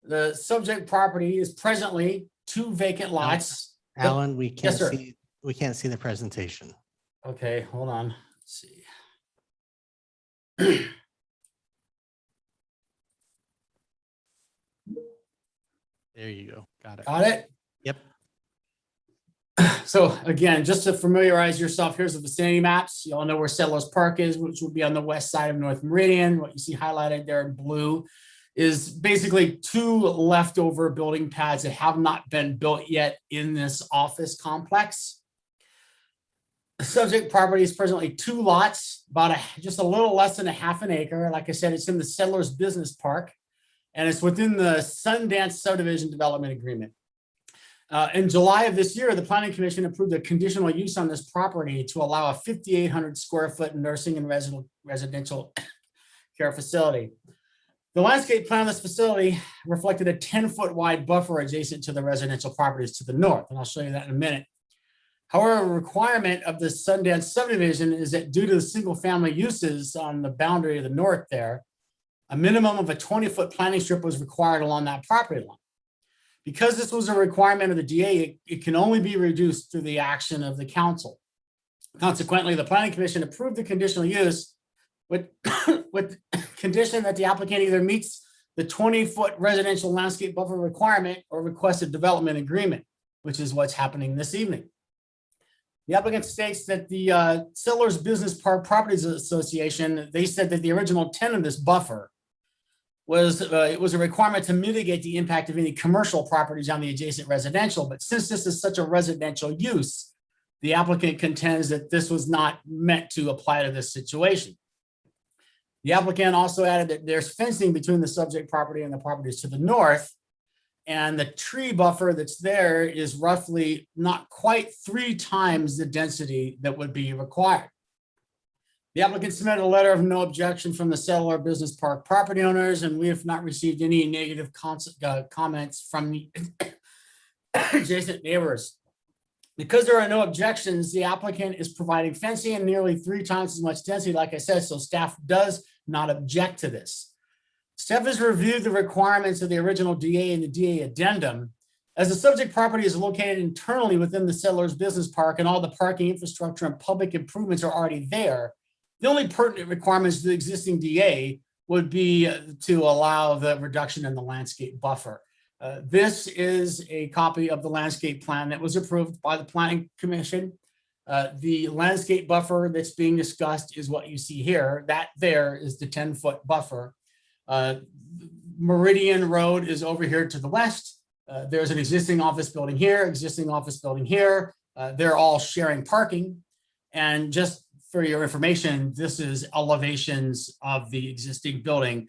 The subject property is presently 2 vacant lots. Alan, we can't Yes, sir. see, we can't see the presentation. Okay, hold on. Let's see. There you go. Got it. Got it? Yep. So again, just to familiarize yourself, here's the vicinity maps. You all know where Settlers Park is, which will be on the west side of North Meridian. What you see highlighted there in blue is basically 2 leftover building pads that have not been built yet in this office complex. The subject property is presently 2 lots, just a little less than a half an acre. Like I said, it's in the Settlers Business Park, and it's within the Sundance subdivision development agreement. In July of this year, the Planning Commission approved a conditional use on this property to allow a 5,800 square foot nursing and residential care facility. The landscape plan of this facility reflected a 10-foot wide buffer adjacent to the residential properties to the north, and I'll show you that in a minute. However, a requirement of the Sundance subdivision is that due to the single-family uses on the boundary of the north there, a minimum of a 20-foot planting strip was required along that property line. Because this was a requirement of the DA, it can only be reduced through the action of the council. Consequently, the Planning Commission approved the conditional use with condition that the applicant either meets the 20-foot residential landscape buffer requirement or requests a development agreement, which is what's happening this evening. The applicant states that the Settlers Business Park Properties Association, they said that the original intent of this buffer was it was a requirement to mitigate the impact of any commercial properties on the adjacent residential. But since this is such a residential use, the applicant contends that this was not meant to apply to this situation. The applicant also added that there's fencing between the subject property and the properties to the north, and the tree buffer that's there is roughly not quite 3 times the density that would be required. The applicant submitted a letter of no objection from the Settler Business Park property owners, and we have not received any negative comments from the adjacent neighbors. Because there are no objections, the applicant is providing fencing and nearly 3 times as much density, like I said, so staff does not object to this. Staff has reviewed the requirements of the original DA and the DA addendum. As the subject property is located internally within the Settlers Business Park and all the parking infrastructure and public improvements are already there, the only pertinent requirements to the existing DA would be to allow the reduction in the landscape buffer. This is a copy of the landscape plan that was approved by the Planning Commission. The landscape buffer that's being discussed is what you see here. That there is the 10-foot buffer. Meridian Road is over here to the west. There's an existing office building here, existing office building here. They're all sharing parking. And just for your information, this is elevations of the existing building.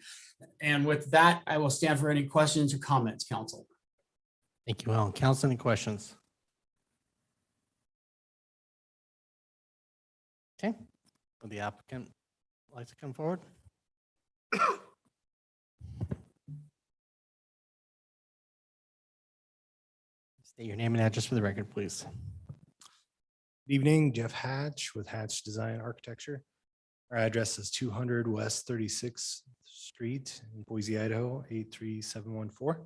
And with that, I will stand for any questions or comments, council. Thank you, Alan. Council, any questions? Okay. Would the applicant like to come forward? State your name and address for the record, please. Good evening, Jeff Hatch with Hatch Design Architecture. Our address is 200 West 36th Street in Boise, Idaho, 83714.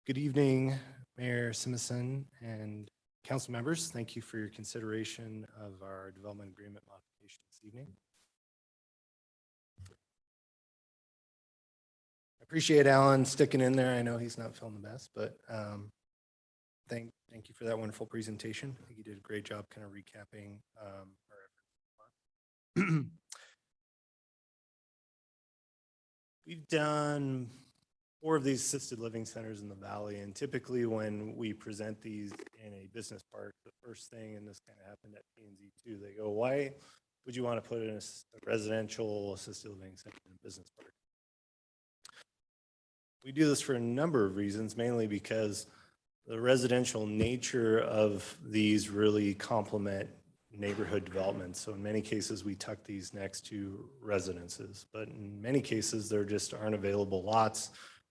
Good evening, Mayor Simison and council members. Thank you for your consideration of our development agreement modification this evening. appreciate Alan sticking in there. I know he's not feeling the best, but thank you for that wonderful presentation. I think you did a great job kind of recapping our efforts. We've done 4 of these assisted living centers in the valley, and typically when we present these in a business park, the first thing, and this kind of happened at P&Z too, they go, why would you want to put in a residential assisted living center in a business park? We do this for a number of reasons, mainly because the residential nature of these really complement neighborhood development. So in many cases, we tuck these next to residences, but in many cases, there just aren't available lots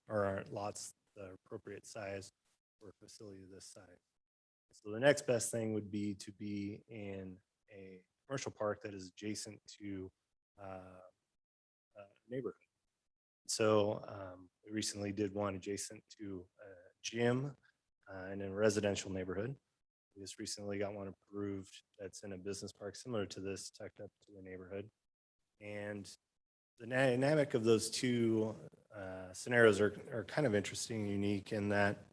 or aren't lots the appropriate size for a facility of this size. So the next best thing would be to be in a commercial park that is adjacent to a neighborhood. So we recently did one adjacent to a gym in a residential neighborhood. We just recently got one approved that's in a business park similar to this, tucked up to the neighborhood. And the dynamic of those two scenarios are kind of interesting and unique in that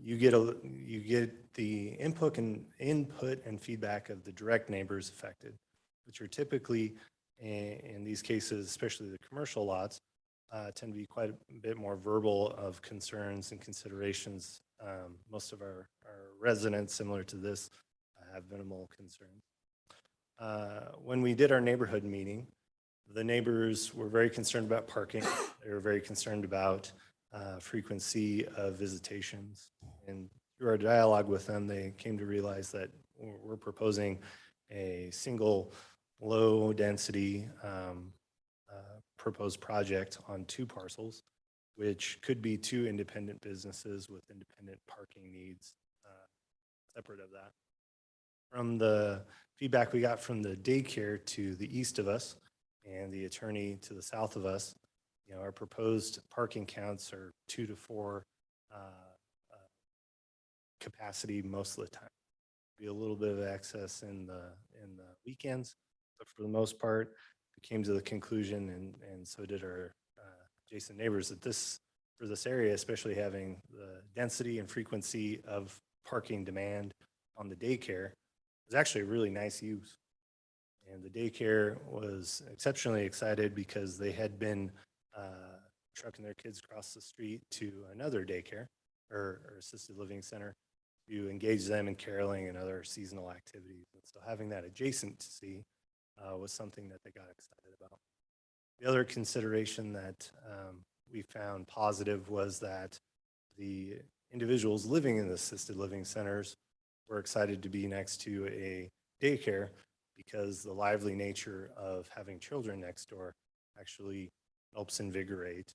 you get the input and feedback of the direct neighbors affected, which are typically, in these cases, especially the commercial lots, tend to be quite a bit more verbal of concerns and considerations. Most of our residents, similar to this, have minimal concerns. When we did our neighborhood meeting, the neighbors were very concerned about parking. They were very concerned about frequency of visitations. And through our dialogue with them, they came to realize that we're proposing a single low density proposed project on 2 parcels, which could be 2 independent businesses with independent parking needs separate of that. From the feedback we got from the daycare to the east of us and the attorney to the south of us, our proposed parking counts are 2 to 4 capacity most of the time. Be a little bit of excess in the weekends, but for the most part, we came to the conclusion, and so did our adjacent neighbors, that for this area, especially having the density and frequency of parking demand on the daycare, was actually a really nice use. And the daycare was exceptionally excited because they had been trucking their kids across the street to another daycare or assisted living center to engage them in caroling and other seasonal activities. And so having that adjacency was something that they got excited about. The other consideration that we found positive was that the individuals living in the assisted living centers were excited to be next to a daycare because the lively nature of having children next door actually helps invigorate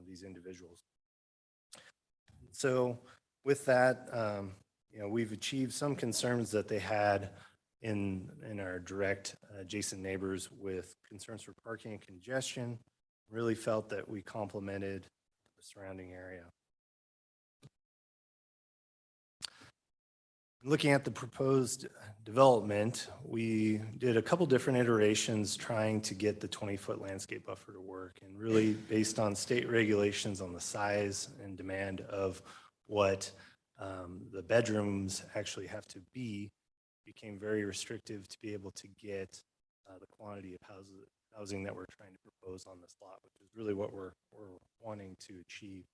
these individuals. So with that, we've achieved some concerns that they had in our direct adjacent neighbors with concerns for parking and congestion. Really felt that we complemented the surrounding area. Looking at the proposed development, we did a couple different iterations trying to get the 20-foot landscape buffer to work, and really based on state regulations on the size and demand of what the bedrooms actually have to be, became very restrictive to be able to get the quantity of housing that we're trying to propose on this lot, which is really what we're wanting to achieve.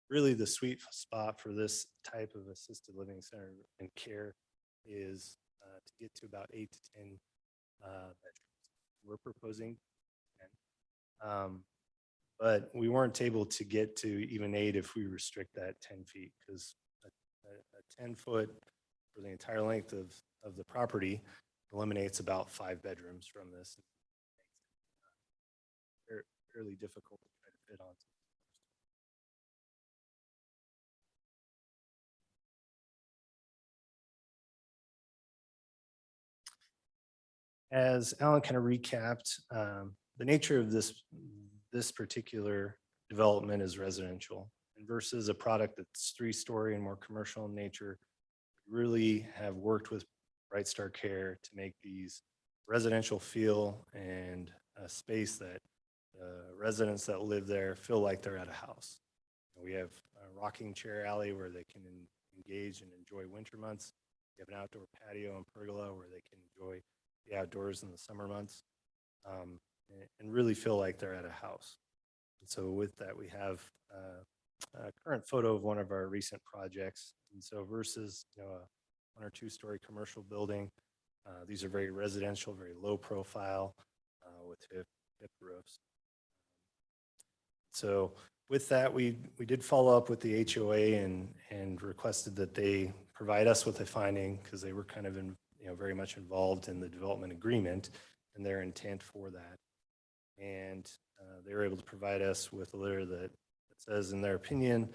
Really the sweet spot for this type of assisted living center and care is to get to about 8 to 10 bedrooms. We're proposing 10. But we weren't able to get to even 8 if we restrict that 10 feet, because a 10-foot for the entire length of the property eliminates about 5 bedrooms from this. Fairly difficult to try to fit on. As Alan kind of recapped, the nature of this particular development is residential, and versus a product that's 3-story and more commercial in nature. We really have worked with Bright Star Care to make these residential feel and a space that residents that live there feel like they're at a house. We have a rocking chair alley where they can engage and enjoy winter months. We have an outdoor patio and pergola where they can enjoy the outdoors in the summer months, and really feel like they're at a house. And so with that, we have a current photo of one of our recent projects. And so versus, a 1 or 2 story commercial building, these are very residential, very low profile, with hip roofs. So with that, we did follow up with the HOA and requested that they provide us with a finding, because they were kind of very much involved in the development agreement and their intent for that. And they were able to provide us with a letter that says, in their opinion,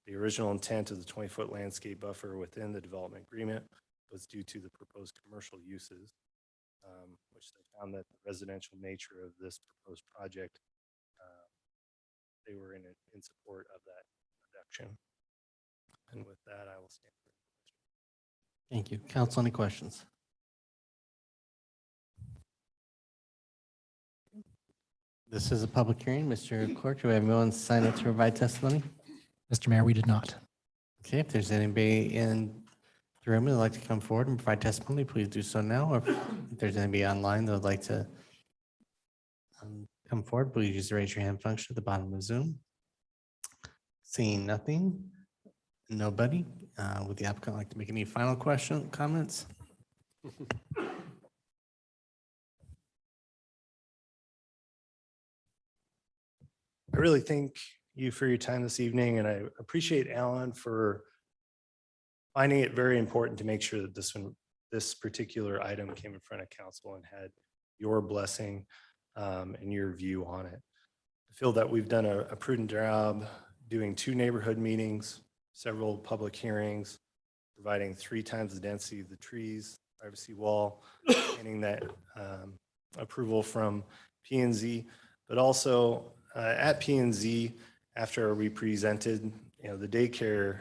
the original intent of the 20-foot landscape buffer within the development agreement was due to the proposed commercial uses, which they found that the residential nature of this proposed project, they were in support of that reduction. And with that, I will stand for questions. Thank you. Council, any questions? This is a public hearing. Mr. Clerk, do we have anyone sign up to provide testimony? Mr. Mayor, we did not. Okay, if there's anybody in the room that would like to come forward and provide testimony, please do so now. Or if there's anybody online that would like to come forward, please use the raise your hand function at the bottom of Zoom. Seeing nothing, nobody, would the applicant like to make any final comments? I really thank you for your time this evening, and I appreciate Alan for finding it very important to make sure that this particular item came in front of council and had your blessing and your view on it. I feel that we've done a prudent job doing 2 neighborhood meetings, several public hearings, providing 3 times the density of the trees, privacy wall, getting that approval from P&Z, but also at P&Z, after we presented, the daycare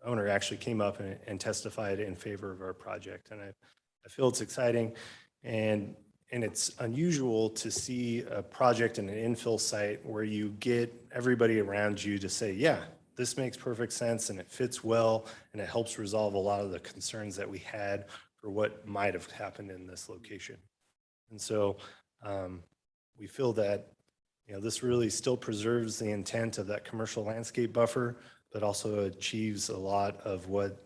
owner actually came up and testified in favor of our project. And I feel it's exciting, and it's unusual to see a project in an infill site where you get everybody around you to say, yeah, this makes perfect sense and it fits well, and it helps resolve a lot of the concerns that we had for what might have happened in this location. And so we feel that this really still preserves the intent of that commercial landscape buffer, but also achieves a lot of what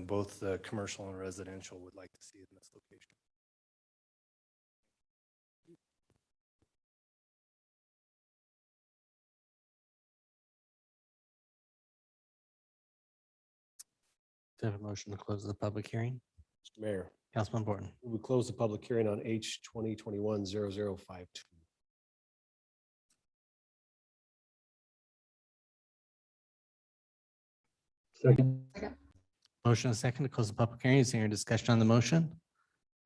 both the commercial and residential would like to see in this location. Do I have a motion to close the public hearing? Mr. Mayor, Councilman Borton. we close the public hearing on H 2021-0052. Second. Motion and second to close the public hearing. Is there any discussion on the motion?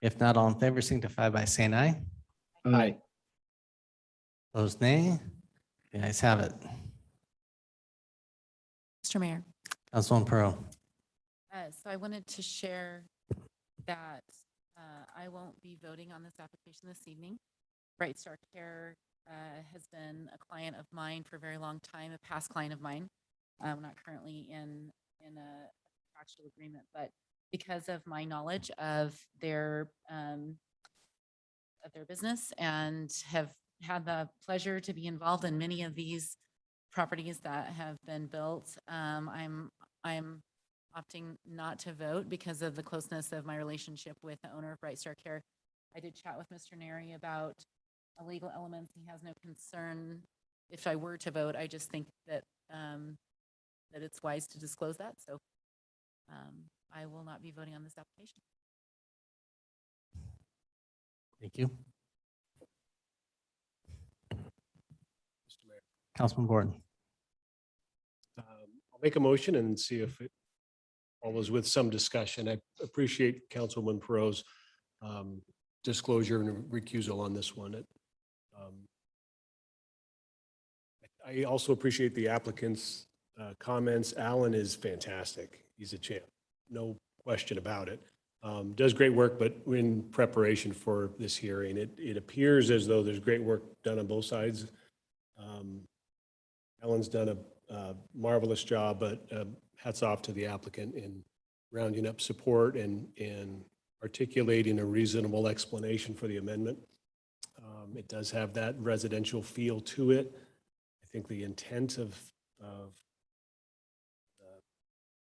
If not, all in favor signify by saying aye. Aye. Opposed, nay. The ayes have it. Mr. Mayor. Councilwoman Pearl. So I wanted to share that I won't be voting on this application this evening. Bright Star Care has been a client of mine for a very long time, a past client of mine. I'm not currently in a contractual agreement, but because of my knowledge of their business and have had the pleasure to be involved in many of these properties that have been built, I'm opting not to vote because of the closeness of my relationship with the owner of Bright Star Care. I did chat with Mr. Neri about legal elements. He has no concern if I were to vote. I just think that that it's wise to disclose that. So I will not be voting on this application. Thank you. Mr. Mayor, Councilman Borton. I'll make a motion and see if it follows with some discussion. I appreciate Councilwoman Perot's disclosure and recusal on this one. I also appreciate the applicant's comments. Alan is fantastic. He's a champ, no question about it. does great work, but in preparation for this hearing, it appears as though there's great work done on both sides. Ellen's done a marvelous job, but hats off to the applicant in rounding up support and articulating a reasonable explanation for the amendment. It does have that residential feel to it. I think the intent of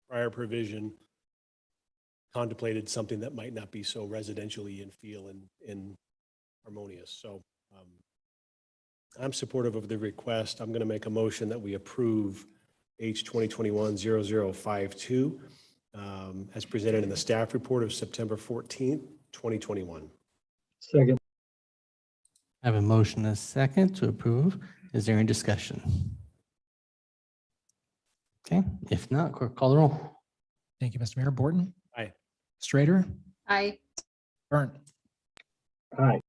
prior provision contemplated something that might not be so residentially in feel and harmonious. So I'm supportive of the request. I'm going to make a motion that we approve H 2021-0052 as presented in the staff report of September 14th, 2021. Second. I have a motion and a second to approve. Is there any discussion? Okay, if not, clerk call the roll. Thank you, Mr. Mayor. Borton? Aye. Strader? Aye. Burnt? Aye.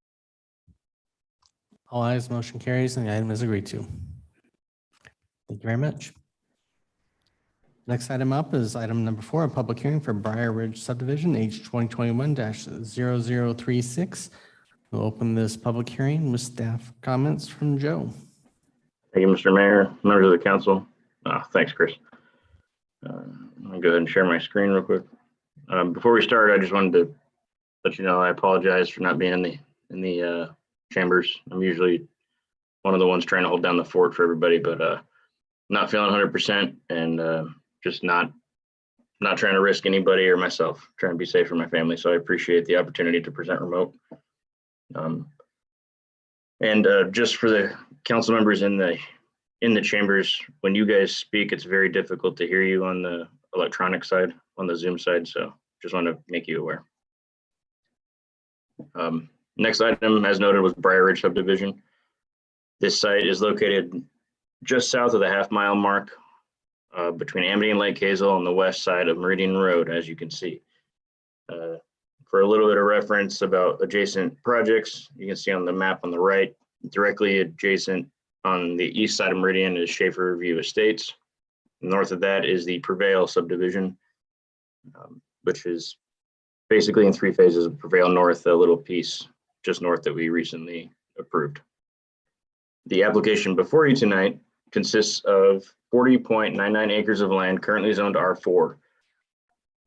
All ayes, motion carries, and the item is agreed to. Thank you very much. Next item up is item number 4, a public hearing for Briar Ridge subdivision, H 2021-0036. We'll open this public hearing with staff comments from Joe. Thank you, Mr. Mayor, members of the council. Thanks, Chris. I'm gonna go ahead and share my screen real quick. Before we start, I just wanted to let you know I apologize for not being in the chambers. I'm usually one of the ones trying to hold down the fort for everybody, but not feeling 100% and just not trying to risk anybody or myself, trying to be safe for my family. So I appreciate the opportunity to present remote. Just for the council members in the chambers, when you guys speak, it's very difficult to hear you on the electronic side, on the Zoom side. So just want to make you aware. Next item, as noted, was Briar Ridge subdivision. This site is located just south of the half-mile mark between Amity and Lake Hazel on the west side of Meridian Road, as you can see. For a little bit of reference about adjacent projects, you can see on the map on the right, directly adjacent on the east side of Meridian is Schaefer View Estates. North of that is the Prevail subdivision, which is basically in 3 phases of Prevail North, a little piece just north that we recently approved. The application before you tonight consists of 40.99 acres of land currently zoned R4.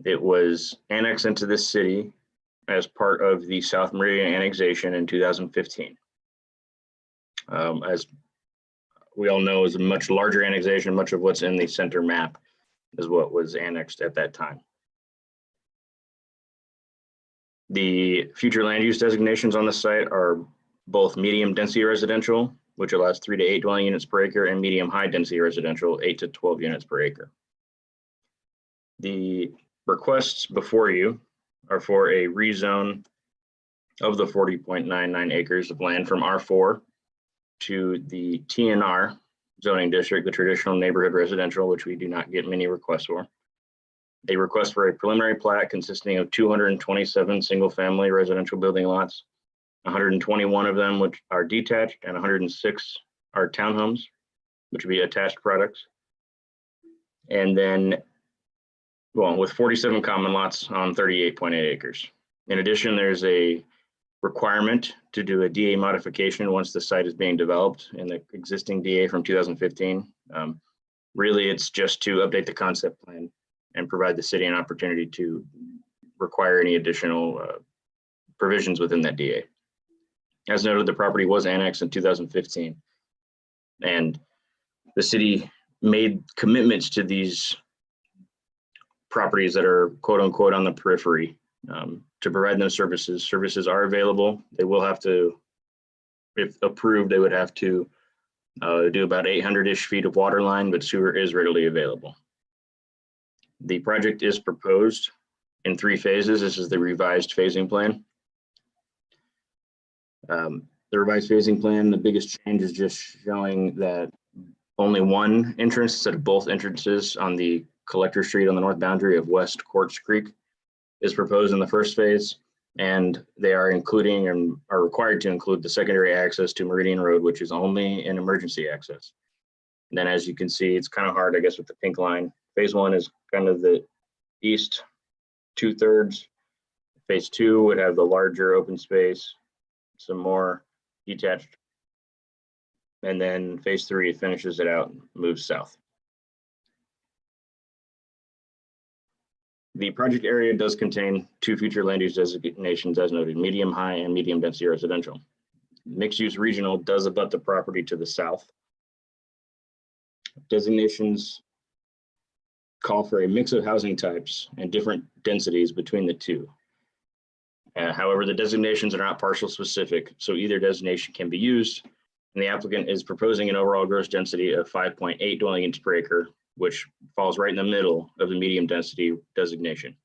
It was annexed into this city as part of the South Meridian annexation in 2015. As we all know, is a much larger annexation. Much of what's in the center map is what was annexed at that time. The future land use designations on the site are both medium density residential, which allows 3 to 8 dwelling units per acre, and medium high density residential, 8 to 12 units per acre. The requests before you are for a rezone of the 40.99 acres of land from R4 to the TNR zoning district, the traditional neighborhood residential, which we do not get many requests for. A request for a preliminary plat consisting of 227 single-family residential building lots, 121 of them which are detached, and 106 are townhomes, which would be attached products. And then, well, with 47 common lots on 38.8 acres. In addition, there's a requirement to do a DA modification once the site is being developed in the existing DA from 2015. Really, it's just to update the concept plan and provide the city an opportunity to require any additional provisions within that DA. As noted, the property was annexed in 2015, and the city made commitments to these properties that are quote unquote on the periphery to provide them services. Services are available. They will have to, if approved, they would have to do about 800-ish feet of water line, but sewer is readily available. The project is proposed in 3 phases. This is the revised phasing plan. The revised phasing plan, the biggest change is just showing that only one entrance instead of both entrances on the collector street on the north boundary of West Quartz Creek is proposed in the first phase, and they are including and are required to include the secondary access to Meridian Road, which is only an emergency access. And then as you can see, it's kind of hard, I guess, with the pink line. Phase 1 is kind of the east 2/3 Phase 2 would have the larger open space, some more detached. And then phase 3 finishes it out, and moves south. The project area does contain 2 future land use designations as noted, medium high and medium density residential. Mixed use regional does abut the property to the south. Designations call for a mix of housing types and different densities between the two. However, the designations are not parcel specific, so either designation can be used. And the applicant is proposing an overall gross density of 5.8 dwelling units per acre, which falls right in the middle of the medium density designation.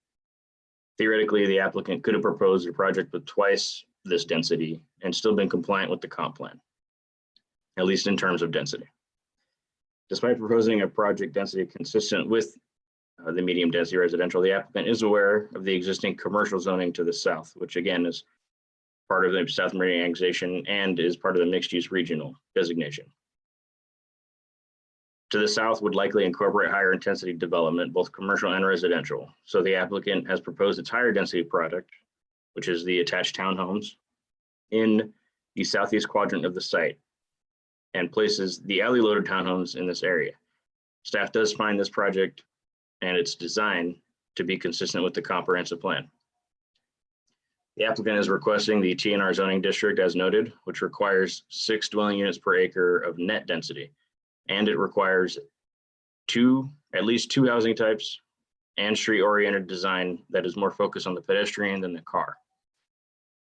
Theoretically, the applicant could have proposed a project with twice this density and still been compliant with the comp plan, at least in terms of density. Despite proposing a project density consistent with the medium density residential, the applicant is aware of the existing commercial zoning to the south, which again is part of the South Meridian annexation and is part of the mixed use regional designation. To the south would likely incorporate higher intensity development, both commercial and residential. So the applicant has proposed its higher density product, which is the attached townhomes, in the southeast quadrant of the site and places the alley loaded townhomes in this area. Staff does find this project and its design to be consistent with the comprehensive plan. The applicant is requesting the TNR zoning district as noted, which requires 6 dwelling units per acre of net density. And it requires at least two housing types and street-oriented design that is more focused on the pedestrian than the car.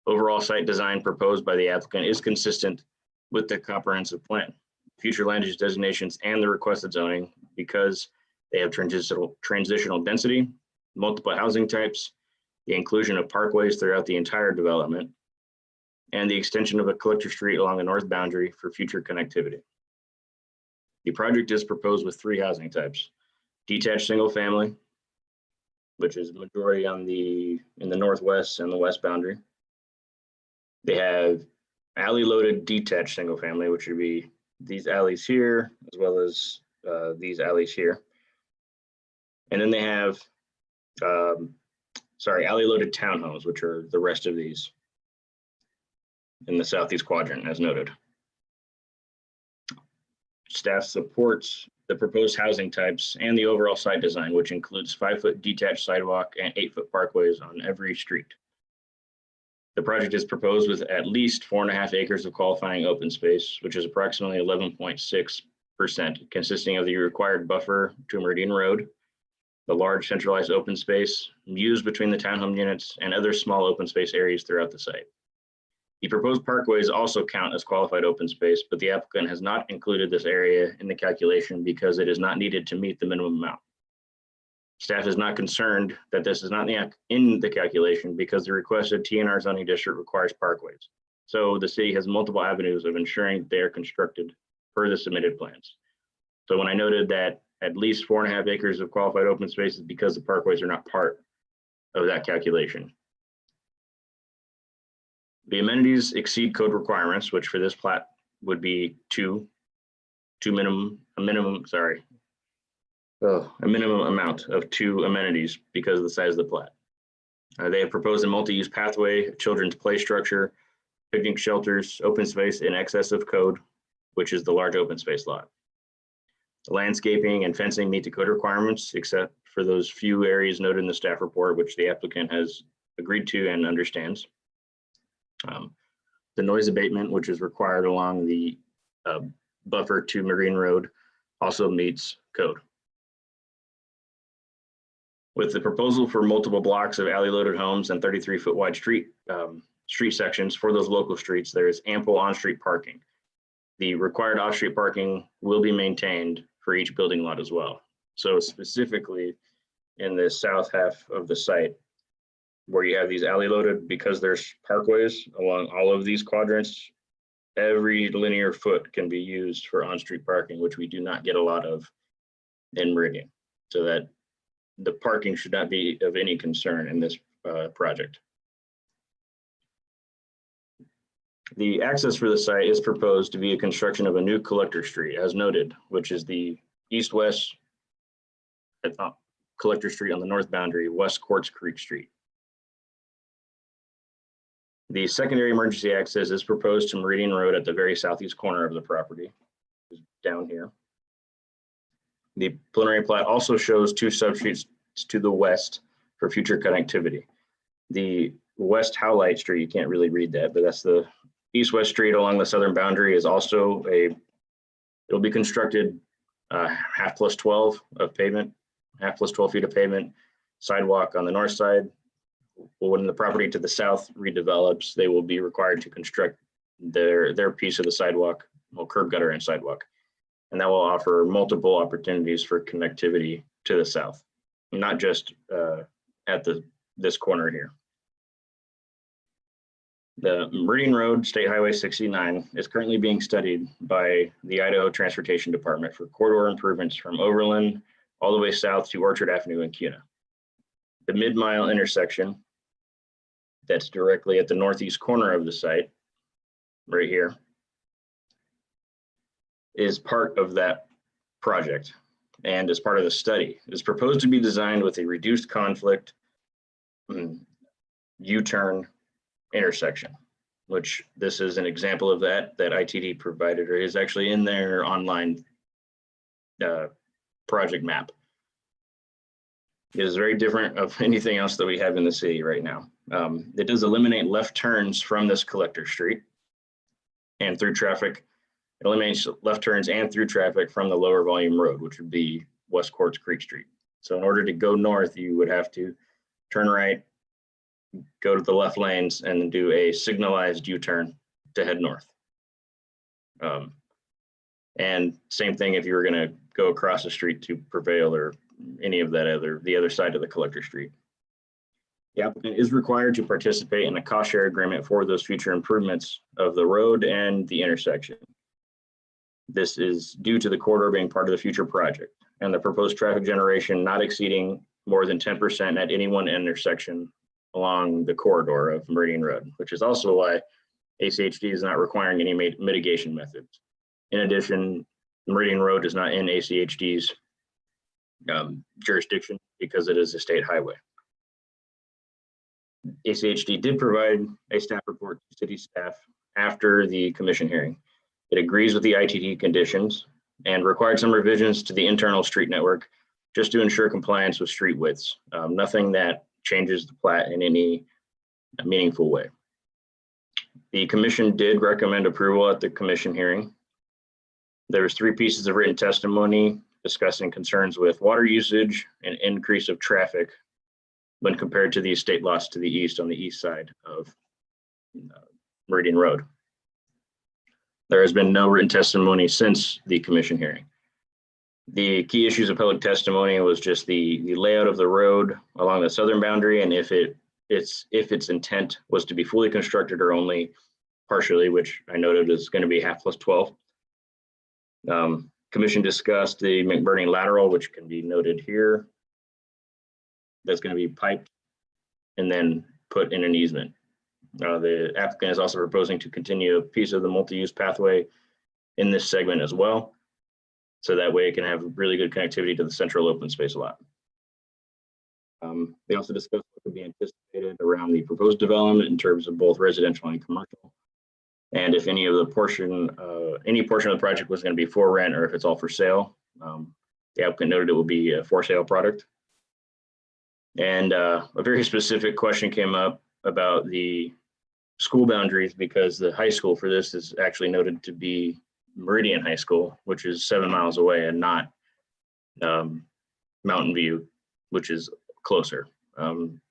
Overall site design proposed by the applicant is consistent with the comprehensive plan, future land use designations, and the requested zoning because they have transitional density, multiple housing types, the inclusion of parkways throughout the entire development, and the extension of a collector street along the north boundary for future connectivity. The project is proposed with 3 housing types: detached single family, which is majority in the northwest and the west boundary. They have alley loaded detached single family, which would be these alleys here, as well as these alleys here. And then they have, alley loaded townhomes, which are the rest of these in the southeast quadrant as noted. Staff supports the proposed housing types and the overall site design, which includes 5-foot detached sidewalk and 8-foot parkways on every street. The project is proposed with at least 4.5 acres of qualifying open space, which is approximately 11.6%, consisting of the required buffer to Meridian Road, the large centralized open space used between the townhome units, and other small open space areas throughout the site. The proposed parkways also count as qualified open space, but the applicant has not included this area in the calculation because it is not needed to meet the minimum amount. Staff is not concerned that this is not in the calculation because the requested TNR zoning district requires parkways. So the city has multiple avenues of ensuring that they are constructed per the submitted plans. So when I noted that at least 4.5 acres of qualified open space is because the parkways are not part of that calculation. The amenities exceed code requirements, which for this plat would be a minimum amount of 2 amenities because of the size of the plat. They have proposed a multi-use pathway, children's play structure, picnic shelters, open space in excess of code, which is the large open space lot. The landscaping and fencing meet the code requirements, except for those few areas noted in the staff report, which the applicant has agreed to and understands. The noise abatement, which is required along the buffer to Meridian Road, also meets code. With the proposal for multiple blocks of alley loaded homes and 33-foot wide street sections for those local streets, there is ample on-street parking. The required off-street parking will be maintained for each building lot as well. So specifically in the south half of the site, where you have these alley loaded, because there's parkways along all of these quadrants, every linear foot can be used for on-street parking, which we do not get a lot of in Meridian. So that the parking should not be of any concern in this project. The access for the site is proposed to be a construction of a new collector street as noted, which is the east-west collector street on the north boundary, West Quartz Creek Street. The secondary emergency access is proposed to Meridian Road at the very southeast corner of the property, down here. The preliminary plat also shows 2 substreets to the west for future connectivity. The West Howlight Street, you can't really read that, but that's the east-west street along the southern boundary is also it'll be constructed half plus 12 of pavement, half plus 12 feet of pavement, sidewalk on the north side. When the property to the south redevelops, they will be required to construct their piece of the sidewalk, well, curb gutter and sidewalk. And that will offer multiple opportunities for connectivity to the south, not just at this corner here. The Meridian Road, State Highway 69, is currently being studied by the Idaho Transportation Department for corridor improvements from Overland all the way south to Orchard Avenue in Kuna. The mid-mile intersection that's directly at the northeast corner of the site, right here, is part of that project and as part of the study. It is proposed to be designed with a reduced conflict U-turn intersection, which this is an example of that ITD provided, or is actually in their online project map. It is very different of anything else that we have in the city right now. It does eliminate left turns from this collector street and through traffic. It eliminates left turns and through traffic from the lower volume road, which would be West Quartz Creek Street. So in order to go north, you would have to turn right, go to the left lanes, and do a signalized U-turn to head north. And same thing if you were going to go across the street to Prevail or any of the other side of the collector street. The applicant is required to participate in a cost share agreement for those future improvements of the road and the intersection. This is due to the corridor being part of the future project and the proposed traffic generation not exceeding more than 10% at any one intersection along the corridor of Meridian Road, which is also why ACHD is not requiring any mitigation methods. In addition, Meridian Road is not in ACHD's jurisdiction because it is a state highway. ACHD did provide a staff report to city staff after the commission hearing. It agrees with the ITD conditions and required some revisions to the internal street network just to ensure compliance with street widths. Nothing that changes the plat in any meaningful way. The commission did recommend approval at the commission hearing. There was 3 pieces of written testimony discussing concerns with water usage and increase of traffic when compared to the estate lots to the east on the east side of Meridian Road. There has been no written testimony since the commission hearing. The key issues of public testimony was just the layout of the road along the southern boundary, and if its intent was to be fully constructed or only partially, which I noted is going to be half plus 12. Commission discussed the McBurney lateral, which can be noted here. That's going to be piped and then put in an easement. The applicant is also proposing to continue a piece of the multi-use pathway in this segment as well. So that way it can have really good connectivity to the central open space lot. They also discussed what could be anticipated around the proposed development in terms of both residential and commercial. And if any portion of the project was going to be for rent or if it's all for sale. The applicant noted it will be a for sale product. And a very specific question came up about the school boundaries because the high school for this is actually noted to be Meridian High School, which is 7 miles away, and not Mountain View, which is closer.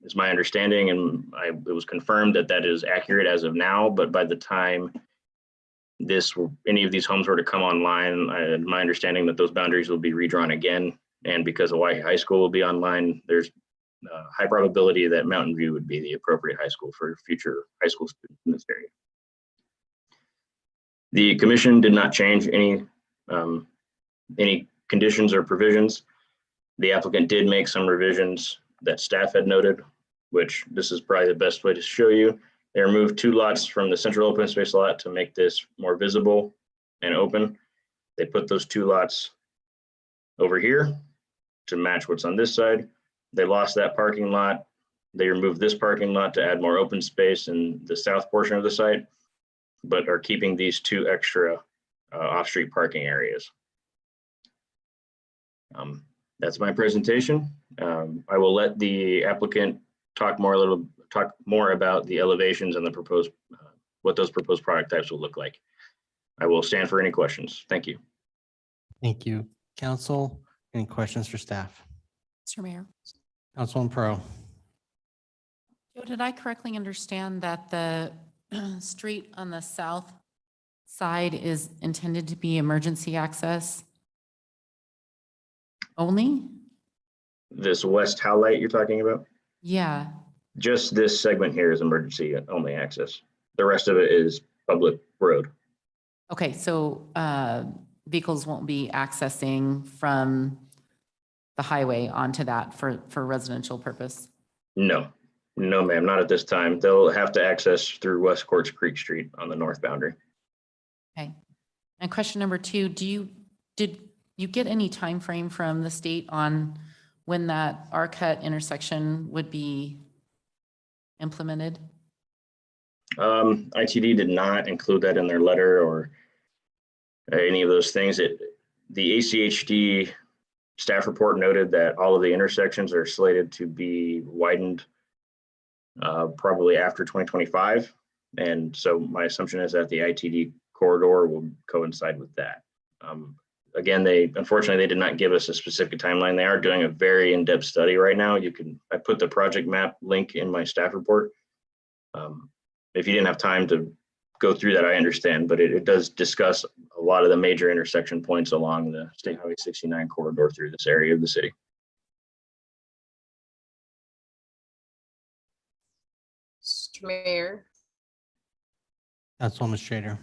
Is my understanding, and it was confirmed that is accurate as of now, but by the time any of these homes were to come online, my understanding that those boundaries will be redrawn again, and because Hawaii High School will be online, there's high probability that Mountain View would be the appropriate high school for future high school students in this area. The commission did not change any conditions or provisions. The applicant did make some revisions that staff had noted, which this is probably the best way to show you. They removed 2 lots from the central open space lot to make this more visible and open. They put those 2 lots over here to match what's on this side. They lost that parking lot They removed this parking lot to add more open space in the south portion of the site, but are keeping these 2 extra off-street parking areas. That's my presentation. I will let the applicant talk more about the elevations and the proposed, what those proposed product types will look like. I will stand for any questions. Thank you. Thank you. Council, any questions for staff? Mr. Mayor. Councilman Pro. Joe, did I correctly understand that the street on the south side is intended to be emergency access only? This west Howlight you're talking about? Yeah. Just this segment here is emergency only access. The rest of it is public road. Okay, so vehicles won't be accessing from the highway onto that for residential purpose? No, no, ma'am, not at this time. They'll have to access through West Quartz Creek Street on the north boundary. Okay. And question number 2, did you get any time frame from the state on when that R-cut intersection would be implemented? ITD did not include that in their letter or any of those things. The ACHD staff report noted that all of the intersections are slated to be widened probably after 2025. And so my assumption is that the ITD corridor will coincide with that. Again, unfortunately, they did not give us a specific timeline. They are doing a very in-depth study right now. I put the project map link in my staff report. If you didn't have time to go through that, I understand, but it does discuss a lot of the major intersection points along the State Highway 69 corridor through this area of the city. Mr. Mayor. Councilwoman Strader.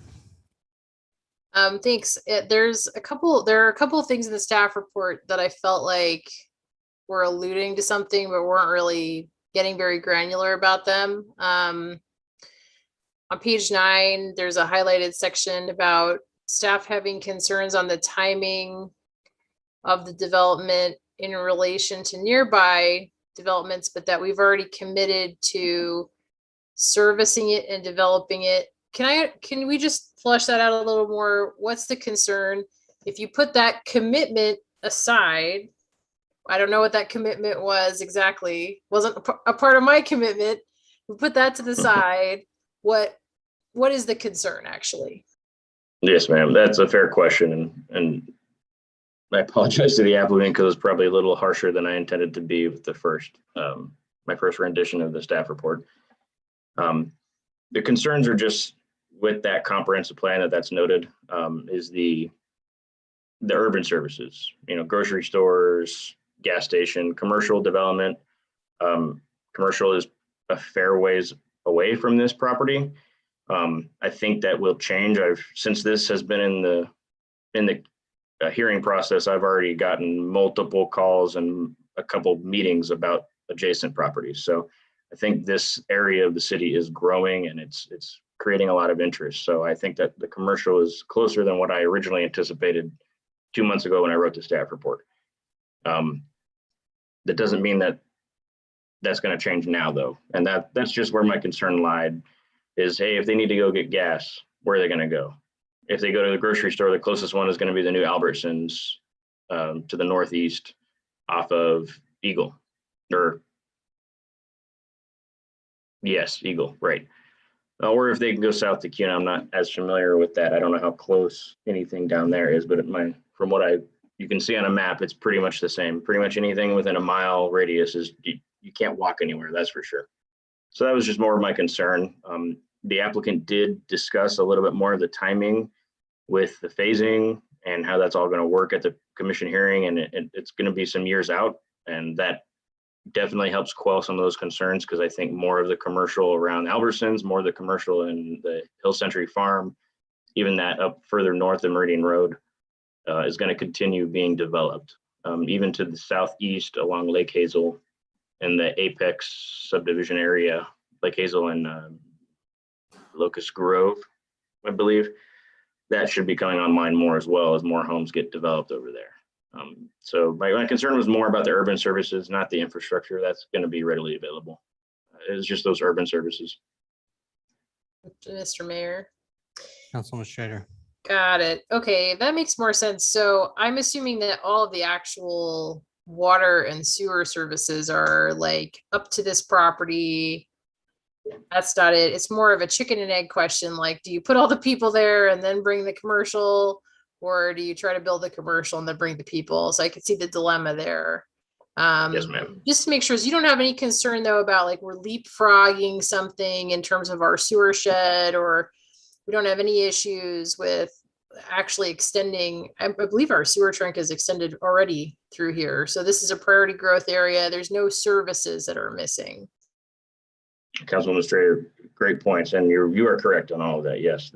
Thanks. There are a couple of things in the staff report that I felt like were alluding to something, but weren't really getting very granular about them. On page 9, there's a highlighted section about staff having concerns on the timing of the development in relation to nearby developments, but that we've already committed to servicing it and developing it. Can we just flush that out a little more? What's the concern? If you put that commitment aside, I don't know what that commitment was exactly. Wasn't a part of my commitment. We put that to the side. What is the concern actually? Yes, ma'am. That's a fair question. And I apologize to the applicant because it's probably a little harsher than I intended to be with the my first rendition of the staff report. The concerns are just with that comprehensive plan that's noted, is the urban services, grocery stores, gas station, commercial development. Commercial is a fair ways away from this property. I think that will change. Since this has been in the hearing process, I've already gotten multiple calls and a couple meetings about adjacent properties. So I think this area of the city is growing and it's creating a lot of interest. So I think that the commercial is closer than what I originally anticipated 2 months ago when I wrote the staff report. That doesn't mean that that's going to change now though. And that's just where my concern lied is, hey, if they need to go get gas, where are they going to go? If they go to the grocery store, the closest one is going to be the new Albertsons to the northeast off of Eagle. Eagle, right. Or if they can go south to Kuna, I'm not as familiar with that. I don't know how close anything down there is, but from what you can see on a map, it's pretty much the same. Pretty much anything within a mile radius is, you can't walk anywhere, that's for sure. So that was just more of my concern. The applicant did discuss a little bit more of the timing with the phasing and how that's all going to work at the commission hearing, and it's going to be some years out, and that definitely helps quell some of those concerns because I think more of the commercial around Albertsons, more of the commercial in the Hill Century Farm, even that up further north of Meridian Road is going to continue being developed. Even to the southeast along Lake Hazel in the Apex subdivision area, Lake Hazel and Locust Grove, I believe, that should be coming online more as well as more homes get developed over there. So my concern was more about the urban services, not the infrastructure. That's going to be readily available. It's just those urban services. Mr. Mayor. Councilman Strader. Got it. Okay, that makes more sense. So I'm assuming that all of the actual water and sewer services are like up to this property. That's not it. It's more of a chicken and egg question. Like, do you put all the people there and then bring the commercial? Or do you try to build the commercial and then bring the people? So I could see the dilemma there. Yes, ma'am. Just to make sure, so you don't have any concern though about like we're leapfrogging something in terms of our sewer shed, or we don't have any issues with actually extending. I believe our sewer trunk is extended already through here. So this is a priority growth area. There's no services that are missing. Councilwoman Strader, great points, and you are correct on all of that. Yes,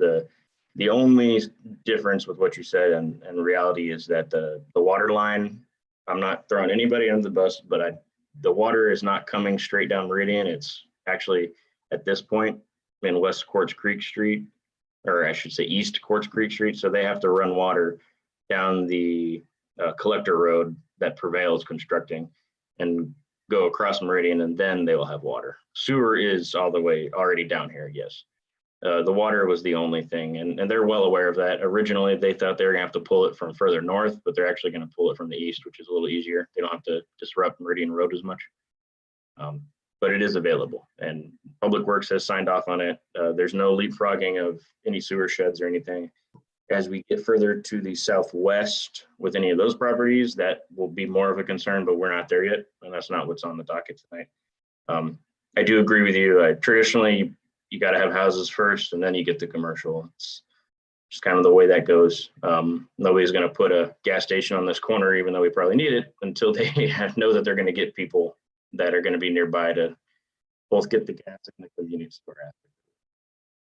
the only difference with what you said and reality is that the water line, I'm not throwing anybody under the bus, but the water is not coming straight down Meridian. It's actually at this point in West Quartz Creek Street, or I should say East Quartz Creek Street. So they have to run water down the collector road that Prevail is constructing and go across Meridian, and then they will have water. Sewer is all the way already down here, yes. The water was the only thing, and they're well aware of that. Originally, they thought they were gonna have to pull it from further north, but they're actually gonna pull it from the east, which is a little easier. They don't have to disrupt Meridian Road as much. But it is available, and Public Works has signed off on it. There's no leapfrogging of any sewer sheds or anything. As we get further to the southwest with any of those properties, that will be more of a concern, but we're not there yet, and that's not what's on the docket tonight. I do agree with you. Traditionally, you got to have houses first, and then you get the commercial. It's just kind of the way that goes. Nobody's going to put a gas station on this corner, even though we probably need it, until they know that they're going to get people that are going to be nearby to both get the gas and the convenience store after.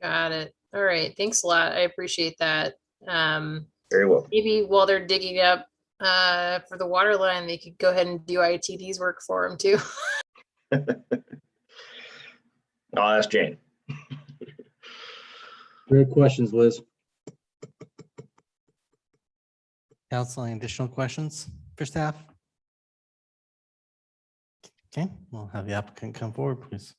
Got it. All right. Thanks a lot. I appreciate that. Very well. Maybe while they're digging up for the water line, they could go ahead and do ITD's work for them too. I'll ask Jane. Great questions, Liz. Council, any additional questions for staff? Okay, we'll have the applicant come forward, please.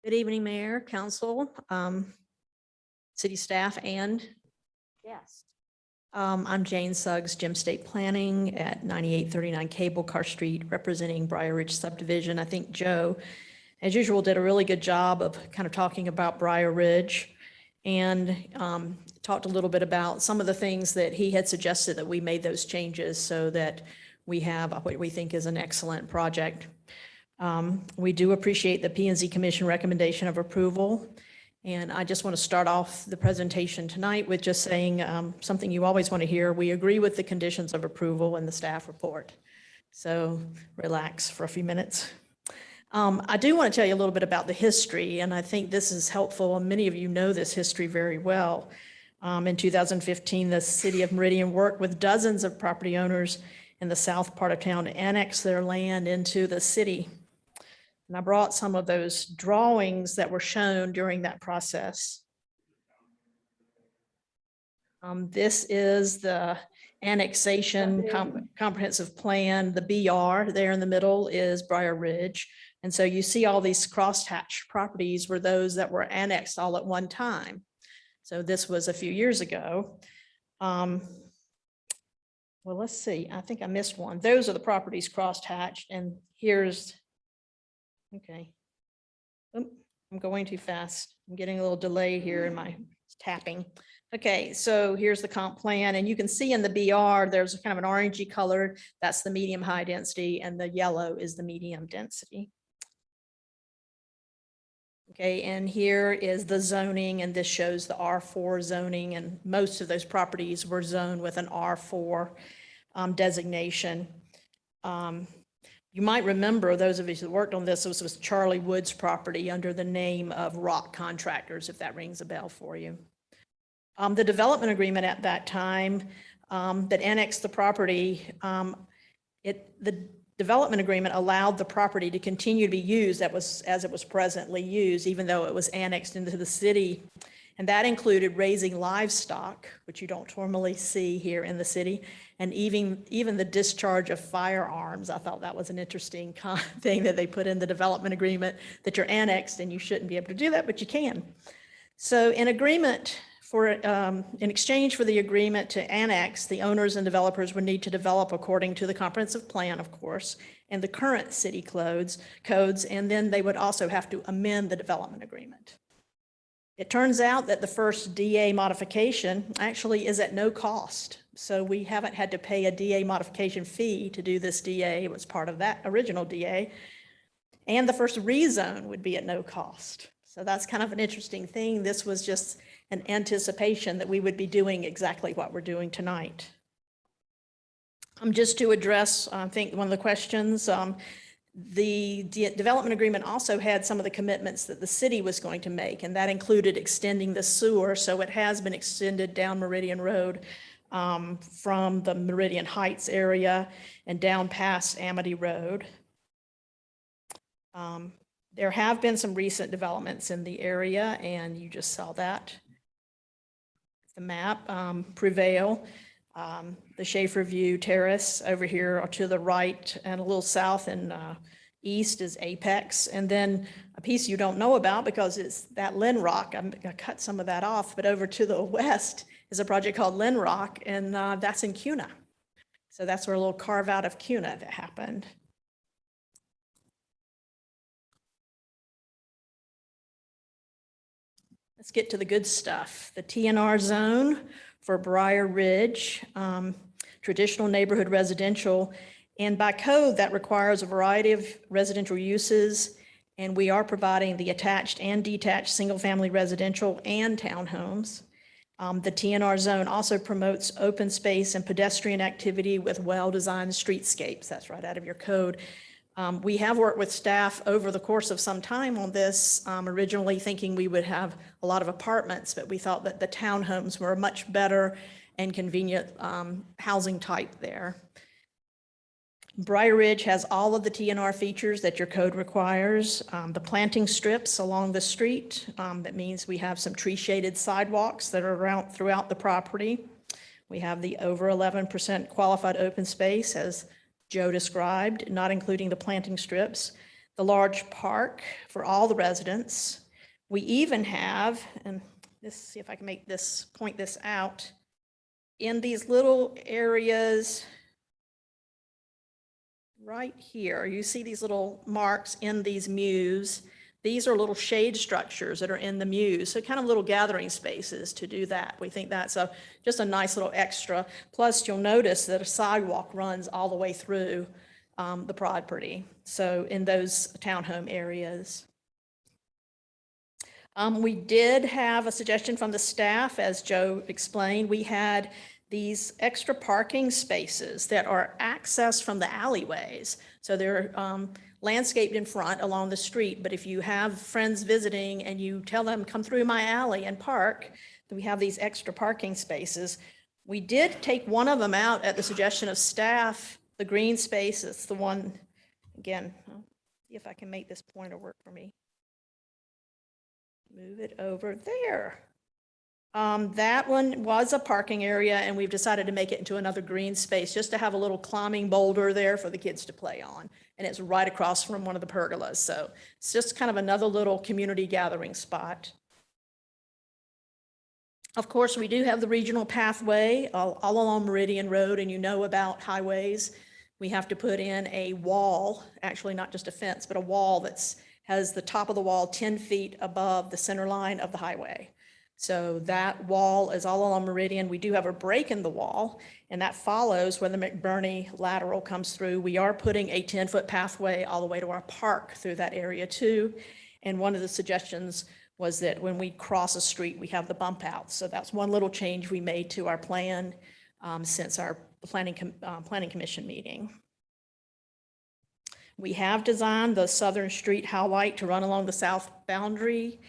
Good evening, Mayor, Council, city staff, and guests. I'm Jane Suggs, Gem State Planning at 9839 Cable Car Street, representing Briar Ridge subdivision. I think Joe, as usual, did a really good job of kind of talking about Briar Ridge and talked a little bit about some of the things that he had suggested that we made those changes so that we have what we think is an excellent project. We do appreciate the P&Z Commission recommendation of approval. And I just want to start off the presentation tonight with just saying something you always want to hear. We agree with the conditions of approval in the staff report. So relax for a few minutes. I do want to tell you a little bit about the history, and I think this is helpful. And many of you know this history very well. In 2015, the city of Meridian worked with dozens of property owners in the south part of town to annex their land into the city. And I brought some of those drawings that were shown during that process. This is the annexation comprehensive plan. The BR there in the middle is Briar Ridge. And so you see all these crosshatched properties were those that were annexed all at one time. So this was a few years ago. Well, let's see. I think I missed one. Those are the properties crosshatched, and here's okay. I'm going too fast. I'm getting a little delay here in my tapping. Okay, so here's the comp plan, and you can see in the BR, there's kind of an orangey color. That's the medium high density, and the yellow is the medium density. Okay, and here is the zoning, and this shows the R4 zoning, and most of those properties were zoned with an R4 designation. You might remember, those of you who worked on this was Charlie Wood's property under the name of Rock Contractors, if that rings a bell for you. The development agreement at that time that annexed the property, the development agreement allowed the property to continue to be used as it was presently used, even though it was annexed into the city. And that included raising livestock, which you don't normally see here in the city, and even the discharge of firearms. I thought that was an interesting thing that they put in the development agreement, that you're annexed and you shouldn't be able to do that, but you can. So in exchange for the agreement to annex, the owners and developers would need to develop according to the comprehensive plan, of course, and the current city codes, and then they would also have to amend the development agreement. It turns out that the first DA modification actually is at no cost. So we haven't had to pay a DA modification fee to do this DA. It was part of that original DA. And the first rezone would be at no cost. So that's kind of an interesting thing. This was just an anticipation that we would be doing exactly what we're doing tonight. Just to address, I think, one of the questions, the development agreement also had some of the commitments that the city was going to make, and that included extending the sewer. So it has been extended down Meridian Road from the Meridian Heights area and down past Amity Road. There have been some recent developments in the area, and you just saw that. The map, Prevail, the Schaefer View Terrace over here to the right, and a little south and east is Apex. And then a piece you don't know about because it's that Lynn Rock. I'm gonna cut some of that off, but over to the west is a project called Lynn Rock, and that's in Cuna. So that's where a little carve out of Cuna that happened. Let's get to the good stuff. The TNR zone for Briar Ridge, traditional neighborhood residential. And by code, that requires a variety of residential uses. And we are providing the attached and detached single-family residential and townhomes. The TNR zone also promotes open space and pedestrian activity with well-designed streetscapes. That's right out of your code. We have worked with staff over the course of some time on this, originally thinking we would have a lot of apartments, but we thought that the townhomes were a much better and convenient housing type there. Briar Ridge has all of the TNR features that your code requires. The planting strips along the street, that means we have some tree shaded sidewalks that are around throughout the property. We have the over 11% qualified open space, as Joe described, not including the planting strips, the large park for all the residents. We even have, and let's see if I can point this out, in these little areas right here, you see these little marks in these mews. These are little shade structures that are in the mews, so kind of little gathering spaces to do that. We think that's just a nice little extra. Plus, you'll notice that a sidewalk runs all the way through the property, so in those townhome areas. We did have a suggestion from the staff, as Joe explained. We had these extra parking spaces that are accessed from the alleyways. So they're landscaped in front along the street, but if you have friends visiting and you tell them, come through my alley and park, then we have these extra parking spaces. We did take one of them out at the suggestion of staff, the green space. It's the one, again, I'll see if I can make this pointer work for me. Move it over there. That one was a parking area, and we've decided to make it into another green space just to have a little climbing boulder there for the kids to play on. And it's right across from one of the pergolas. So it's just kind of another little community gathering spot. Of course, we do have the regional pathway all along Meridian Road, and you know about highways. We have to put in a wall, actually not just a fence, but a wall that has the top of the wall 10 feet above the center line of the highway. So that wall is all along Meridian. We do have a break in the wall, and that follows where the McBurney lateral comes through. We are putting a 10-foot pathway all the way to our park through that area too. And one of the suggestions was that when we cross a street, we have the bump out. So that's one little change we made to our plan since our planning commission meeting. We have designed the Southern Street Howlight to run along the south boundary.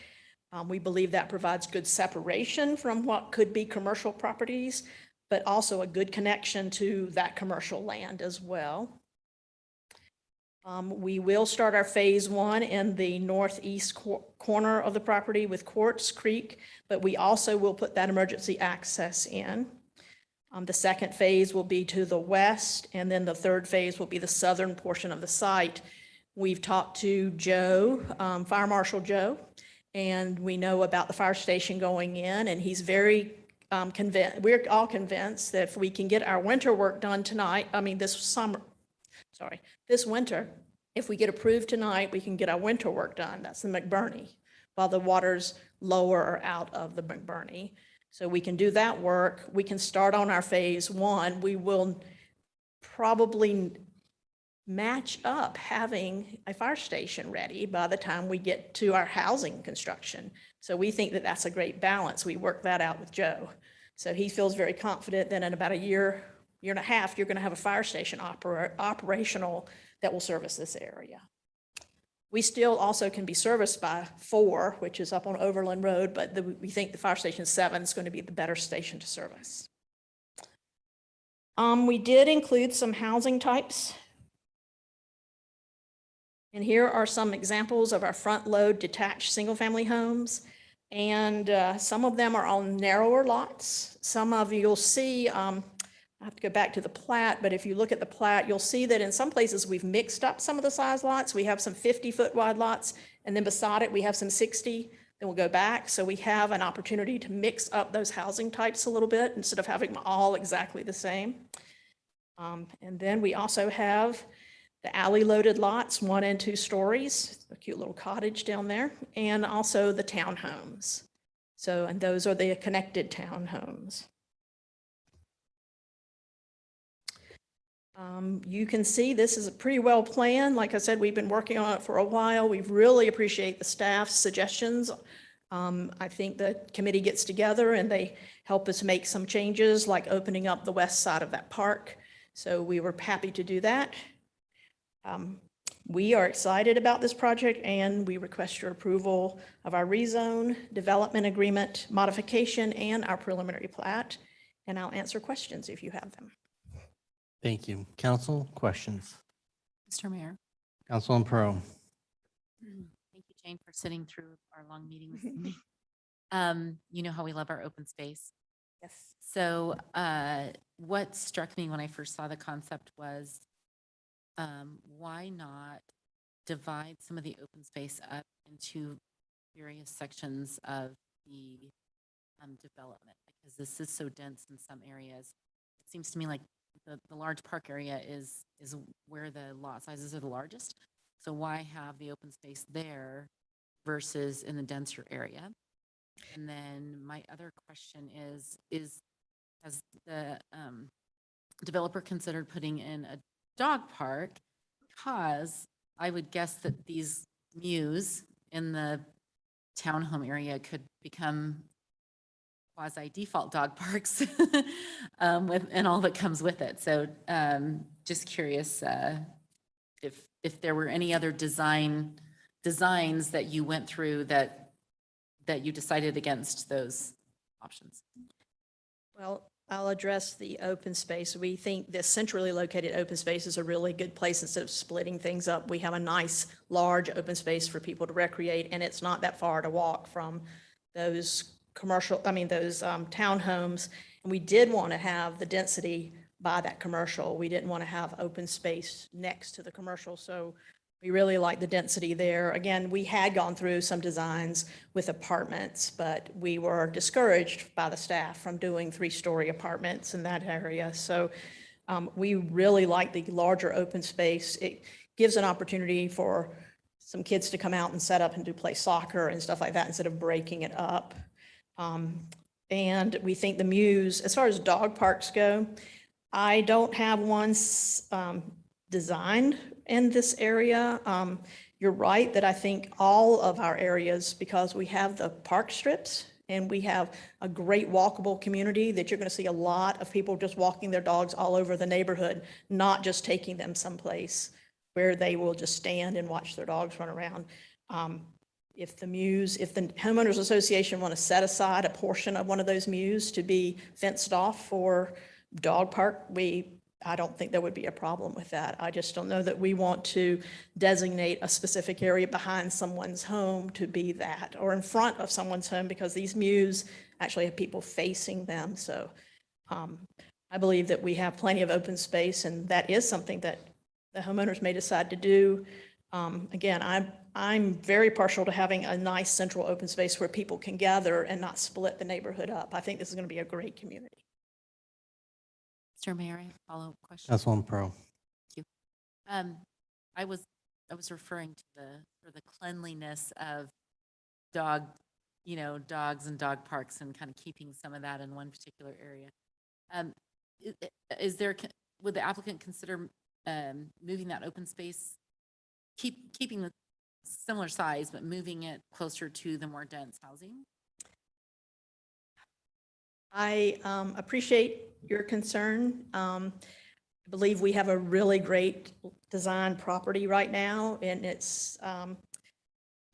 We believe that provides good separation from what could be commercial properties, but also a good connection to that commercial land as well. We will start our phase 1 in the northeast corner of the property with Quartz Creek, but we also will put that emergency access in. The second phase will be to the west, and then the third phase will be the southern portion of the site. We've talked to Joe, Fire Marshal Joe, and we know about the fire station going in, and he's very convinced, we're all convinced that if we can get our winter work done tonight, this winter, if we get approved tonight, we can get our winter work done. That's the McBurney, while the water's lower or out of the McBurney. So we can do that work. We can start on our phase 1. We will probably match up having a fire station ready by the time we get to our housing construction. So we think that that's a great balance. We worked that out with Joe. So he feels very confident that in about a year and a half, you're going to have a fire station operational that will service this area. We still also can be serviced by 4, which is up on Overland Road, but we think the fire station 7 is going to be the better station to service. We did include some housing types. And here are some examples of our front load detached single-family homes. And some of them are on narrower lots. Some of you'll see, I have to go back to the plat, but if you look at the plat, you'll see that in some places we've mixed up some of the size lots. We have some 50-foot wide lots, and then beside it we have some 60. Then we'll go back. So we have an opportunity to mix up those housing types a little bit instead of having them all exactly the same. And then we also have the alley loaded lots, 1 and 2 stories, a cute little cottage down there, and also the townhomes. So, and those are the connected townhomes. You can see this is a pretty well planned. Like I said, we've been working on it for a while. We really appreciate the staff's suggestions. I think the committee gets together and they help us make some changes, like opening up the west side of that park. So we were happy to do that. We are excited about this project and we request your approval of our rezone, development agreement, modification, and our preliminary plat. And I'll answer questions if you have them. Thank you. Council, questions? Mr. Mayor. Councilman Pro. Thank you, Jane, for sitting through our long meeting with me. You know how we love our open space. Yes. So what struck me when I first saw the concept was why not divide some of the open space up into various sections of the development? Because this is so dense in some areas. It seems to me like the large park area is where the lot sizes are the largest. So why have the open space there versus in the denser area? And then my other question is has the developer considered putting in a dog park? Because I would guess that these mews in the townhome area could become quasi-default dog parks and all that comes with it. So just curious if there were any other designs that you went through that you decided against those options. Well, I'll address the open space. We think this centrally located open space is a really good place instead of splitting things up. We have a nice large open space for people to recreate, and it's not that far to walk from those townhomes. And we did want to have the density by that commercial. We didn't want to have open space next to the commercial. So we really like the density there. Again, we had gone through some designs with apartments, but we were discouraged by the staff from doing 3-story apartments in that area. So we really like the larger open space. It gives an opportunity for some kids to come out and set up and play soccer and stuff like that instead of breaking it up. And we think the mews, as far as dog parks go, I don't have one designed in this area. You're right that I think all of our areas, because we have the park strips and we have a great walkable community, that you're going to see a lot of people just walking their dogs all over the neighborhood, not just taking them someplace where they will just stand and watch their dogs run around. If the homeowners association want to set aside a portion of one of those mews to be fenced off for dog park, we I don't think there would be a problem with that. I just don't know that we want to designate a specific area behind someone's home to be that, or in front of someone's home, because these mews actually have people facing them. So I believe that we have plenty of open space, and that is something that the homeowners may decide to do. Again, I'm very partial to having a nice central open space where people can gather and not split the neighborhood up. I think this is going to be a great community. Mr. Mayor, I have a follow-up question. Councilwoman Pro. Thank you. I was referring to the cleanliness of dogs and dog parks and kind of keeping some of that in one particular area. Would the applicant consider moving that open space, keeping the similar size, but moving it closer to the more dense housing? I appreciate your concern. I believe we have a really great design property right now, and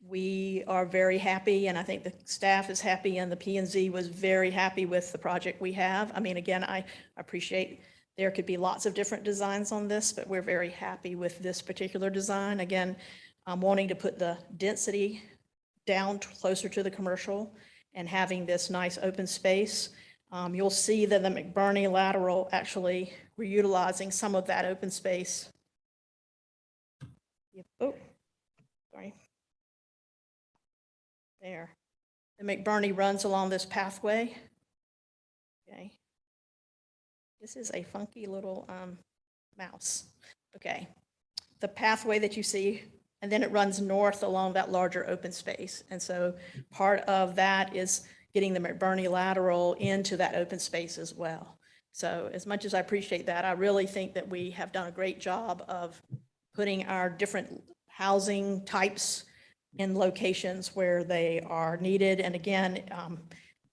we are very happy, and I think the staff is happy, and the P&Z was very happy with the project we have. I mean, again, I appreciate there could be lots of different designs on this, but we're very happy with this particular design. Again, I'm wanting to put the density down closer to the commercial and having this nice open space. You'll see that the McBurney lateral, actually, we're utilizing some of that open space. Oh, sorry. There. The McBurney runs along this pathway. Okay. This is a funky little mouse. Okay. The pathway that you see, and then it runs north along that larger open space. And so part of that is getting the McBurney lateral into that open space as well. So as much as I appreciate that, I really think that we have done a great job of putting our different housing types in locations where they are needed. And again,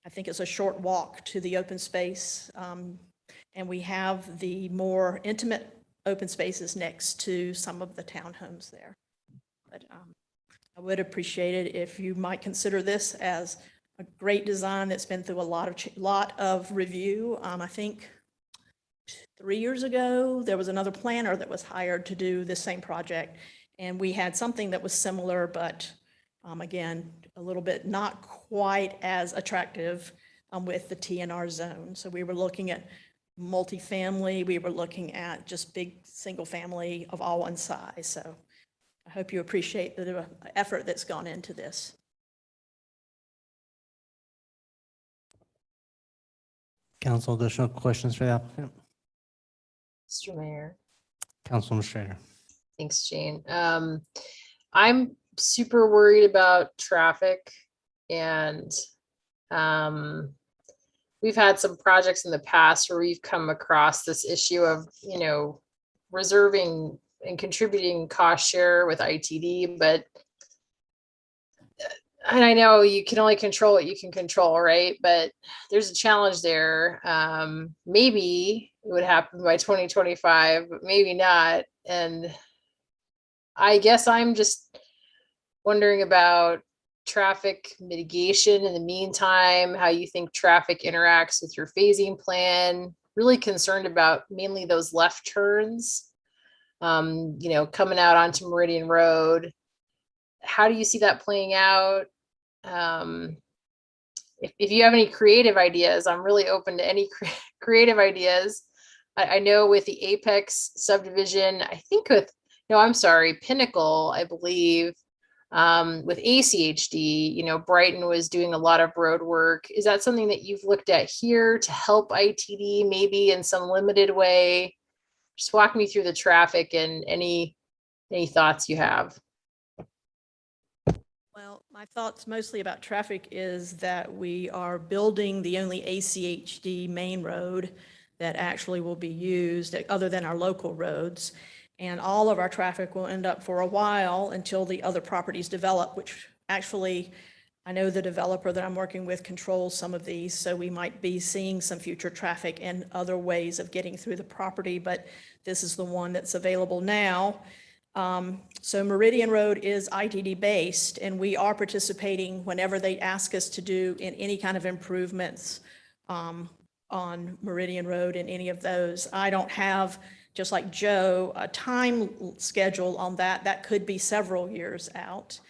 I think it's a short walk to the open space. And we have the more intimate open spaces next to some of the townhomes there. But I would appreciate it if you might consider this as a great design that's been through a lot of review. I think 3 years ago, there was another planner that was hired to do this same project. And we had something that was similar, but again, a little bit not quite as attractive with the TNR zone. So we were looking at multifamily, we were looking at just big single family of all one size. So I hope you appreciate the effort that's gone into this. Council, additional questions for the applicant? Mr. Mayor. Councilwoman Schrader. Thanks, Jane. I'm super worried about traffic, and we've had some projects in the past where we've come across this issue of, reserving and contributing cost share with ITD, and I know you can only control what you can control, right? But there's a challenge there. Maybe it would happen by 2025, but maybe not. And I guess I'm just wondering about traffic mitigation in the meantime, how you think traffic interacts with your phasing plan. Really concerned about mainly those left turns, coming out onto Meridian Road. How do you see that playing out? If you have any creative ideas, I'm really open to any creative ideas. I know with the Apex subdivision, Pinnacle, I believe, with ACHD, Brighton was doing a lot of road work. Is that something that you've looked at here to help ITD maybe in some limited way? Just walk me through the traffic and any thoughts you have. Well, my thoughts mostly about traffic is that we are building the only ACHD main road that actually will be used other than our local roads. And all of our traffic will end up for a while until the other properties develop, which actually, I know the developer that I'm working with controls some of these, so we might be seeing some future traffic and other ways of getting through the property, but this is the one that's available now. So Meridian Road is ITD based, and we are participating whenever they ask us to do in any kind of improvements on Meridian Road in any of those. I don't have, just like Joe, a time schedule on that. That could be several years out.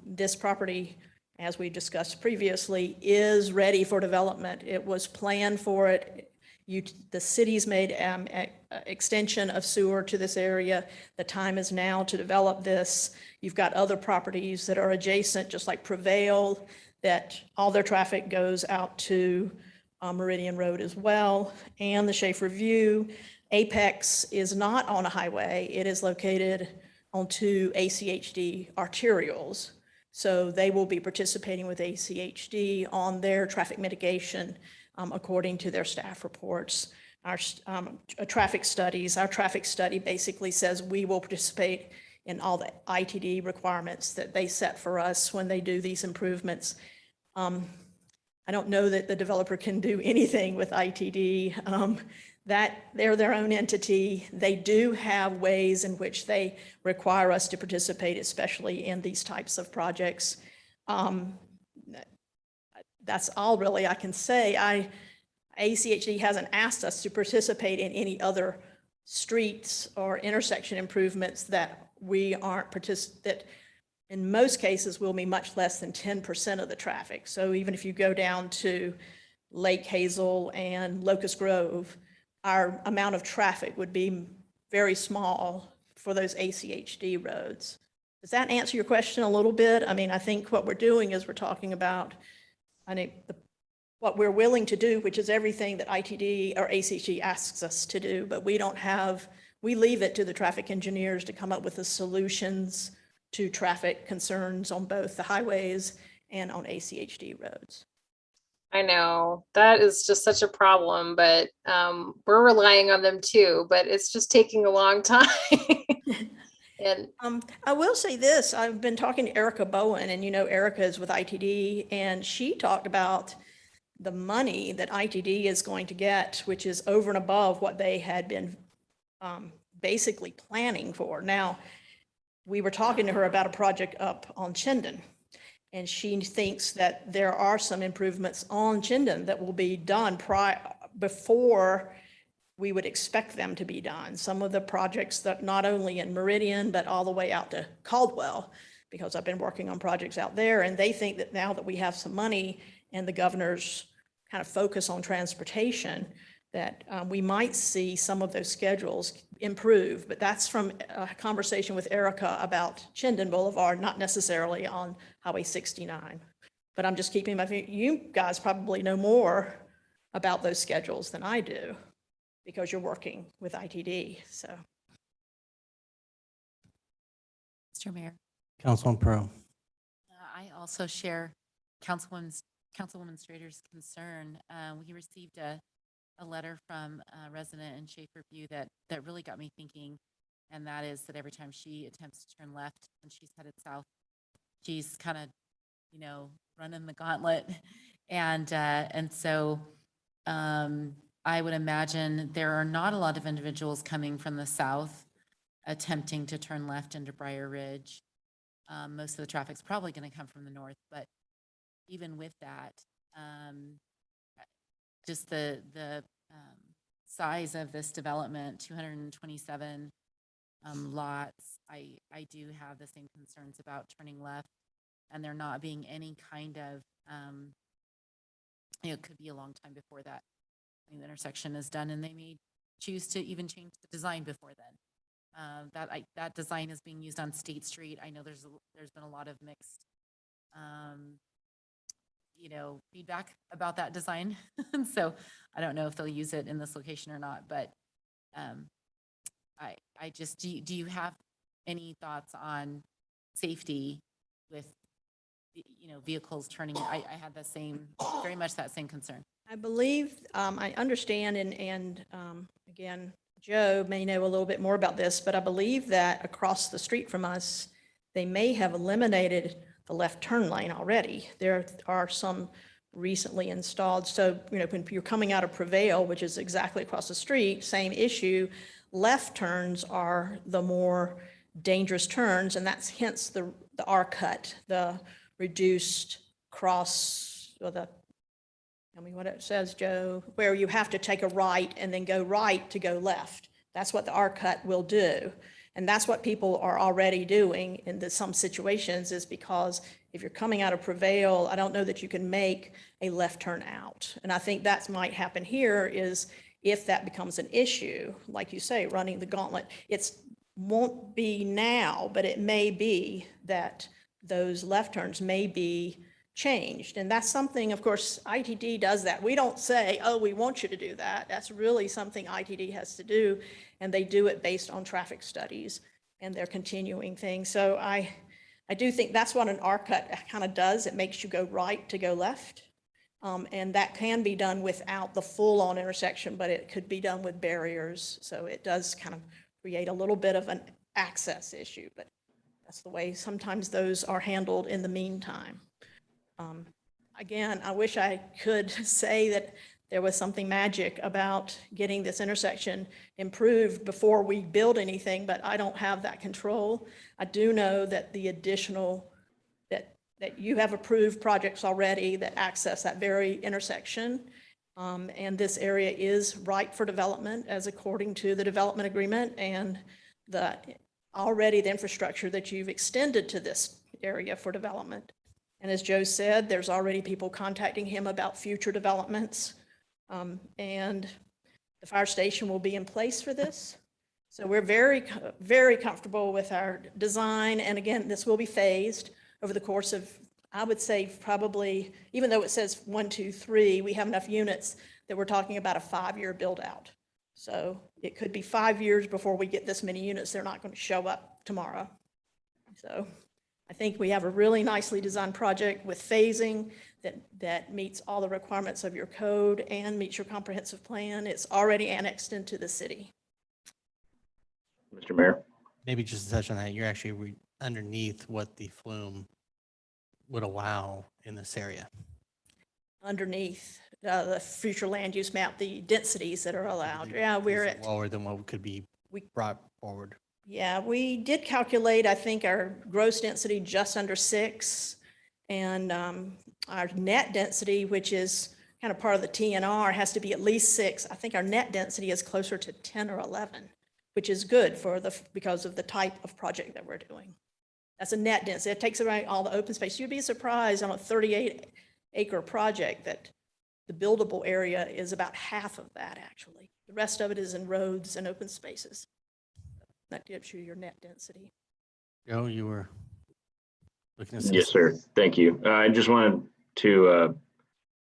This property, as we discussed previously, is ready for development. It was planned for it. The city's made extension of sewer to this area. The time is now to develop this. You've got other properties that are adjacent, just like Prevail, that all their traffic goes out to Meridian Road as well, and the Schaefer View. Apex is not on a highway. It is located on two ACHD arterials. So they will be participating with ACHD on their traffic mitigation according to their staff reports. Our traffic studies, our traffic study basically says we will participate in all the ITD requirements that they set for us when they do these improvements. I don't know that the developer can do anything with ITD. That they're their own entity. They do have ways in which they require us to participate, especially in these types of projects. That's all really I can say. ACHD hasn't asked us to participate in any other streets or intersection improvements that we aren't that in most cases will be much less than 10% of the traffic. So even if you go down to Lake Hazel and Locust Grove, our amount of traffic would be very small for those ACHD roads. Does that answer your question a little bit? I mean, I think what we're doing is we're talking about, what we're willing to do, which is everything that ITD or ACHD asks us to do, but we leave it to the traffic engineers to come up with the solutions to traffic concerns on both the highways and on ACHD roads. I know that is just such a problem, but we're relying on them too, but it's just taking a long time. And I will say this, I've been talking to Erica Bowen, and Erica is with ITD, and she talked about the money that ITD is going to get, which is over and above what they had been basically planning for. Now, we were talking to her about a project up on Chinden, and she thinks that there are some improvements on Chinden that will be done before we would expect them to be done. Some of the projects that not only in Meridian, but all the way out to Caldwell, because I've been working on projects out there, and they think that now that we have some money and the governor's kind of focus on transportation, that we might see some of those schedules improve. But that's from a conversation with Erica about Chinden Boulevard, not necessarily on Highway 69. But I'm just keeping my, you guys probably know more about those schedules than I do, because you're working with ITD, so. Mr. Mayor. Councilman Pro. I also share Councilwoman Strader's concern. We received a letter from a resident in Schaefer View that really got me thinking, and that is that every time she attempts to turn left when she's headed south, she's kind of, running the gauntlet. And so I would imagine there are not a lot of individuals coming from the south attempting to turn left into Briar Ridge. Most of the traffic's probably going to come from the north, but even with that, just the size of this development, 227 lots, I do have the same concerns about turning left, and there not being any kind of, it could be a long time before that the intersection is done, and they may choose to even change the design before then. That design is being used on State Street. I know there's been a lot of mixed feedback about that design. So I don't know if they'll use it in this location or not, but I just, do you have any thoughts on safety with, vehicles turning? I had very much that same concern. I believe, I understand, and again, Joe may know a little bit more about this, but I believe that across the street from us, they may have eliminated the left turn lane already. There are some recently installed. So, when you're coming out of Prevail, which is exactly across the street, same issue, left turns are the more dangerous turns, and that's hence the R cut, the reduced cross, or the Tell me what it says, Joe, where you have to take a right and then go right to go left. That's what the R-cut will do. And that's what people are already doing in some situations, is because if you're coming out of Prevail, I don't know that you can make a left turn out. And I think that might happen here, is if that becomes an issue, like you say, running the gauntlet. It's won't be now, but it may be that those left turns may be changed. And that's something, of course, ITD does that. We don't say, oh, we want you to do that. That's really something ITD has to do. And they do it based on traffic studies and their continuing things. So I do think that's what an R-cut kind of does. It makes you go right to go left. And that can be done without the full-on intersection, but it could be done with barriers. So it does kind of create a little bit of an access issue, but that's the way sometimes those are handled in the meantime. Again, I wish I could say that there was something magic about getting this intersection improved before we build anything, but I don't have that control. I do know that the additional, that you have approved projects already that access that very intersection. And this area is ripe for development as according to the development agreement, and already the infrastructure that you've extended to this area for development. And as Joe said, there's already people contacting him about future developments. And the fire station will be in place for this. So we're very, very comfortable with our design. And again, this will be phased over the course of, I would say probably, even though it says 1, 2, 3, we have enough units that we're talking about a 5-year build out. So it could be 5 years before we get this many units. They're not going to show up tomorrow. So I think we have a really nicely designed project with phasing that meets all the requirements of your code and meets your comprehensive plan. It's already annexed into the city. Mr. Mayor. Maybe just to touch on that, you're actually underneath what the flume would allow in this area. Underneath the future land use map, the densities that are allowed. Yeah, we're at lower than what could be brought forward. Yeah, we did calculate, I think, our gross density just under 6, and our net density, which is kind of part of the TNR, has to be at least 6. I think our net density is closer to 10 or 11, which is good because of the type of project that we're doing. That's a net density. It takes away all the open space. You'd be surprised on a 38-acre project that the buildable area is about half of that, actually. The rest of it is in roads and open spaces. That gives you your net density. Joe, you were looking at. Yes, sir. Thank you. I just wanted to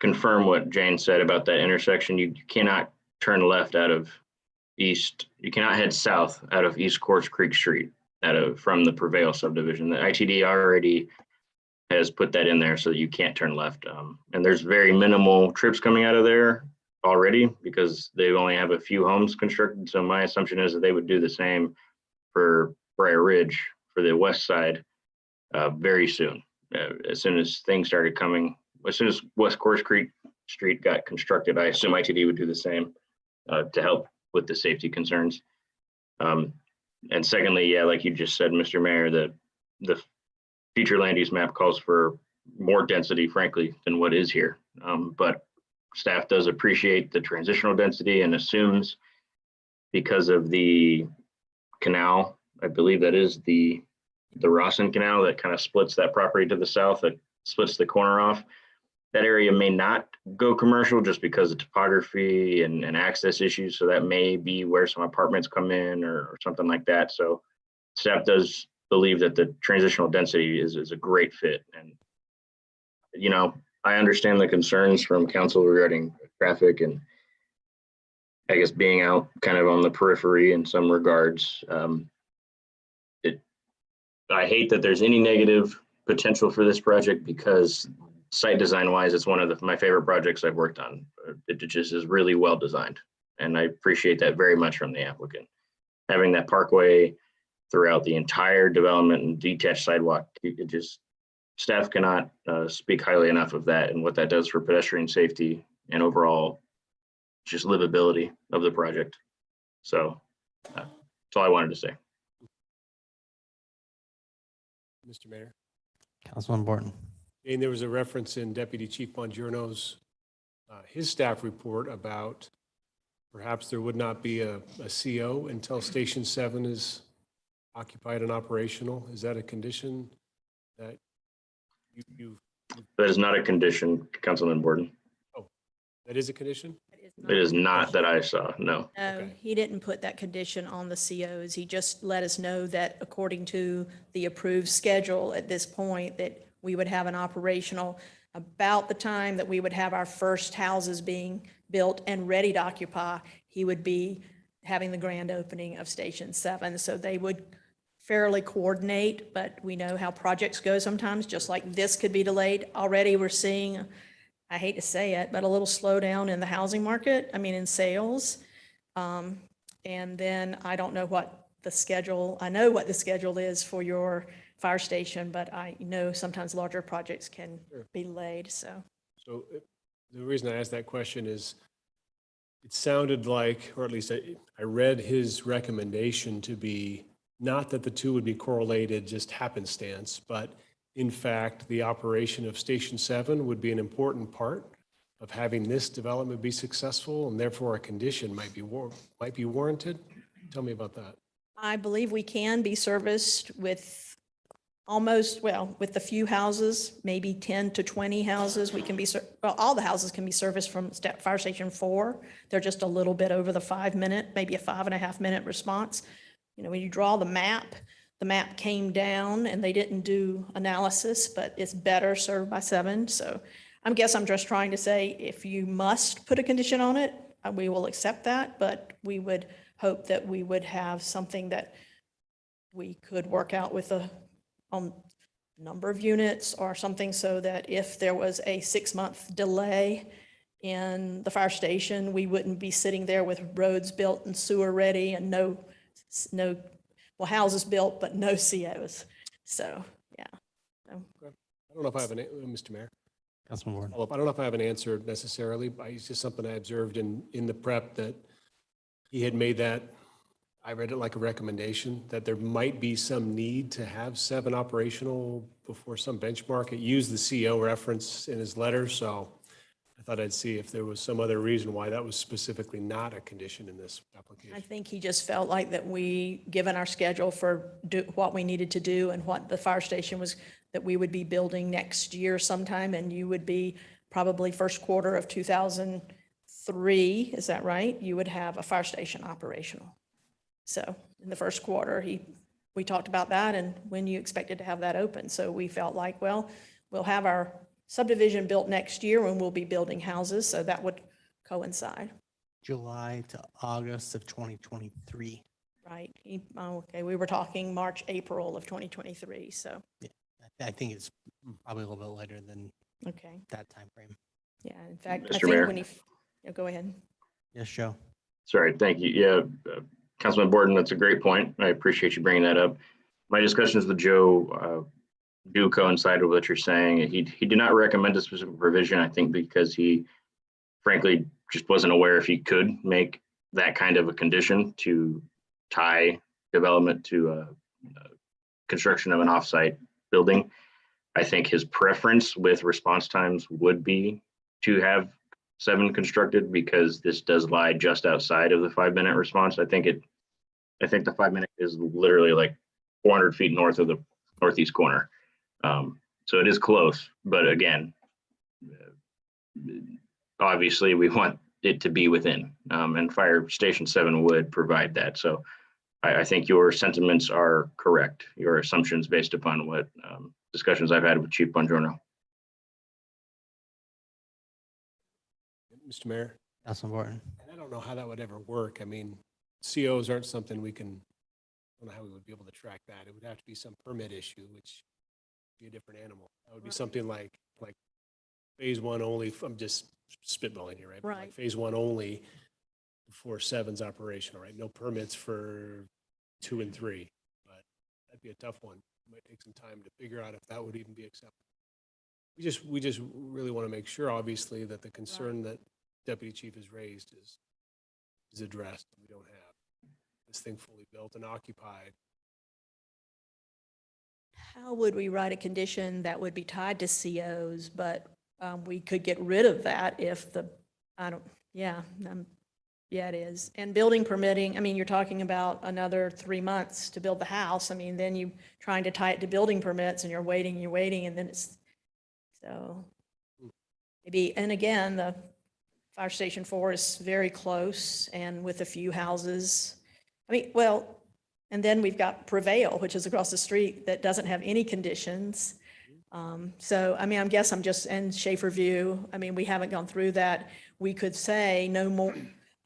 confirm what Jane said about that intersection. You cannot turn left out of east. You cannot head south out of East Quartz Creek Street from the Prevail subdivision. The ITD already has put that in there so that you can't turn left. And there's very minimal trips coming out of there already because they only have a few homes constructed. So my assumption is that they would do the same for Briar Ridge for the west side very soon. As soon as things started coming, as soon as West Quartz Creek Street got constructed, I assume ITD would do the same to help with the safety concerns. And secondly, yeah, like you just said, Mr. Mayor, the future land use map calls for more density, frankly, than what is here. But staff does appreciate the transitional density and assumes because of the canal, I believe that is the Rawson Canal that kind of splits that property to the south, that splits the corner off. That area may not go commercial just because of topography and access issues. So that may be where some apartments come in or something like that. So staff does believe that the transitional density is a great fit. And, you know, I understand the concerns from council regarding traffic and I guess being out kind of on the periphery in some regards. I hate that there's any negative potential for this project because site design wise, it's one of my favorite projects I've worked on. It just is really well designed. And I appreciate that very much from the applicant. Having that parkway throughout the entire development and detached sidewalk, it just, staff cannot speak highly enough of that and what that does for pedestrian safety and overall just livability of the project. So that's all I wanted to say. Mr. Mayor. Councilman Borton. And there was a reference in Deputy Chief Bongiorno's his staff report about perhaps there would not be a CO until Station 7 is occupied and operational. Is that a condition that you That is not a condition, Councilman Borden. that is a condition? It is not that I saw, no. No, he didn't put that condition on the COs. He just let us know that according to the approved schedule at this point, that we would have an operational about the time that we would have our first houses being built and ready to occupy. He would be having the grand opening of Station 7. So they would fairly coordinate, but we know how projects go sometimes, just like this could be delayed. Already we're seeing, I hate to say it, but a little slowdown in the housing market, I mean, in sales. And then I don't know what the schedule, I know what the schedule is for your fire station, but I know sometimes larger projects can be delayed, so. So the reason I asked that question is it sounded like, or at least I read his recommendation to be not that the two would be correlated just happenstance, but in fact, the operation of Station 7 would be an important part of having this development be successful, and therefore a condition might be warranted. Tell me about that. I believe we can be serviced with almost, well, with a few houses, maybe 10 to 20 houses. We can be, well, all the houses can be serviced from Fire Station 4. They're just a little bit over the 5-minute, maybe a 5.5-minute response. You know, when you draw the map came down and they didn't do analysis, but it's better served by 7. So I guess I'm just trying to say, if you must put a condition on it, we will accept that, but we would hope that we would have something that we could work out with a number of units or something, so that if there was a 6-month delay in the fire station, we wouldn't be sitting there with roads built and sewer ready and no, well, houses built, but no COs. So, yeah. So. I don't know if I have Mr. Mayor. Councilman Ward. I don't know if I have an answer necessarily, but it's just something I observed in the prep that he had made that, I read it like a recommendation, that there might be some need to have 7 operational before some benchmark. It used the CO reference in his letter, so I thought I'd see if there was some other reason why that was specifically not a condition in this application. I think he just felt like that we, given our schedule for what we needed to do and what the fire station was, that we would be building next year sometime, and you would be probably first quarter of 2003, is that right? You would have a fire station operational. So in the first quarter, we talked about that and when you expected to have that open. So we felt like, well, we'll have our subdivision built next year when we'll be building houses. So that would coincide. July to August of 2023. Right. Okay. We were talking March, April of 2023. So Yeah, I think it's probably a little bit later than okay, that time frame. yeah. In fact, Mr. I think Mayor. when go ahead. Yes, Joe. Sorry, thank you. Yeah, Councilman Borden, that's a great point. I appreciate you bringing that up. My discussions with Joe do coincide with what you're saying. He did not recommend a specific provision, I think, because he frankly just wasn't aware if he could make that kind of a condition to tie development to construction of an offsite building. I think his preference with response times would be to have 7 constructed, because this does lie just outside of the 5-minute response. I think the 5-minute is literally like 400 feet north of the northeast corner. So it is close, but again, obviously we want it to be within, and Fire Station 7 would provide that. So I think your sentiments are correct, your assumptions based upon what discussions I've had with Chief Bongiorno. Mr. Mayor. Councilman Wharton. And I don't know how that would ever work. I mean, COs aren't something we can, I don't know how we would be able to track that. It would have to be some permit issue, which would be a different animal. That would be something like phase 1 only. I'm just spitballing here, right? But like Right. phase 1 only before 7's operational, right? No permits for 2 and 3, but that'd be a tough one. It might take some time to figure out if that would even be acceptable. We just really want to make sure, obviously, that the concern that Deputy Chief has raised is addressed. We don't have this thing fully built and occupied. How would we write a condition that would be tied to COs, but we could get rid of that if yeah, it is. And building permitting, I mean, you're talking about another 3 months to build the house. I mean, then you trying to tie it to building permits and you're waiting, and then so maybe, and again, the Fire Station 4 is very close and with a few houses. I mean, well, and then we've got Prevail, which is across the street that doesn't have any conditions. So, I mean, I'm just, and Schaefer View, I mean, we haven't gone through that. We could say no more,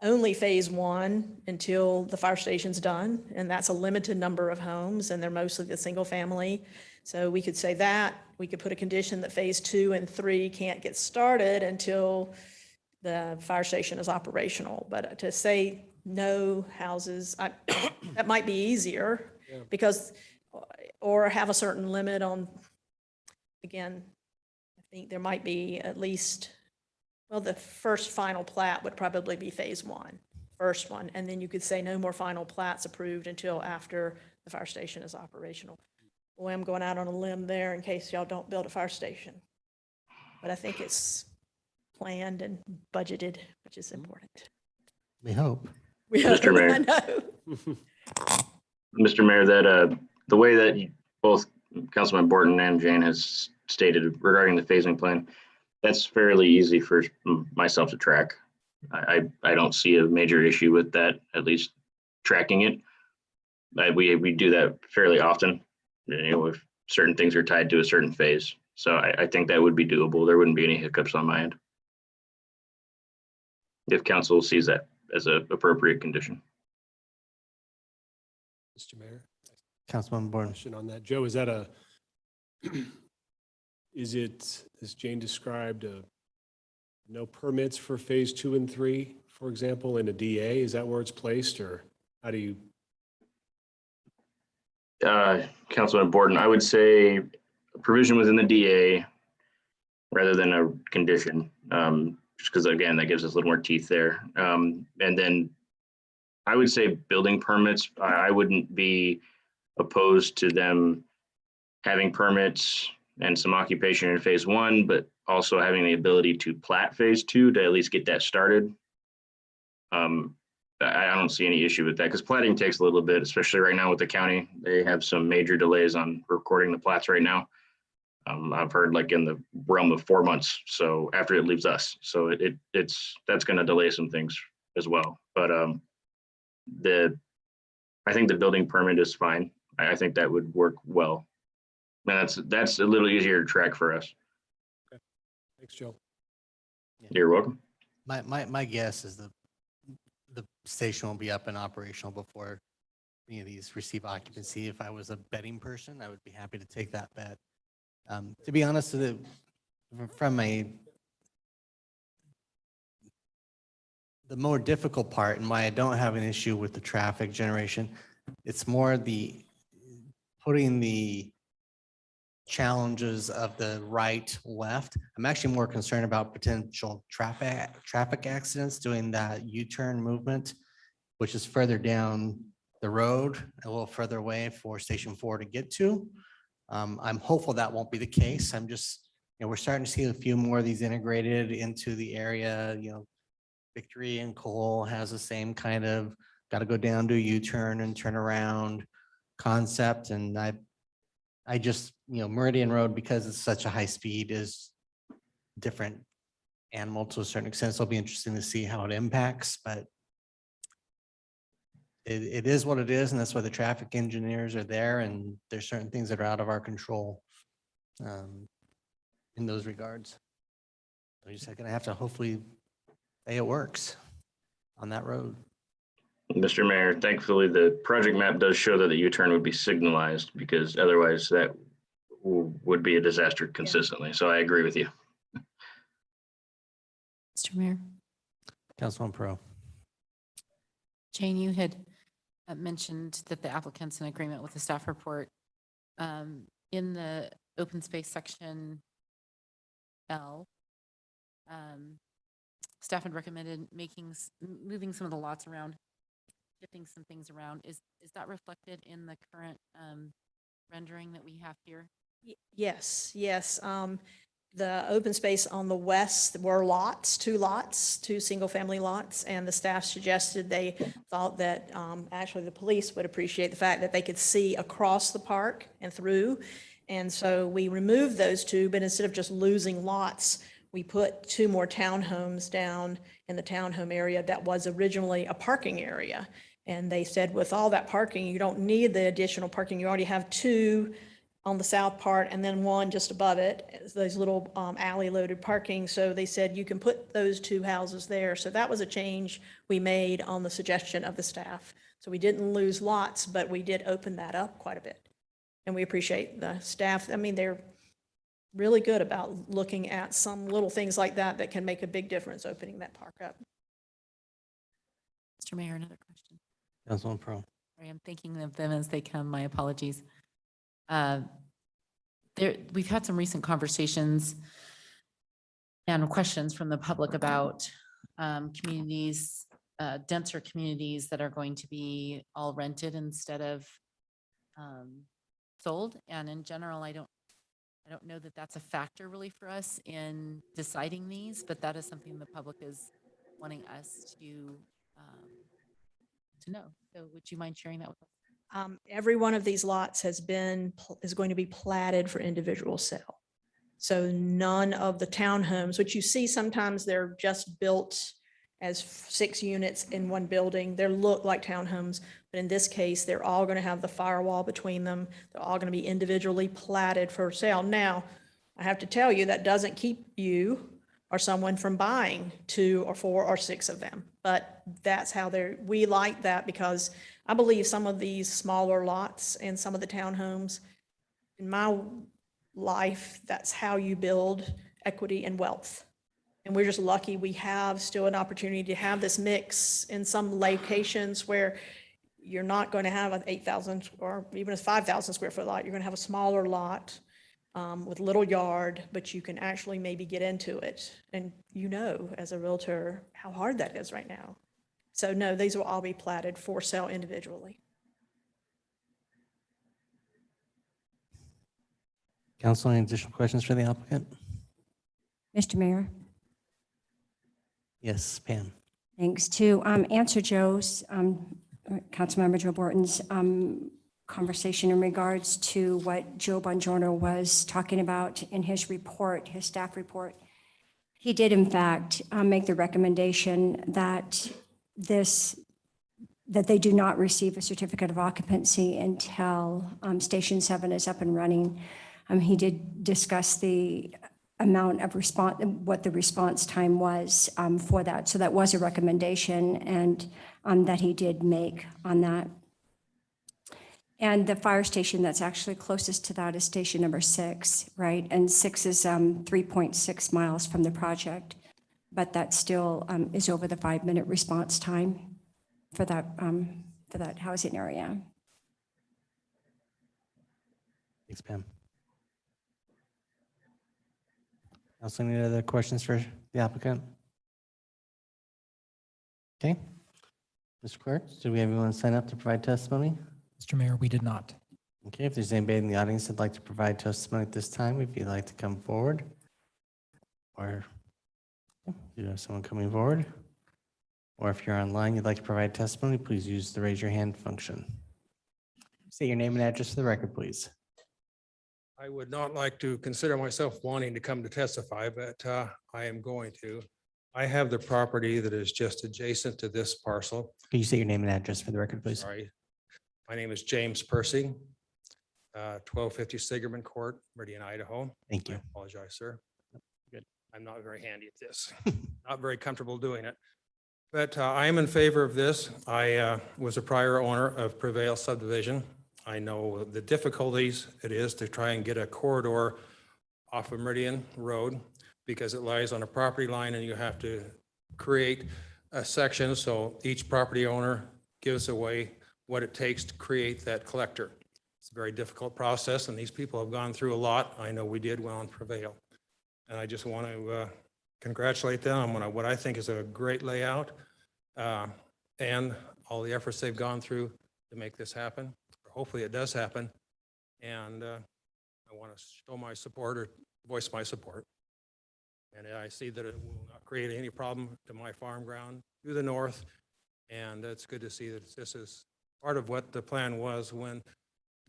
only phase 1 until the fire station's done. And that's a limited number of homes and they're mostly the single family. So we could say that, we could put a condition that phase 2 and 3 can't get started until the fire station is operational. But to say no houses, that might be easier because, or have a certain limit on, again, I think there might be at least, well, the first final plat would probably be phase 1, first one. And then you could say no more final plats approved until after the fire station is operational. Boy, I'm going out on a limb there in case y'all don't build a fire station. But I think it's planned and budgeted, which is important. We hope. Mr. Mayor. I know. Mr. Mayor, that the way that both Councilman Borton and Jane has stated regarding the phasing plan, that's fairly easy for myself to track. I don't see a major issue with that, at least tracking it. We do that fairly often, you know, if certain things are tied to a certain phase. So I think that would be doable. There wouldn't be any hiccups on my end, if council sees that as an appropriate condition. Mr. Mayor, Councilman Born. question on that. Joe, is that is it, as Jane described, no permits for phase 2 and 3, for example, in a DA? Is that where it's placed, or how do you? Councilman Borton, I would say a provision within the DA rather than a condition, just because again, that gives us a little more teeth there. And then I would say building permits, I wouldn't be opposed to them having permits and some occupation in phase 1, but also having the ability to plat phase 2 to at least get that started. I don't see any issue with that because platting takes a little bit, especially right now with the county. They have some major delays on recording the plats right now. I've heard like in the realm of 4 months. So after it leaves us, so that's going to delay some things as well. But I think the building permit is fine. I think that would work well. And that's a little easier to track for us. Okay. Thanks, Joe. You're welcome. My guess is the station will be up and operational before any of these receive occupancy. If I was a betting person, I would be happy to take that bet. To be honest, from the more difficult part and why I don't have an issue with the traffic generation, it's more the putting the challenges of the right left. I'm actually more concerned about potential traffic accidents doing that U-turn movement, which is further down the road, a little further away for Station 4 to get to. I'm hopeful that won't be the case. I'm just, we're starting to see a few more of these integrated into the area. Victory and Cole has the same kind of got to go down to a U-turn and turn around concept. And I just, Meridian Road, because it's such a high speed, is different animal to a certain extent. So it'll be interesting to see how it impacts, but it is what it is. And that's why the traffic engineers are there. And there's certain things that are out of our control in those regards. We're just going to have to hopefully say it works on that road. Mr. Mayor, thankfully, the project map does show that the U-turn would be signalized because otherwise that would be a disaster consistently. So I agree with you. Mr. Mayor. Councilman Pro. Jane, you had mentioned that the applicant's in agreement with the staff report. In the open space section L, staff had recommended moving some of the lots around, shifting some things around. Is that reflected in the current rendering that we have here? Yes. The open space on the west were lots, two single-family lots, and the staff suggested they thought that actually the police would appreciate the fact that they could see across the park and through. And so we removed those two, but instead of just losing lots, we put two more townhomes down in the townhome area that was originally a parking area. And they said with all that parking, you don't need the additional parking. You already have two on the south part and then one just above it, those little alley loaded parking. So they said you can put those two houses there. So that was a change we made on the suggestion of the staff. So we didn't lose lots, but we did open that up quite a bit. And we appreciate the staff. I mean, they're really good about looking at some little things like that that can make a big difference opening that park up. Mr. Mayor, another question. Councilman Pro. Sorry, I'm thinking of them as they come. My apologies. We've had some recent conversations and questions from the public about communities, denser communities that are going to be all rented instead of sold. And in general, I don't know that that's a factor really for us in deciding these, but that is something the public is wanting us to know. So would you mind sharing that with us? Every one of these lots is going to be platted for individual sale. So none of the townhomes, which you see sometimes they're just built as 6 units in one building. They look like townhomes, but in this case, they're all going to have the firewall between them. They're all going to be individually platted for sale. Now, I have to tell you, that doesn't keep you or someone from buying 2 or 4 or 6 of them. But that's how we like that, because I believe some of these smaller lots and some of the townhomes, in my life, that's how you build equity and wealth. And we're just lucky we have still an opportunity to have this mix in some locations where you're not going to have an 8,000 or even a 5,000 square foot lot. You're going to have a smaller lot with little yard, but you can actually maybe get into it. And you know, as a realtor, how hard that is right now. So no, these will all be platted for sale individually. Council, any additional questions for the applicant? Mr. Mayor, Yes, Pam. thanks. To answer Joe's, Councilmember Joe Borton's conversation in regards to what Joe Bongiorno was talking about in his report, his staff report, he did in fact make the recommendation that that they do not receive a certificate of occupancy until Station 7 is up and running. He did discuss the amount of response, what the response time was for that. So that was a recommendation and that he did make on that. And the fire station that's actually closest to that is station number 6, right? And 6 is 3.6 miles from the project, but that still is over the 5-minute response time for that housing area. Thanks, Pam. Council, any other questions for the applicant? Okay. Mr. Clerk, do we have anyone sign up to provide testimony? Mr. Mayor, we did not. Okay, if there's anybody in the audience that'd like to provide testimony at this time, if you'd like to come forward. Or do you have someone coming forward? Or if you're online, you'd like to provide testimony, please use the raise your hand function. Say your name and address for the record, please. I would not like to consider myself wanting to come to testify, but I am going to. I have the property that is just adjacent to this parcel. Can you say your name and address for the record, please? Sorry. My name is James Percy, 1250 Sigerman Court, Meridian, Idaho. Thank you. I apologize, sir. Good. I'm not very handy at this. Not very comfortable doing it. But I am in favor of this. I was a prior owner of Prevail Subdivision. I know the difficulties it is to try and get a corridor off of Meridian Road because it lies on a property line and you have to create a section so each property owner gives away what it takes to create that collector. It's a very difficult process and these people have gone through a lot. I know we did well on Prevail. And I just want to congratulate them on what I think is a great layout and all the efforts they've gone through to make this happen. Hopefully it does happen. And I want to show my support or voice my support. And I see that it will not create any problem to my farm ground to the north. And it's good to see that this is part of what the plan was when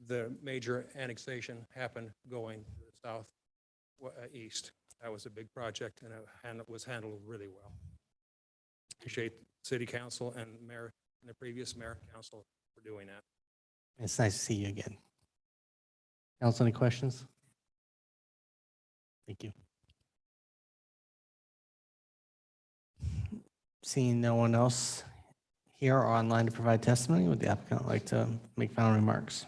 the major annexation happened going to the south east. That was a big project and it was handled really well. Appreciate city council and mayor and the previous mayor and council for doing that. It's nice to see you again. Council, any questions? Thank you. Seeing no one else here or online to provide testimony, would the applicant like to make final remarks?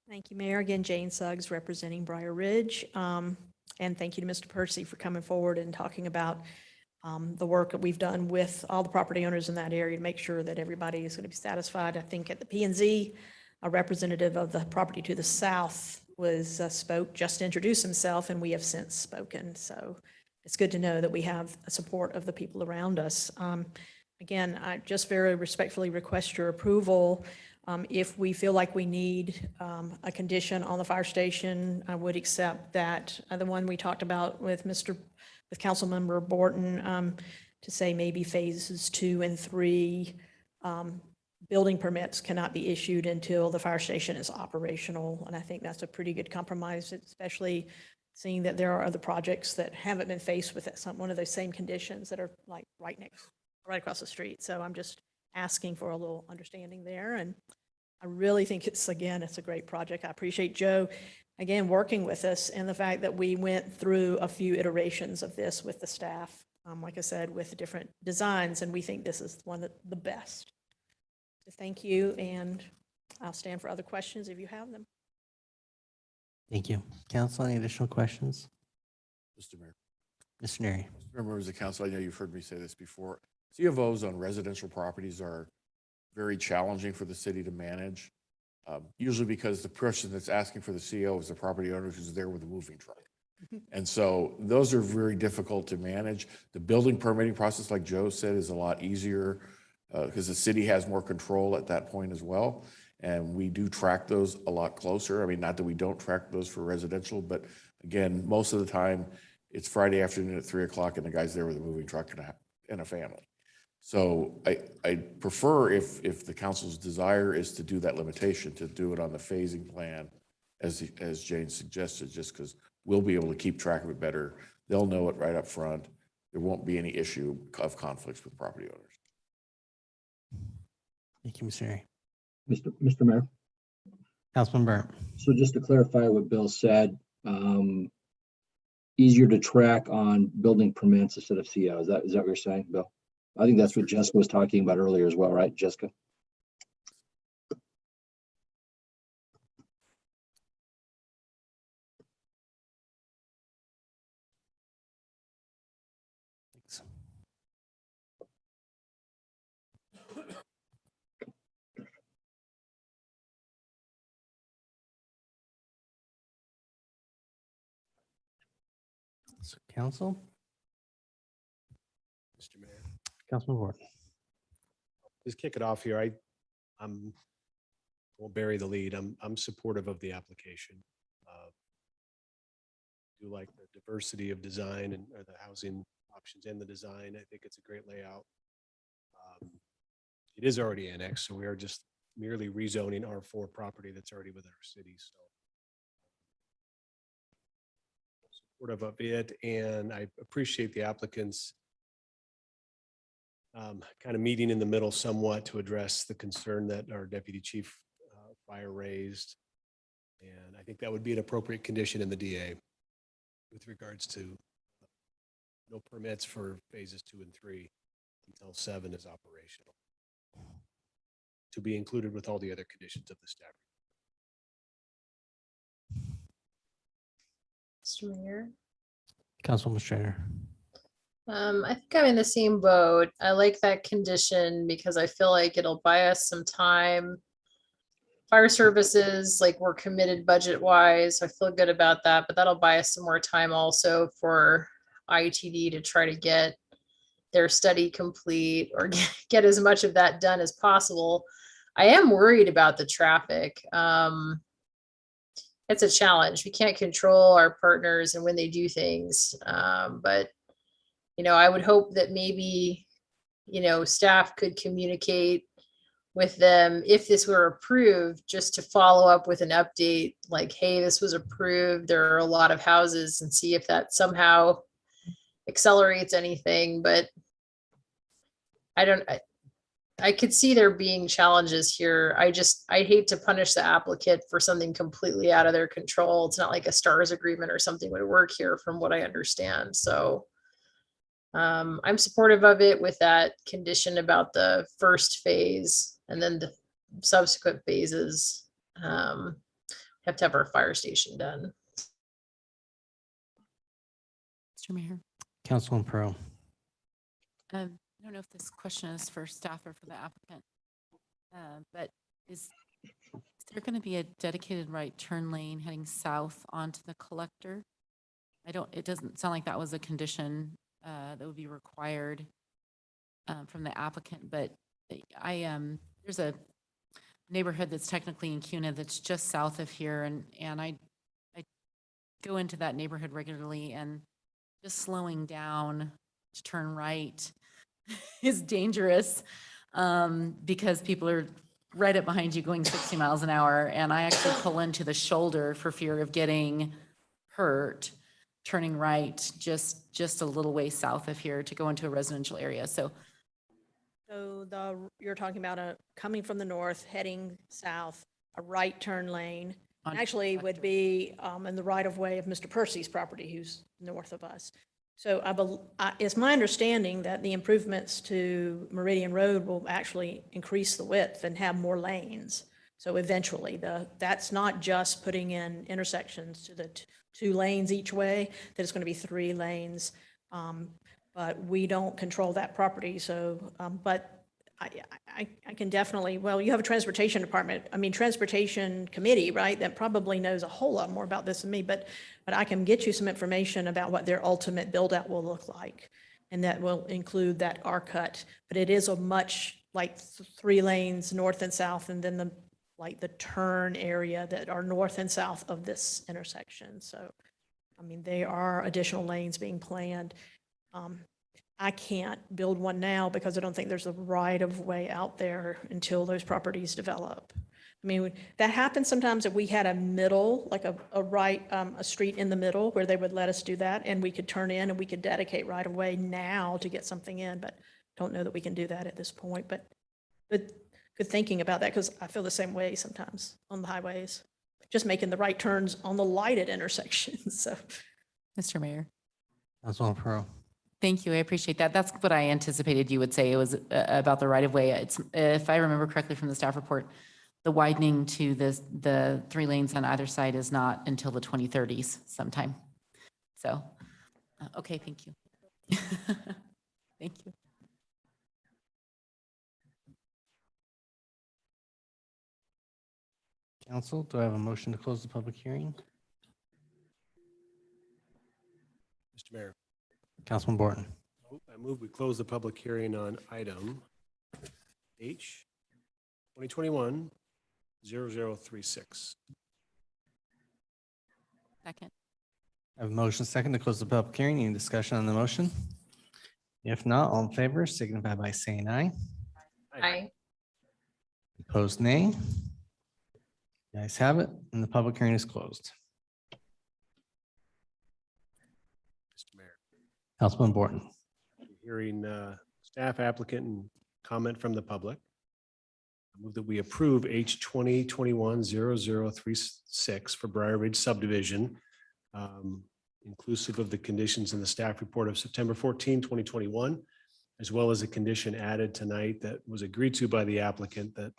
Thank you, Mayor. Again, Jane Suggs representing Briar Ridge. And thank you to Mr. Percy for coming forward and talking about the work that we've done with all the property owners in that area to make sure that everybody is going to be satisfied. I think at the P&Z, a representative of the property to the south spoke, just introduced himself, and we have since spoken. So it's good to know that we have support of the people around us. Again, I just very respectfully request your approval. If we feel like we need a condition on the fire station, I would accept that. The one we talked about with Councilmember Borton, to say maybe phases 2 and 3, building permits cannot be issued until the fire station is operational. And I think that's a pretty good compromise, especially seeing that there are other projects that haven't been faced with one of those same conditions that are like right across the street. So I'm just asking for a little understanding there. And I really think it's a great project. I appreciate Joe, again, working with us, and the fact that we went through a few iterations of this with the staff, like I said, with the different designs, and we think this is one of the best. So thank you, and I'll stand for other questions if you have them. Thank you. Council, any additional questions? Mr. Mayor. Mr. Neary. Members of the council, I know you've heard me say this before. CFOs on residential properties are very challenging for the city to manage. Usually because the person that's asking for the CO is the property owner who's there with a moving truck. And so those are very difficult to manage. The building permitting process, like Joe said, is a lot easier because the city has more control at that point as well. And we do track those a lot closer. I mean, not that we don't track those for residential, but again, most of the time it's Friday afternoon at 3 o'clock and the guy's there with a moving truck and a family. So I prefer if the council's desire is to do that limitation, to do it on the phasing plan as Jane suggested, just because we'll be able to keep track of it better. They'll know it right up front. There won't be any issue of conflicts with property owners. Thank you, Mr. Neary. Mr. Mayor. Councilman Burnt. So just to clarify what Bill said, easier to track on building permits instead of CO. Is that what you're saying, Bill? I think that's what Jessica was talking about earlier as well, right, Jessica? Thanks. So, council? Mr. Mayor. Councilman Ward. Just kick it off here. I won't bury the lead. I'm supportive of the application. Do like the diversity of design and or the housing options in the design. I think it's a great layout. It is already annexed, so we are just merely rezoning R4 property that's already within our city. So supportive of it, and I appreciate the applicants kind of meeting in the middle somewhat to address the concern that our deputy chief fire raised. And I think that would be an appropriate condition in the DA with regards to no permits for phases 2 and 3 until 7 is operational, to be included with all the other conditions of the staff. Mr. Mayor. Councilwoman Strader. I think I'm in the same boat. I like that condition because I feel like it'll buy us some time. Fire services, like we're committed budget wise. I feel good about that, but that'll buy us some more time also for ITD to try to get their study complete or get as much of that done as possible. I am worried about the traffic. it's a challenge. We can't control our partners and when they do things. But, I would hope that maybe, staff could communicate with them if this were approved, just to follow up with an update like, hey, this was approved. There are a lot of houses, and see if that somehow accelerates anything. But I could see there being challenges here. I hate to punish the applicant for something completely out of their control. It's not like a STARS agreement or something would work here from what I understand. So I'm supportive of it with that condition about the first phase, and then the subsequent phases have to have our fire station done. Mr. Mayor. Councilman Pro. I don't know if this question is for staff or for the applicant, but is there going to be a dedicated right turn lane heading south onto the collector? It doesn't sound like that was a condition that would be required from the applicant, but there's a neighborhood that's technically in Cuna that's just south of here, and I go into that neighborhood regularly, and just slowing down to turn right is dangerous because people are right up behind you going 60 miles an hour. And I actually pull into the shoulder for fear of getting hurt, turning right just a little way south of here to go into a residential area. So you're talking about coming from the north, heading south, a right turn lane, actually would be in the right of way of Mr. Percy's property, who's north of us. So it's my understanding that the improvements to Meridian Road will actually increase the width and have more lanes. So eventually, that's not just putting in intersections to the 2 lanes each way, that it's going to be 3 lanes. But we don't control that property. So, but I can definitely, well, you have a transportation department, transportation committee, right? That probably knows a whole lot more about this than me, but I can get you some information about what their ultimate build out will look like. And that will include that R cut, but it is a much like 3 lanes north and south, and then the turn area that are north and south of this intersection. So, there are additional lanes being planned. I can't build one now because I don't think there's a right of way out there until those properties develop. That happens sometimes if we had a middle, like a street in the middle where they would let us do that, and we could turn in and we could dedicate right of way now to get something in, but don't know that we can do that at this point. But good thinking about that, because I feel the same way sometimes on the highways, just making the right turns on the lighted intersections. So, Mr. Mayor. Councilman Pro. Thank you. I appreciate that. That's what I anticipated you would say. It was about the right of way. It's, if I remember correctly from the staff report, the widening to the 3 lanes on either side is not until the 2030s sometime. So, okay, thank you. Thank you. Council, do I have a motion to close the public hearing? Mr. Mayor. Councilman Borton. I move we close the public hearing on item H 2021-0036. Second. I have a motion second to close the public hearing. Any discussion on the motion? If not, all in favor signify by saying aye. Aye. Opposed, nay. The ayes have it, and the public hearing is closed. Mr. Mayor. Councilman Borton. Hearing staff applicant and comment from the public. I move that we approve H 2021-0036 for Briar Ridge subdivision, inclusive of the conditions in the staff report of September 14, 2021, as well as a condition added tonight that was agreed to by the applicant that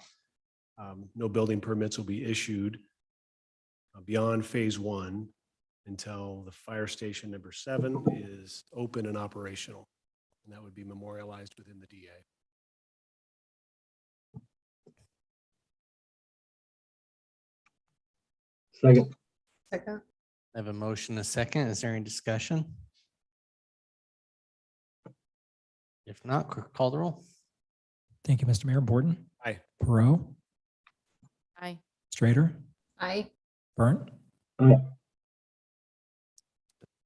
no building permits will be issued beyond phase 1 until the fire station number 7 is open and operational. And that would be memorialized within the DA. Second. Second. I have a motion, a second. Is there any discussion? If not, clerk, call the roll. Thank you, Mr. Mayor. Borton. Aye. Perot. Aye. Strader. Aye. Burnt. Aye.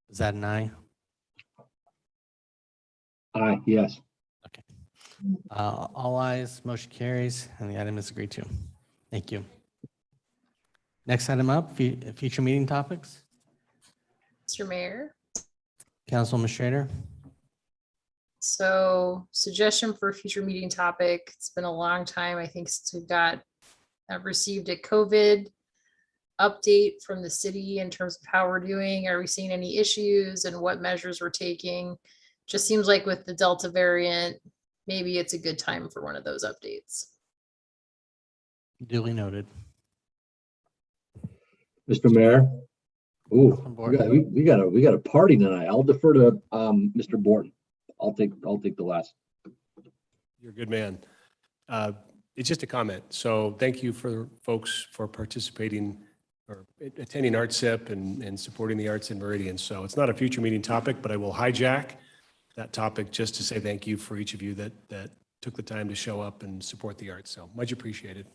Is that an aye? Aye, yes. All ayes, motion carries, and the item is agreed to. Thank you. Next item up, future meeting topics. Mr. Mayor. Councilwoman Schrader. So suggestion for a future meeting topic. It's been a long time, I think, since I've received a COVID update from the city in terms of how we're doing. Are we seeing any issues and what measures we're taking? Just seems like with the Delta variant, maybe it's a good time for one of those updates. Duly noted. Mr. Mayor. Ooh, we got a party tonight. I'll defer to Mr. Borton. I'll take the last. You're a good man. It's just a comment. So thank you for folks for participating or attending ArtSIP and supporting the arts in Meridian. So it's not a future meeting topic, but I will hijack that topic just to say thank you for each of you that took the time to show up and support the arts. So much appreciated.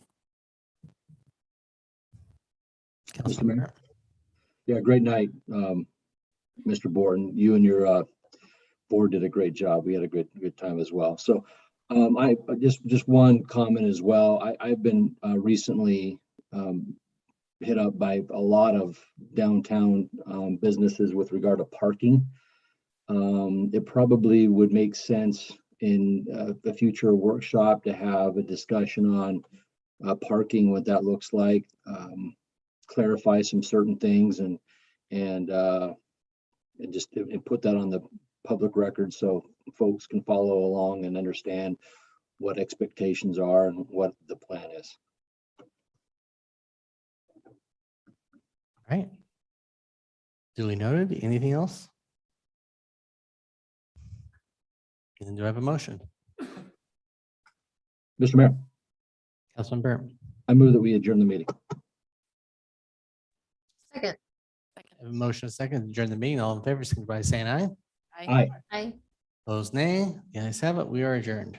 Mr. Mayor. Yeah, great night, Mr. Borton. You and your board did a great job. We had a good time as well. So I just one comment as well. I've been recently hit up by a lot of downtown businesses with regard to parking. It probably would make sense in the future workshop to have a discussion on parking, what that looks like, clarify some certain things and just put that on the public record so folks can follow along and understand what expectations are and what the plan is. All right. Duly noted. Anything else? And do I have a motion? Mr. Mayor. Councilman Burke. I move that we adjourn the meeting. Second. I have a motion, a second, to adjourn the meeting. All in favor, signify by saying aye. Aye. Aye. Opposed, nay. The ayes have it. We are adjourned.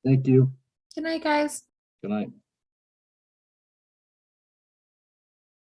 Thank you. Good night, guys. Good night.